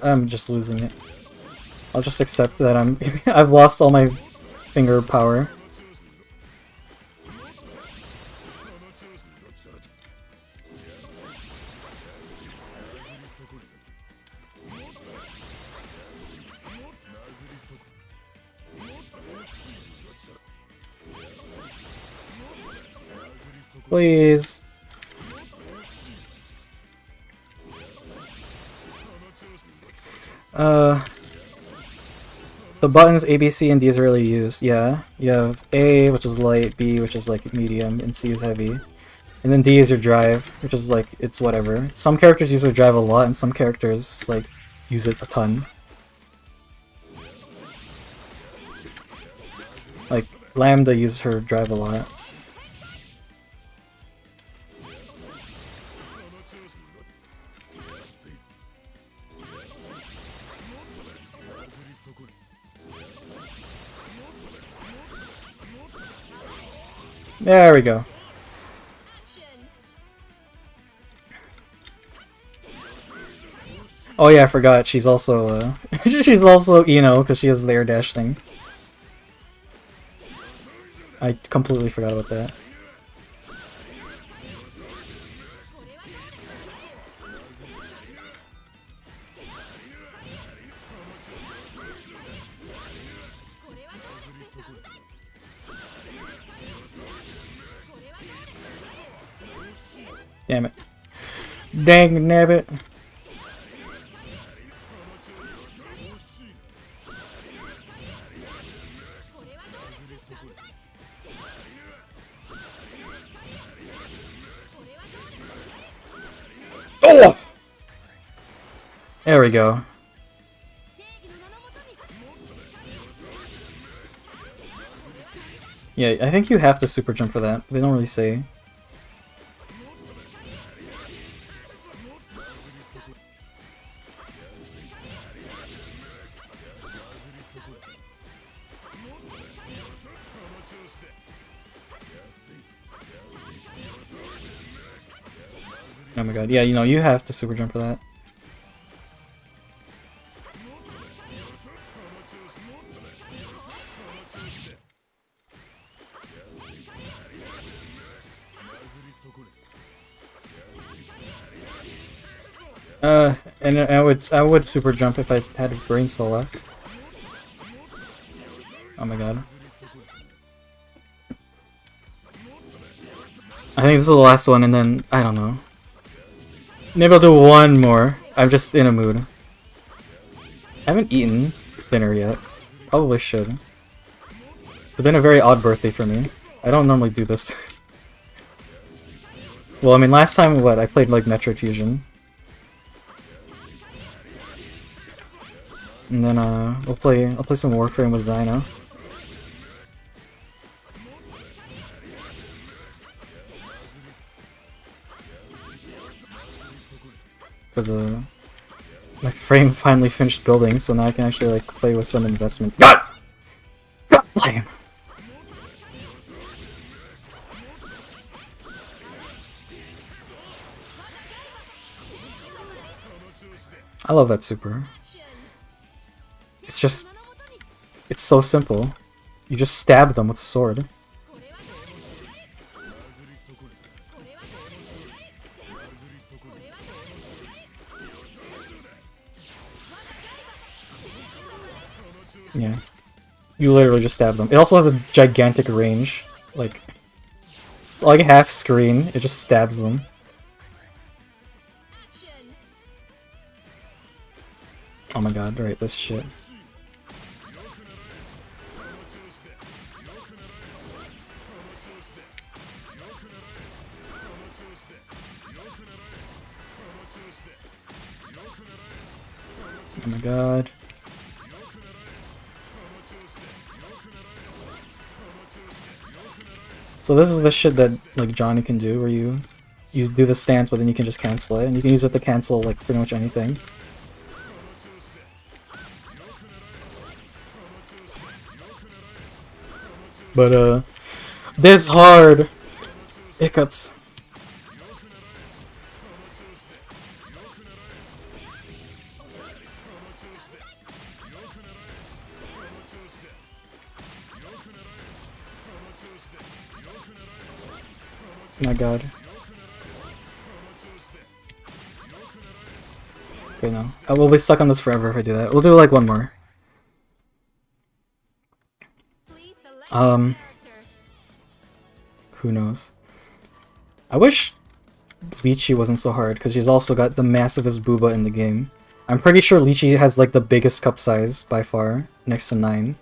A: I'm just losing it. I'll just accept that I've lost all my finger power. Please. The buttons A, B, C, and D is rarely used, yeah. You have A, which is light, B, which is like medium, and C is heavy. And then D is your drive, which is like, it's whatever. Some characters use their drive a lot, and some characters, like, use it a ton. Like, Lambda uses her drive a lot. There we go. Oh yeah, I forgot. She's also she's also Eno because she has the air dash thing. I completely forgot about that. Damn it. Dang nabbit. Oh! There we go. Yeah, I think you have to super jump for that. They don't really say. Oh my god, yeah, you know, you have to super jump for that. And I would super jump if I had a brain cell left. Oh my god. I think this is the last one, and then I don't know. Maybe I'll do one more. I'm just in a mood. I haven't eaten dinner yet. Probably should. It's been a very odd birthday for me. I don't normally do this. Well, I mean, last time, I played, like, Metro Fusion. And then, I'll play some Warframe with Zyno. Because, my frame finally finished building, so now I can actually, like, play with some investment. God! God flame! I love that super. It's just... It's so simple. You just stab them with a sword. Yeah. You literally just stab them. It also has a gigantic range. Like... It's like half screen. It just stabs them. Oh my god, right, this shit. Oh my god. So this is the shit that, like, Johnny can do, where you do the stance, but then you can just cancel it, and you can use it to cancel, like, pretty much anything. But, this hard! Hiccups. My god. Okay, no. I will be stuck on this forever if I do that. We'll do, like, one more. Who knows? I wish Lychee wasn't so hard, because she's also got the massivest booba in the game. I'm pretty sure Lychee has, like, the biggest cup size, by far, next to 9.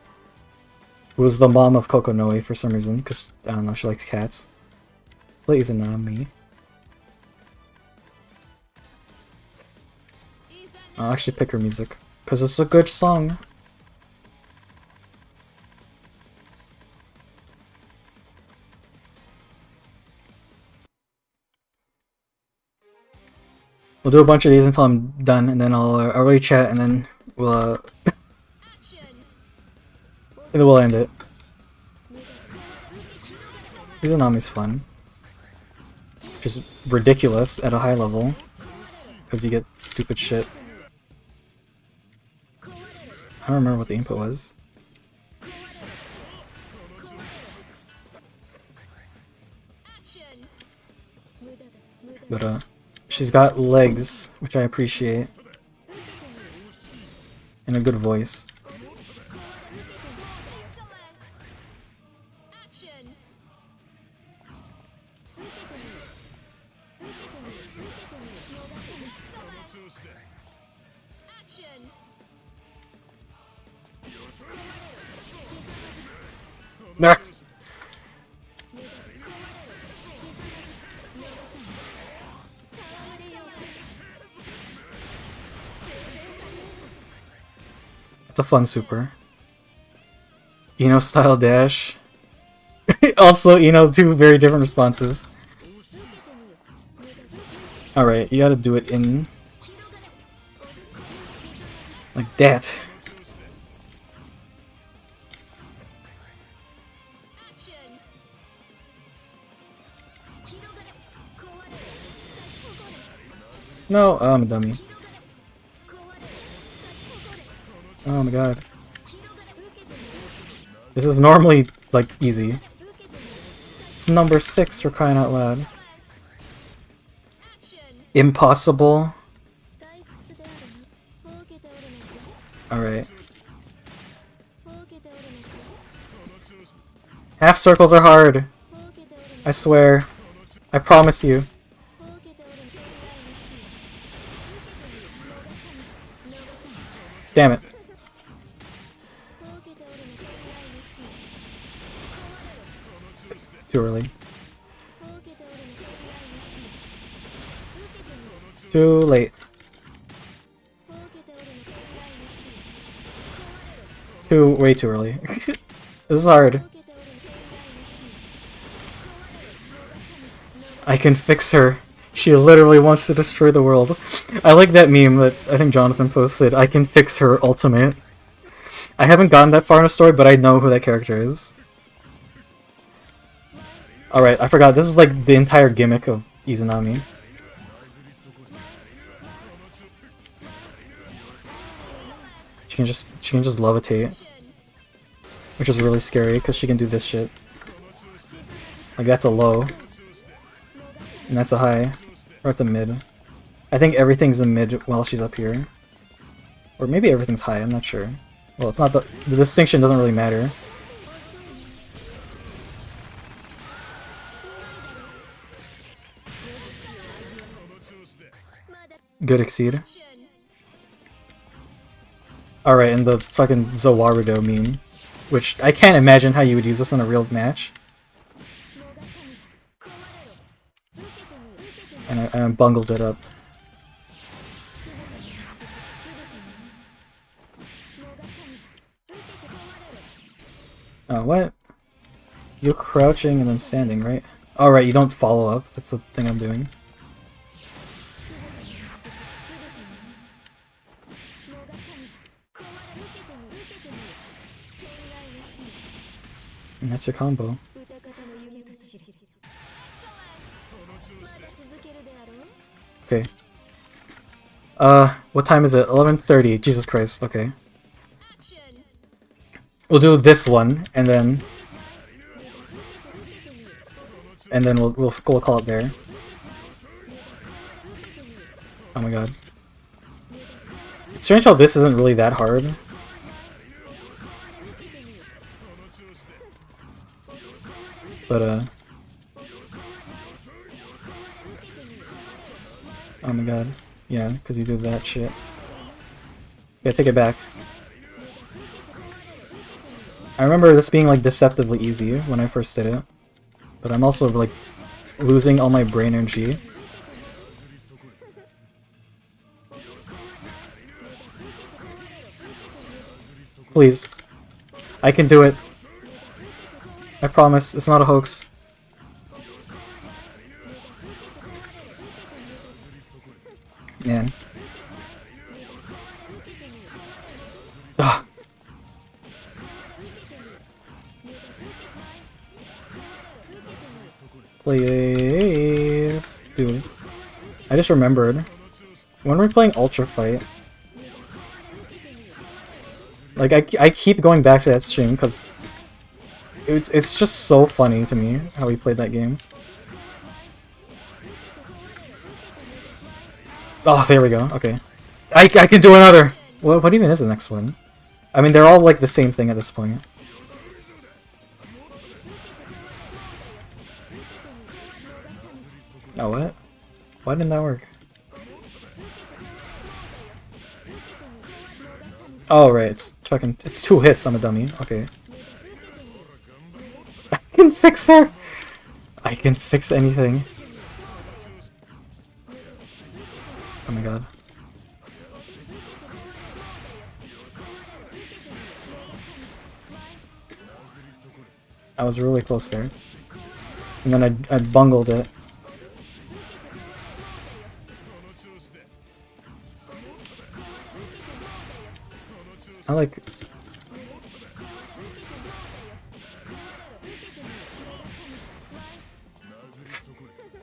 A: Who was the mom of Kokonoe for some reason, because, I don't know, she likes cats. Play Izanami. I'll actually pick her music, because it's a good song. We'll do a bunch of these until I'm done, and then I'll really chat, and then we'll and then we'll end it. Izanami's fun. Just ridiculous at a high level, because you get stupid shit. I don't remember what the input was. But she's got legs, which I appreciate. And a good voice. Nah. It's a fun super. Eno style dash. Also, two very different responses. Alright, you gotta do it in... like that. No, I'm a dummy. Oh my god. This is normally, like, easy. It's number 6 for crying out loud. Impossible. Alright. Half circles are hard. I swear. I promise you. Damn it. Too early. Too late. Way too early. This is hard. I can fix her. She literally wants to destroy the world. I like that meme that I think Jonathan posted. I can fix her ultimate. I haven't gotten that far in a story, but I know who that character is. Alright, I forgot. This is like the entire gimmick of Izanami. She can just levitate. Which is really scary, because she can do this shit. Like, that's a low. And that's a high. Or it's a mid. I think everything's a mid while she's up here. Or maybe everything's high, I'm not sure. Well, it's not the distinction doesn't really matter. Good exceed. Alright, and the fucking Zawarudo meme. Which, I can't imagine how you would use this in a real match. And I bungled it up. Oh, what? You're crouching and then standing, right? Alright, you don't follow up. That's the thing I'm doing. And that's your combo. Okay. What time is it? 11:30. Jesus Christ. Okay. We'll do this one, and then we'll call it there. Oh my god. It's strange how this isn't really that hard. But oh my god. Yeah, because you do that shit. Yeah, take it back. I remember this being like deceptively easy when I first did it. But I'm also like losing all my brain energy. Please. I can do it. I promise, it's not a hoax. Man. Ugh. Please. Dude. I just remembered. When we're playing Ultra Fight, like I keep going back to that stream because it's just so funny to me how we played that game. Oh, there we go. Okay, I can do another. What even is the next one? I mean, they're all like the same thing at this point. Oh, what? Why didn't that work? Oh, right, it's 2 hits, I'm a dummy. Okay. I can fix her! I can fix anything. Oh my god. I was really close there. And then I bungled it. I like...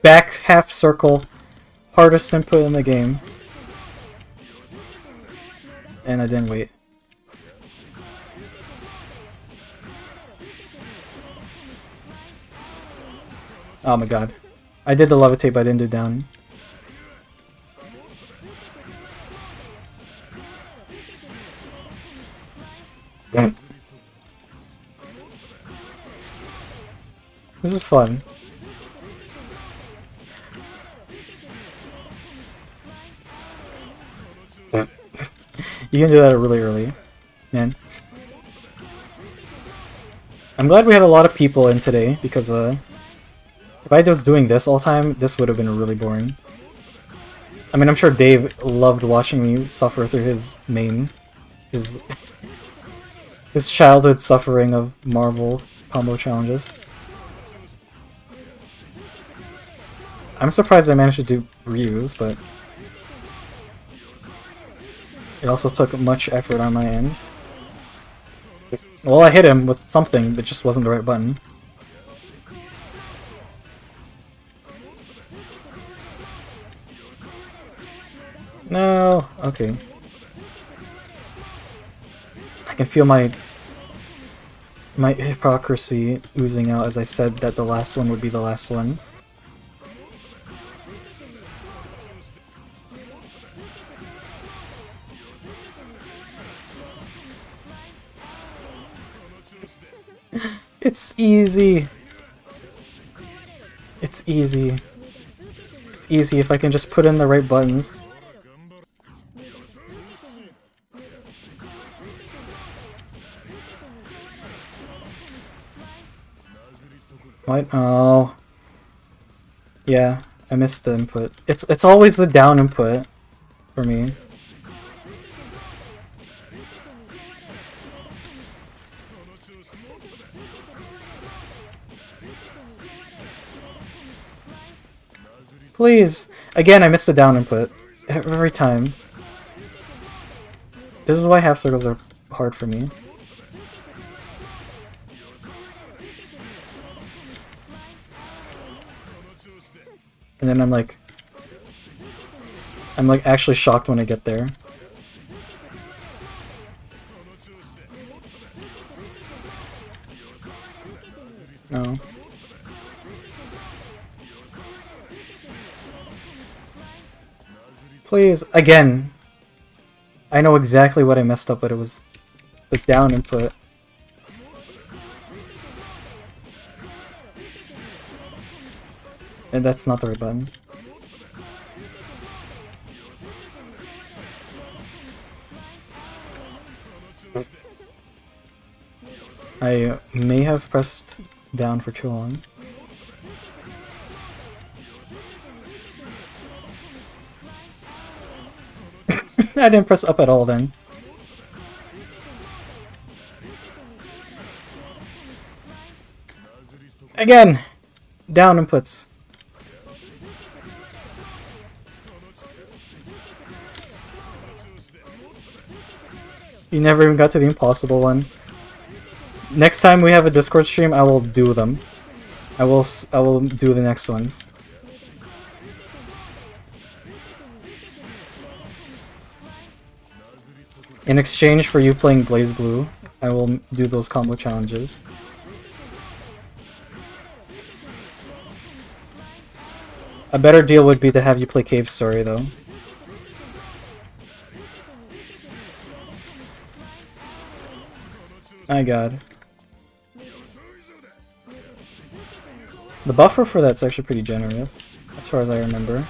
A: Back half circle. Hardest input in the game. And I didn't wait. Oh my god. I did the levitate, but I didn't do down. This is fun. You can do that really early, man. I'm glad we had a lot of people in today, because if I was doing this all the time, this would have been really boring. I mean, I'm sure Dave loved watching me suffer through his his childhood suffering of Marvel combo challenges. I'm surprised I managed to do Ryu's, but it also took much effort on my end. Well, I hit him with something, but just wasn't the right button. No, okay. I can feel my hypocrisy oozing out as I said that the last one would be the last one. It's easy. It's easy. It's easy if I can just put in the right buttons. What? Oh. Yeah, I missed the input. It's always the down input for me. Please! Again, I missed the down input. Every time. This is why half circles are hard for me. And then I'm like actually shocked when I get there. No. Please, again. I know exactly what I messed up, but it was the down input. And that's not the right button. I may have pressed down for too long. I didn't press up at all then. Again! Down inputs. You never even got to the impossible one. Next time we have a Discord stream, I will do them. I will do the next ones. In exchange for you playing BlazBlue, I will do those combo challenges. A better deal would be to have you play Cave Story, though. My god. The buffer for that's actually pretty generous, as far as I remember.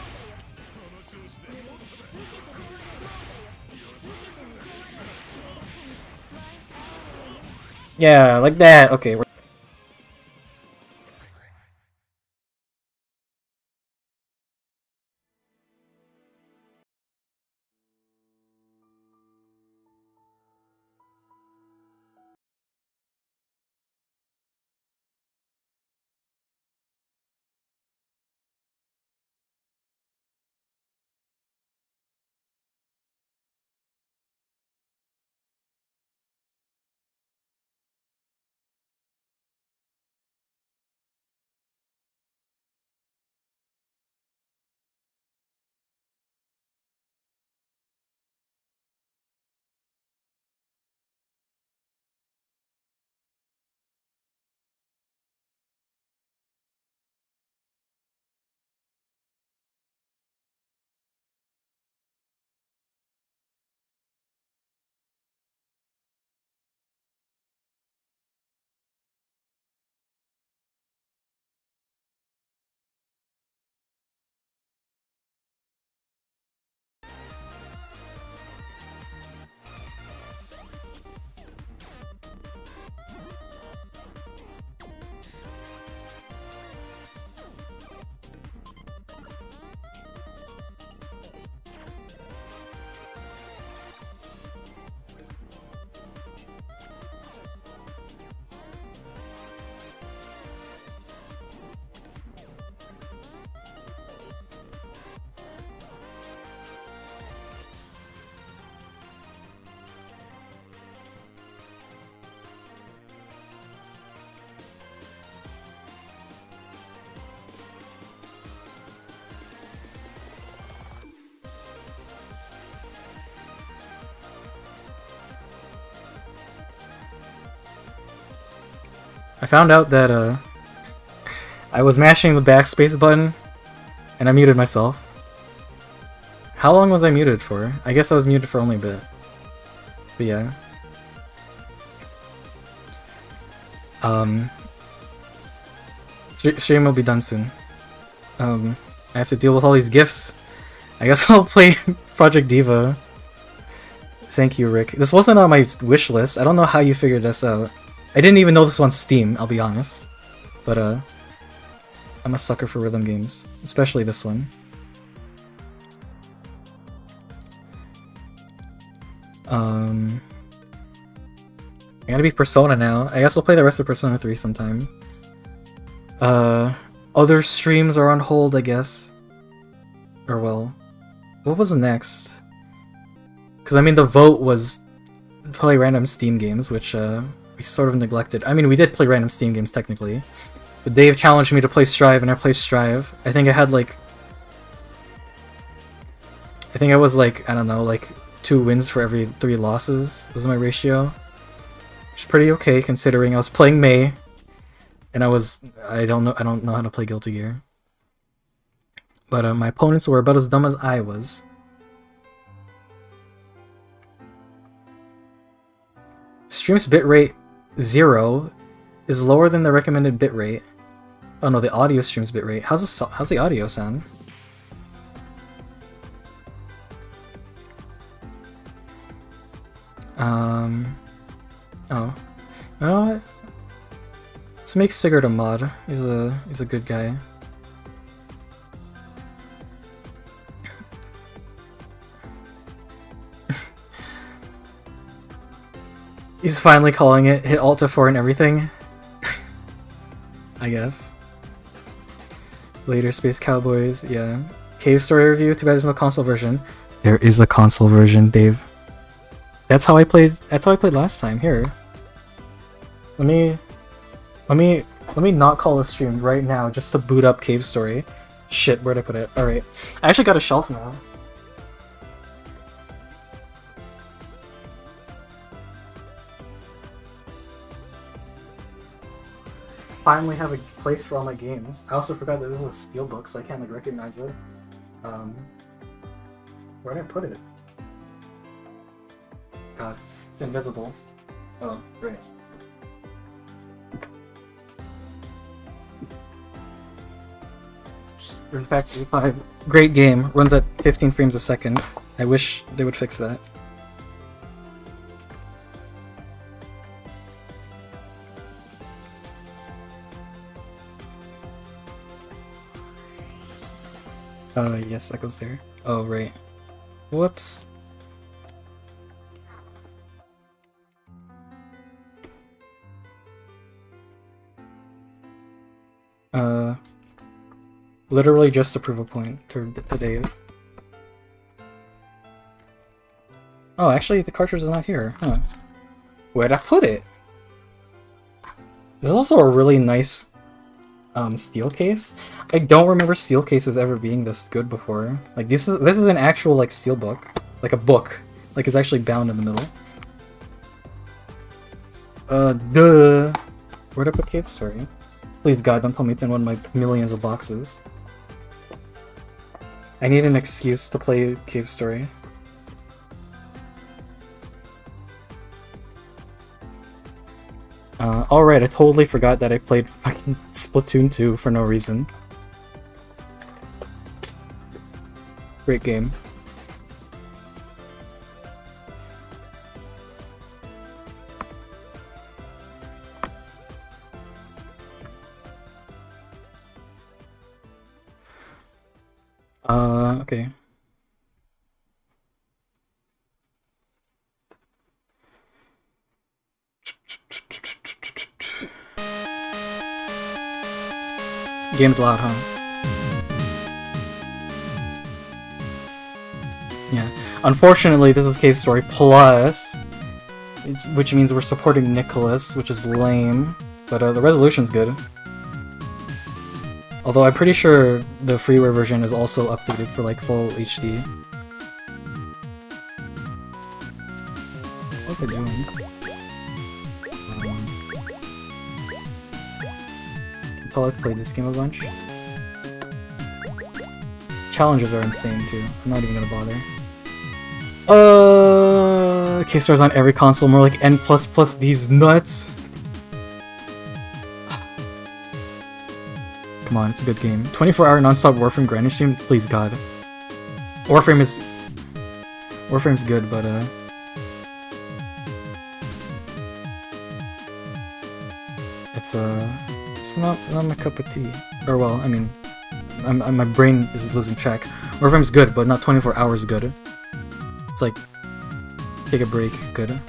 A: Yeah, like that. Okay, we're I found out that I was mashing the backspace button and I muted myself. How long was I muted for? I guess I was muted for only a bit. But yeah. Stream will be done soon. I have to deal with all these gifts. I guess I'll play Project Diva. Thank you, Rick. This wasn't on my wish list. I don't know how you figured this out. I didn't even know this on Steam, I'll be honest. But I'm a sucker for rhythm games, especially this one. I gotta be Persona now. I guess I'll play the rest of Persona 3 sometime. Other streams are on hold, I guess. Or well, what was next? Because I mean, the vote was play random Steam games, which we sort of neglected. I mean, we did play random Steam games technically, but Dave challenged me to play Strive, and I played Strive. I think I had like, I think I was like, I don't know, like 2 wins for every 3 losses was my ratio, which is pretty okay considering I was playing May, and I don't know how to play Guilty Gear. But my opponents were about as dumb as I was. Stream's bitrate 0 is lower than the recommended bitrate. Oh no, the audio stream's bitrate. How's the audio sound? Oh. Oh. Let's make Sigurd a mod. He's a good guy. He's finally calling it. Hit Alt F4 and everything. I guess. Later, Space Cowboys. Yeah. Cave Story review. Too bad there's no console version. There is a console version, Dave. That's how I played. That's how I played last time. Here. Let me not call the stream right now just to boot up Cave Story. Shit, where'd I put it? All right. I actually got a shelf now. Finally have a place for all my games. I also forgot that this was a steelbook, so I can't like recognize it. Where did I put it? God, it's invisible. Oh, great. In fact, 85. Great game. Runs at 15 frames a second. I wish they would fix that. Yes, that goes there. Oh, right. Whoops. Literally just to prove a point to Dave. Oh, actually, the cartridge is not here, huh? Where'd I put it? This is also a really nice steel case. I don't remember steel cases ever being this good before. Like this is an actual like steel book, like a book, like it's actually bound in the middle. Duh. Where'd I put Cave Story? Please God, don't tell me it's in one of my millions of boxes. I need an excuse to play Cave Story. Alright, I totally forgot that I played fucking Splatoon 2 for no reason. Great game. Okay. Game's loud, huh? Yeah. Unfortunately, this is Cave Story Plus, which means we're supporting Nicholas, which is lame, but the resolution's good. Although I'm pretty sure the freeware version is also updated for like full HD. What was I doing? until I've played this game a bunch. Challenges are insane too. I'm not even gonna bother. K-Star's on every console, more like N++ these nuts. Come on, it's a good game. 24-hour non-stop Warframe grinding stream? Please God. Warframe's good, but it's not my cup of tea. Or well, I mean, my brain is losing track. Warframe's good, but not 24 hours good. It's like, take a break, good.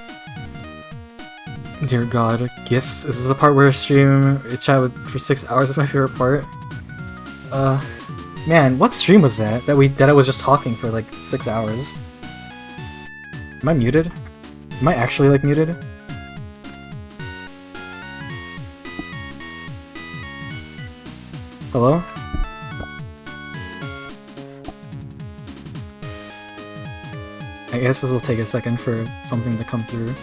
A: Dear God, gifts. This is the part where I stream chat for 6 hours. That's my favorite part. Man, what stream was that? That I was just talking for like 6 hours. Am I muted? Am I actually like muted? Hello? I guess this will take a second for something to come through.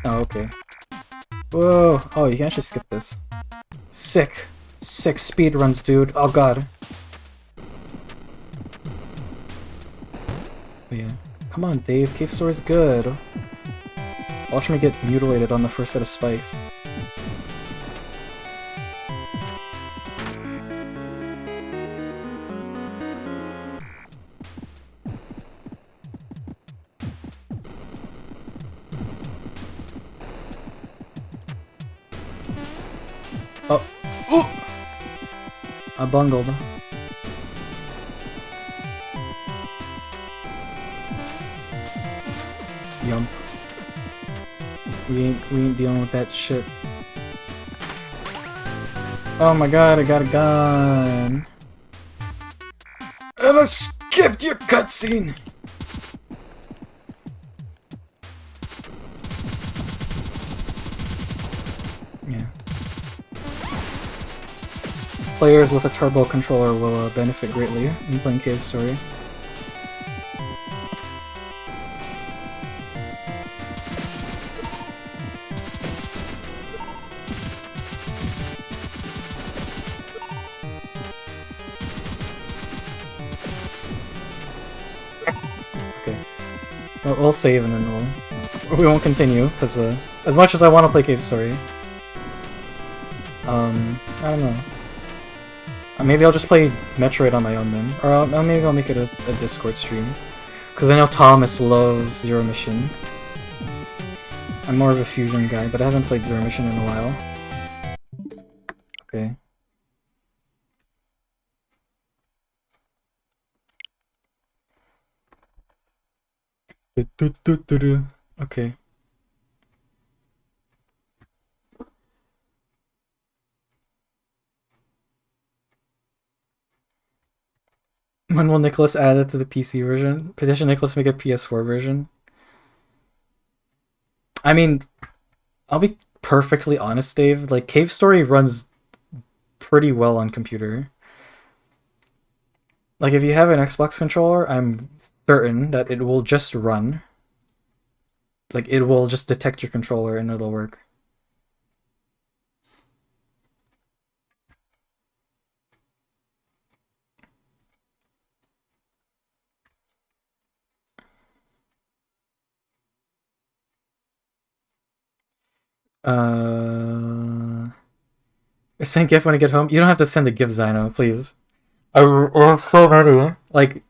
A: Oh, okay. Whoa! Oh, you can actually skip this. Sick! Sick speed runs, dude. Oh god. But yeah. Come on, Dave. Cave Story's good. Watch me get mutilated on the first set of spikes. Oh. Ooh! I bungled. Yump. We ain't dealing with that shit. Oh my god, I got a gun. And I skipped your cutscene. Yeah. Players with a turbo controller will benefit greatly in playing Cave Story. Okay. Well, we'll save and then we won't continue, because as much as I want to play Cave Story, I don't know. Maybe I'll just play Metroid on my own then. Or maybe I'll make it a Discord stream. Because I know Thomas loves Zero Mission. I'm more of a Fusion guy, but I haven't played Zero Mission in a while. Okay. Okay. When will Nicholas add it to the PC version? Petition Nicholas make a PS4 version? I mean, I'll be perfectly honest, Dave. Like, Cave Story runs pretty well on computer. Like, if you have an Xbox controller, I'm certain that it will just run. Like, it will just detect your controller and it'll work. Send GIF when I get home. You don't have to send a GIF, Zyno, please. I have so many. Like,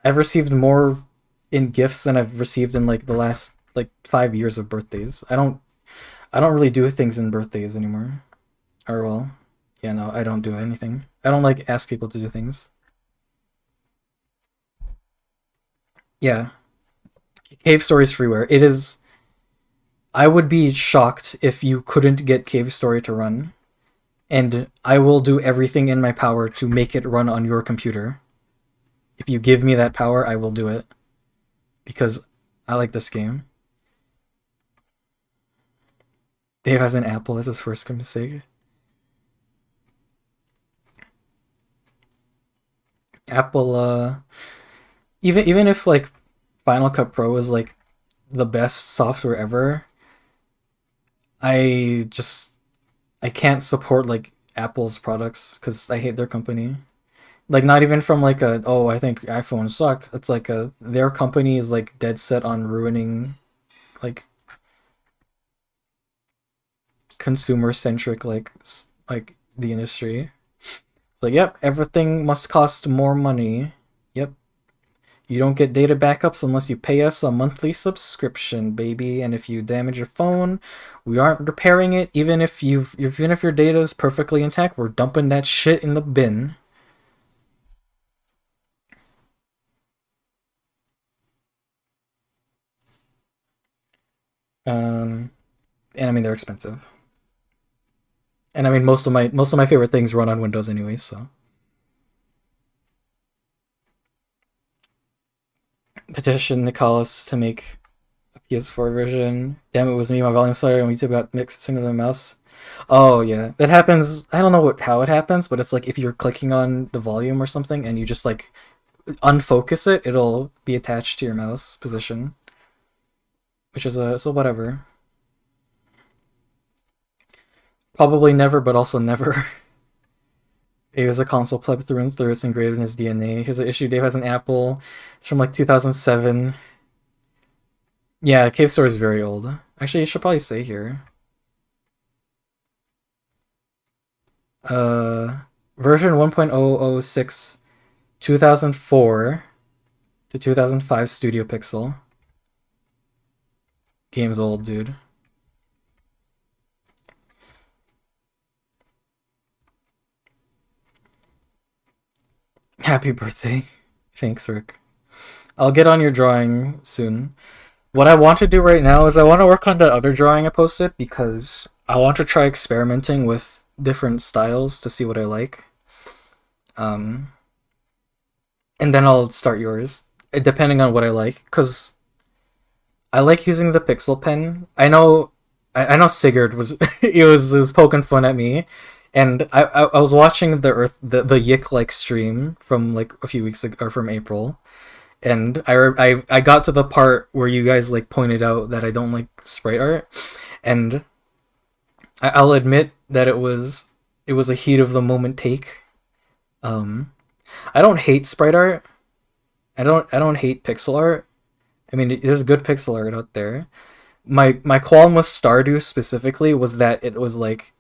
A: I've received more in gifts than I've received in like the last like 5 years of birthdays. I don't really do things in birthdays anymore. Or well, yeah, no, I don't do anything. I don't like ask people to do things. Yeah. Cave Story's freeware. It is. I would be shocked if you couldn't get Cave Story to run. And I will do everything in my power to make it run on your computer. If you give me that power, I will do it. Because I like this game. Dave has an apple as his first mistake. Apple, even if like Final Cut Pro is like the best software ever, I just I can't support like Apple's products because I hate their company. Like not even from like a, oh, I think iPhones suck. It's like a, their company is like dead set on ruining like consumer centric like the industry. It's like, yep, everything must cost more money. Yep. You don't get data backups unless you pay us a monthly subscription, baby. And if you damage your phone, we aren't repairing it. Even if your data is perfectly intact, we're dumping that shit in the bin. Um, and I mean they're expensive. And I mean most of my favorite things run on Windows anyway, so. Petition Nicholas to make a PS4 version. Damn, it was me, my volume slider, and YouTube got mixed signal to the mouse. Oh yeah, that happens. I don't know how it happens, but it's like if you're clicking on the volume or something and you just like unfocus it, it'll be attached to your mouse position, which is a, so whatever. Probably never, but also never. He was a console pleb through and through. It's engraved in his DNA. Here's an issue Dave has an Apple. It's from like 2007. Yeah, Cave Store is very old. Actually, you should probably say here. Version 1.006, 2004 to 2005 Studio Pixel. Game's old, dude. Happy birthday. Thanks, Rick. I'll get on your drawing soon. What I want to do right now is I want to work on the other drawing I posted because I want to try experimenting with different styles to see what I like. And then I'll start yours, depending on what I like, because I like using the pixel pen. I know Sigurd was was poking fun at me, and I was watching the Yik like stream from like a few weeks ago, or from April, and I got to the part where you guys like pointed out that I don't like sprite art, and I'll admit that it was a heat of the moment take. I don't hate sprite art. I don't hate pixel art. I mean, there's good pixel art out there. My qualm with Stardew specifically was that it was like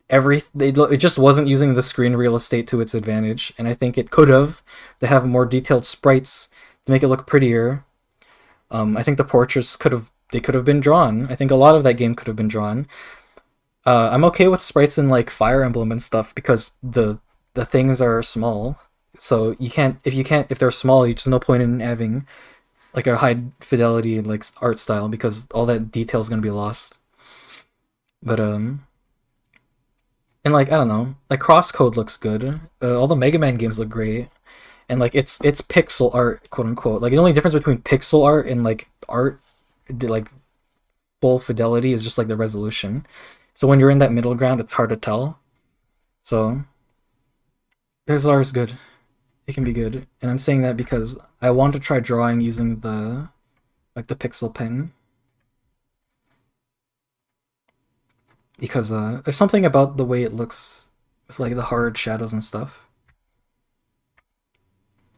A: it just wasn't using the screen real estate to its advantage, and I think it could have to have more detailed sprites to make it look prettier. I think the portraits could have been drawn. I think a lot of that game could have been drawn. I'm okay with sprites in like Fire Emblem and stuff because the things are small. So if they're small, there's no point in having like a high fidelity like art style because all that detail is gonna be lost. But and like I don't know, like Crosscode looks good. All the Mega Man games look great, and like it's pixel art, quote unquote. Like the only difference between pixel art and like art, like full fidelity, is just like the resolution. So when you're in that middle ground, it's hard to tell. So pixel art is good. It can be good, and I'm saying that because I want to try drawing using the pixel pen. Because there's something about the way it looks with like the hard shadows and stuff.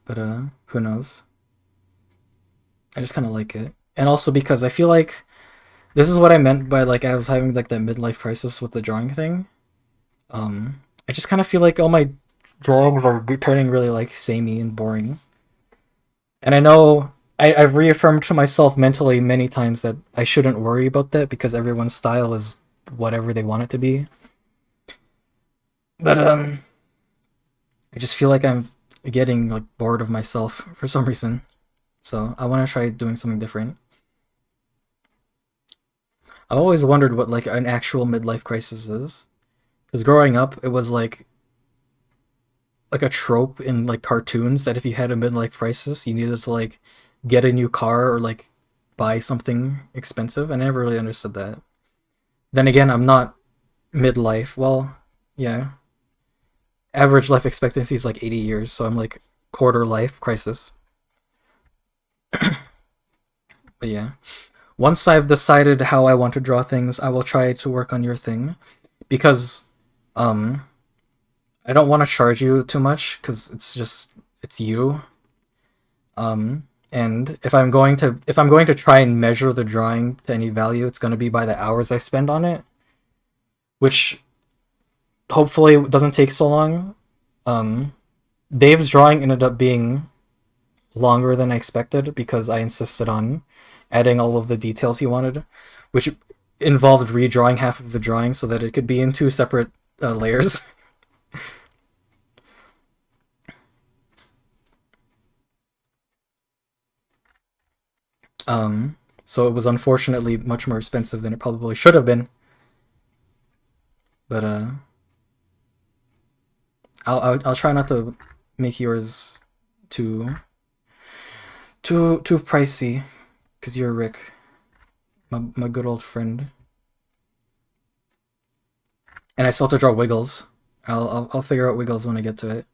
A: But who knows? I just kind of like it. And also because I feel like this is what I meant by like I was having like that midlife crisis with the drawing thing. I just kind of feel like all my drawings are turning really like samey and boring. And I know I've reaffirmed to myself mentally many times that I shouldn't worry about that because everyone's style is whatever they want it to be. But I just feel like I'm getting like bored of myself for some reason. So I want to try doing something different. I've always wondered what like an actual midlife crisis is. Because growing up, it was like a trope in like cartoons that if you had a midlife crisis, you needed to like get a new car or like buy something expensive. I never really understood that. Then again, I'm not midlife. Well, yeah. Average life expectancy is like 80 years, so I'm like quarter life crisis. But yeah, once I've decided how I want to draw things, I will try to work on your thing, because I don't want to charge you too much because it's you. And if I'm going to try and measure the drawing to any value, it's going to be by the hours I spend on it, which hopefully doesn't take so long. Dave's drawing ended up being longer than I expected because I insisted on adding all of the details he wanted, which involved redrawing half of the drawing so that it could be in two separate layers. So it was unfortunately much more expensive than it probably should have been. But I'll try not to make yours too pricey, because you're Rick, my good old friend. And I still have to draw Wiggles. I'll figure out Wiggles when I get to it.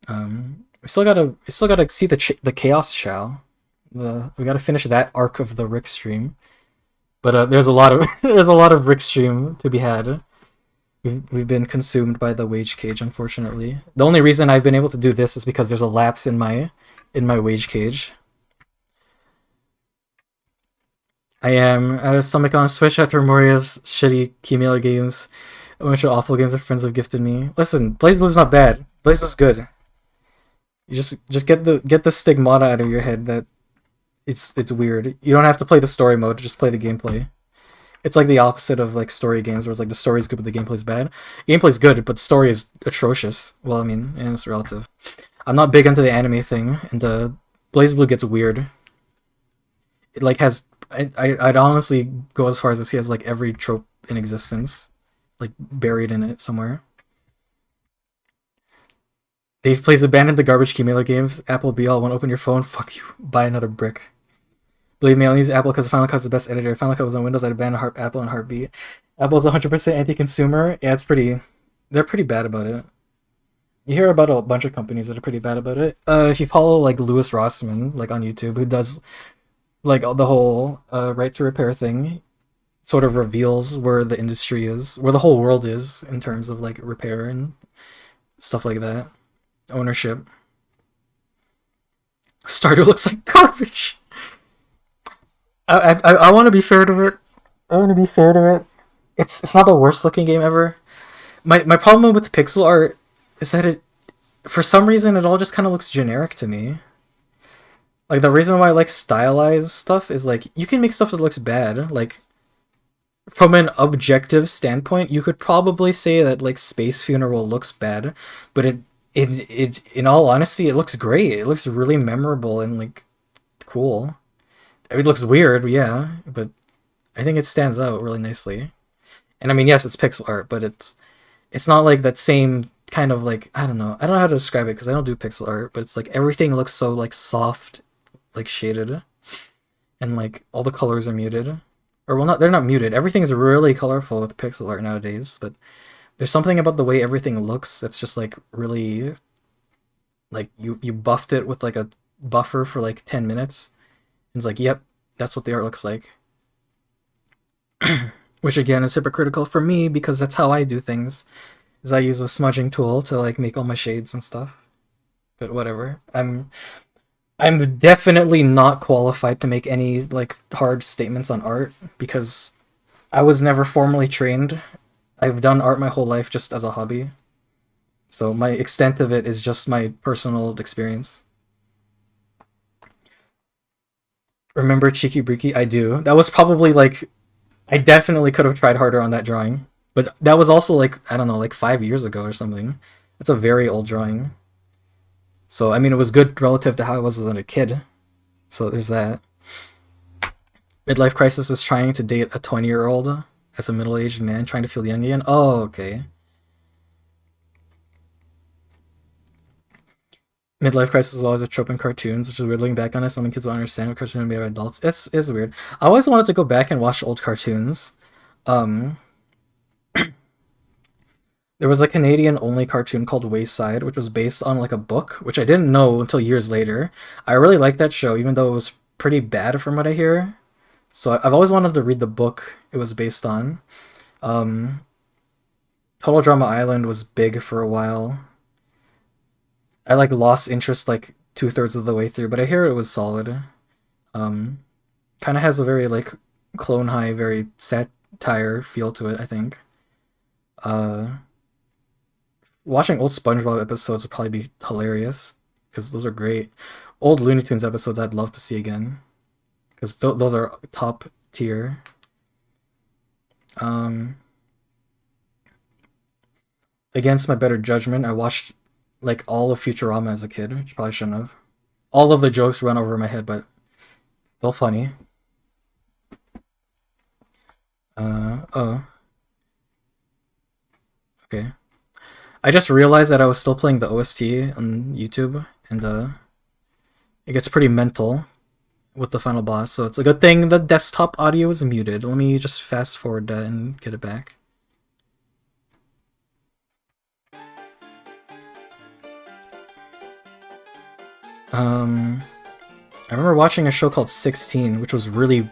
A: We still gotta see the Chaos Chow. We gotta finish that arc of the Rick stream. But there's a lot of there's a lot of Rick stream to be had. We've been consumed by the wage cage, unfortunately. The only reason I've been able to do this is because there's a lapse in my wage cage. I am stomach on Switch after Moria's shitty Kimila games. A bunch of awful games that friends have gifted me. Listen, BlazBlue's not bad. BlazBlue's good. You just get the stigmata out of your head that it's weird. You don't have to play the story mode, just play the gameplay. It's like the opposite of like story games, where it's like the story's good but the gameplay's bad. Gameplay's good, but the story is atrocious. Well, I mean, and it's relative. I'm not big into the anime thing, and BlazBlue gets weird. It like has I'd honestly go as far as to see it has like every trope in existence, like buried in it somewhere. Dave plays abandoned the garbage Kimila games. Apple be all, want to open your phone? Fuck you. Buy another brick. Believe me, I only use Apple because Final Cut is the best editor. If Final Cut was on Windows, I'd abandon Apple and Heartbeat. Apple's 100% anti-consumer. Yeah, they're pretty bad about it. You hear about a bunch of companies that are pretty bad about it. If you follow like Louis Rossman, like on YouTube, who does like the whole right to repair thing, sort of reveals where the industry is, where the whole world is in terms of like repair and stuff like that. Ownership. Stardew looks like garbage. I want to be fair to it. It's not the worst looking game ever. My problem with pixel art is that it, for some reason, it all just kind of looks generic to me. Like, the reason why I like stylized stuff is like you can make stuff that looks bad. Like, from an objective standpoint, you could probably say that like Space Funeral looks bad, but it in all honesty, it looks great. It looks really memorable and like cool. I mean, it looks weird, yeah, but I think it stands out really nicely. And I mean, yes, it's pixel art, but it's not like that same kind of like, I don't know how to describe it because I don't do pixel art, but it's like everything looks so like soft, like shaded, and like all the colors are muted. Or well, they're not muted. Everything is really colorful with pixel art nowadays, but there's something about the way everything looks that's just like really, like you buffed it with like a buffer for like 10 minutes. And it's like, yep, that's what the art looks like. Which again is hypocritical for me because that's how I do things. Is I use a smudging tool to like make all my shades and stuff. But whatever. I'm definitely not qualified to make any like hard statements on art because I was never formally trained. I've done art my whole life just as a hobby. So my extent of it is just my personal experience. Remember Cheeky Breeky? I do. That was probably like, I definitely could have tried harder on that drawing. But that was also like, I don't know, like 5 years ago or something. That's a very old drawing. So, I mean, it was good relative to how I was as a kid. So there's that. Midlife Crisis is trying to date a 20-year-old as a middle-aged man trying to feel young again. Oh, okay. Midlife Crisis is always a trope in cartoons, which is weird looking back on it. Some kids won't understand what cartoons are made by adults. It's weird. I always wanted to go back and watch old cartoons. The There was a Canadian-only cartoon called Wayside, which was based on like a book, which I didn't know until years later. I really liked that show, even though it was pretty bad from what I hear. So I've always wanted to read the book it was based on. Total Drama Island was big for a while. I like lost interest like 2/3 of the way through, but I hear it was solid. Kind of has a very like Clone High, very satire feel to it, I think. Watching old SpongeBob episodes would probably be hilarious because those are great. Old Looney Tunes episodes I'd love to see again because those are top tier. Against my better judgment, I watched like all of Futurama as a kid, which probably shouldn't have. All of the jokes run over my head, but still funny. Oh. Okay. I just realized that I was still playing the OST on YouTube, and it gets pretty mental with the final boss, so it's a good thing the desktop audio is muted. Let me just fast forward that and get it back. I remember watching a show called 16, which was really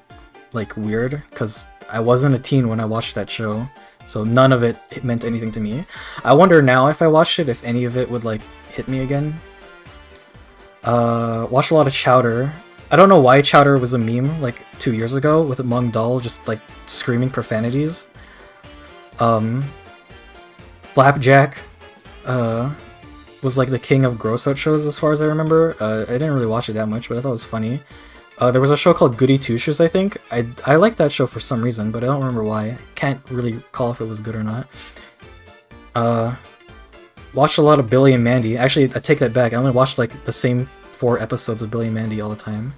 A: like weird because I wasn't a teen when I watched that show, so none of it meant anything to me. I wonder now if I watched it, if any of it would like hit me again. Watched a lot of Chowder. I don't know why Chowder was a meme like 2 years ago with Mung Doll just like screaming profanities. Flapjack was like the king of gross out shows as far as I remember. I didn't really watch it that much, but I thought it was funny. There was a show called Goody Two Shoes, I think. I liked that show for some reason, but I don't remember why. Can't really recall if it was good or not. Watched a lot of Billy and Mandy. Actually, I take that back. I only watched like the same 4 episodes of Billy and Mandy all the time.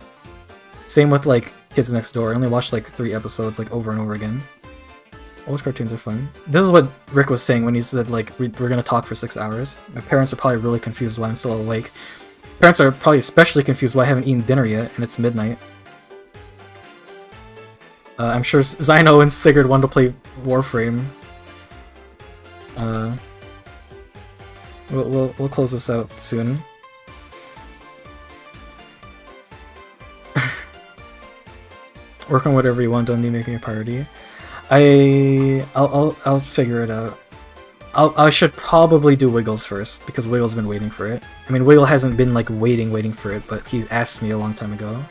A: Same with like Kids Next Door. I only watched like 3 episodes like over and over again. Old cartoons are fun. This is what Rick was saying when he said like we're gonna talk for 6 hours. My parents are probably really confused why I'm still awake. Parents are probably especially confused why I haven't eaten dinner yet and it's midnight. I'm sure Zyno and Sigurd want to play Warframe. We'll close this out soon. Work on whatever you want. Don't need making a priority. I'll figure it out. I should probably do Wiggles first because Wiggle's been waiting for it. I mean, Wiggle hasn't been like waiting for it, but he asked me a long time ago.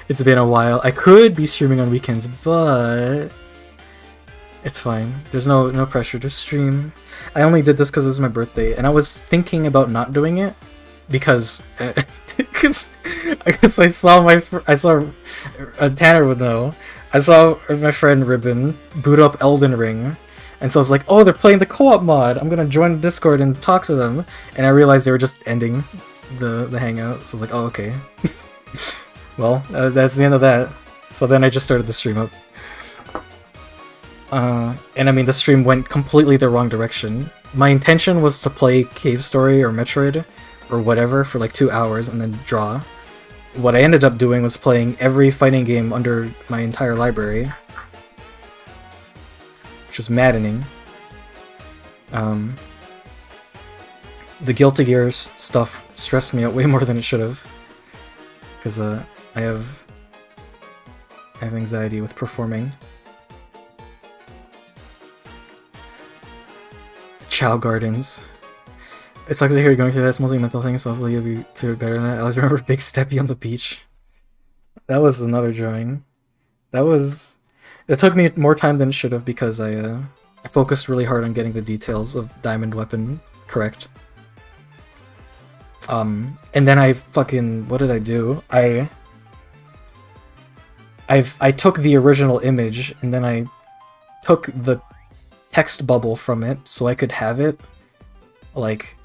A: It's been a while. I could be streaming on weekends, but it's fine. There's no pressure to stream. I only did this because it was my birthday, and I was thinking about not doing it because I guess I saw Tanner would know. I saw my friend Ribbon boot up Elden Ring, and so I was like, oh, they're playing the co-op mod. I'm gonna join Discord and talk to them, and I realized they were just ending the hangout. So I was like, oh, okay. Well, that's the end of that. So then I just started the stream up. And I mean, the stream went completely the wrong direction. My intention was to play Cave Story or Metroid or whatever for like 2 hours and then draw. What I ended up doing was playing every fighting game under my entire library, which was maddening. The Guilty Gear stuff stressed me out way more than it should have, because I have anxiety with performing. Chow Gardens. It sucks to hear you going through that. It's mostly mental thing, so hopefully you'll be through it better than that. I always remember Big Steppy on the beach. That was another drawing. It took me more time than it should have because I focused really hard on getting the details of Diamond Weapon correct. And then I fucking... what did I do? I took the original image and then I took the text bubble from it so I could have it like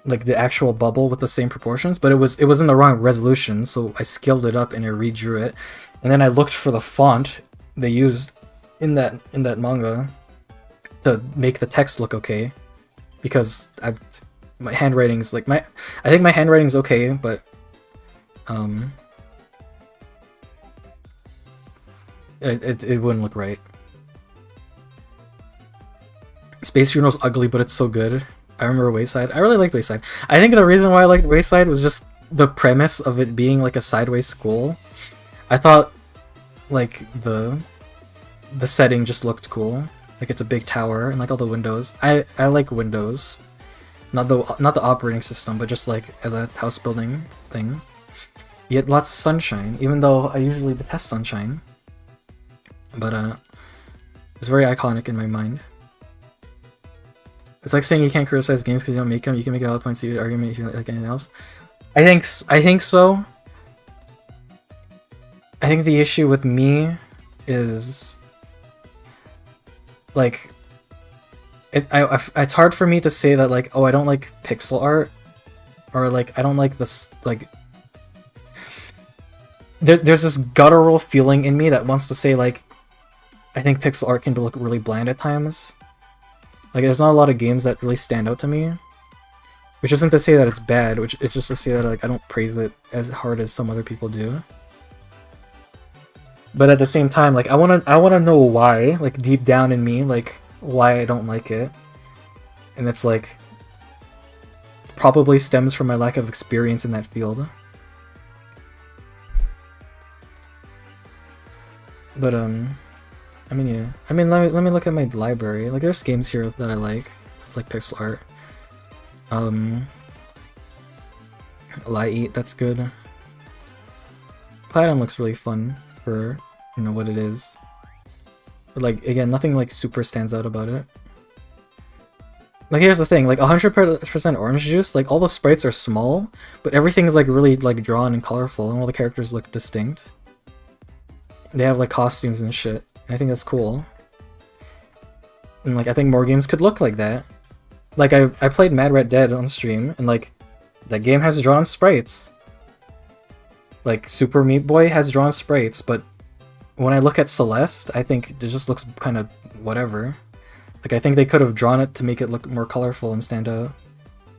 A: the actual bubble with the same proportions, but it was in the wrong resolution, so I scaled it up and I redrew it. And then I looked for the font they used in that manga to make the text look okay, because my handwriting's like I think my handwriting's okay, but it wouldn't look right. Space Funeral's ugly, but it's so good. I remember Wayside. I really liked Wayside. I think the reason why I liked Wayside was just the premise of it being like a sideways school. I thought like the setting just looked cool. Like it's a big tower and like all the windows. I like windows. Not the operating system, but just like as a house building thing. You get lots of sunshine, even though I usually detest sunshine. But it's very iconic in my mind. It's like saying you can't criticize games because you don't make them. You can make a valid points to your argument if you like anything else. I think so. I think the issue with me is like it's hard for me to say that like, oh, I don't like pixel art, or like I don't like this, like there's this guttural feeling in me that wants to say like I think pixel art can look really bland at times. Like there's not a lot of games that really stand out to me, which isn't to say that it's bad, which it's just to say that like I don't praise it as hard as some other people do. But at the same time, like I wanna know why, like deep down in me, like why I don't like it. And it's like probably stems from my lack of experience in that field. But I mean, yeah. I mean, let me look at my library. Like, there's games here that I like. It's like pixel art. Lie Eat, that's good. Platinum looks really fun for, you know, what it is. But like, again, nothing like super stands out about it. Like, here's the thing, like 100% orange juice, like all the sprites are small, but everything is like really like drawn and colorful, and all the characters look distinct. They have like costumes and shit. I think that's cool. And like I think more games could look like that. Like I played Mad Rat Dead on stream, and like that game has drawn sprites. Like Super Meat Boy has drawn sprites, but when I look at Celeste, I think it just looks kind of whatever. Like I think they could have drawn it to make it look more colorful and stand out.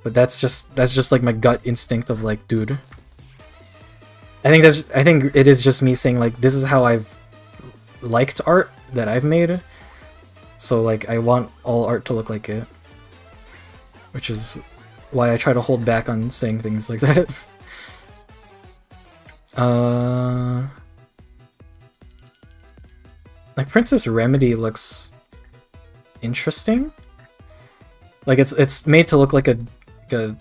A: But that's just like my gut instinct of like, dude. I think it is just me saying like this is how I've liked art that I've made, so like I want all art to look like it, which is why I try to hold back on saying things like that. Like Princess Remedy looks interesting. Like it's made to look like a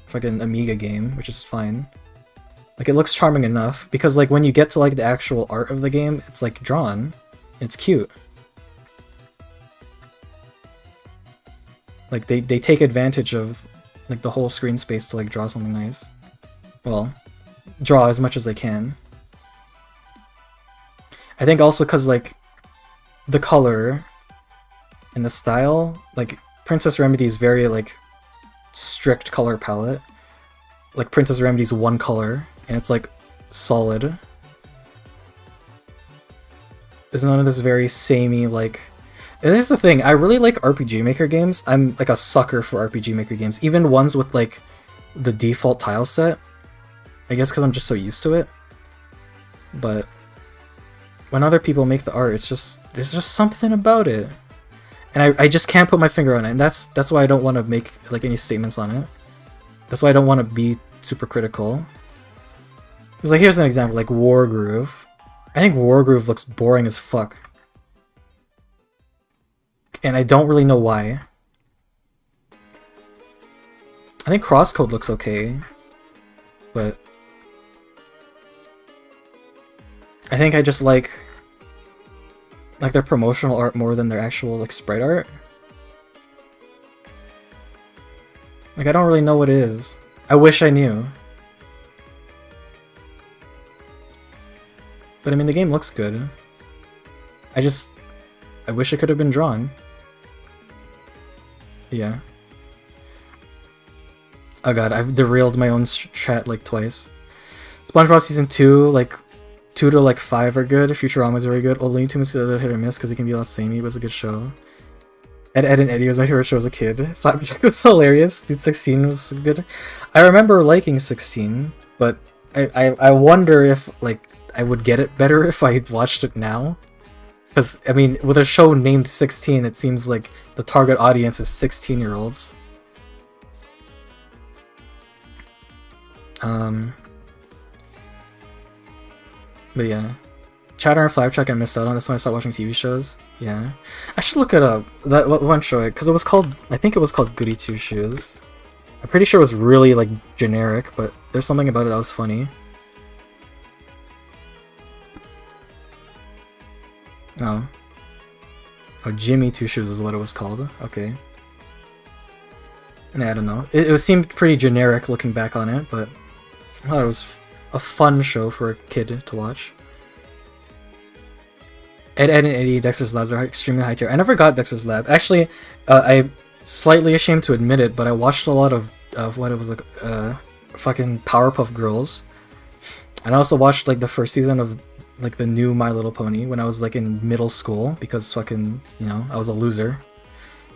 A: fucking Amiga game, which is fine. Like it looks charming enough because like when you get to like the actual art of the game, it's like drawn. It's cute. Like they take advantage of like the whole screen space to like draw something nice. Well, draw as much as they can. I think also because like the color and the style, like Princess Remedy's very like strict color palette. Like Princess Remedy's one color and it's like solid. There's none of this very samey, like... And this is the thing, I really like RPG Maker games. I'm like a sucker for RPG Maker games. Even ones with like the default tile set. I guess because I'm just so used to it. But when other people make the art, it's just... There's just something about it. And I just can't put my finger on it. And that's why I don't want to make like any statements on it. That's why I don't want to be super critical. Because like here's an example, like Wargroove. I think Wargroove looks boring as fuck. And I don't really know why. I think Crosscode looks okay. But I think I just like their promotional art more than their actual like sprite art. Like I don't really know what it is. I wish I knew. But I mean, the game looks good. I wish it could have been drawn. Yeah. Oh god, I've derailed my own chat like twice. SpongeBob Season 2, like 2 to like 5 are good. Futurama is very good. Old Looney Tunes is a hit or miss because it can be a lot samey, but it's a good show. Ed, and Eddie was my favorite show as a kid. Flapjack was hilarious. Dude, 16 was good. I remember liking 16, but I wonder if like I would get it better if I watched it now. Because I mean, with a show named 16, it seems like the target audience is 16-year-olds. But yeah. Chatter and Flapjack I missed out on. That's when I started watching TV shows. Yeah. I should look it up. That one show, because it was called, I think it was called Goody Two Shoes. I'm pretty sure it was really like generic, but there's something about it that was funny. Oh. Oh, Jimmy Two Shoes is what it was called. Okay. I don't know. It seemed pretty generic looking back on it, but I thought it was a fun show for a kid to watch. Ed, and Eddie, Dexter's Labs are extremely high tier. I never got Dexter's Lab. Actually, I'm slightly ashamed to admit it, but I watched a lot of what it was like, fucking Powerpuff Girls. And I also watched like the first season of like the new My Little Pony when I was like in middle school because fucking, you know, I was a loser.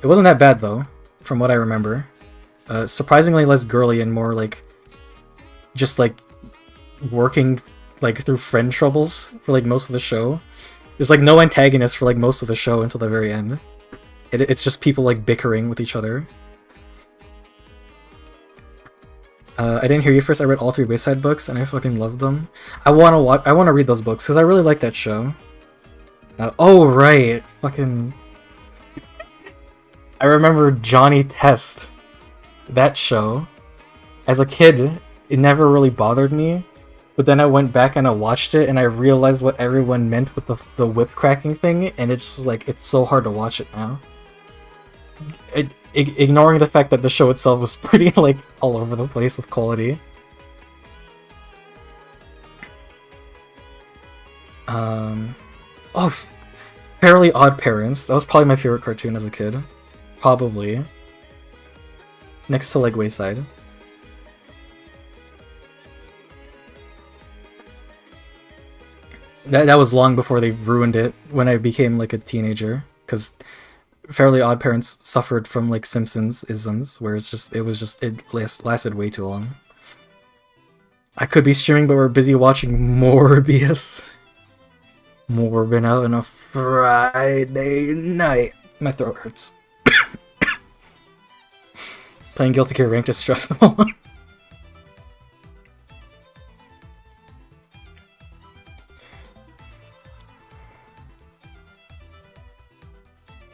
A: It wasn't that bad though, from what I remember. Surprisingly less girly and more like just like working like through friend troubles for like most of the show. There's like no antagonist for like most of the show until the very end. It's just people like bickering with each other. I didn't hear you first. I read all 3 Wayside books and I fucking loved them. I wanna read those books because I really like that show. Oh right, fucking. I remember Johnny Test. That show. As a kid, it never really bothered me. But then I went back and I watched it and I realized what everyone meant with the whip cracking thing, and it's just like, it's so hard to watch it now. Ignoring the fact that the show itself was pretty like all over the place with quality. Oh, Fairly Odd Parents. That was probably my favorite cartoon as a kid. Probably. Next to like Wayside. That was long before they ruined it when I became like a teenager, because Fairly Odd Parents suffered from like Simpsons isms, where it lasted way too long. I could be streaming, but we're busy watching Morbius. Morbin out on a Friday night. My throat hurts. Playing Guilty Gear Ranked is stressful.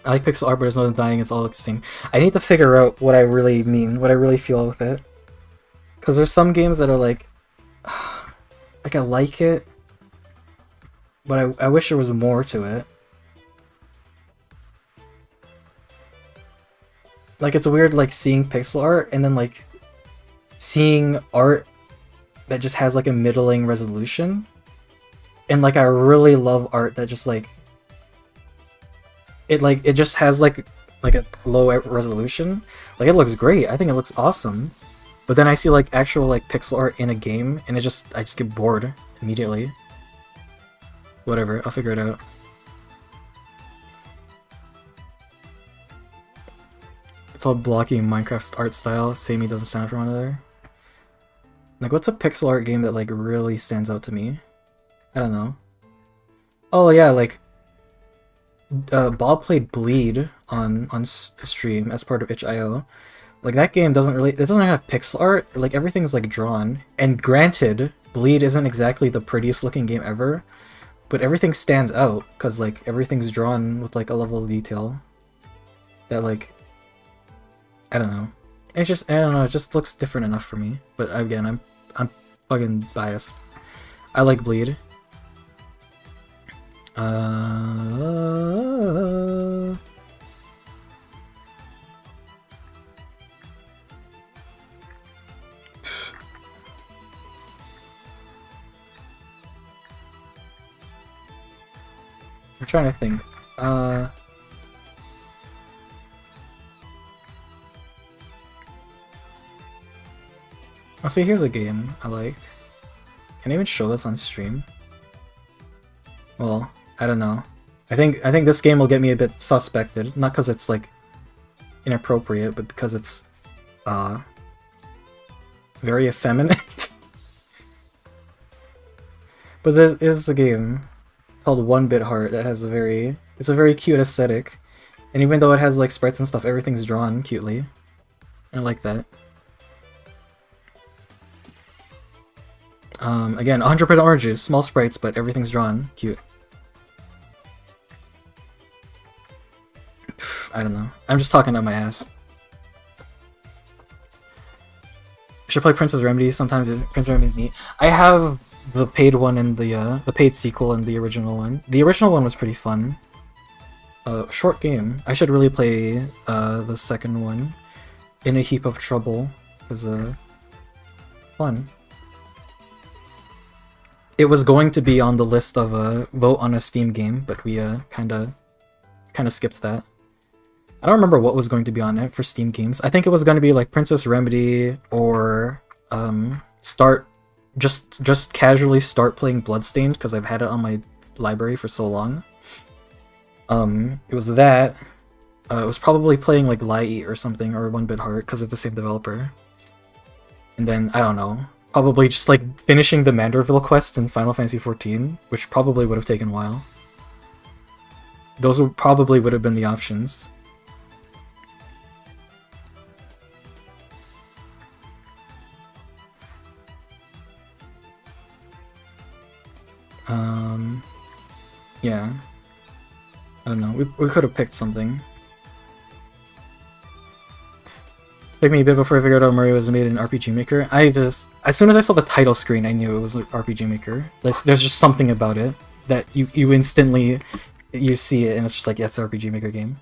A: I like pixel art, but there's no denying it's all the same. I need to figure out what I really mean, what I really feel with it. Because there's some games that are like I like it, but I wish there was more to it. Like, it's weird, like, seeing pixel art and then, like, seeing art that just has, like, a middling resolution. And, like, I really love art that just, like, it just has, like a low resolution. Like, it looks great. I think it looks awesome. But then I see, like, actual, like, pixel art in a game, and I just get bored immediately. Whatever, I'll figure it out. It's all blocky in Minecraft's art style. Samey doesn't stand out from one another. Like, what's a pixel art game that, like, really stands out to me? I don't know. Oh, yeah, like, Bob played Bleed on stream as part of itch.io. Like, that game doesn't have pixel art. Like, everything's, like, drawn. And granted, Bleed isn't exactly the prettiest looking game ever, but everything stands out, because, like, everything's drawn with, like, a level of detail that, like, I don't know. It's just, I don't know, it just looks different enough for me. But again, I'm fucking biased. I like Bleed. I'm trying to think. I'll see, here's a game I like. Can I even show this on stream? Well, I don't know. I think this game will get me a bit suspected. Not because it's like inappropriate, but because it's very effeminate. But there is a game called 1-Bit Heart that has a very cute aesthetic, and even though it has like sprites and stuff, everything's drawn cutely. I like that. Again, 100% oranges, small sprites, but everything's drawn cute. I don't know. I'm just talking out my ass. Should play Princess Remedy. Sometimes Princess Remedy's neat. I have the paid one and the paid sequel and the original one. The original one was pretty fun. Short game. I should really play the second one. In a Heap of Trouble, because it's fun. It was going to be on the list of vote on a Steam game, but we kind of skipped that. I don't remember what was going to be on it for Steam games. I think it was going to be like Princess Remedy or just casually start playing Bloodstained, because I've had it on my library for so long. It was that. It was probably playing like Lie or something, or 1-Bit Heart, because of the same developer. And then, I don't know, probably just like finishing the Manderville quest in Final Fantasy XIV, which probably would have taken a while. Those probably would have been the options. Yeah. I don't know, we could have picked something. Took me a bit before I figured out Mario was made in RPG Maker. As soon as I saw the title screen, I knew it was an RPG Maker. There's just something about it that you instantly, you see it and it's just like, yeah, it's an RPG Maker game.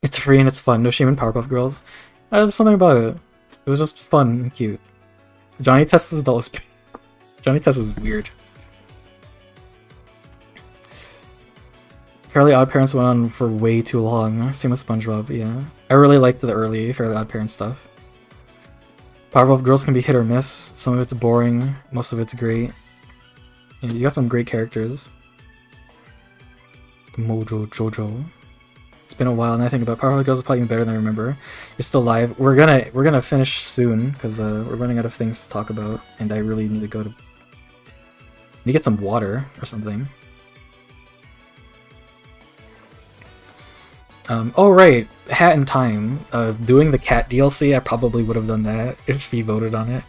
A: It's free and it's fun, no shame in Powerpuff Girls. There's something about it. It was just fun and cute. Johnny Test is dull. Johnny Test is weird. Fairly Odd Parents went on for way too long. Same with SpongeBob, yeah. I really liked the early Fairly Odd Parents stuff. Powerpuff Girls can be hit or miss. Some of it's boring, most of it's great. Yeah, you got some great characters. Mojo Jojo. It's been a while, and I think about Powerpuff Girls is probably even better than I remember. You're still live. We're gonna finish soon because we're running out of things to talk about, and I really need to go to. Need to get some water or something. Oh right, Hat in Time. Doing the cat DLC, I probably would have done that if he voted on it.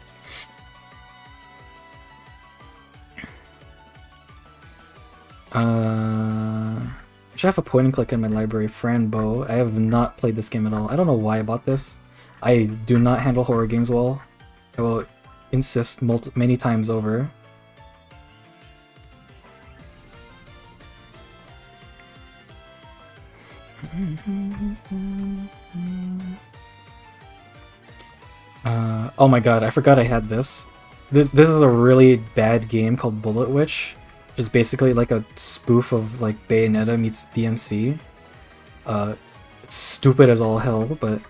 A: I should have a point and click in my library. Franbo. I have not played this game at all. I don't know why I bought this. I do not handle horror games well. I will insist many times over. Oh my god, I forgot I had this. This is a really bad game called Bullet Witch, which is basically like a spoof of like Bayonetta meets DMC. It's stupid as all hell, but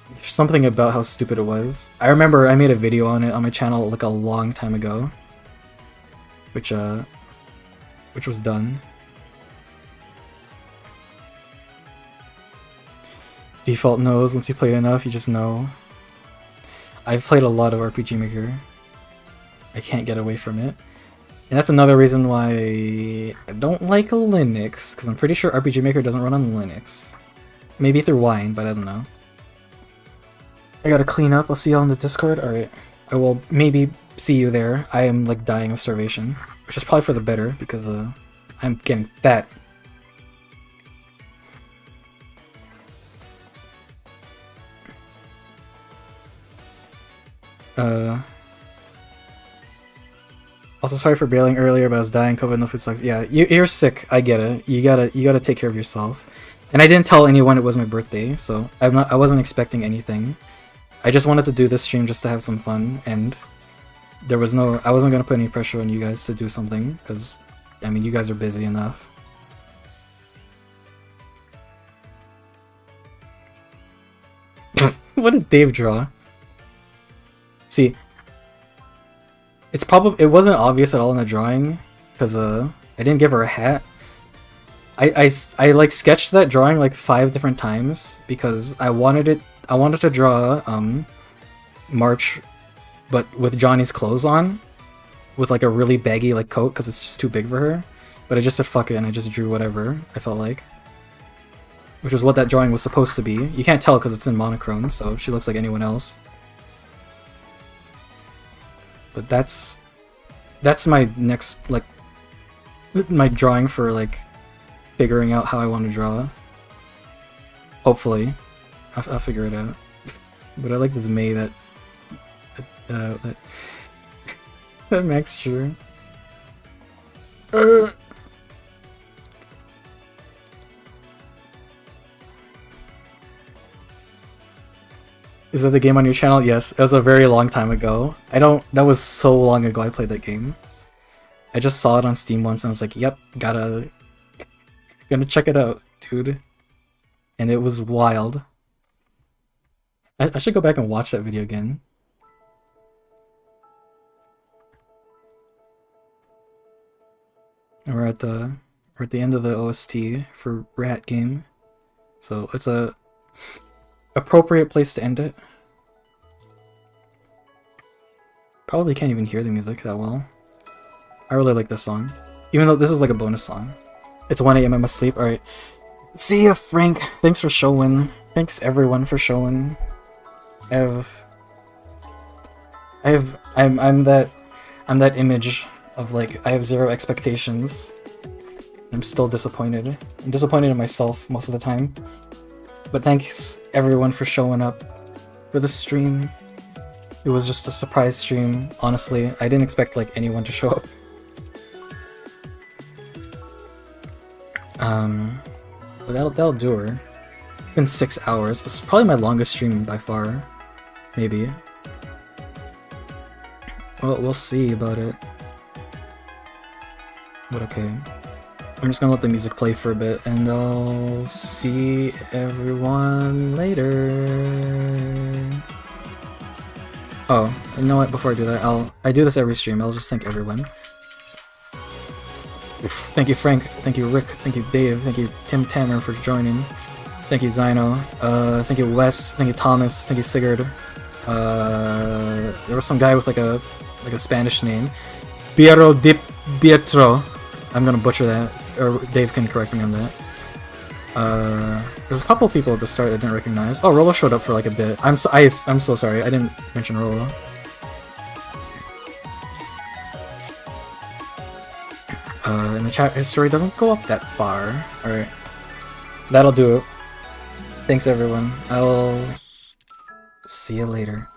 A: there's something about how stupid it was. I remember I made a video on it on my channel like a long time ago, which was done. Default knows, once you play it enough, you just know. I've played a lot of RPG Maker. I can't get away from it. And that's another reason why I don't like Linux, because I'm pretty sure RPG Maker doesn't run on Linux. Maybe through Wine, but I don't know. I gotta clean up, I'll see y'all in the Discord. Alright, I will maybe see you there. I am like dying of starvation, which is probably for the better, because I'm getting fat. Also, sorry for bailing earlier, but I was dying. COVID, no food sucks. Yeah, you're sick. I get it. You gotta take care of yourself. And I didn't tell anyone it was my birthday, so I wasn't expecting anything. I just wanted to do this stream just to have some fun, and I wasn't gonna put any pressure on you guys to do something, because I mean, you guys are busy enough. What did Dave draw? See, it wasn't obvious at all in the drawing, because I didn't give her a hat. I like sketched that drawing like 5 different times because I wanted to draw March, but with Johnny's clothes on, with like a really baggy like coat because it's just too big for her. But I just said fuck it and I just drew whatever I felt like, which is what that drawing was supposed to be. You can't tell because it's in monochrome, so she looks like anyone else. But that's my next, like, my drawing for like figuring out how I want to draw. Hopefully I'll figure it out. But I like this May that Max drew. Is that the game on your channel? Yes, it was a very long time ago. That was so long ago I played that game. I just saw it on Steam once and I was like, yep, gonna check it out, dude. And it was wild. I should go back and watch that video again. And we're at the end of the OST for Rat Game. So it's a appropriate place to end it. Probably can't even hear the music that well. I really like this song, even though this is like a bonus song. It's 1 AM, I must sleep. Alright. See ya, Frank. Thanks for showing. Thanks everyone for showing. I'm that image of like, I have 0 expectations. I'm still disappointed. I'm disappointed in myself most of the time. But thanks everyone for showing up for the stream. It was just a surprise stream, honestly. I didn't expect like anyone to show up. But that'll do her. It's been 6 hours. This is probably my longest stream by far. Maybe. Well, we'll see about it. But okay. I'm just gonna let the music play for a bit, and I'll see everyone later. Oh, you know what? Before I do that, I do this every stream. I'll just thank everyone. Thank you, Frank. Thank you, Rick. Thank you, Dave. Thank you, Tim Tanner, for joining. Thank you, Zyno. Thank you, Wes. Thank you, Thomas. Thank you, Sigurd. There was some guy with like a Spanish name, Piero di Pietro. I'm gonna butcher that, or Dave can correct me on that. There's a couple people at the start I didn't recognize. Oh, Rolo showed up for like a bit. I'm so sorry. I didn't mention Rolo. And the chat history doesn't go up that far. Alright. That'll do it. Thanks everyone. I'll see you later.